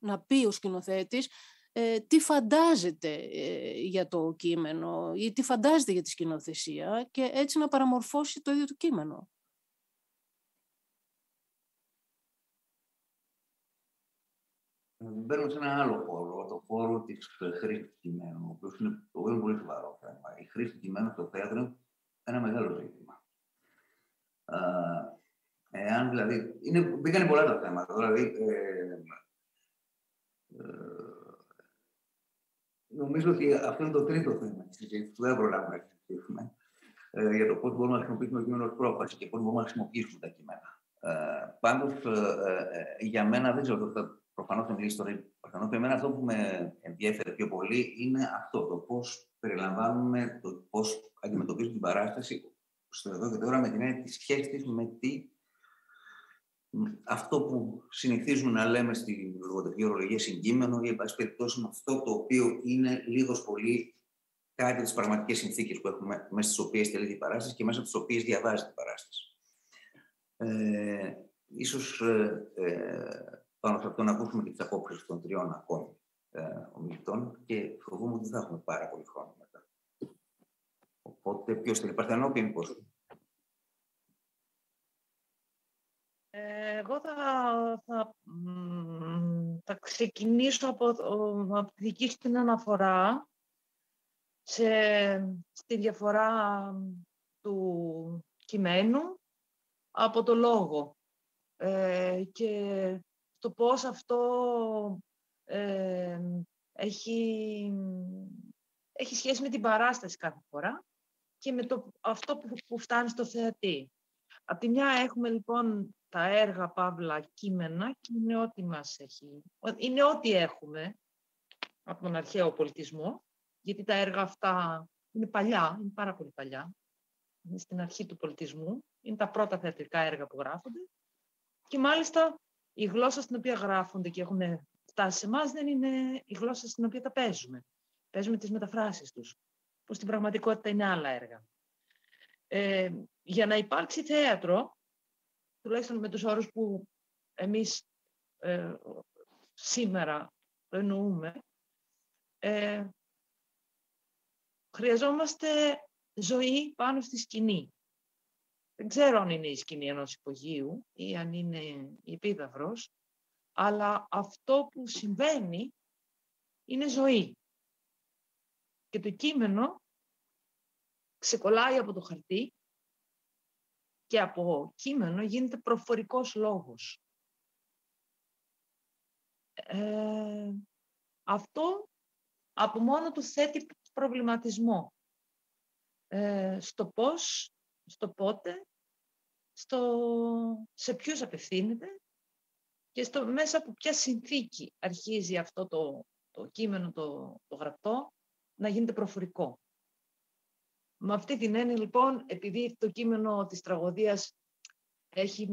να πει ο σκηνοθέτης τι φαντάζεται για το κείμενο ή τι φαντάζεται για τη σκηνοθεσία, και έτσι να παραμορφώσει το ίδιο το κείμενο. Μπαίνουμε σε ένα άλλο χώρο, το χώρο της χρήσης του κειμένου, ο οποίος είναι πολύ σοβαρό θέμα. Η χρήση του κειμένου στο θέατρο είναι ένα μεγάλο ζήτημα. Εάν δηλαδή, μπήκαν πολλά τα θέματα. Δηλαδή, νομίζω ότι αυτό είναι το τρίτο θέμα της συζήτησης που δεν προλάβουμε να συζητήσουμε, για το πώς μπορούμε να χρησιμοποιήσουμε το κείμενο ως πρόφαση και πώς μπορούμε να χρησιμοποιήσουμε τα κείμενα. Πάντως, για μένα, δεν ξέρω, προφανώς θα μιλήσει τώρα, προφανώς για μένα αυτό που με ενδιαφέρει πιο πολύ είναι αυτό, το πώς περιλαμβάνουμε, το πώς αντιμετωπίζουμε την παράσταση στο εδώ και τώρα, με την έννοια της σχέσης της με αυτό που συνηθίζουμε να λέμε στη λογοτεχνική ορολογία συγκείμενο, ή εν πάση περιπτώσει με αυτό το οποίο είναι λίγος πολύ κάτι από τις πραγματικές συνθήκες που έχουμε, μέσα στις οποίες τελείται η παράσταση και μέσα από τις οποίες διαβάζει την παράσταση. Ίσως πάνω σε αυτό να ακούσουμε και τις απόψεις των τριών ακόμη ομιλητών, και φοβούμαι ότι δεν θα έχουμε πάρα πολύ χρόνο μετά. Οπότε, ποιος θέλει, Παρθενόπη, μήπως? Εγώ θα ξεκινήσω από τη δική σου την αναφορά στη διαφορά του κειμένου από το λόγο και το πώς αυτό έχει σχέση με την παράσταση κάθε φορά και με αυτό που φτάνει στο θεατή. Απ' τη μια έχουμε λοιπόν τα έργα παύλα κείμενα και είναι ό,τι μας έχει. Είναι ό,τι έχουμε από τον αρχαίο πολιτισμό, γιατί τα έργα αυτά είναι παλιά, είναι πάρα πολύ παλιά. Είναι στην αρχή του πολιτισμού, είναι τα πρώτα θεατρικά έργα που γράφονται και μάλιστα η γλώσσα στην οποία γράφονται και έχουν φτάσει σε εμάς δεν είναι η γλώσσα στην οποία τα παίζουμε. Παίζουμε τις μεταφράσεις τους, που στην πραγματικότητα είναι άλλα έργα. Για να υπάρξει θέατρο, τουλάχιστον με τους όρους που εμείς σήμερα το εννοούμε, χρειαζόμαστε ζωή πάνω στη σκηνή. Δεν ξέρω αν είναι η σκηνή ενός υπογείου ή αν είναι η επίδαυρος, αλλά αυτό που συμβαίνει είναι ζωή. Και το κείμενο ξεκολλάει από το χαρτί και από κείμενο γίνεται προφορικός λόγος. Αυτό από μόνο του θέτει προβληματισμό στο πώς, στο πότε, σε ποιους απευθύνεται και μέσα από ποια συνθήκη αρχίζει αυτό το κείμενο, το γραπτό, να γίνεται προφορικό. Με αυτή την έννοια, λοιπόν, επειδή το κείμενο της τραγωδίας έχει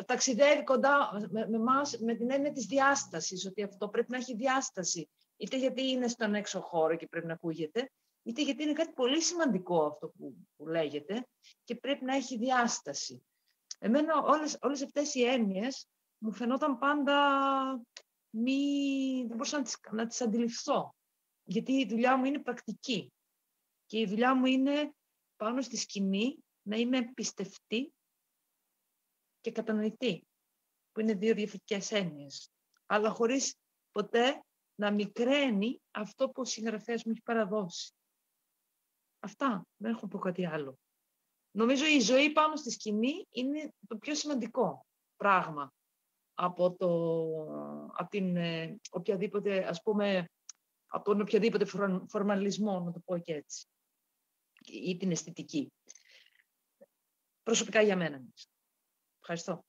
ταξιδεύει κοντά με εμάς με την έννοια της διάστασης, ότι αυτό πρέπει να έχει διάσταση, είτε γιατί είναι στον έξω χώρο και πρέπει να ακούγεται, είτε γιατί είναι κάτι πολύ σημαντικό αυτό που λέγεται και πρέπει να έχει διάσταση. Εμένα όλες αυτές οι έννοιες μου φαινόταν πάντα δεν μπορούσα να τις αντιληφθώ. Γιατί η δουλειά μου είναι πρακτική και η δουλειά μου είναι πάνω στη σκηνή να είμαι πιστευτή και κατανοητή, που είναι δύο διαφορετικές έννοιες, αλλά χωρίς ποτέ να μικραίνει αυτό που ο συγγραφέας μου έχει παραδώσει. Αυτά, δεν έχω πω κάτι άλλο. Νομίζω η ζωή πάνω στη σκηνή είναι το πιο σημαντικό πράγμα από την οποιαδήποτε, ας πούμε, από τον οποιαδήποτε φορμαλισμό, να το πω και έτσι, ή την αισθητική. Προσωπικά για μένα. Ευχαριστώ.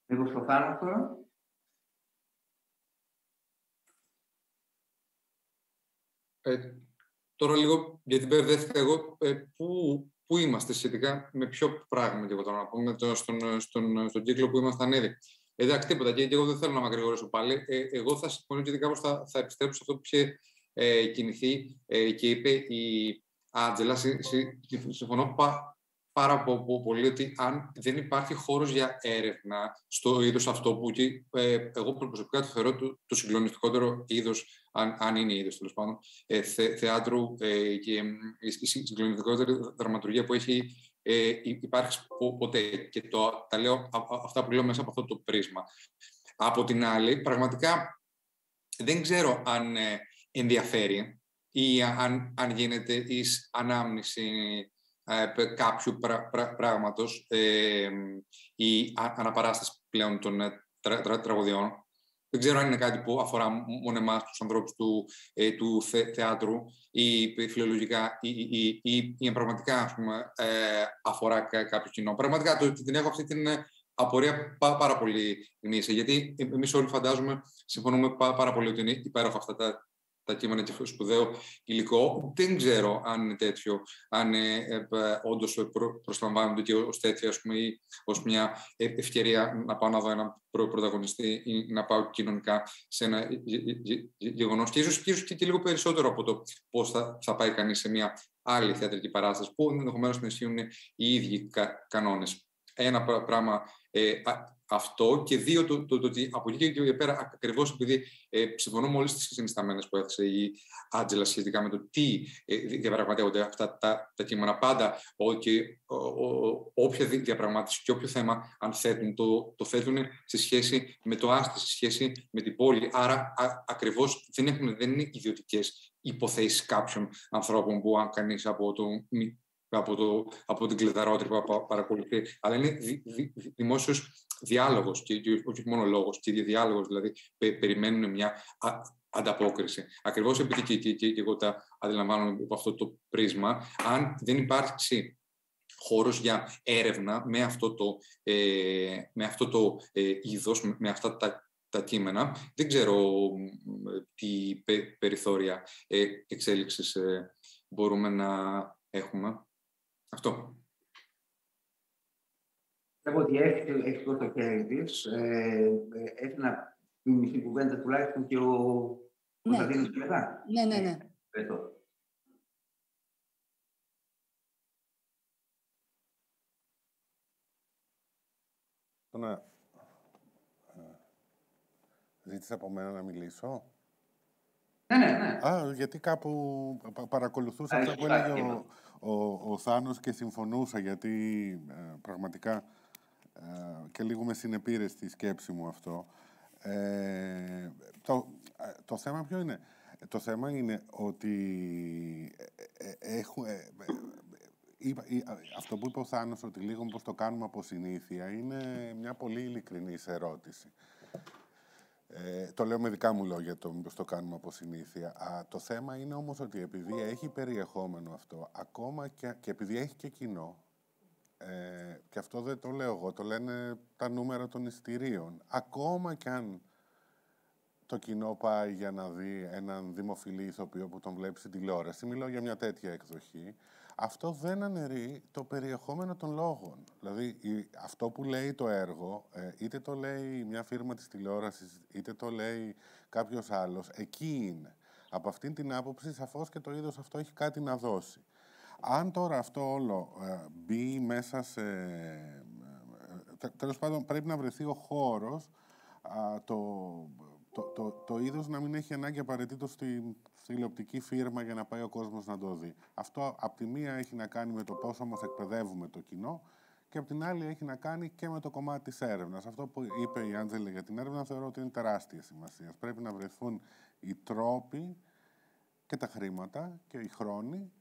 Λίγο στο θάνατο τώρα. Τώρα λίγο, γιατί μπερδεύτηκα εγώ, πού είμαστε σχετικά, με ποιο πράγμα και εγώ τώρα να πούμε, στον κύκλο που ήμασταν ήδη. Εντάξει, τίποτα, και εγώ δεν θέλω να μακρηγορήσω πάλι. Εγώ θα συμφωνήσω ότι κάπως θα επιστρέψω σε αυτό που είχε κινηθεί και είπε η Άντζελα. Συμφωνώ πάρα πολύ ότι αν δεν υπάρχει χώρος για έρευνα στο είδος αυτό που εγώ προσωπικά το θεωρώ το συγκλονιστικότερο είδος, αν είναι είδος τέλος πάντων, θεάτρου και η συγκλονιστικότερη δραματουργία που έχει υπάρξει ποτέ. Και τα λέω αυτά που λέω μέσα από αυτό το πρίσμα. Από την άλλη, πραγματικά δεν ξέρω αν ενδιαφέρει ή αν γίνεται εις ανάμνηση κάποιου πράγματος η αναπαράσταση πλέον των τραγωδιών. Δεν ξέρω αν είναι κάτι που αφορά μόνο εμάς, τους ανθρώπους του θεάτρου ή φιλολογικά ή πραγματικά, ας πούμε, αφορά κάποιο κοινό. Πραγματικά την έχω αυτή την απορία πάρα πολύ γνήσια, γιατί εμείς όλοι φαντάζομαι, συμφωνούμε πάρα πολύ ότι είναι υπέροχα αυτά τα κείμενα και σπουδαίο υλικό. Δεν ξέρω αν είναι τέτοιο, αν όντως προσλαμβάνονται και ως τέτοιο, ας πούμε, ή ως μια ευκαιρία να πάω να δω έναν πρωταγωνιστή ή να πάω κοινωνικά σε ένα γεγονός. Και ίσως και λίγο περισσότερο από το πώς θα πάει κανείς σε μια άλλη θεατρική παράσταση, που ενδεχομένως να ισχύουν οι ίδιοι κανόνες. Ένα πράγμα Αυτό, και δύο, το ότι από εκεί και πέρα, ακριβώς επειδή συμφωνώ με όλες τις συνισταμένες που έθεσε η Άντζελα σχετικά με το τι διαπραγματεύονται αυτά τα κείμενα, πάντα όποια διαπραγμάτευση και όποιο θέμα, αν θέτουν, το θέτουν σε σχέση με το άστι, σε σχέση με την πόλη. Άρα, ακριβώς δεν είναι ιδιωτικές υποθέσεις κάποιων ανθρώπων που, αν κανείς από την κλειδαρότρυπα παρακολουθεί, αλλά είναι δημόσιος διάλογος και όχι μόνο λόγος, και διάλογος, δηλαδή περιμένουν μια ανταπόκριση. Ακριβώς επειδή και εγώ τα αντιλαμβάνομαι από αυτό το πρίσμα, αν δεν υπάρξει χώρος για έρευνα με αυτό το είδος, με αυτά τα κείμενα, δεν ξέρω τι περιθώρια εξέλιξης μπορούμε να έχουμε. Αυτό. Λέγω ότι έχει το χέρι της. Έχει να πει μισή κουβέντα τουλάχιστον και ο Κωνσταντίνος και μετά. Ναι. Ζήτησε από μένα να μιλήσω. Ναι. Γιατί κάπου παρακολουθούσα αυτά που έλεγε ο Θάνος και συμφωνούσα, γιατί πραγματικά και λίγο με συνεπήρε στη σκέψη μου αυτό. Το θέμα ποιο είναι? Το θέμα είναι ότι αυτό που είπε ο Θάνος, ότι λίγο πώς το κάνουμε από συνήθεια, είναι μια πολύ ειλικρινής ερώτηση. Το λέω με δικά μου λόγια, μήπως το κάνουμε από συνήθεια. Το θέμα είναι όμως ότι επειδή έχει περιεχόμενο αυτό, ακόμα και επειδή έχει και κοινό, και αυτό δεν το λέω εγώ, το λένε τα νούμερα των εισιτηρίων, ακόμα κι αν το κοινό πάει για να δει έναν δημοφιλή ηθοποιό που τον βλέπει στην τηλεόραση, μιλάω για μια τέτοια εκδοχή, αυτό δεν αναιρεί το περιεχόμενο των λόγων. Δηλαδή, αυτό που λέει το έργο, είτε το λέει μια φίρμα της τηλεόρασης, είτε το λέει κάποιος άλλος, εκεί είναι. Από αυτήν την άποψη, σαφώς και το είδος αυτό έχει κάτι να δώσει. Αν τώρα αυτό όλο μπει μέσα σε... Τέλος πάντων, πρέπει να βρεθεί ο χώρος, το είδος να μην έχει ανάγκη απαραίτητος στη τηλεοπτική φίρμα για να πάει ο κόσμος να το δει. Αυτό από τη μία έχει να κάνει με το πόσο όμως εκπαιδεύουμε το κοινό, και από την άλλη έχει να κάνει και με το κομμάτι της έρευνας. Αυτό που είπε η Άντζελα για την έρευνα θεωρώ ότι είναι τεράστια σημασία. Πρέπει να βρεθούν οι τρόποι και τα χρήματα και οι χρόνοι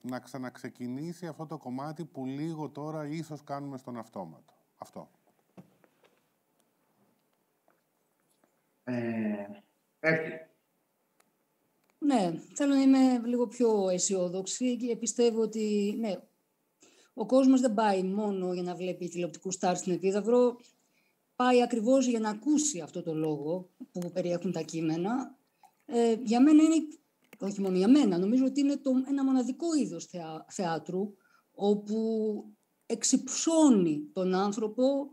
να ξαναξεκινήσει αυτό το κομμάτι που λίγο τώρα ίσως κάνουμε στον αυτόματο. Αυτό. Ναι, θέλω να είμαι λίγο πιο αισιόδοξη και πιστεύω ότι ο κόσμος δεν πάει μόνο για να βλέπει τηλεοπτικούς στάρ στην Επίδαυρο, πάει ακριβώς για να ακούσει αυτό το λόγο που περιέχουν τα κείμενα. Για μένα είναι, όχι μόνο για μένα, νομίζω ότι είναι ένα μοναδικό είδος θεάτρου, όπου εξυψώνει τον άνθρωπο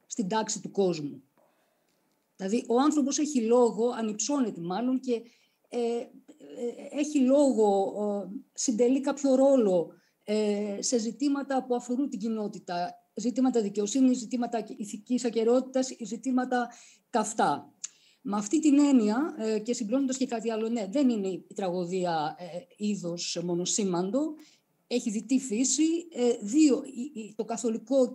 στην τάξη του κόσμου. Δηλαδή, ο άνθρωπος έχει λόγο, ανυψώνεται μάλλον, και έχει λόγο, συντελεί κάποιο ρόλο σε ζητήματα που αφορούν την κοινότητα, ζητήματα δικαιοσύνης, ζητήματα ηθικής ακεραιότητας, ζητήματα καυτά. Με αυτή την έννοια, και συμπληρώνοντας και κάτι άλλο, ναι, δεν είναι η τραγωδία είδος μονοσήμαντο, έχει δυτή φύση, το καθολικό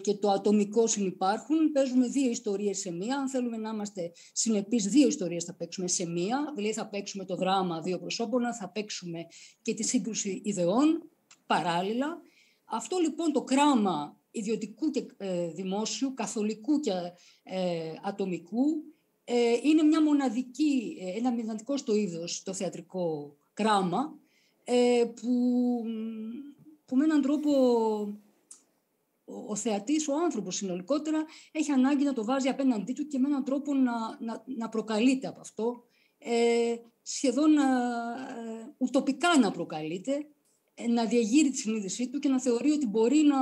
και το ατομικό συνυπάρχουν. Παίζουμε δύο ιστορίες σε μία. Αν θέλουμε να είμαστε συνεπείς, δύο ιστορίες θα παίξουμε σε μία. Δηλαδή θα παίξουμε το δράμα δύο προσώπων, θα παίξουμε και τη σύγκρουση ιδεών παράλληλα. Αυτό λοιπόν το κράμα ιδιωτικού και δημόσιου, καθολικού και ατομικού, είναι ένα μοναδικό στο είδος το θεατρικό κράμα, που με έναν τρόπο ο θεατής, ο άνθρωπος συνολικότερα, έχει ανάγκη να το βάζει απέναντί του και με έναν τρόπο να προκαλείται από αυτό, σχεδόν ουτοπικά να προκαλείται, να διαγείρει τη συνείδησή του και να θεωρεί ότι μπορεί να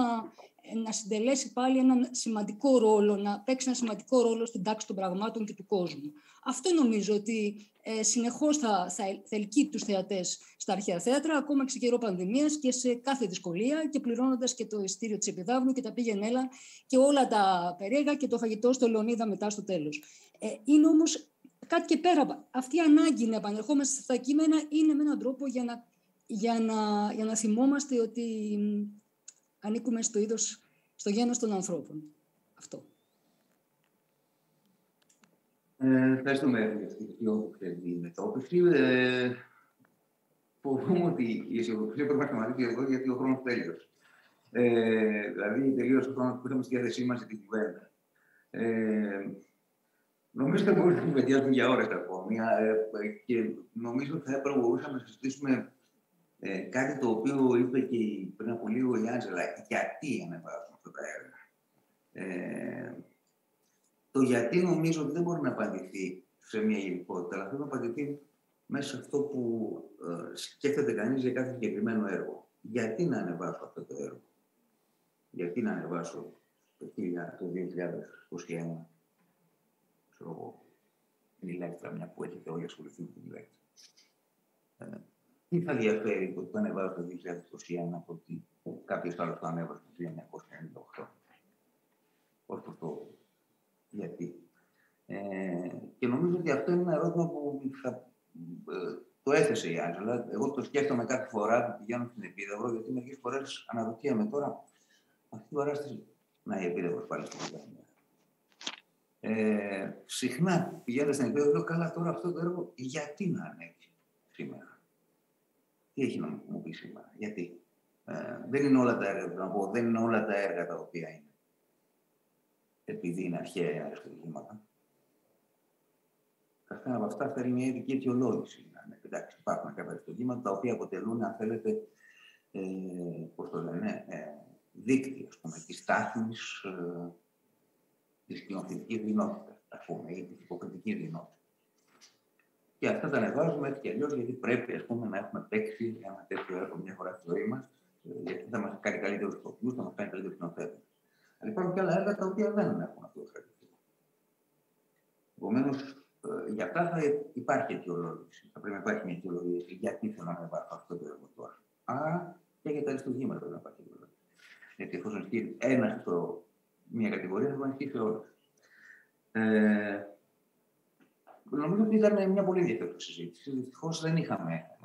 να συντελέσει πάλι έναν σημαντικό ρόλο, να παίξει ένα σημαντικό ρόλο στην τάξη των πραγμάτων και του κόσμου. Αυτό νομίζω ότι συνεχώς θα ελκύει τους θεατές στα αρχαία θέατρα, ακόμα και σε καιρό πανδημίας και σε κάθε δυσκολία, και πληρώνοντας και το ειστήριο της Επιδαύρου και τα πήγαινε έλα και όλα τα περίεργα και το φαγητό στο Λεωνίδα μετά στο τέλος. Είναι όμως κάτι και πέρα. Αυτή η ανάγκη να επανερχόμαστε στα κείμενα είναι με έναν τρόπο για να θυμόμαστε ότι ανήκουμε στο γένος των ανθρώπων. Αυτό. Ευχαριστούμε για αυτή την όποια μετώπιση. Φοβούμαι ότι η αισιοδοξία πρέπει να σταματήσει εδώ, γιατί ο χρόνος τέλειωσε. Δηλαδή, τελείωσε ο χρόνος που είχαμε στη διάθεσή μας για την κουβέντα. Νομίζω ότι μπορούμε να κουβεντιάσουμε για ώρες ακόμη. Και νομίζω ότι θα μπορούσαμε να συζητήσουμε κάτι το οποίο είπε και πριν από λίγο η Άντζελα. Γιατί ανεβάζουμε αυτά τα έργα. Το γιατί νομίζω ότι δεν μπορεί να απαντηθεί σε μια γενικότητα, αλλά πρέπει να απαντηθεί μέσα σε αυτό που σκέφτεται κανείς για κάθε συγκεκριμένο έργο. Γιατί να ανεβάσω αυτό το έργο, γιατί να ανεβάσω το 2021, ξέρω εγώ, την ηλέκτρα, μια που έχετε όλοι ασχοληθεί με την ηλέκτρα. Τι θα διαφέρει το που ανεβάζω το 2021 από ότι κάποιος άλλος το ανέβασε το 1998. Ως προς το γιατί. Και νομίζω ότι αυτό είναι ένα ερώτημα που το έθεσε η Άντζελα. Εγώ το σκέφτομαι κάθε φορά που πηγαίνω στην Επίδαυρο, γιατί μερικές φορές αναρωτιέμαι τώρα αυτή η παράσταση να η Επίδαυρος πάλι στην Επίδαυρο. Συχνά πηγαίνω στην Επίδαυρο, λέω καλά τώρα αυτό το έργο γιατί να ανέβει σήμερα. Τι έχει να μου πει σήμερα, γιατί. Δεν είναι όλα τα έργα, να πω, δεν είναι όλα τα έργα τα οποία είναι. Επειδή είναι αρχαία αριστουργήματα. Καθένα από αυτά θέλει μια ειδική αιτιολόγηση. Εντάξει, υπάρχουν κάποια αριστουργήματα τα οποία αποτελούν, αν θέλετε, πώς το λένε, δίκτυα, ας πούμε, της στάθμης της κοινοθετικής δυνότητας, ας πούμε, ή της υποκριτικής δυνότητας. Και αυτά τα ανεβάζουμε έτσι κι αλλιώς, γιατί πρέπει, ας πούμε, να έχουμε παίξει ένα τέτοιο έργο μια φορά στη ζωή μας, γιατί θα μας κάνει καλύτερους ηθοποιούς, θα μας κάνει καλύτερους σκηνοθέτες. Αλλά υπάρχουν και άλλα έργα τα οποία δεν έχουν αυτό το χαρακτηριστικό. Επομένως, για αυτά θα υπάρχει αιτιολόγηση. Θα πρέπει να υπάρχει μια αιτιολόγηση γιατί θέλω να ανεβάσω αυτό το έργο τώρα. Άρα και για τα αριστουργήματα πρέπει να υπάρχει αιτιολόγηση. Γιατί εφόσον ισχύει μια κατηγορία, θα πρέπει να ισχύει σε όλες. Νομίζω ότι ήταν μια πολύ ενδιαφέρουσα συζήτηση. Δυστυχώς δεν είχαμε,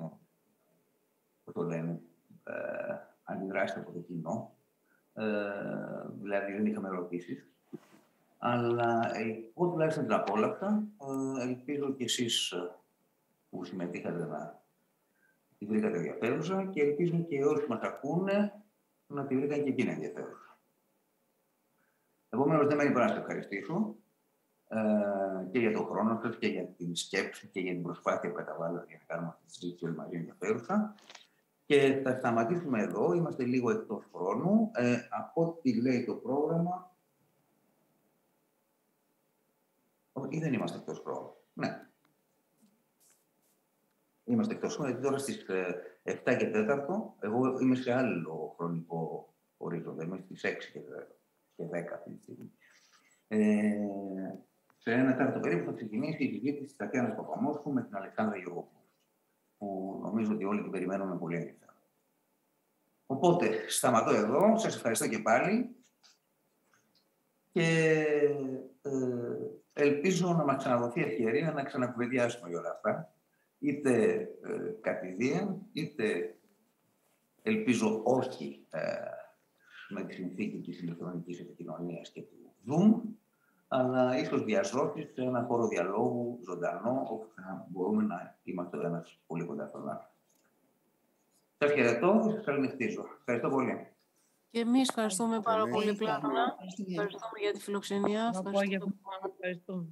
πώς το λένε, αντιδράσει από το κοινό. Δηλαδή δεν είχαμε ερωτήσεις. Αλλά εγώ τουλάχιστον την απόλαυσα. Ελπίζω και εσείς που συμμετείχατε να τη βρήκατε ενδιαφέρουσα και ελπίζω και όσοι μας ακούνε να τη βρήκαν και εκείνη ενδιαφέρουσα. Επομένως, δεν μένει παρά να σας ευχαριστήσω και για τον χρόνο σας και για την σκέψη και για την προσπάθεια που καταβάλλατε για να κάνουμε αυτή τη συζήτηση όλοι μαζί ενδιαφέρουσα. Και θα σταματήσουμε εδώ. Είμαστε λίγο εκτός χρόνου. Από ό,τι λέει το πρόγραμμα. Ή δεν είμαστε εκτός χρόνου. Ναι. Είμαστε εκτός χρόνου. Γιατί τώρα στις 7 και 4, εγώ είμαι σε άλλο χρονικό ορίζοντα. Είμαι στις 6 και 10 αυτή τη στιγμή. Σε ένα τέταρτο περίπου θα ξεκινήσει η συζήτηση της Κακιάννης Παπαμόσχου με την Αλεξάνδρα Γεωργόπουλου, που νομίζω ότι όλοι την περιμένουμε πολύ ενδιαφέρον. Οπότε, σταματώ εδώ. Σας ευχαριστώ και πάλι και ελπίζω να μας ξαναδοθεί ευκαιρία να ξανακουβεντιάσουμε για όλα αυτά. Είτε κατηδίαν, είτε ελπίζω όχι με τη συνθήκη της ηλεκτρονικής επικοινωνίας και του Zoom, αλλά ίσως διαζώσεις σε ένα χώρο διαλόγου ζωντανό, όπου θα μπορούμε να είμαστε ο ένας πολύ κοντά στον άλλο. Σας χαιρετώ και σας καληνυχτίζω. Ευχαριστώ πολύ. Και εμείς ευχαριστούμε πάρα πολύ, Πλάτωνα. Ευχαριστούμε για τη φιλοξενία. Ευχαριστούμε.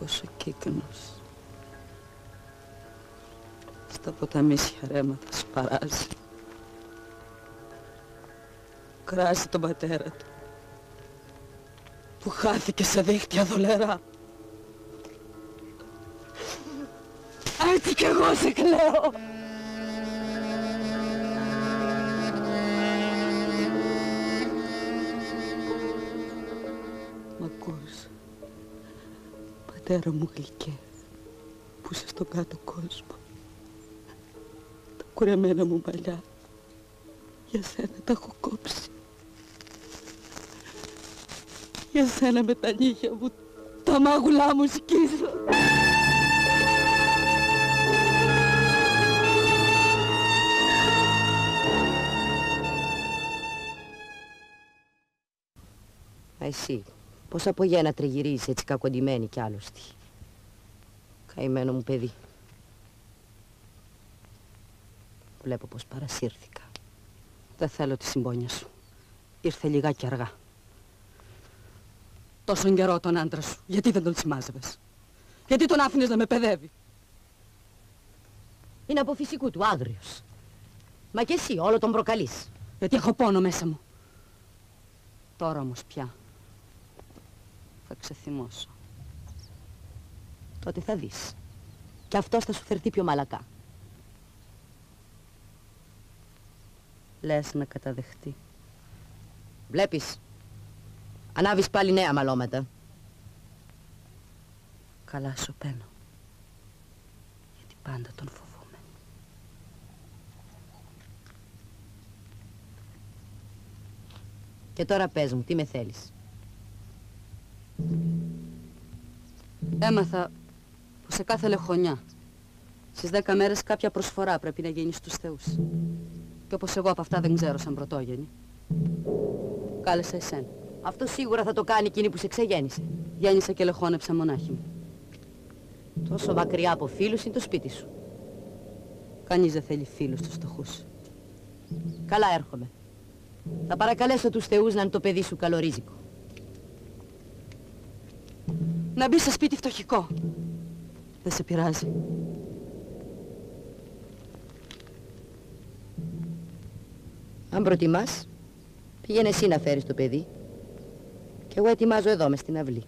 Αυτός ο κύκνος στα ποταμίσια ρέματα σπαράζει. Κράζει τον πατέρα του που χάθηκε σε δίχτυα δολερά. Έτσι κι εγώ σε κλαίω. Μ' ακούς, πατέρα μου γλυκέ, που είσαι στον κάτω κόσμο. Τα κουρεμένα μου μαλλιά για σένα τα έχω κόψει. Για σένα με τα νύχια μου, τα μάγουλά μου σκίζω. Εσύ, πώς από γένα τριγυρίζεις έτσι κακοντημένη κι άλλωστη. Καημένο μου παιδί. Βλέπω πως παρασύρθηκα. Δεν θέλω τη συμπόνια σου. Ήρθε λιγάκι αργά. Τόσον καιρό τον άντρα σου, γιατί δεν τον σημάζευες? Γιατί τον άφηνες να με παιδεύει? Είναι από φυσικού του άγριος. Μα κι εσύ όλο τον προκαλείς. Γιατί έχω πόνο μέσα μου. Τώρα όμως πια θα ξεθυμώσω. Τότε θα δεις. Κι αυτός θα σου φερθεί πιο μαλακά. Λες να καταδεχτεί. Βλέπεις. Ανάβεις πάλι νέα μαλώματα. Καλά σωπαίνω. Γιατί πάντα τον φοβούμαι. Και τώρα πες μου, τι με θέλεις? Έμαθα πως σε κάθε λεχονιά στις 10 μέρες κάποια προσφορά πρέπει να γίνει στους θεούς. Και όπως εγώ από αυτά δεν ξέρω σαν πρωτόγενη, κάλεσα εσένα. Αυτό σίγουρα θα το κάνει εκείνη που σε ξεγέννησε. Γέννησα και λεχόνεψα μονάχη μου. Τόσο μακριά από φίλους είναι το σπίτι σου. Κανείς δεν θέλει φίλους στους φτωχούς. Καλά, έρχομαι. Θα παρακαλέσω τους θεούς να είναι το παιδί σου καλορίζικο. Να μπει σε σπίτι φτωχικό. Δεν σε πειράζει. Αν προτιμάς, πήγαινε εσύ να φέρεις το παιδί. Κι εγώ ετοιμάζω εδώ μες στην αυλή.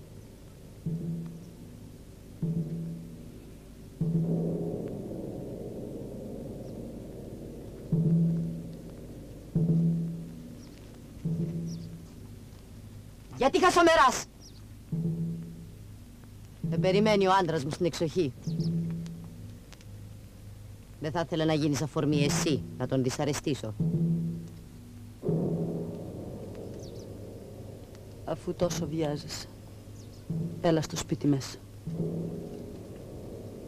Γιατί χασομεράς! Με περιμένει ο άντρας μου στην εξοχή. Δεν θα ήθελα να γίνεις αφορμή εσύ, να τον δυσαρεστήσω. Αφού τόσο βιάζεσαι, έλα στο σπίτι μέσα.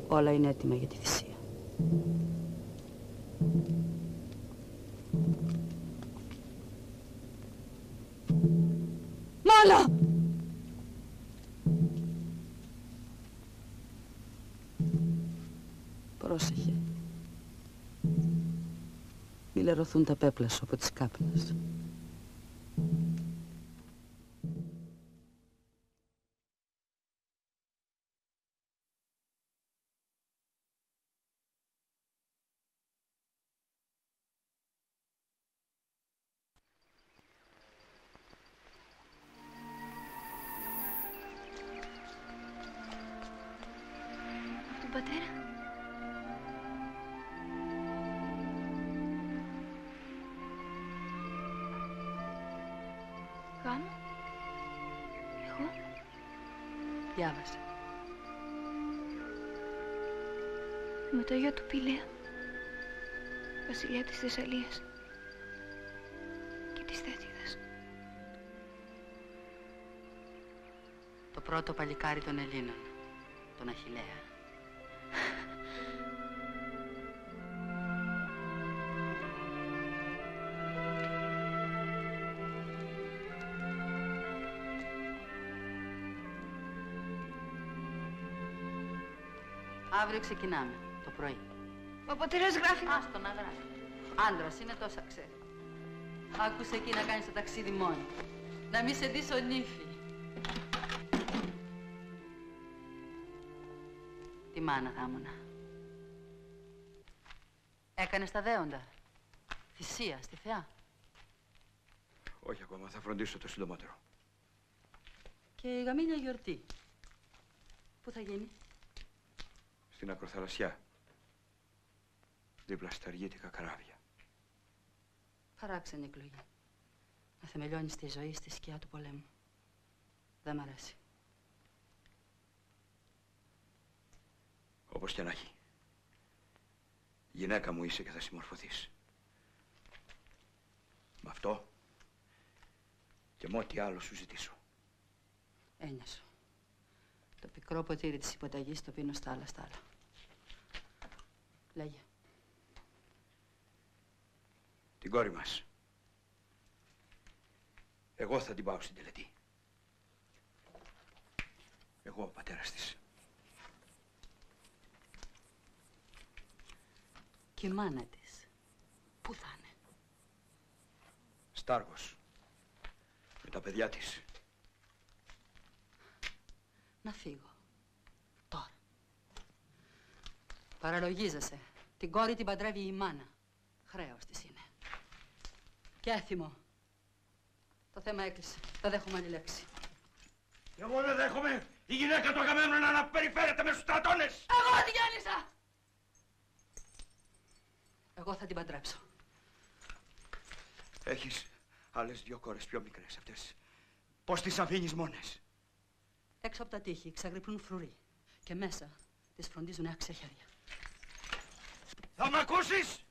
Όλα είναι έτοιμα για τη θυσία. Μάλα! Πρόσεχε. Μη λερωθούν τα πέπλα σου από τις κάπνες. Πατέρα. Γάμο. Εγώ. Διάβασε. Με το γιο του Πηλαία, βασιλιά της Θεσσαλίας και της Θέτιδας. Το πρώτο παλικάρι των Ελλήνων, τον Αχιλλέα. Αύριο ξεκινάμε, το πρωί. Ο πατέρας γράφει. Άστο να γράφει. Άντρας είναι, τόσα ξέρει. Άκουσε εκεί να κάνεις το ταξίδι μόνη. Να μη σε ντύσω νύφη. μάνα θα ήμουνα. Έκανες τα δέοντα. Θυσία στη θεά. Όχι ακόμα, θα φροντίσω το συντομότερο. Και η γαμήλια γιορτή. Πού θα γίνει? Στην ακροθαλασσιά. Δίπλα στα αργήτικα καράβια. Παράξενη εκλογή. Να θεμελιώνεις τη ζωή στη σκιά του πολέμου. Δεν μ' αρέσει. Όπως και να έχει. Γυναίκα μου είσαι και θα συμμορφωθείς. Με αυτό και με ό,τι άλλο σου ζητήσω. Ένιωσο. Το πικρό ποτήρι της υποταγής το πίνω στα άλλα. Λέγε. Την κόρη μας. Εγώ θα την πάω στην τελετή. Εγώ ο πατέρας της. Και η μάνα της. Πού θα είναι? Στάργος. Με τα παιδιά της. Να φύγω. Τώρα. Παραλογίζεσαι. Την κόρη την παντρεύει η μάνα. Χρέος της είναι. Και έθιμο. Το θέμα έκλεισε. Δεν δέχομαι άλλη λέξη. Εγώ δεν δέχομαι η γυναίκα του Αγαμέμνονα να περιφέρεται με στους στρατώνες. Εγώ τη γέννησα. Εγώ θα την παντρέψω. Έχεις άλλες 2 κόρες πιο μικρές αυτές. Πώς τις αφήνεις μόνες? Έξω από τα τείχη ξαγρυπνούν φρουροί. Και μέσα τις φροντίζουν άξια χέρια. Θα μ' ακούσεις?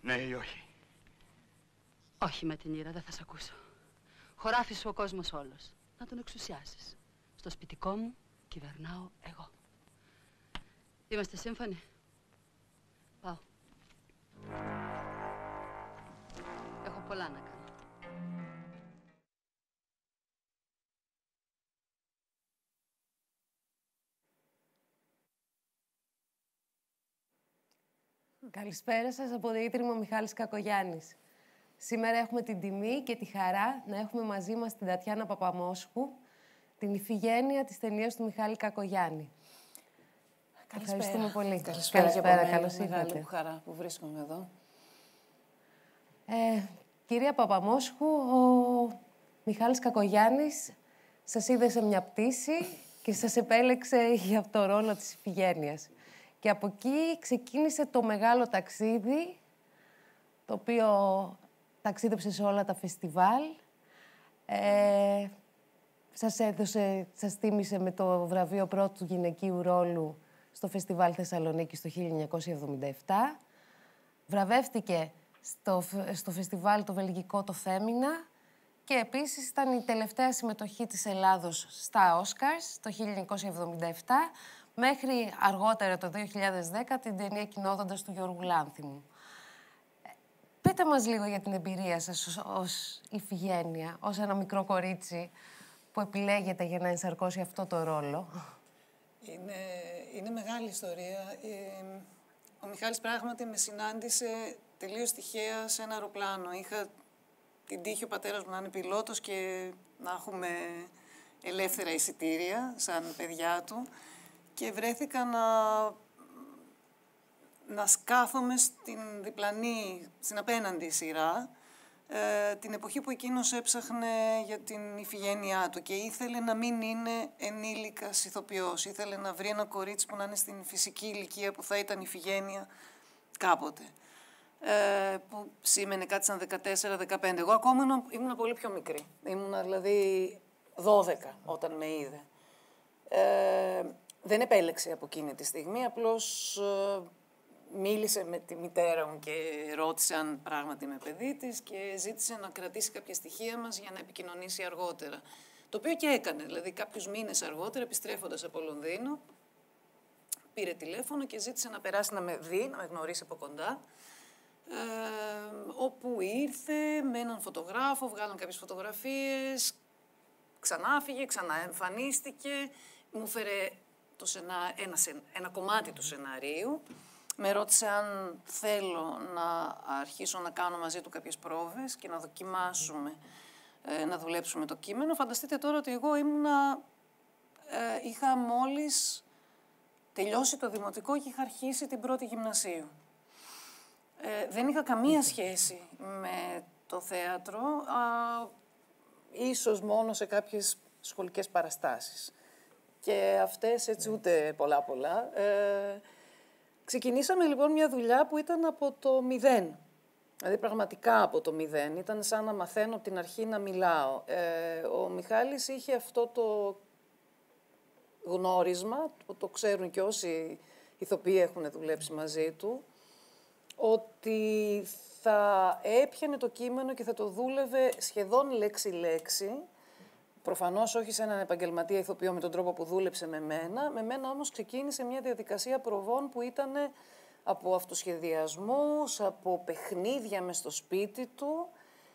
Ναι ή όχι? Όχι με την ήρα, δεν θα σ' ακούσω. Χωράφι σου ο κόσμος όλος. Να τον εξουσιάσεις. Στο σπιτικό μου κυβερνάω εγώ. Είμαστε σύμφωνοι? Πάω. Έχω πολλά να κάνω. Καλησπέρα σας από το Ίδρυμα Μιχάλης Κακογιάννης. Σήμερα έχουμε την τιμή και τη χαρά να έχουμε μαζί μας την Τατιάνα Παπαμόσχου, την Ιφηγένεια της ταινίας του Μιχάλη Κακογιάννη. Καλησπέρα. Ευχαριστούμε πολύ. Καλησπέρα, καλώς μεγάλη ήρθατε. μου χαρά που βρίσκομαι εδώ. Κυρία Παπαμόσχου, ο Μιχάλης Κακογιάννης σας είδε σε μια πτήση και σας επέλεξε για το ρόλο της Ιφηγένειας. Και από εκεί ξεκίνησε το μεγάλο ταξίδι, το οποίο ταξίδεψε σε όλα τα φεστιβάλ. Σας τίμησε με το βραβείο πρώτου γυναικείου ρόλου στο Φεστιβάλ Θεσσαλονίκης το 1977. Βραβεύτηκε στο φεστιβάλ το βελγικό το Φέμινα και επίσης ήταν η τελευταία συμμετοχή της Ελλάδος στα Όσκαρς το 1977 μέχρι αργότερα το 2010 την ταινία «Κοινόδοντας» του Γιώργου Λάνθιμου. Πείτε μας λίγο για την εμπειρία σας ως Ιφηγένεια, ως ένα μικρό κορίτσι που επιλέγεται για να ενσαρκώσει αυτό το ρόλο. Είναι μεγάλη ιστορία. Ο Μιχάλης πράγματι με συνάντησε τελείως τυχαία σε ένα αεροπλάνο. Είχα την τύχη ο πατέρας μου να είναι πιλότος και να έχουμε ελεύθερα εισιτήρια σαν παιδιά του και βρέθηκα να σκάθομαι στην στην απέναντι σειρά την εποχή που εκείνος έψαχνε για την Ιφηγένειά του και ήθελε να μην είναι ενήλικας ηθοποιός. Ήθελε να βρει ένα κορίτσι που να είναι στην φυσική ηλικία που θα ήταν Ιφηγένεια κάποτε. Που σήμαινε κάτι σαν 14-15. Εγώ ακόμα ήμουν πολύ πιο μικρή. Ήμουν δηλαδή 12 όταν με είδε. Δεν επέλεξε από εκείνη τη στιγμή, απλώς μίλησε με τη μητέρα μου και ρώτησε αν πράγματι είμαι παιδί της και ζήτησε να κρατήσει κάποια στοιχεία μας για να επικοινωνήσει αργότερα. Το οποίο και έκανε, δηλαδή κάποιους μήνες αργότερα, επιστρέφοντας από Λονδίνο, πήρε τηλέφωνο και ζήτησε να περάσει να με δει, να με γνωρίσει από κοντά, όπου ήρθε με έναν φωτογράφο, βγάλαν κάποιες φωτογραφίες, ξανά φύγε, ξαναεμφανίστηκε, μου φέρε ένα κομμάτι του σεναρίου. Με ρώτησε αν θέλω να αρχίσω να κάνω μαζί του κάποιες πρόβες και να δοκιμάσουμε να δουλέψουμε το κείμενο. Φανταστείτε τώρα ότι εγώ ήμουνα είχα μόλις τελειώσει το δημοτικό και είχα αρχίσει την πρώτη γυμνασίου. Δεν είχα καμία σχέση με το θέατρο, ίσως μόνο σε κάποιες σχολικές παραστάσεις. Και αυτές έτσι ούτε πολλά. Ξεκινήσαμε λοιπόν μια δουλειά που ήταν από το 0. Δηλαδή πραγματικά από το 0. Ήταν σαν να μαθαίνω από την αρχή να μιλάω. Ο Μιχάλης είχε αυτό το γνώρισμα, το ξέρουν και όσοι ηθοποιοί έχουν δουλέψει μαζί του, ότι θα έπιανε το κείμενο και θα το δούλευε σχεδόν λέξη-λέξη. Προφανώς όχι σε έναν επαγγελματία ηθοποιό με τον τρόπο που δούλεψε με μένα. Με μένα όμως ξεκίνησε μια διαδικασία προβών που ήταν από αυτοσχεδιασμούς, από παιχνίδια μες στο σπίτι του,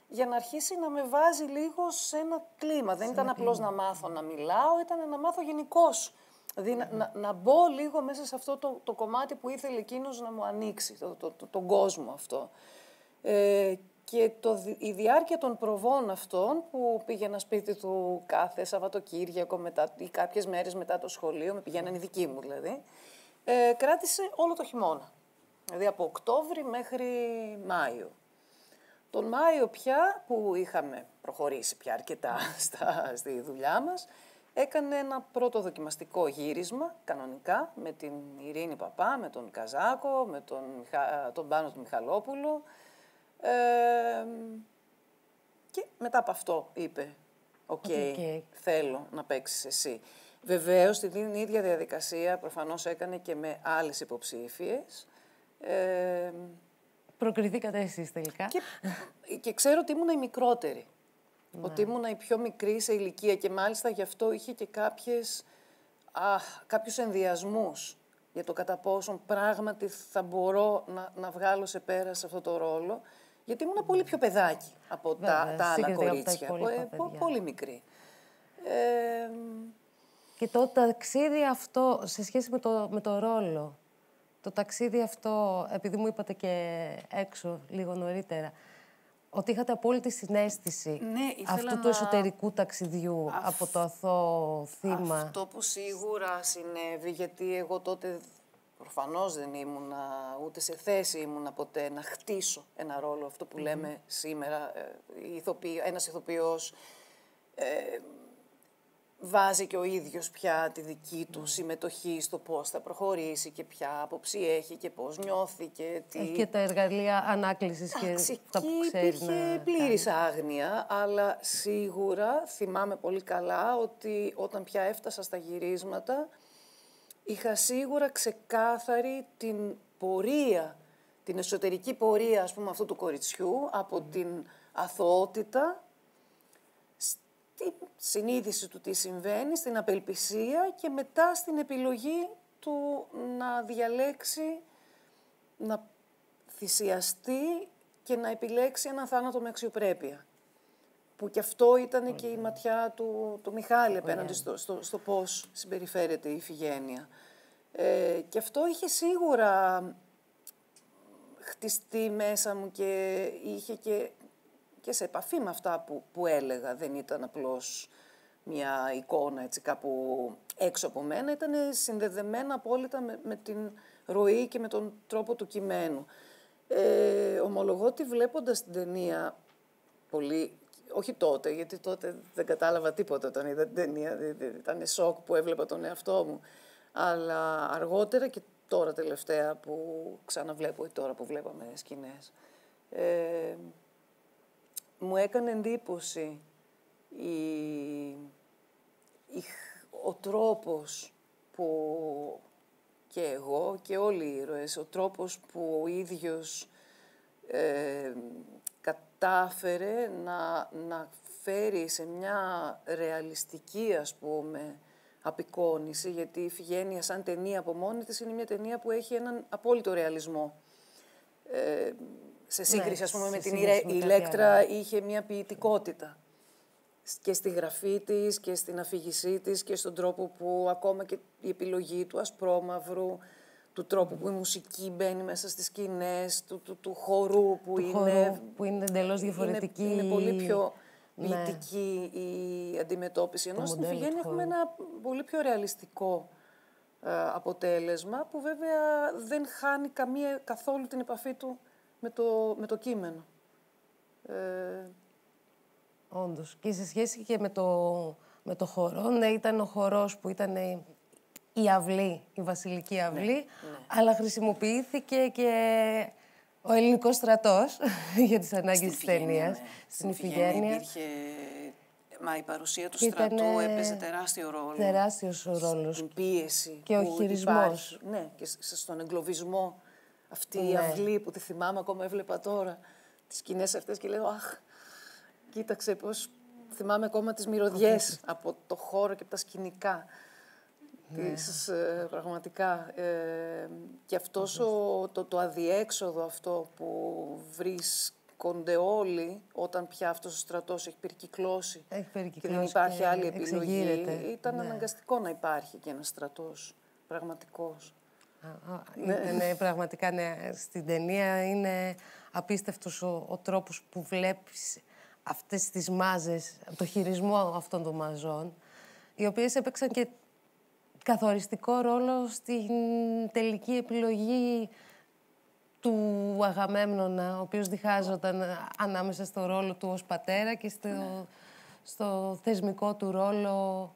για να αρχίσει να με βάζει λίγο σε ένα κλίμα. Δεν ήταν απλώς να μάθω να μιλάω, ήταν να μάθω γενικώς. Δηλαδή να μπω λίγο μέσα σε αυτό το κομμάτι που ήθελε εκείνος να μου ανοίξει, τον κόσμο αυτό. Και η διάρκεια των προβών αυτών, που πήγαινα σπίτι του κάθε Σαββατοκύριακο ή κάποιες μέρες μετά το σχολείο, με πηγαίναν οι δικοί μου δηλαδή, κράτησε όλο το χειμώνα. Δηλαδή από Οκτώβρη μέχρι Μάιο. Τον Μάιο πια, που είχαμε προχωρήσει πια αρκετά στη δουλειά μας, έκανε ένα πρώτο δοκιμαστικό γύρισμα, κανονικά, με την Ειρήνη Παπά, με τον Καζάκο, με τον Πάνο του Μιχαλόπουλο. Και μετά από αυτό είπε, «ΟΚ, θέλω να παίξεις εσύ». Βεβαίως, την ίδια διαδικασία προφανώς έκανε και με άλλες υποψήφιες. Προκριθήκατε εσείς τελικά. Και ξέρω ότι ήμουνα η μικρότερη. Ναι. Ότι ήμουνα η πιο μικρή σε ηλικία και μάλιστα γι' αυτό είχε και κάποιους ενδιασμούς για το κατά πόσον πράγματι θα μπορώ να βγάλω σε πέρα σε αυτό το ρόλο. Γιατί ήμουνα πολύ πιο παιδάκι από τα άλλα κορίτσια. Πολύ μικρή. Και το ταξίδι αυτό, σε σχέση με το ρόλο, το ταξίδι αυτό, επειδή μου είπατε και έξω λίγο νωρίτερα, ότι είχατε απόλυτη συναίσθηση αυτού του εσωτερικού ταξιδιού από το αθώο θύμα. Αυτό που σίγουρα συνέβη, γιατί εγώ τότε προφανώς δεν ήμουνα, ούτε σε θέση ήμουνα ποτέ να χτίσω ένα ρόλο, αυτό που λέμε σήμερα, ένας ηθοποιός βάζει και ο ίδιος πια τη δική του συμμετοχή στο πώς θα προχωρήσει και ποια άποψη έχει και πώς νιώθει και τι... Έχει και τα εργαλεία ανάκλησης και αυτά που ξέρει να κάνει. Υπήρχε πλήρης άγνοια, αλλά σίγουρα θυμάμαι πολύ καλά ότι όταν πια έφτασα στα γυρίσματα είχα σίγουρα ξεκάθαρη την πορεία, την εσωτερική πορεία, ας πούμε, αυτού του κοριτσιού, από την αθωότητα, στη συνείδηση του τι συμβαίνει, στην απελπισία και μετά στην επιλογή του να διαλέξει, να θυσιαστεί και να επιλέξει έναν θάνατο με αξιοπρέπεια. Που και αυτό ήταν και η ματιά του Μιχάλη απέναντι στο πώς συμπεριφέρεται η Ιφηγένεια. Και αυτό είχε σίγουρα χτιστεί μέσα μου και είχε και σε επαφή με αυτά που έλεγα. Δεν ήταν απλώς μια εικόνα έτσι κάπου έξω από μένα. Ήταν συνδεδεμένα απόλυτα με την ροή και με τον τρόπο του κειμένου. Ομολογώ ότι βλέποντας την ταινία πολύ... Όχι τότε, γιατί τότε δεν κατάλαβα τίποτα όταν είδα την ταινία. Ήταν σοκ που έβλεπα τον εαυτό μου. Αλλά αργότερα και τώρα τελευταία που ξαναβλέπω ή τώρα που βλέπαμε σκηνές, μου έκανε εντύπωση ο τρόπος που και εγώ και όλοι οι ήρωες, ο τρόπος που ο ίδιος κατάφερε να φέρει σε μια ρεαλιστική, ας πούμε, απεικόνηση, γιατί η Ιφηγένεια σαν ταινία από μόνη της είναι μια ταινία που έχει έναν απόλυτο ρεαλισμό. Σε σύγκριση, ας πούμε, με την Ηλέκτρα είχε μια ποιητικότητα και στη γραφή της και στην αφήγησή της και στον τρόπο που ακόμα και η επιλογή του ασπρόμαυρου, του τρόπου που η μουσική μπαίνει μέσα στις σκηνές, του χορού που είναι... Χορού που είναι εντελώς διαφορετική. Είναι πολύ πιο ποιητική η αντιμετώπιση. Ενώ στην Ιφηγένεια έχουμε ένα πολύ πιο ρεαλιστικό αποτέλεσμα, που βέβαια δεν χάνει καθόλου την επαφή του με το κείμενο. Όντως. Και σε σχέση και με το χορό, ναι, ήταν ο χορός που ήταν η αυλή, η βασιλική αυλή, αλλά χρησιμοποιήθηκε και ο ελληνικός στρατός για τις ανάγκες της ταινίας. Στην Ιφηγένεια υπήρχε... Μα η παρουσία του στρατού έπαιζε τεράστιο ρόλο. Τεράστιος ρόλος. Στην πίεση και ο χειρισμός. Ναι, και στον εγκλωβισμό. Αυτή η αυλή που τη θυμάμαι ακόμα, έβλεπα τώρα τις σκηνές αυτές και λέω «Αχ, κοίταξε πώς θυμάμαι ακόμα τις μυρωδιές από το χώρο και από τα σκηνικά». Πραγματικά. Και αυτός το αδιέξοδο αυτό που βρίσκονται όλοι όταν πια αυτός ο στρατός έχει περικυκλώσει και δεν υπάρχει άλλη επιλογή, ήταν αναγκαστικό να υπάρχει και ένας στρατός πραγματικός. Ναι, πραγματικά, ναι. Στην ταινία είναι απίστευτος ο τρόπος που βλέπεις αυτές τις μάζες, το χειρισμό αυτών των μαζών, οι οποίες έπαιξαν και καθοριστικό ρόλο στην τελική επιλογή του Αγαμέμνονα, ο οποίος διχάζονταν ανάμεσα στο ρόλο του ως πατέρα και στο θεσμικό του ρόλο,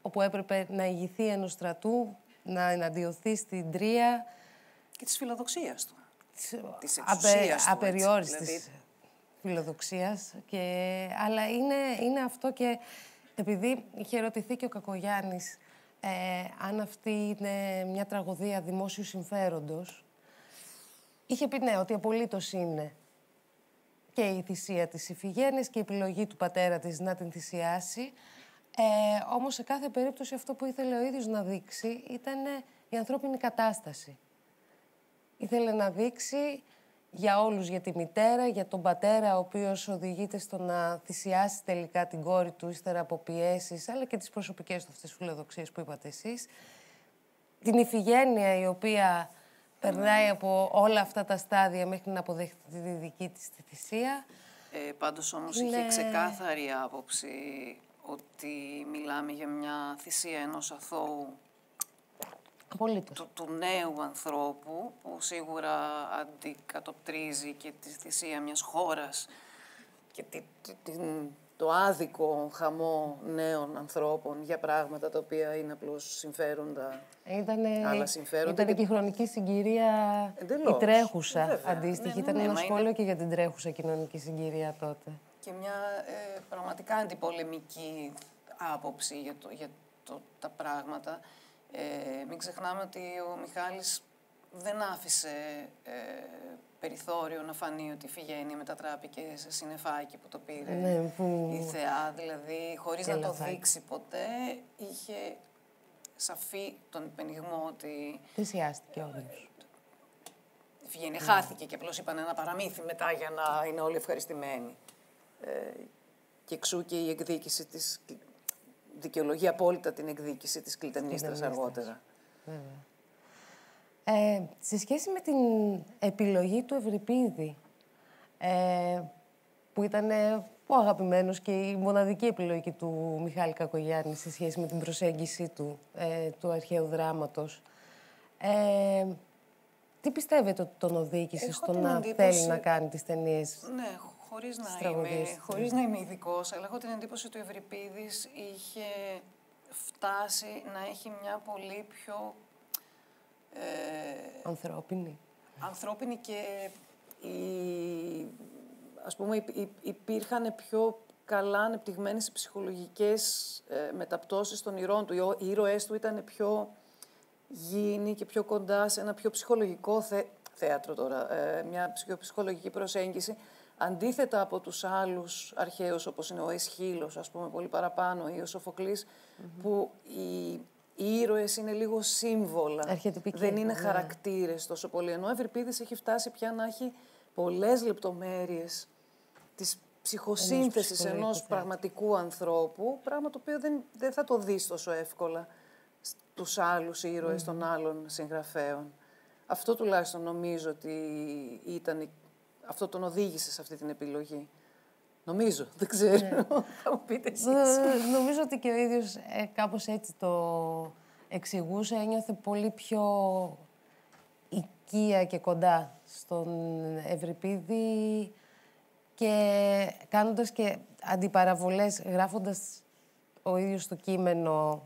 όπου έπρεπε να ηγηθεί ενός στρατού, να εναντιωθεί στην Τρία. Και της φιλοδοξίας του. Της εξουσίας του. Απεριόριστης φιλοδοξίας. Αλλά είναι αυτό, και επειδή είχε ερωτηθεί και ο Κακογιάννης αν αυτή είναι μια τραγωδία δημόσιου συμφέροντος, είχε πει ναι, ότι απολύτως είναι και η θυσία της Ιφηγένειας και η επιλογή του πατέρα της να την θυσιάσει. Όμως σε κάθε περίπτωση αυτό που ήθελε ο ίδιος να δείξει ήταν η ανθρώπινη κατάσταση. Ήθελε να δείξει για όλους, για τη μητέρα, για τον πατέρα, ο οποίος οδηγείται στο να θυσιάσει τελικά την κόρη του ύστερα από πιέσεις, αλλά και τις προσωπικές του αυτές φιλοδοξίες που είπατε εσείς. Την Ιφηγένεια, η οποία περνάει από όλα αυτά τα στάδια μέχρι να αποδεχτεί τη δική της τη θυσία. Πάντως όμως είχε ξεκάθαρη άποψη ότι μιλάμε για μια θυσία ενός αθώου, του νέου ανθρώπου, που σίγουρα αντικατοπτρίζει και τη θυσία μιας χώρας και το άδικο χαμό νέων ανθρώπων για πράγματα τα οποία είναι απλώς συμφέροντα, άλλα συμφέροντα. Ήταν και η χρονική συγκυρία η τρέχουσα, αντίστοιχη. Ήταν ένα σχόλιο και για την τρέχουσα κοινωνική συγκυρία τότε. Και μια πραγματικά αντιπολεμική άποψη για τα πράγματα. Μην ξεχνάμε ότι ο Μιχάλης δεν άφησε περιθώριο να φανεί ότι η Ιφηγένεια μετατράπηκε σε συννεφάκι που το πήρε η θεά. Δηλαδή, χωρίς να το δείξει ποτέ, είχε σαφή τον υπενιγμό ότι... Θυσιάστηκε όντως. Η Ιφηγένεια χάθηκε και απλώς είπαν ένα παραμύθι μετά για να είναι όλοι ευχαριστημένοι. Και εξού και η εκδίκηση της... Δικαιολογεί απόλυτα την εκδίκηση της Κλειτανίστρας αργότερα. Σε σχέση με την επιλογή του Ευρυπίδη, που ήταν ο αγαπημένος και η μοναδική επιλογή του Μιχάλη Κακογιάννη σε σχέση με την προσέγγιση του αρχαίου δράματος, τι πιστεύετε ότι τον οδήγησε στο να θέλει να κάνει τις ταινίες? Ναι, χωρίς να είμαι ειδικός, αλλά έχω την εντύπωση ότι ο Ευρυπίδης είχε φτάσει να έχει μια πολύ πιο... Ανθρώπινη και ας πούμε υπήρχαν πιο καλά ανεπτυγμένες οι ψυχολογικές μεταπτώσεις των ηρώων του. Οι ήρωές του ήταν πιο γήινοι και πιο κοντά σε ένα πιο ψυχολογικό θέατρο τώρα, μια πιο ψυχολογική προσέγγιση. Αντίθετα από τους άλλους αρχαίους, όπως είναι ο Αισχύλος, ας πούμε, πολύ παραπάνω, ή ο Σοφοκλής, που οι ήρωες είναι λίγο σύμβολα, δεν είναι χαρακτήρες τόσο πολύ. Ενώ ο Ευρυπίδης έχει φτάσει πια να έχει πολλές λεπτομέρειες της ψυχοσύνθεσης ενός πραγματικού ανθρώπου, πράγμα το οποίο δεν θα το δεις τόσο εύκολα στους άλλους ήρωες των άλλων συγγραφέων. Αυτό τουλάχιστον νομίζω ότι ήταν... Αυτό τον οδήγησε σε αυτή την επιλογή. Νομίζω, δεν ξέρω. Θα μου πείτε εσείς. Νομίζω ότι και ο ίδιος κάπως έτσι το εξηγούσε. Ένιωθε πολύ πιο οικία και κοντά στον Ευρυπίδη και κάνοντας και αντιπαραβολές, γράφοντας ο ίδιος το κείμενο,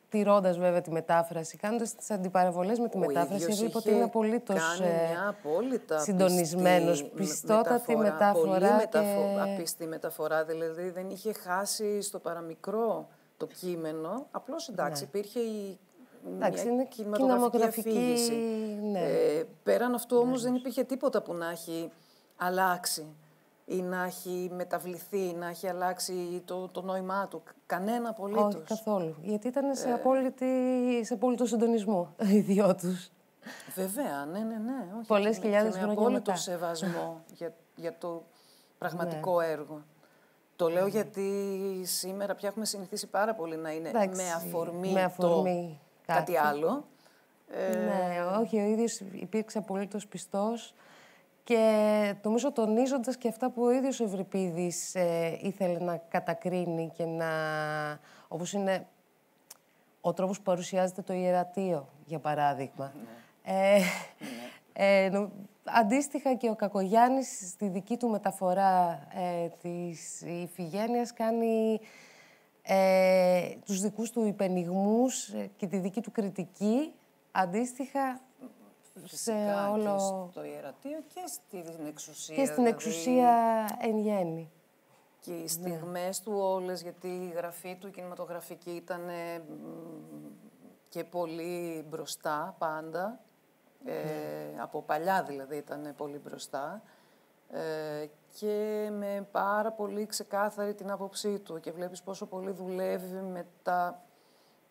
τηρώντας βέβαια τη μετάφραση, κάνοντας τις αντιπαραβολές με τη μετάφραση, έβλεπε ότι είναι απολύτως συντονισμένος, πιστότατη μετάφορα. Πολύ απίστη μεταφορά, δηλαδή δεν είχε χάσει στο παραμικρό το κείμενο, απλώς εντάξει, υπήρχε η κινηματογραφική αφήγηση. Ναι. Πέραν αυτού όμως δεν υπήρχε τίποτα που να έχει αλλάξει ή να έχει μεταβληθεί, να έχει αλλάξει το νόημά του. Κανένα απολύτως. Όχι καθόλου. Γιατί ήταν σε απόλυτο συντονισμό οι δυο τους. Βέβαια, ναι. Όχι, πολλές χιλιάδες χρόνια μετά. Με απόλυτο σεβασμό για το πραγματικό έργο. Το λέω γιατί σήμερα πια έχουμε συνηθίσει πάρα πολύ να είναι με αφορμή κάτι άλλο. Ναι, όχι, ο ίδιος υπήρξε απολύτως πιστός και νομίζω τονίζοντας και αυτά που ο ίδιος ο Ευρυπίδης ήθελε να κατακρίνει και να... όπως είναι ο τρόπος που παρουσιάζεται το ιερατείο, για παράδειγμα. Αντίστοιχα και ο Κακογιάννης στη δική του μεταφορά της Ιφηγένειας κάνει τους δικούς του υπενιγμούς και τη δική του κριτική, αντίστοιχα φυσικά, σε όλο... και στο ιερατείο και στην εξουσία. Και στην εξουσία εν γέννη. Και οι στιγμές του όλες, γιατί η γραφή του η κινηματογραφική ήταν και πολύ μπροστά πάντα. Από παλιά δηλαδή ήταν πολύ μπροστά. Και με πάρα πολύ ξεκάθαρη την άποψή του. Και βλέπεις πόσο πολύ δουλεύει με τα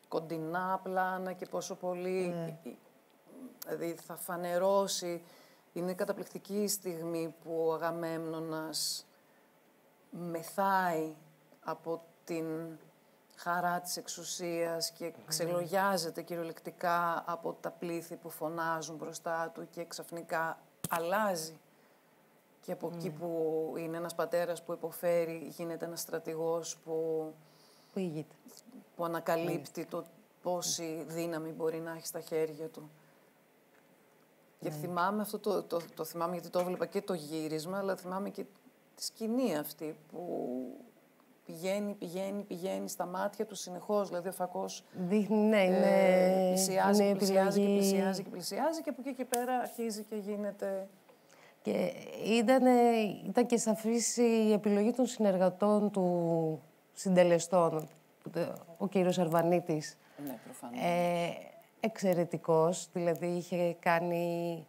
κοντινά πλάνα και πόσο πολύ... Δηλαδή θα φανερώσει. Είναι καταπληκτική η στιγμή που ο Αγαμέμνονας μεθάει από την χαρά της εξουσίας και ξελογιάζεται κυριολεκτικά από τα πλήθη που φωνάζουν μπροστά του και ξαφνικά αλλάζει. Και από εκεί που είναι ένας πατέρας που υποφέρει, γίνεται ένας στρατηγός που ανακαλύπτει το πόση δύναμη μπορεί να έχει στα χέρια του. Και θυμάμαι αυτό, το θυμάμαι γιατί το έβλεπα και το γύρισμα, αλλά θυμάμαι και τη σκηνή αυτή που πηγαίνει στα μάτια του συνεχώς. Δηλαδή ο φακός πλησιάζει και από εκεί και πέρα αρχίζει και γίνεται... Και ήταν και σαφής η επιλογή των συνεργατών του συντελεστών. Ο κύριος Αρβανίτης. Ναι, προφανώς. Εξαιρετικός, δηλαδή είχε κάνει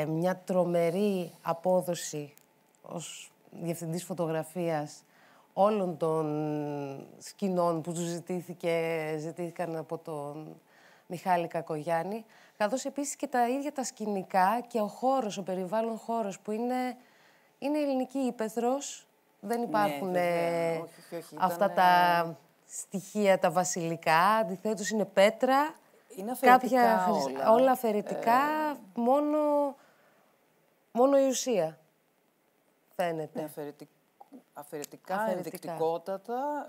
μια τρομερή απόδοση ως διευθυντής φωτογραφίας όλων των σκηνών που του ζητήθηκαν από τον Μιχάλη Κακογιάννη, καθώς επίσης και τα ίδια τα σκηνικά και ο χώρος, ο περιβάλλον χώρος που είναι ελληνική ύπαιθρος, δεν υπάρχουν αυτά τα στοιχεία τα βασιλικά, αντιθέτως είναι πέτρα, είναι αφαιρετικά όλα αφαιρετικά, μόνο η ουσία φαίνεται. Ναι, αφαιρετικά, ενδεικτικότατα.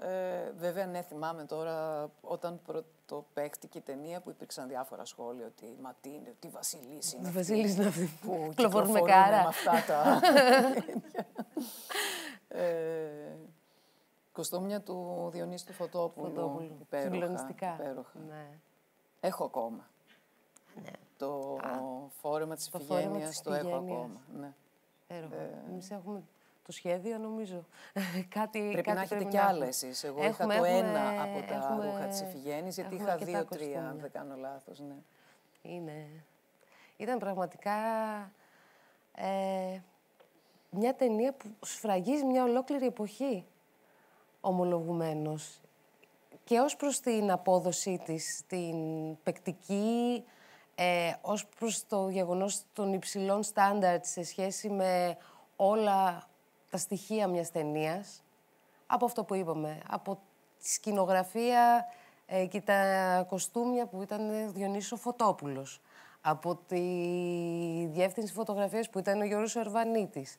Βέβαια, ναι, θυμάμαι τώρα όταν πρωτοπαίχτηκε η ταινία που υπήρξαν διάφορα σχόλια ότι «Μα τι είναι, τι βασιλής είναι αυτή που κυκλοφορούν με αυτά τα...» Κοστούμια του Διονύση του Φωτόπουλου. Συγκλονιστικά. Ναι. Έχω ακόμα. Ναι. Το φόρεμα της Ιφηγένειας το έχω ακόμα. Ναι. Εμείς έχουμε το σχέδιο, νομίζω. Πρέπει να έχετε κι άλλα εσείς. Εγώ είχα το ένα από τα ρούχα της Ιφηγένειας, γιατί είχα 2-3, αν δεν κάνω λάθος. Ναι. Ήταν πραγματικά μια ταινία που σφραγίζει μια ολόκληρη εποχή, ομολογουμένως. Και ως προς την απόδοσή της, την παικτική, ως προς το γεγονός των υψηλών στάνταρτ σε σχέση με όλα τα στοιχεία μιας ταινίας, από αυτό που είπαμε, από τη σκηνογραφία και τα κοστούμια που ήταν Διονύσης ο Φωτόπουλος, από τη διεύθυνση φωτογραφίας που ήταν ο Γιώργος Αρβανίτης,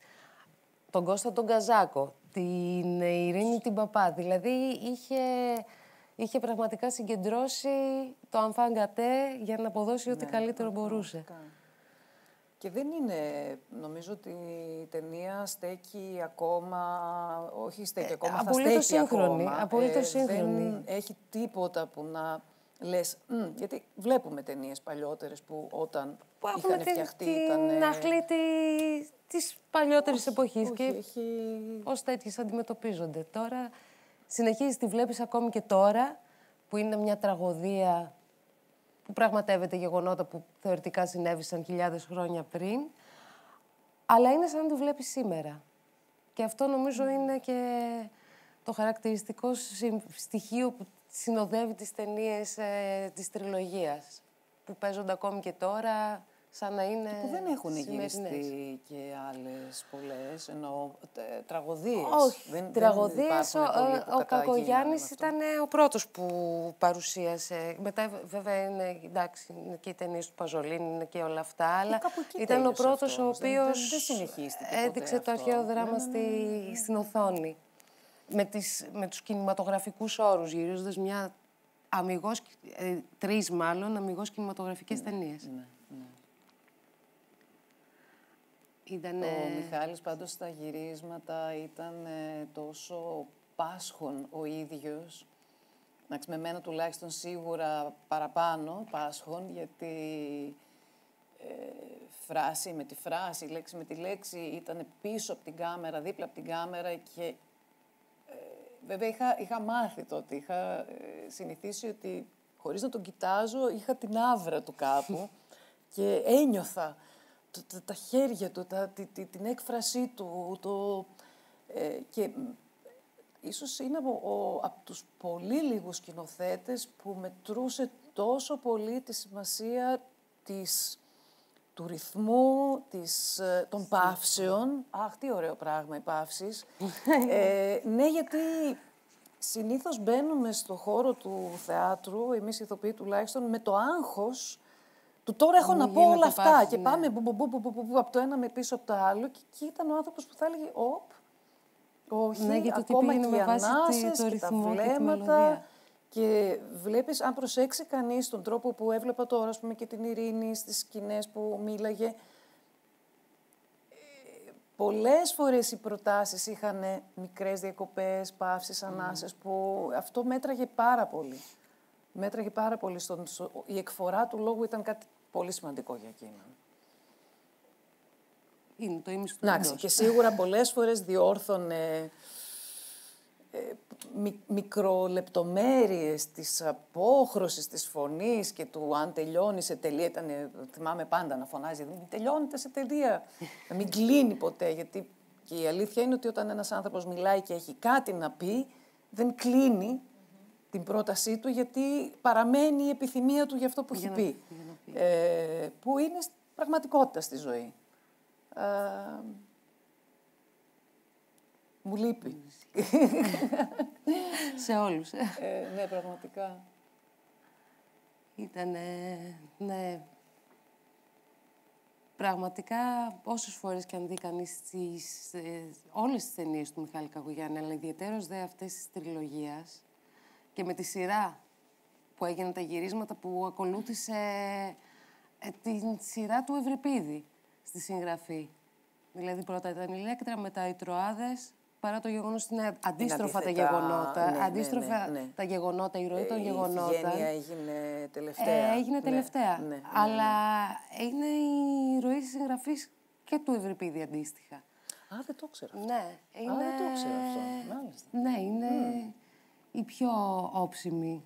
τον Κώστα τον Καζάκο, την Ειρήνη την Παπά. Δηλαδή είχε πραγματικά συγκεντρώσει το enfant gâté για να αποδώσει ό,τι καλύτερο μπορούσε. Και δεν είναι, νομίζω ότι η ταινία στέκει ακόμα, όχι στέκει ακόμα, θα στέκει σύγχρονη, ακόμα. Απολύτως σύγχρονη. Δεν έχει τίποτα που να λες, γιατί βλέπουμε ταινίες παλιότερες που όταν είχαν φτιαχτεί ήταν... Την αχλή της παλιότερης εποχής και ως τέτοιες αντιμετωπίζονται. Τώρα συνεχίζεις, τη βλέπεις ακόμη και τώρα, που είναι μια τραγωδία που πραγματεύεται γεγονότα που θεωρητικά συνέβησαν χιλιάδες χρόνια πριν, αλλά είναι σαν να τη βλέπεις σήμερα. Και αυτό νομίζω είναι και το χαρακτηριστικό στοιχείο που συνοδεύει τις ταινίες της τριλογίας, που παίζονται ακόμη και τώρα, σαν να είναι που δεν έχουν σημερινές. Γυριστεί και άλλες πολλές, εννοώ τραγωδίες. Όχι, τραγωδίες. Ο Κακογιάννης ήταν ο πρώτος που παρουσίασε. Μετά βέβαια είναι, εντάξει, είναι και οι ταινίες του Παζολίνη, είναι και όλα αυτά, αλλά ήταν ο πρώτος ο οποίος έδειξε το αρχαίο δράμα στην οθόνη. Με τους κινηματογραφικούς όρους, γυρίζοντας μια αμιγώς, τρεις μάλλον, αμιγώς κινηματογραφικές ταινίες. Ο Μιχάλης πάντως στα γυρίσματα ήταν τόσο πάσχων ο ίδιος. Εντάξει, με μένα τουλάχιστον σίγουρα παραπάνω πάσχων, γιατί φράση με τη φράση, λέξη με τη λέξη ήταν πίσω από την κάμερα, δίπλα από την κάμερα και βέβαια είχα μάθει τότε, είχα συνηθίσει ότι χωρίς να τον κοιτάζω είχα την άβρα του κάπου και ένιωθα τα χέρια του, την έκφρασή του. Και ίσως είναι από τους πολύ λίγους σκηνοθέτες που μετρούσε τόσο πολύ τη σημασία του ρυθμού, των παύσεων. Αχ, τι ωραίο πράγμα οι παύσεις. Ναι, γιατί συνήθως μπαίνουμε στο χώρο του θεάτρου, εμείς οι ηθοποιοί τουλάχιστον, με το άγχος του τώρα έχω να πω όλα αυτά και πάμε από το ένα με πίσω από το άλλο και εκεί ήταν ο άνθρωπος που θα έλεγε όχι, ακόμα και οι ανάσες και τα βλέμματα και βλέπεις, αν προσέξει κανείς τον τρόπο που έβλεπα τώρα, ας πούμε, και την Ειρήνη στις σκηνές που μίλαγε, πολλές φορές οι προτάσεις είχαν μικρές διακοπές, παύσεις, ανάσες, που αυτό μέτραγε πάρα πολύ. Μέτραγε πάρα πολύ. Η εκφορά του λόγου ήταν κάτι πολύ σημαντικό για εκείνον. Είναι το ίμιση του εντός. Και σίγουρα πολλές φορές διόρθωνε μικρολεπτομέρειες της απόχρωσης της φωνής και του αν τελειώνει σε τελεία. Θυμάμαι πάντα να φωνάζει, μην τελειώνετε σε τελεία, να μην κλείνει ποτέ. Γιατί και η αλήθεια είναι ότι όταν ένας άνθρωπος μιλάει και έχει κάτι να πει, δεν κλείνει την πρότασή του, γιατί παραμένει η επιθυμία του για αυτό που έχει πει. Που είναι πραγματικότητα στη ζωή. Μου λείπει. Σε όλους. Ναι, πραγματικά. Ήτανε, ναι. Πραγματικά, όσες φορές και αν δει κανείς όλες τις ταινίες του Μιχάλη Κακογιάννη, αλλά ιδιαίτερως δε αυτές της τριλογίας, και με τη σειρά που έγιναν τα γυρίσματα που ακολούθησε την σειρά του Ευρυπίδη στη συγγραφή. Δηλαδή πρώτα ήταν η Ηλέκτρα, μετά οι Τροάδες, παρά το γεγονός ότι είναι αντίστροφα τα γεγονότα. Αντίστροφα τα γεγονότα, η ροή των γεγονότων. Η Φιγένεια έγινε τελευταία. Έγινε τελευταία. Αλλά είναι η ροή της συγγραφής και του Ευρυπίδη αντίστοιχα. Α, δεν το ξέρω. Ναι, είναι... Α, δεν το ξέρω αυτό. Μάλιστα. Ναι, είναι η πιο όψιμη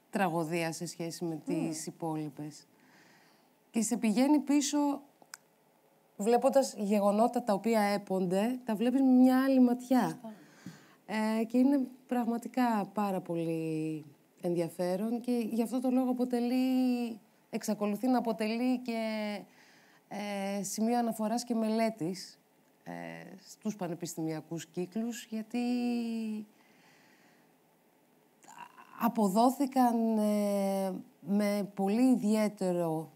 τραγωδία σε σχέση με τις υπόλοιπες. Και σε πηγαίνει πίσω, βλέποντας γεγονότα τα οποία έπονται, τα βλέπεις με μια άλλη ματιά. Και είναι πραγματικά πάρα πολύ ενδιαφέρον και γι' αυτό το λόγο εξακολουθεί να αποτελεί και σημείο αναφοράς και μελέτης στους πανεπιστημιακούς κύκλους, γιατί αποδόθηκαν με πολύ ιδιαίτερο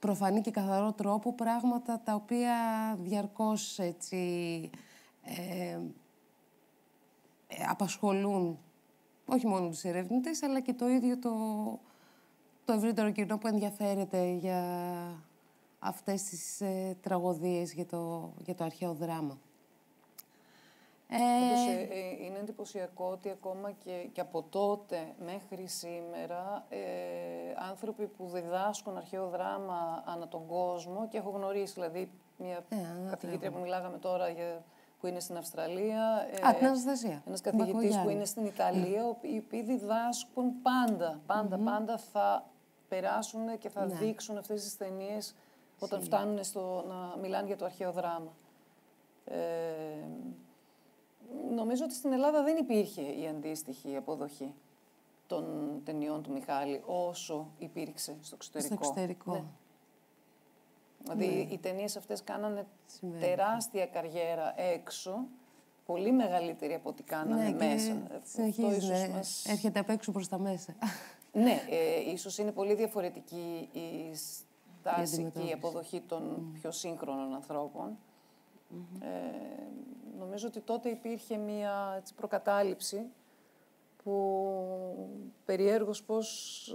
προφανή και καθαρό τρόπο πράγματα τα οποία διαρκώς έτσι, απασχολούν όχι μόνο τους ερευνητές, αλλά και το ίδιο το ευρύτερο κοινό που ενδιαφέρεται για αυτές τις τραγωδίες για το αρχαίο δράμα. Είναι εντυπωσιακό ότι ακόμα και από τότε μέχρι σήμερα άνθρωποι που διδάσκουν αρχαίο δράμα ανά τον κόσμο, και έχω γνωρίσει δηλαδή μια καθηγήτρια που μιλάγαμε τώρα που είναι στην Αυστραλία, την Αναστασία. Ένας καθηγητής που είναι στην Ιταλία, οι οποίοι διδάσκουν πάντα θα περάσουν και θα δείξουν αυτές τις ταινίες όταν φτάνουν να μιλάνε για το αρχαίο δράμα. Νομίζω ότι στην Ελλάδα δεν υπήρχε η αντίστοιχη αποδοχή των ταινιών του Μιχάλη όσο υπήρξε στο εξωτερικό. Στο εξωτερικό. Ναι. Δηλαδή οι ταινίες αυτές κάνανε τεράστια καριέρα έξω, πολύ μεγαλύτερη από ό,τι κάνανε μέσα. Συνεχίζει, έρχεται απ' έξω προς τα μέσα. Ναι, ίσως είναι πολύ διαφορετική η στάση και η αποδοχή των πιο σύγχρονων ανθρώπων. Νομίζω ότι τότε υπήρχε μία προκατάληψη που περιέργως πώς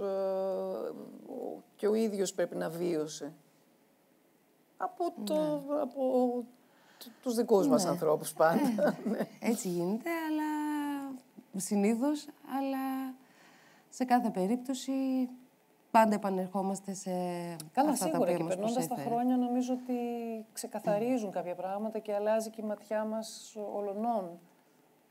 και ο ίδιος πρέπει να βίωσε από τους δικούς μας ανθρώπους πάντα. Έτσι γίνεται, αλλά συνήθως, αλλά σε κάθε περίπτωση πάντα επανερχόμαστε σε Καλά, αυτά σίγουρα, τα οποία και μας περνώντας τα προσέφερε. χρόνια νομίζω ότι ξεκαθαρίζουν κάποια πράγματα και αλλάζει και η ματιά μας ολονών.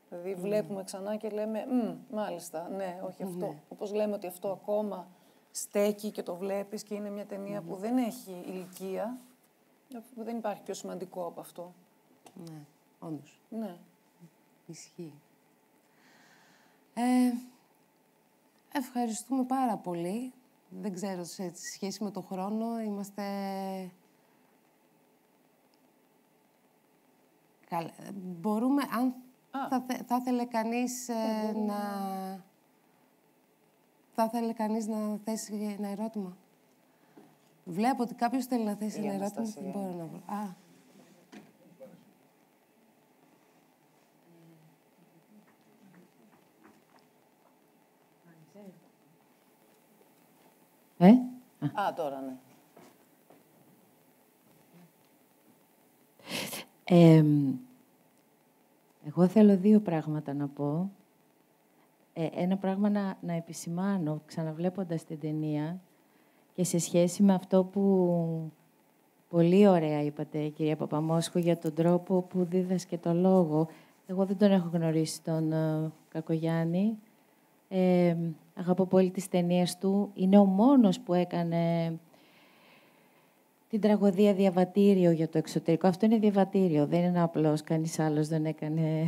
Δηλαδή βλέπουμε ξανά και λέμε μάλιστα, ναι, όχι αυτό. Όπως λέμε ότι αυτό ακόμα στέκει και το βλέπεις και είναι μια ταινία που δεν έχει ηλικία, δεν υπάρχει πιο σημαντικό από αυτό. Ναι, όντως. Ναι. Ισχύει. Ευχαριστούμε πάρα πολύ. Δεν ξέρω, σε σχέση με το χρόνο, είμαστε... Καλά. Μπορούμε, αν θα ήθελε κανείς Θα ήθελε κανείς να θέσει ένα ερώτημα. Βλέπω ότι κάποιος θέλει να θέσει ένα ερώτημα. Δεν μπορώ να βρω. Τώρα ναι. Εγώ θέλω δύο πράγματα να πω. Ένα πράγμα να επισημάνω, ξαναβλέποντας την ταινία, και σε σχέση με αυτό που πολύ ωραία είπατε, κυρία Παπαμόσχου, για τον τρόπο που δίδασκε το λόγο. Εγώ δεν τον έχω γνωρίσει τον Κακογιάννη. Αγαπώ πολύ τις ταινίες του. Είναι ο μόνος που έκανε την τραγωδία διαβατήριο για το εξωτερικό. Αυτό είναι διαβατήριο, δεν είναι απλώς. Κανείς άλλος δεν έκανε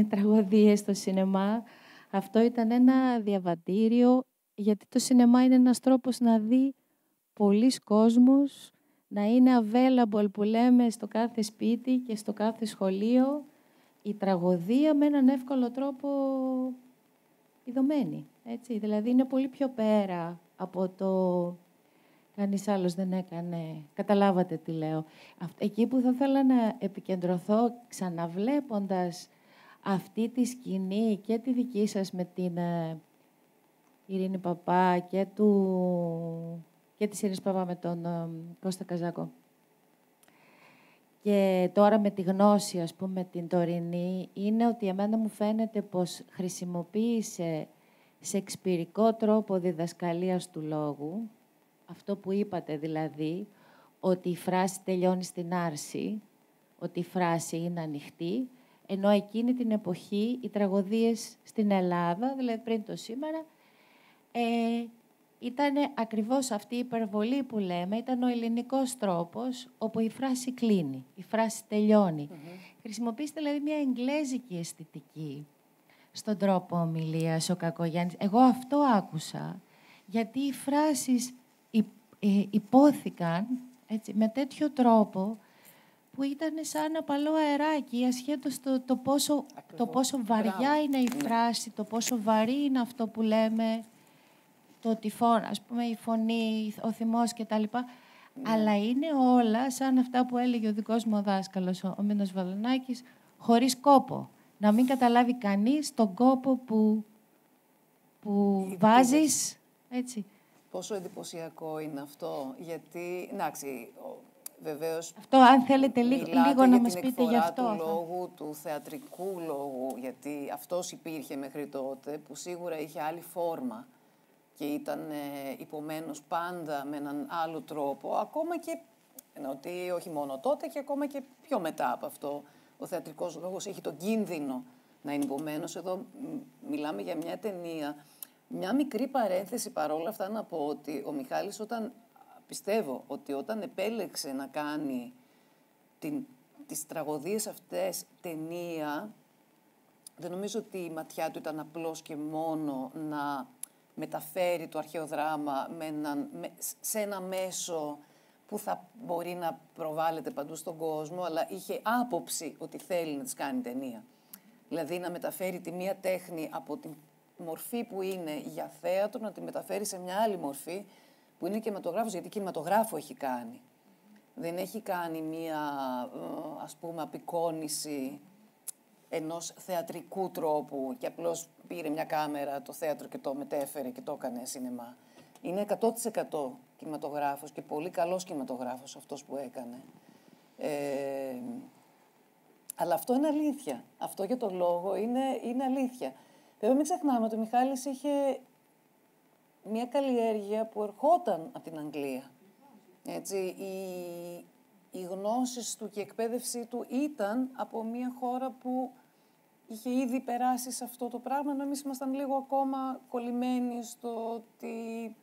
τραγωδίες στο σινεμά. Αυτό ήταν ένα διαβατήριο, γιατί το σινεμά είναι ένας τρόπος να δει πολλοί κόσμος, να είναι available, που λέμε, στο κάθε σπίτι και στο κάθε σχολείο, η τραγωδία με έναν εύκολο τρόπο ειδωμένη. Έτσι. Δηλαδή είναι πολύ πιο πέρα από το κανείς άλλος δεν έκανε. Καταλάβατε τι λέω. Εκεί που θα ήθελα να επικεντρωθώ, ξαναβλέποντας αυτή τη σκηνή και τη δική σας με την Ειρήνη Παπά και της Ειρήνης Παπά με τον Κώστα Καζάκο. Και τώρα με τη γνώση, ας πούμε, την τωρινή, είναι ότι εμένα μου φαίνεται πως χρησιμοποίησε σε εξπυρικό τρόπο διδασκαλίας του λόγου, αυτό που είπατε δηλαδή, ότι η φράση τελειώνει στην άρση, ότι η φράση είναι ανοιχτή, ενώ εκείνη την εποχή οι τραγωδίες στην Ελλάδα, δηλαδή πριν το σήμερα, ήταν ακριβώς αυτή η υπερβολή που λέμε, ήταν ο ελληνικός τρόπος όπου η φράση κλείνει, η φράση τελειώνει. Χρησιμοποιήστε δηλαδή μια εγγλέζικη αισθητική στον τρόπο ομιλίας ο Κακογιάννης. Εγώ αυτό άκουσα, γιατί οι φράσεις υπόθηκαν έτσι, με τέτοιο τρόπο που ήταν σαν ένα απαλό αεράκι, ασχέτως το πόσο βαριά είναι η φράση, το πόσο βαρύ είναι αυτό που λέμε, το τυφών, ας πούμε, η φωνή, ο θυμός κτλ. Αλλά είναι όλα σαν αυτά που έλεγε ο δικός μου ο δάσκαλος, ο Μήνος Βαλονάκης, χωρίς κόπο. Να μην καταλάβει κανείς τον κόπο που βάζεις, έτσι. Πόσο εντυπωσιακό είναι αυτό, γιατί, εντάξει, βεβαίως... Αυτό, αν θέλετε λίγο να μας πείτε γι' αυτό. Μιλάτε για την εκφορά του λόγου, του θεατρικού λόγου, γιατί αυτός υπήρχε μέχρι τότε, που σίγουρα είχε άλλη φόρμα και ήταν υπομένος πάντα με έναν άλλο τρόπο, ακόμα και, ότι όχι μόνο τότε και ακόμα και πιο μετά από αυτό. Ο θεατρικός λόγος έχει τον κίνδυνο να είναι υπομένος. Εδώ μιλάμε για μια ταινία. Μια μικρή παρένθεση παρόλα αυτά να πω ότι ο Μιχάλης πιστεύω ότι όταν επέλεξε να κάνει τις τραγωδίες αυτές ταινία, δεν νομίζω ότι η ματιά του ήταν απλώς και μόνο να μεταφέρει το αρχαίο δράμα σε ένα μέσο που θα μπορεί να προβάλλεται παντού στον κόσμο, αλλά είχε άποψη ότι θέλει να τις κάνει ταινία. Δηλαδή να μεταφέρει τη μία τέχνη από την μορφή που είναι για θέατρο, να τη μεταφέρει σε μια άλλη μορφή που είναι κινηματογράφος, γιατί κινηματογράφο έχει κάνει. Δεν έχει κάνει μια, ας πούμε, απεικόνιση ενός θεατρικού τρόπου και απλώς πήρε μια κάμερα το θέατρο και το μετέφερε και το έκανε σινεμά. Είναι 100% κινηματογράφος και πολύ καλός κινηματογράφος αυτός που έκανε. Αλλά αυτό είναι αλήθεια. Αυτό για το λόγο είναι αλήθεια. Βέβαια μην ξεχνάμε ότι ο Μιχάλης είχε μια καλλιέργεια που ερχόταν από την Αγγλία. Έτσι, οι γνώσεις του και η εκπαίδευσή του ήταν από μια χώρα που είχε ήδη περάσει σε αυτό το πράγμα, ενώ εμείς ήμασταν λίγο ακόμα κολλημένοι στο ότι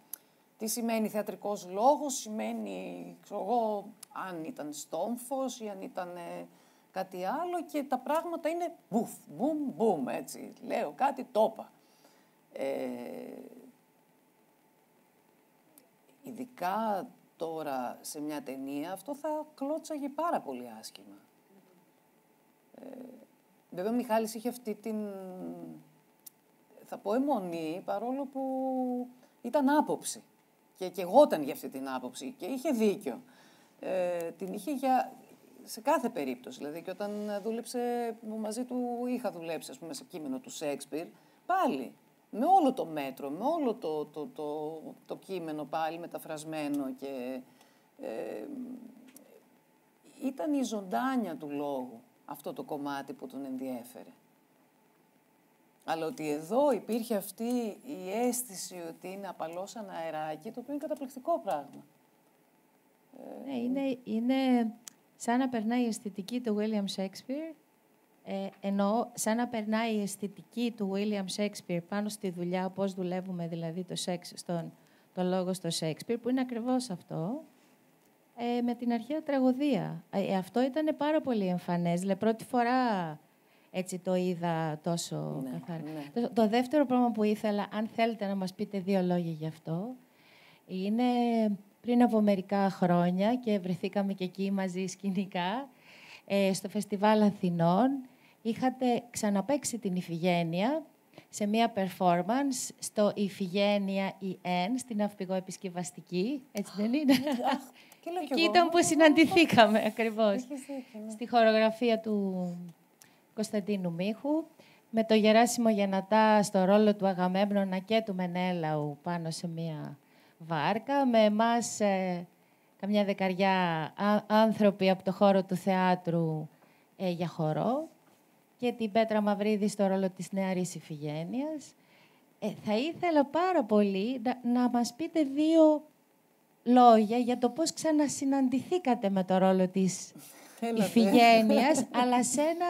τι σημαίνει θεατρικός λόγος, σημαίνει, ξέρω εγώ, αν ήταν στόμφος ή αν ήταν κάτι άλλο και τα πράγματα είναι μπουφ, μπουμ, μπουμ, έτσι. Λέω κάτι, το είπα. Ειδικά τώρα σε μια ταινία, αυτό θα κλώτσαγε πάρα πολύ άσχημα. Βέβαια, ο Μιχάλης είχε αυτή την, θα πω, αιμονή, παρόλο που ήταν άποψη. Και εγώταν για αυτή την άποψη και είχε δίκιο. Την είχε σε κάθε περίπτωση. Δηλαδή, και όταν δούλεψε μαζί του, είχα δουλέψει, ας πούμε, σε κείμενο του Σέξπιρ, πάλι, με όλο το μέτρο, με όλο το κείμενο πάλι μεταφρασμένο και ήταν η ζωντάνια του λόγου αυτό το κομμάτι που τον ενδιέφερε. Αλλά ότι εδώ υπήρχε αυτή η αίσθηση ότι είναι απαλό σαν αεράκι, το οποίο είναι καταπληκτικό πράγμα. Ναι, είναι σαν να περνάει η αισθητική του William Shakespeare, εννοώ σαν να περνάει η αισθητική του William Shakespeare πάνω στη δουλειά, πώς δουλεύουμε δηλαδή το λόγο στο Shakespeare, που είναι ακριβώς αυτό, με την αρχαία τραγωδία. Αυτό ήταν πάρα πολύ εμφανές. Δηλαδή, πρώτη φορά έτσι το είδα τόσο καθαρά. Ναι. Το δεύτερο πράγμα που ήθελα, αν θέλετε να μας πείτε δύο λόγια γι' αυτό, είναι πριν από μερικά χρόνια και βρεθήκαμε και εκεί μαζί σκηνικά, στο Φεστιβάλ Αθηνών. Είχατε ξαναπαίξει την Ιφηγένεια σε μία performance στο Ιφηγένεια EN, στην ναυπηγοεπισκευαστική, έτσι δεν είναι? Εκεί ήταν που συναντηθήκαμε ακριβώς, στη χορογραφία του Κωνσταντίνου Μίχου, με το Γεράσιμο Γενατά στο ρόλο του Αγαμέμνονα και του Μενέλαου πάνω σε μία βάρκα, με εμάς καμιά δεκαριά άνθρωποι από το χώρο του θεάτρου για χορό και την Πέτρα Μαυρίδη στο ρόλο της νεαρής Ιφηγένειας. Θα ήθελα πάρα πολύ να μας πείτε δύο λόγια για το πώς ξανασυναντηθήκατε με το ρόλο της Ιφηγένειας, αλλά σε ένα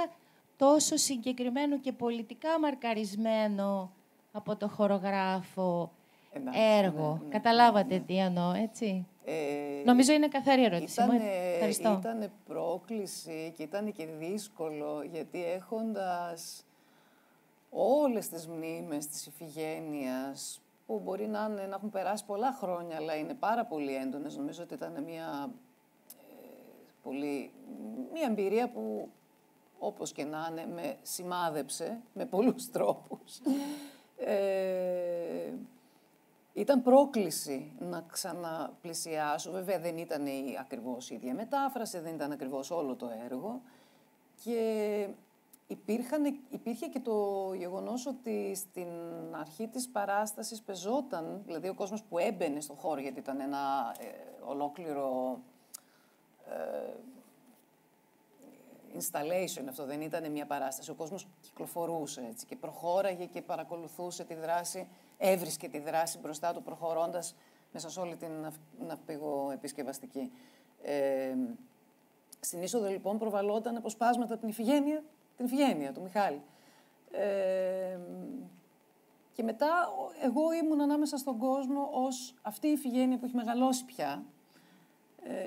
τόσο συγκεκριμένο και πολιτικά μαρκαρισμένο από το χορογράφο έργο. Ναι. Καταλάβατε τι εννοώ, έτσι? Νομίζω είναι καθαρή ερώτηση. Ήταν πρόκληση και ήταν και δύσκολο, γιατί έχοντας όλες τις μνήμες της Ιφηγένειας, που μπορεί να έχουν περάσει πολλά χρόνια, αλλά είναι πάρα πολύ έντονες. Νομίζω ότι ήταν μια εμπειρία που, όπως και να είναι, με σημάδεψε με πολλούς τρόπους. Ήταν πρόκληση να ξαναπλησιάσω. Βέβαια δεν ήταν ακριβώς η ίδια μετάφραση, δεν ήταν ακριβώς όλο το έργο. Και υπήρχε και το γεγονός ότι στην αρχή της παράστασης πεζόταν, δηλαδή ο κόσμος που έμπαινε στο χώρο, γιατί ήταν ένα ολόκληρο installation αυτό, δεν ήταν μια παράσταση. Ο κόσμος κυκλοφορούσε έτσι και προχώραγε και παρακολουθούσε τη δράση, έβρισκε τη δράση μπροστά του προχωρώντας μέσα σε όλη την ναυπηγοεπισκευαστική. Στην είσοδο λοιπόν προβαλόταν αποσπάσματα από την Ιφηγένεια του Μιχάλη. Και μετά εγώ ήμουν ανάμεσα στον κόσμο ως αυτή η Ιφηγένεια που έχει μεγαλώσει πια.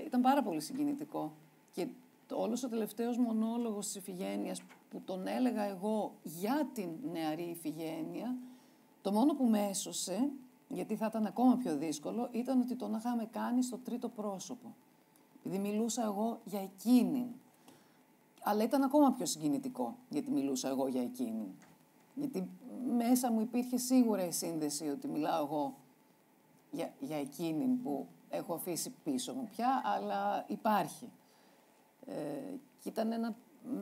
Ήταν πάρα πολύ συγκινητικό. Και όλος ο τελευταίος μονόλογος της Ιφηγένειας που τον έλεγα εγώ για την νεαρή Ιφηγένεια, το μόνο που με έσωσε, γιατί θα ήταν ακόμα πιο δύσκολο, ήταν ότι τον είχαμε κάνει στο τρίτο πρόσωπο. Επειδή μιλούσα εγώ για εκείνην. Αλλά ήταν ακόμα πιο συγκινητικό, γιατί μιλούσα εγώ για εκείνην. Γιατί μέσα μου υπήρχε σίγουρα η σύνδεση ότι μιλάω εγώ για εκείνην που έχω αφήσει πίσω μου πια, αλλά υπάρχει. Και ήταν ένα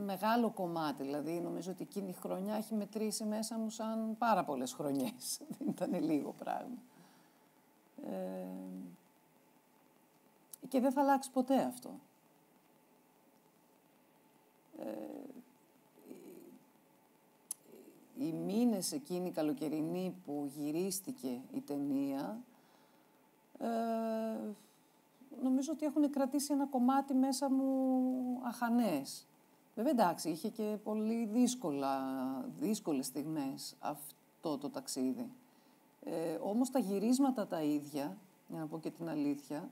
μεγάλο κομμάτι, δηλαδή νομίζω ότι εκείνη η χρονιά έχει μετρήσει μέσα μου σαν πάρα πολλές χρονιές. Δεν ήταν λίγο πράγμα. Και δεν θα αλλάξει ποτέ αυτό. Οι μήνες εκείνοι καλοκαιρινοί που γυρίστηκε η ταινία, νομίζω ότι έχουν κρατήσει ένα κομμάτι μέσα μου αχανές. Βέβαια, εντάξει, είχε και πολύ δύσκολες στιγμές αυτό το ταξίδι. Όμως τα γυρίσματα τα ίδια, για να πω και την αλήθεια,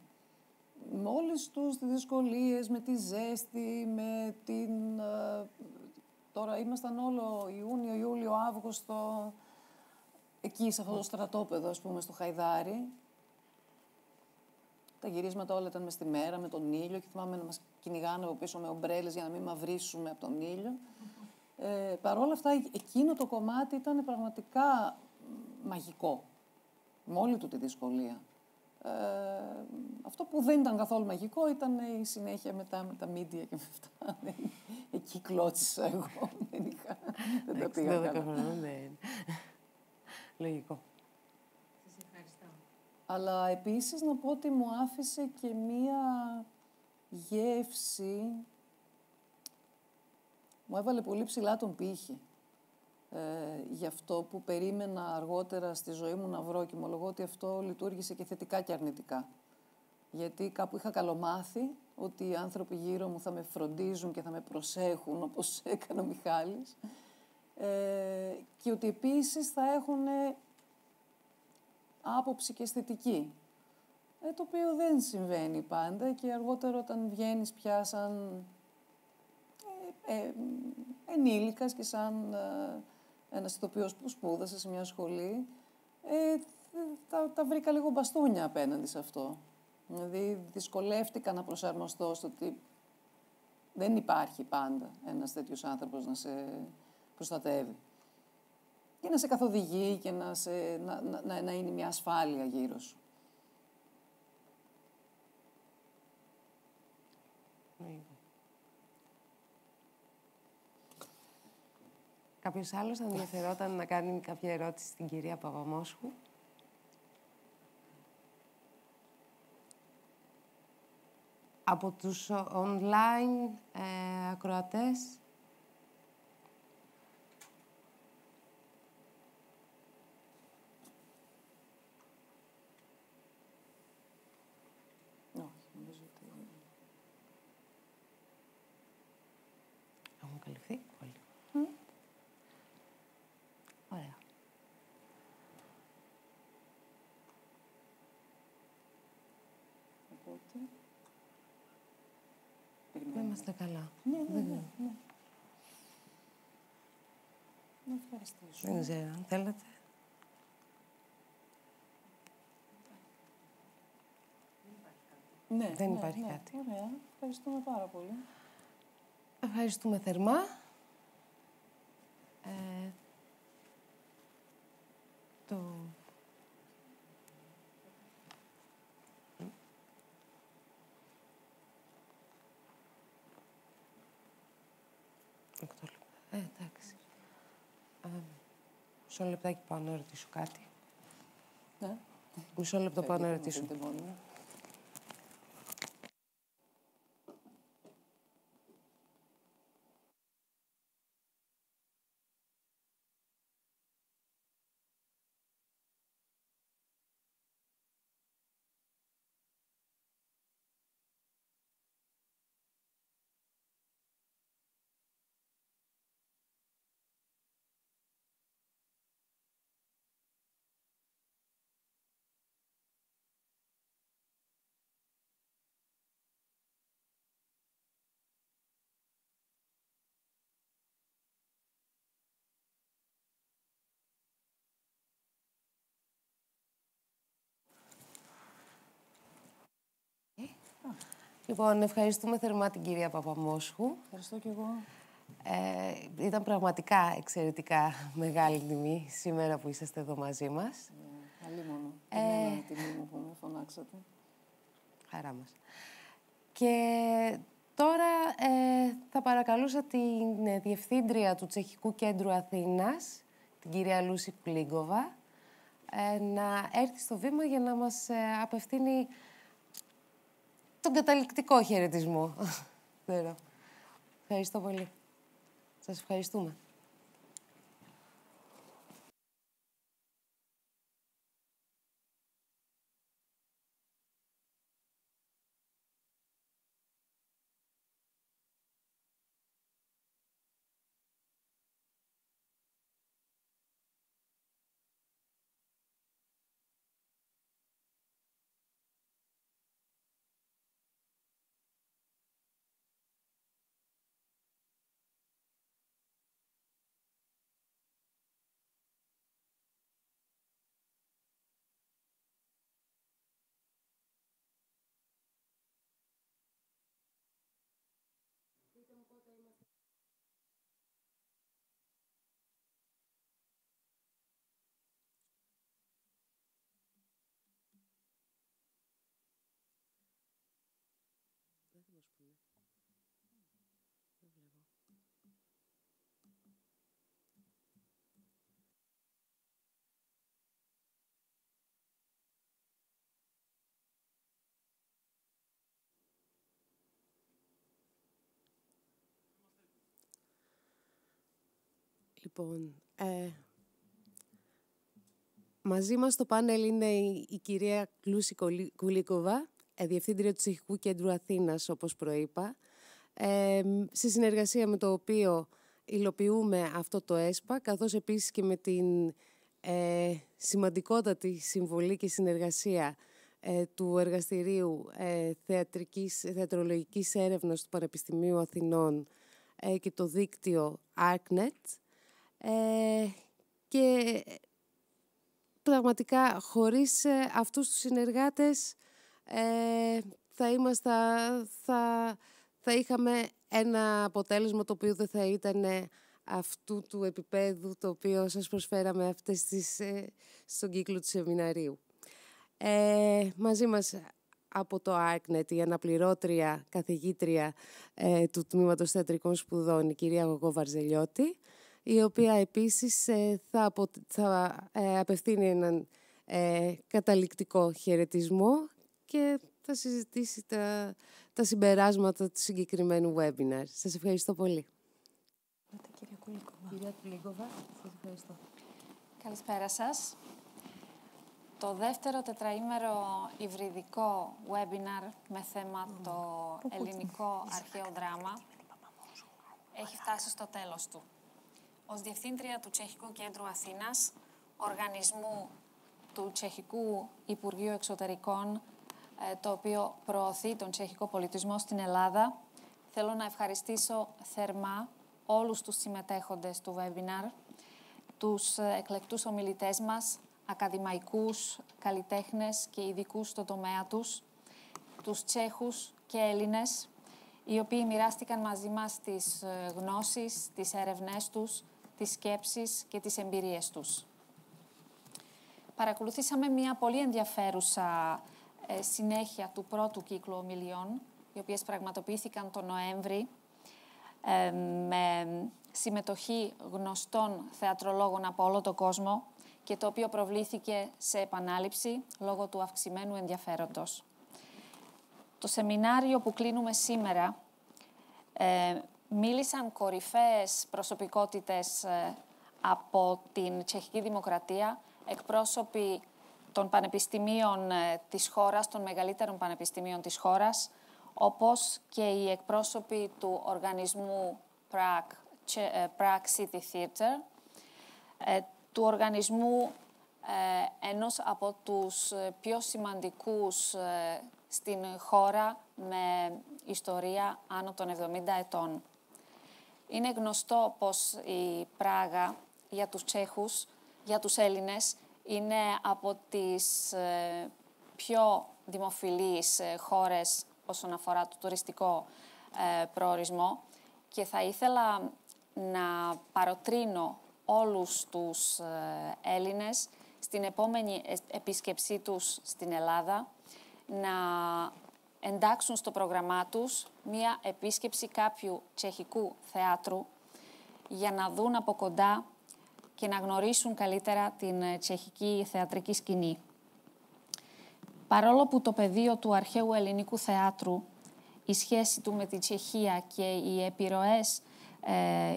με όλες τους τις δυσκολίες, με τη ζέστη, με την... Τώρα ήμασταν όλο Ιούνιο, Ιούλιο, Αύγουστο, εκεί σε αυτό το στρατόπεδο, ας πούμε, στο Χαϊδάρι. Τα γυρίσματα όλα ήταν μες στη μέρα, με τον ήλιο και θυμάμαι να μας κυνηγάνε από πίσω με ομπρέλες για να μην μαυρίσουμε από τον ήλιο. Παρ' όλα αυτά, εκείνο το κομμάτι ήταν πραγματικά μαγικό, με όλη του τη δυσκολία. Αυτό που δεν ήταν καθόλου μαγικό ήταν η συνέχεια μετά με τα μίντια και με αυτά. Εκεί κλώτσισα εγώ, δεν τα πήγα καλά. Λογικό. Σας ευχαριστώ. Αλλά επίσης να πω ότι μου άφησε και μία γεύση, μου έβαλε πολύ ψηλά τον πύχη. Γι' αυτό που περίμενα αργότερα στη ζωή μου να βρω, και ομολογώ ότι αυτό λειτουργήσε και θετικά και αρνητικά. Γιατί κάπου είχα καλομάθει ότι οι άνθρωποι γύρω μου θα με φροντίζουν και θα με προσέχουν, όπως έκανε ο Μιχάλης, και ότι επίσης θα έχουν άποψη και αισθητική, το οποίο δεν συμβαίνει πάντα και αργότερα όταν βγαίνεις πια σαν ενήλικας και σαν ένας ηθοποιός που σπούδασε σε μια σχολή, τα βρήκα λίγο μπαστούνια απέναντι σε αυτό. Δηλαδή δυσκολεύτηκα να προσαρμοστώ στο ότι δεν υπάρχει πάντα ένας τέτοιος άνθρωπος να σε προστατεύει. Και να σε καθοδηγεί και να είναι μια ασφάλεια γύρω σου. Κάποιος άλλος θα ενδιαφερόταν να κάνει κάποια ερώτηση στην κυρία Παπαμόσχου? Από τους online ακροατές? Έχουν καλυφθεί όλοι. Ωραία. Οπότε... Δεν είμαστε καλά. Ναι. Να ευχαριστήσω. Δεν ξέρω, αν θέλετε. Ναι, δεν υπάρχει κάτι. Ωραία. Ευχαριστούμε πάρα πολύ. Ευχαριστούμε θερμά. Εντάξει. Μισό λεπτάκι πάω να ρωτήσω κάτι. Ναι. Μισό λεπτό πάω να ρωτήσω. Λοιπόν, ευχαριστούμε θερμά την κυρία Παπαμόσχου. Ευχαριστώ κι εγώ. Ήταν πραγματικά εξαιρετικά μεγάλη τιμή σήμερα που είσαστε εδώ μαζί μας. Αλλήμωνο. Εμένα τιμή μου που με φωνάξατε. Χαρά μας. Και τώρα θα παρακαλούσα την Διευθύντρια του Τσεχικού Κέντρου Αθήνας, την κυρία Λούση Πλίγκοβα, να έρθει στο βήμα για να μας απευθύνει τον καταληκτικό χαιρετισμό. Ευχαριστώ πολύ. Σας ευχαριστούμε. Λοιπόν, μαζί μας στο πάνελ είναι η κυρία Λούση Κουλίκοβα, Διευθύντρια του Τσεχικού Κέντρου Αθήνας, όπως προείπα, σε συνεργασία με το οποίο υλοποιούμε αυτό το ΕΣΠΑ, καθώς επίσης και με την σημαντικότατη συμβολή και συνεργασία του Εργαστηρίου Θεατρολογικής Έρευνας του Πανεπιστημίου Αθηνών και το δίκτυο ArcNet. Και πραγματικά χωρίς αυτούς τους συνεργάτες θα είχαμε ένα αποτέλεσμα το οποίο δεν θα ήταν αυτού του επίπεδου το οποίο σας προσφέραμε στον κύκλο του σεμιναρίου. Μαζί μας από το ArcNet η αναπληρώτρια καθηγήτρια του Τμήματος Θεατρικών Σπουδών, η κυρία Γογό Βαρζελιώτη, η οποία επίσης θα απευθύνει έναν καταληκτικό χαιρετισμό και θα συζητήσει τα συμπεράσματα του συγκεκριμένου webinar. Σας ευχαριστώ πολύ. Κυρία Πλίγκοβα, σας ευχαριστώ. Καλησπέρα σας. Το δεύτερο τετραήμερο υβριδικό webinar με θέμα το ελληνικό αρχαίο δράμα έχει φτάσει στο τέλος του. Ως Διευθύντρια του Τσεχικού Κέντρου Αθήνας, οργανισμού του Τσεχικού Υπουργείου Εξωτερικών, το οποίο προωθεί τον τσεχικό πολιτισμό στην Ελλάδα, θέλω να ευχαριστήσω θερμά όλους τους συμμετέχοντες του webinar, τους εκλεκτούς ομιλητές μας, ακαδημαϊκούς, καλλιτέχνες και ειδικούς στον τομέα τους, τους Τσέχους και Έλληνες, οι οποίοι μοιράστηκαν μαζί μας τις γνώσεις, τις έρευνές τους, τις σκέψεις και τις εμπειρίες τους. Παρακολουθήσαμε μια πολύ ενδιαφέρουσα συνέχεια του πρώτου κύκλου ομιλιών, οι οποίες πραγματοποιήθηκαν τον Νοέμβρη, με συμμετοχή γνωστών θεατρολόγων από όλο τον κόσμο και το οποίο προβλήθηκε σε επανάληψη λόγω του αυξημένου ενδιαφέροντος. Το σεμινάριο που κλείνουμε σήμερα μίλησαν κορυφαίες προσωπικότητες από την Τσεχική Δημοκρατία, εκπρόσωποι των πανεπιστημίων της χώρας, των μεγαλύτερων πανεπιστημίων της χώρας, όπως και οι εκπρόσωποι του οργανισμού Prague City Theatre, του οργανισμού ενός από τους πιο σημαντικούς στην χώρα με ιστορία άνω των 70 ετών. Είναι γνωστό πως η Πράγα για τους Τσέχους, για τους Έλληνες, είναι από τις πιο δημοφιλείς χώρες όσον αφορά το τουριστικό προορισμό και θα ήθελα να παροτρύνω όλους τους Έλληνες στην επόμενη επίσκεψή τους στην Ελλάδα να εντάξουν στο πρόγραμμά τους μία επίσκεψη κάποιου τσεχικού θεάτρου για να δουν από κοντά και να γνωρίσουν καλύτερα την τσεχική θεατρική σκηνή. Παρόλο που το πεδίο του αρχαίου ελληνικού θεάτρου, η σχέση του με τη Τσεχία και οι επιρροές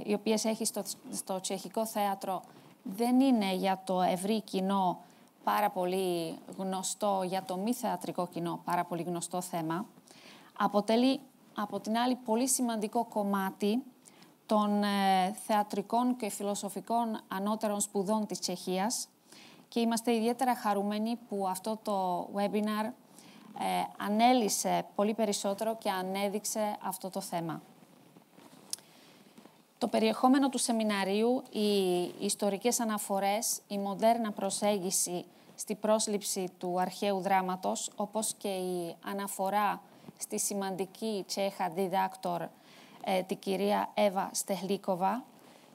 οι οποίες έχει στο τσεχικό θέατρο δεν είναι για το ευρύ κοινό πάρα πολύ γνωστό, για το μη θεατρικό κοινό πάρα πολύ γνωστό θέμα, αποτελεί από την άλλη πολύ σημαντικό κομμάτι των θεατρικών και φιλοσοφικών ανώτερων σπουδών της Τσεχίας και είμαστε ιδιαίτερα χαρούμενοι που αυτό το webinar ανέλυσε πολύ περισσότερο και ανέδειξε αυτό το θέμα. Το περιεχόμενο του σεμιναρίου, οι ιστορικές αναφορές, η μοντέρνα προσέγγιση στη πρόσληψη του αρχαίου δράματος, όπως και η αναφορά στη σημαντική Τσέχα διδάκτορ, την κυρία Εύα Στεχλίκοβα,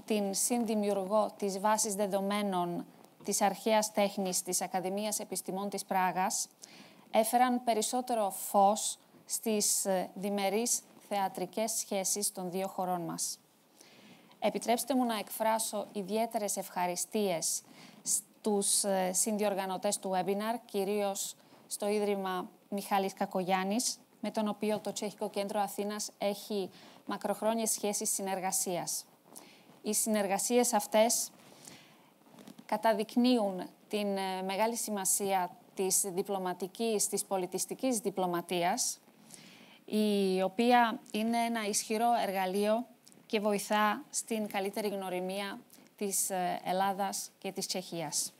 την συνδημιουργό της βάσης δεδομένων της αρχαίας τέχνης της Ακαδημίας Επιστημών της Πράγας, έφεραν περισσότερο φως στις διμερείς θεατρικές σχέσεις των δύο χωρών μας. Επιτρέψτε μου να εκφράσω ιδιαίτερες ευχαριστίες στους συνδιοργανωτές του webinar, κυρίως στο Ίδρυμα Μιχάλης Κακογιάννης, με τον οποίο το Τσέχικο Κέντρο Αθήνας έχει μακροχρόνιες σχέσεις συνεργασίας. Οι συνεργασίες αυτές καταδεικνύουν την μεγάλη σημασία της διπλωματικής, της πολιτιστικής διπλωματίας, η οποία είναι ένα ισχυρό εργαλείο και βοηθά στην καλύτερη γνωριμία της Ελλάδας και της Τσεχίας.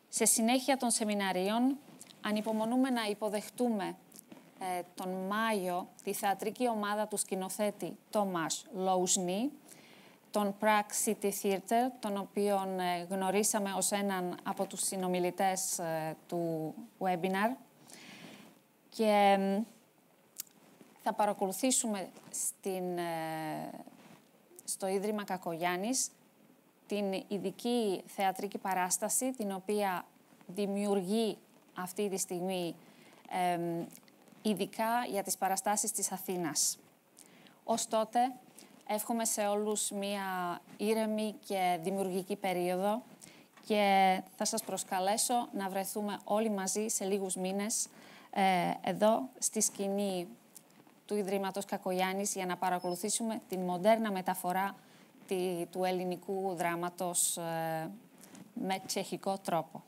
Σε συνέχεια των σεμιναρίων, ανυπομονούμε να υποδεχτούμε τον Μάιο τη θεατρική ομάδα του σκηνοθέτη Τόμας Λόουσνι, τον Prague City Theatre, τον οποίον γνωρίσαμε ως έναν από τους συνομιλητές του webinar και θα παρακολουθήσουμε στο Ίδρυμα Cacoyannis την ειδική θεατρική παράσταση, την οποία δημιουργεί αυτή τη στιγμή ειδικά για τις παραστάσεις της Αθήνας. Ως τότε, εύχομαι σε όλους μία ήρεμη και δημιουργική περίοδο και θα σας προσκαλέσω να βρεθούμε όλοι μαζί σε λίγους μήνες εδώ στη σκηνή του Ιδρύματος Κακογιάννης για να παρακολουθήσουμε την μοντέρνα μεταφορά του ελληνικού δράματος με τσεχικό τρόπο.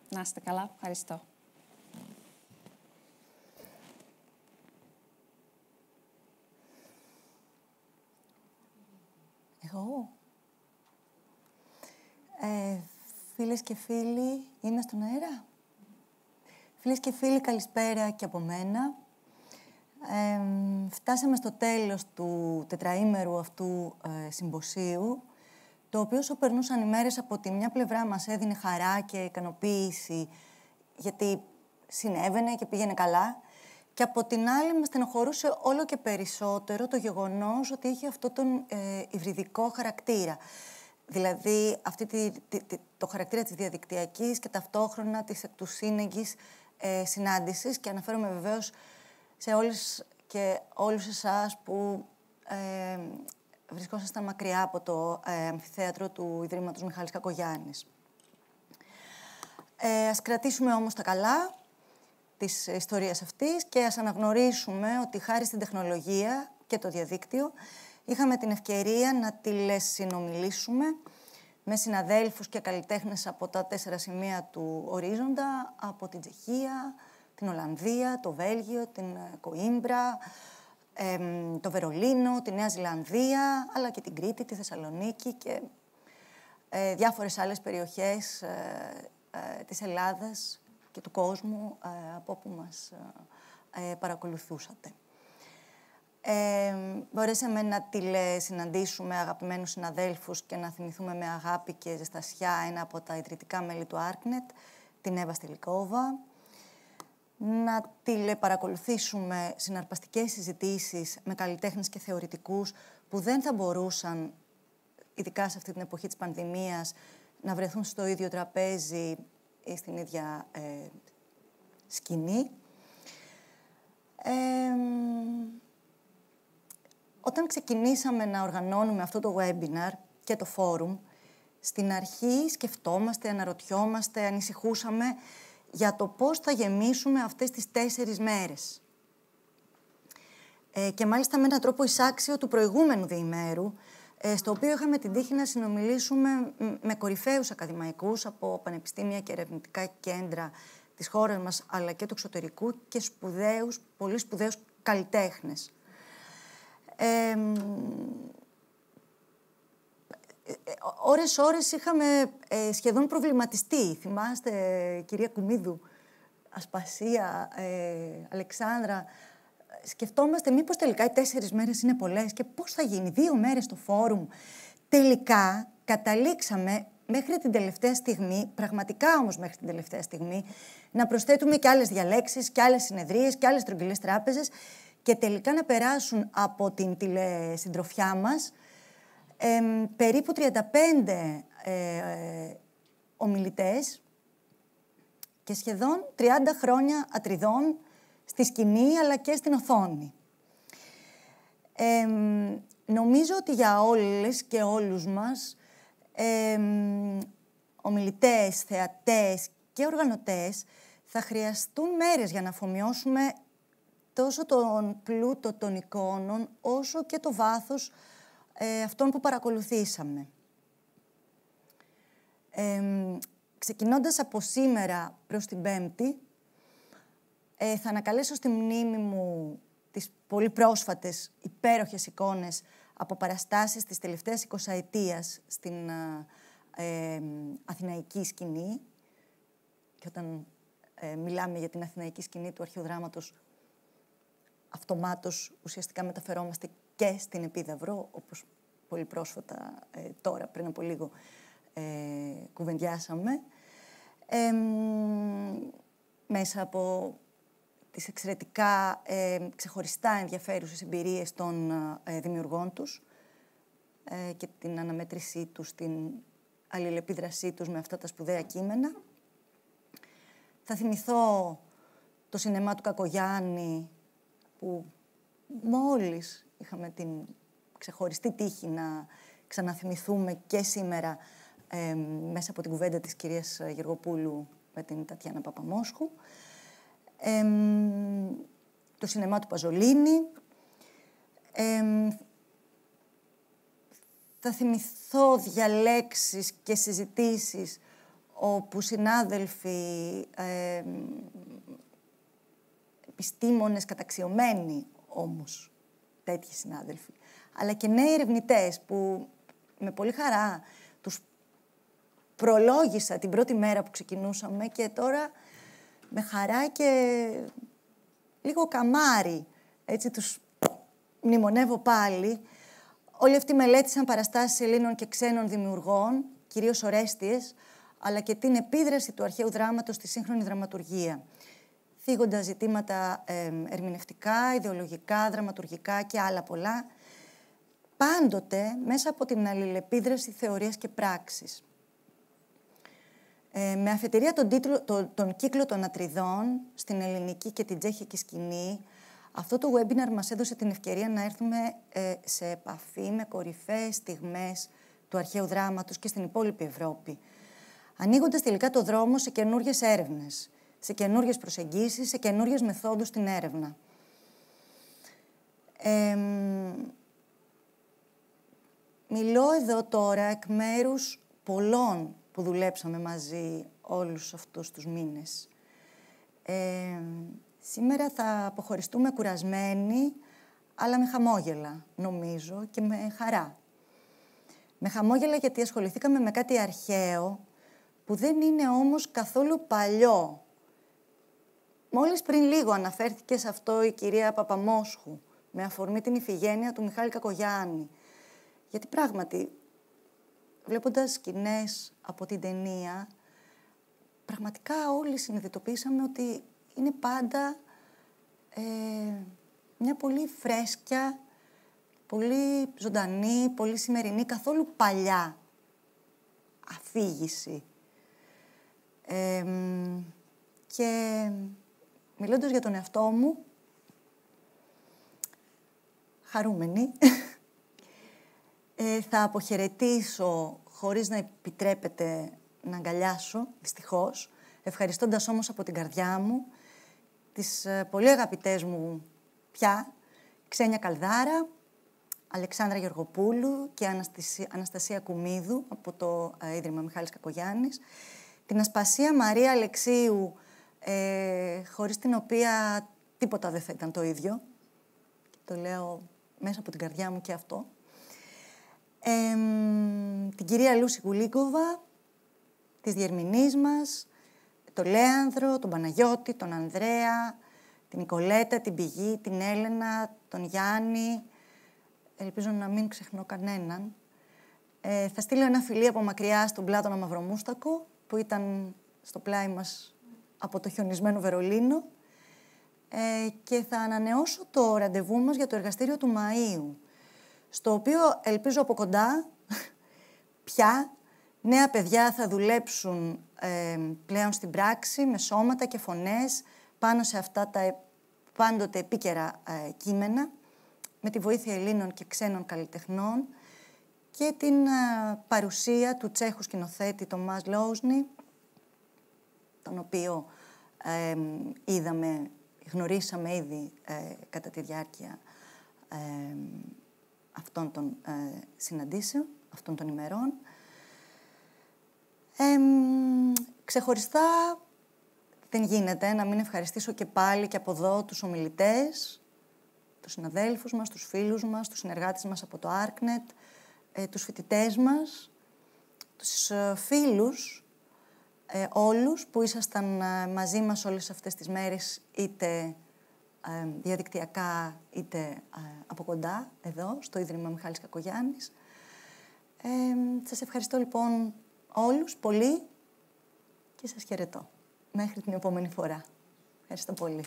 Να είστε καλά. Ευχαριστώ. Εγώ. Φίλες και φίλοι, είμαι στον αέρα. Φίλες και φίλοι, καλησπέρα και από μένα. Φτάσαμε στο τέλος του τετραήμερου αυτού συμποσίου, το οποίο όσο περνούσαν οι μέρες από τη μια πλευρά μας έδινε χαρά και ικανοποίηση, γιατί συνέβαινε και πήγαινε καλά, και από την άλλη μας στενοχωρούσε όλο και περισσότερο το γεγονός ότι είχε αυτό τον υβριδικό χαρακτήρα. Δηλαδή, το χαρακτήρα της διαδικτυακής και ταυτόχρονα της εκ του σύνεγγης συνάντησης, και αναφέρομαι βεβαίως σε όλες και όλους εσάς που βρισκόσασταν μακριά από το αμφιθέατρο του Ιδρύματος Μιχάλης Κακογιάννης. Ας κρατήσουμε όμως τα καλά της ιστορίας αυτής και ας αναγνωρίσουμε ότι χάρη στην τεχνολογία και το διαδίκτυο είχαμε την ευκαιρία να τηλεσυνομιλήσουμε με συναδέλφους και καλλιτέχνες από τα 4 σημεία του ορίζοντα, από την Τσεχία, την Ολλανδία, το Βέλγιο, την Κοΐμπρα, το Βερολίνο, τη Νέα Ζηλανδία, αλλά και την Κρήτη, τη Θεσσαλονίκη και διάφορες άλλες περιοχές της Ελλάδας και του κόσμου από όπου μας παρακολουθούσατε. Μπορέσαμε να τηλεσυναντήσουμε αγαπημένους συναδέλφους και να θυμηθούμε με αγάπη και ζεστασιά ένα από τα ιδρυτικά μέλη του Άρκνετ, την Εύα Στυλικόβα. Να τηλεπαρακολουθήσουμε συναρπαστικές συζητήσεις με καλλιτέχνες και θεωρητικούς που δεν θα μπορούσαν, ειδικά σε αυτή την εποχή της πανδημίας, να βρεθούν στο ίδιο τραπέζι ή στην ίδια σκηνή. Όταν ξεκινήσαμε να οργανώνουμε αυτό το webinar και το φόρουμ, στην αρχή σκεφτόμαστε, αναρωτιόμαστε, ανησυχούσαμε για το πώς θα γεμίσουμε αυτές τις 4 μέρες. Και μάλιστα με έναν τρόπο εισάξιο του προηγούμενου διημέρου, στο οποίο είχαμε την τύχη να συνομιλήσουμε με κορυφαίους ακαδημαϊκούς από πανεπιστήμια και ερευνητικά κέντρα της χώρας μας, αλλά και του εξωτερικού και σπουδαίους, πολύ σπουδαίους καλλιτέχνες. Ώρες είχαμε σχεδόν προβληματιστεί. Θυμάστε, κυρία Κουμίδου, Ασπασία, Αλεξάνδρα, σκεφτόμαστε μήπως τελικά οι 4 μέρες είναι πολλές και πώς θα γίνει, 2 μέρες στο φόρουμ. Τελικά καταλήξαμε μέχρι την τελευταία στιγμή, πραγματικά όμως μέχρι την τελευταία στιγμή, να προσθέτουμε και άλλες διαλέξεις, και άλλες συνεδρίες, και άλλες τρογγυλές τράπεζες και τελικά να περάσουν από την τηλεσυντροφιά μας περίπου 35 ομιλητές και σχεδόν 30 χρόνια ατριδών στη σκηνή αλλά και στην οθόνη. Νομίζω ότι για όλες και όλους μας, ομιλητές, θεατές και οργανωτές, θα χρειαστούν μέρες για να αφομοιώσουμε τόσο τον πλούτο των εικόνων, όσο και το βάθος αυτών που παρακολουθήσαμε. Ξεκινώντας από σήμερα προς την Πέμπτη, θα ανακαλέσω στη μνήμη μου τις πολύ πρόσφατες υπέροχες εικόνες από παραστάσεις της τελευταίας 20ετίας στην αθηναϊκή σκηνή. Και όταν μιλάμε για την αθηναϊκή σκηνή του αρχαίου δράματος, αυτομάτως ουσιαστικά μεταφερόμαστε και στην Επίδαυρο, όπως πολύ πρόσφατα, τώρα, πριν από λίγο, κουβεντιάσαμε. Μέσα από τις εξαιρετικά ξεχωριστά ενδιαφέρουσες εμπειρίες των δημιουργών τους και την αναμέτρησή τους, την αλληλεπίδρασή τους με αυτά τα σπουδαία κείμενα. Θα θυμηθώ το σινεμά του Κακογιάννη, που μόλις είχαμε την ξεχωριστή τύχη να ξαναθυμηθούμε και σήμερα μέσα από την κουβέντα της κυρίας Γεργοπούλου με την Τατιάνα Παπαμόσχου. Το σινεμά του Παζολίνη. Θα θυμηθώ διαλέξεις και συζητήσεις όπου συνάδελφοι, επιστήμονες καταξιωμένοι όμως, τέτοιοι συνάδελφοι, αλλά και νέοι ερευνητές που με πολύ χαρά τους προλόγησα την πρώτη μέρα που ξεκινούσαμε και τώρα με χαρά και λίγο καμάρι, έτσι τους μνημονεύω πάλι. Όλοι αυτοί μελέτησαν παραστάσεις Ελλήνων και ξένων δημιουργών, κυρίως ορέστιες, αλλά και την επίδραση του αρχαίου δράματος στη σύγχρονη δραματουργία, θίγοντας ζητήματα ερμηνευτικά, ιδεολογικά, δραματουργικά και άλλα πολλά, πάντοτε μέσα από την αλληλεπίδραση θεωρίας και πράξης. Με αφετηρία τον κύκλο των Ατριδών στην ελληνική και την τσέχικη σκηνή, Αυτό το webinar μας έδωσε την ευκαιρία να έρθουμε σε επαφή με κορυφαίες στιγμές του αρχαίου δράματος και στην υπόλοιπη Ευρώπη, ανοίγοντας τελικά το δρόμο σε καινούριες έρευνες, σε καινούριες προσεγγίσεις, σε καινούριες μεθόδους στην έρευνα. Μιλώ εδώ τώρα εκ μέρους πολλών που δουλέψαμε μαζί όλους αυτούς τους μήνες. Σήμερα θα αποχωριστούμε κουρασμένοι, αλλά με χαμόγελα, νομίζω, και με χαρά. Με χαμόγελα γιατί ασχοληθήκαμε με κάτι αρχαίο, που δεν είναι όμως καθόλου παλιό. Μόλις πριν λίγο αναφέρθηκε σε αυτό η κυρία Παπαμόσχου, με αφορμή την Ιφηγένεια του Μιχάλη Κακογιάννη. Γιατί πράγματι, βλέποντας σκηνές από την ταινία, πραγματικά όλοι συνειδητοποίησαμε ότι είναι πάντα μια πολύ φρέσκια, πολύ ζωντανή, πολύ σημερινή, καθόλου παλιά αφήγηση. Και μιλώντας για τον εαυτό μου, χαρούμενη, θα αποχαιρετήσω χωρίς να επιτρέπετε να αγκαλιάσω, δυστυχώς, ευχαριστώντας όμως από την καρδιά μου τις πολύ αγαπητές μου πια Ξένια Καλδάρα, Αλεξάνδρα Γεωργοπούλου και Αναστασία Κουμίδου από το Ίδρυμα Μιχάλης Κακογιάννης, την Ασπασία Μαρία Αλεξίου, χωρίς την οποία τίποτα δεν θα ήταν το ίδιο. Το λέω μέσα από την καρδιά μου και αυτό. Την κυρία Λούση Γουλίγκοβα, τις διερμηνείς μας, τον Λέανδρο, τον Παναγιώτη, τον Ανδρέα, την Νικολέτα, την Πηγή, την Έλενα, τον Γιάννη. Ελπίζω να μην ξεχνώ κανέναν. Θα στείλω ένα φιλί από μακριά στον Πλάτωνα Μαυρομούστακο, που ήταν στο πλάι μας από το χιονισμένο Βερολίνο. Και θα ανανεώσω το ραντεβού μας για το εργαστήριο του Μαΐου, στο οποίο ελπίζω από κοντά πια νέα παιδιά θα δουλέψουν πλέον στην πράξη με σώματα και φωνές πάνω σε αυτά τα πάντοτε επίκαιρα κείμενα, με τη βοήθεια Ελλήνων και ξένων καλλιτεχνών και την παρουσία του Τσέχου σκηνοθέτη Τομάς Λόουσνη, τον οποίο γνωρίσαμε ήδη κατά τη διάρκεια αυτών των συναντήσεων, αυτών των ημερών. Ξεχωριστά δεν γίνεται να μην ευχαριστήσω και πάλι και από εδώ τους ομιλητές, τους συναδέλφους μας, τους φίλους μας, τους συνεργάτες μας από το Arcnet, τους φοιτητές μας, τους φίλους όλους που ήσασταν μαζί μας όλες αυτές τις μέρες, είτε διαδικτυακά είτε από κοντά, εδώ, στο Ίδρυμα Μιχάλης Κακογιάννης. Σας ευχαριστώ λοιπόν όλους πολύ και σας χαιρετώ. Μέχρι την επόμενη φορά. Ευχαριστώ πολύ.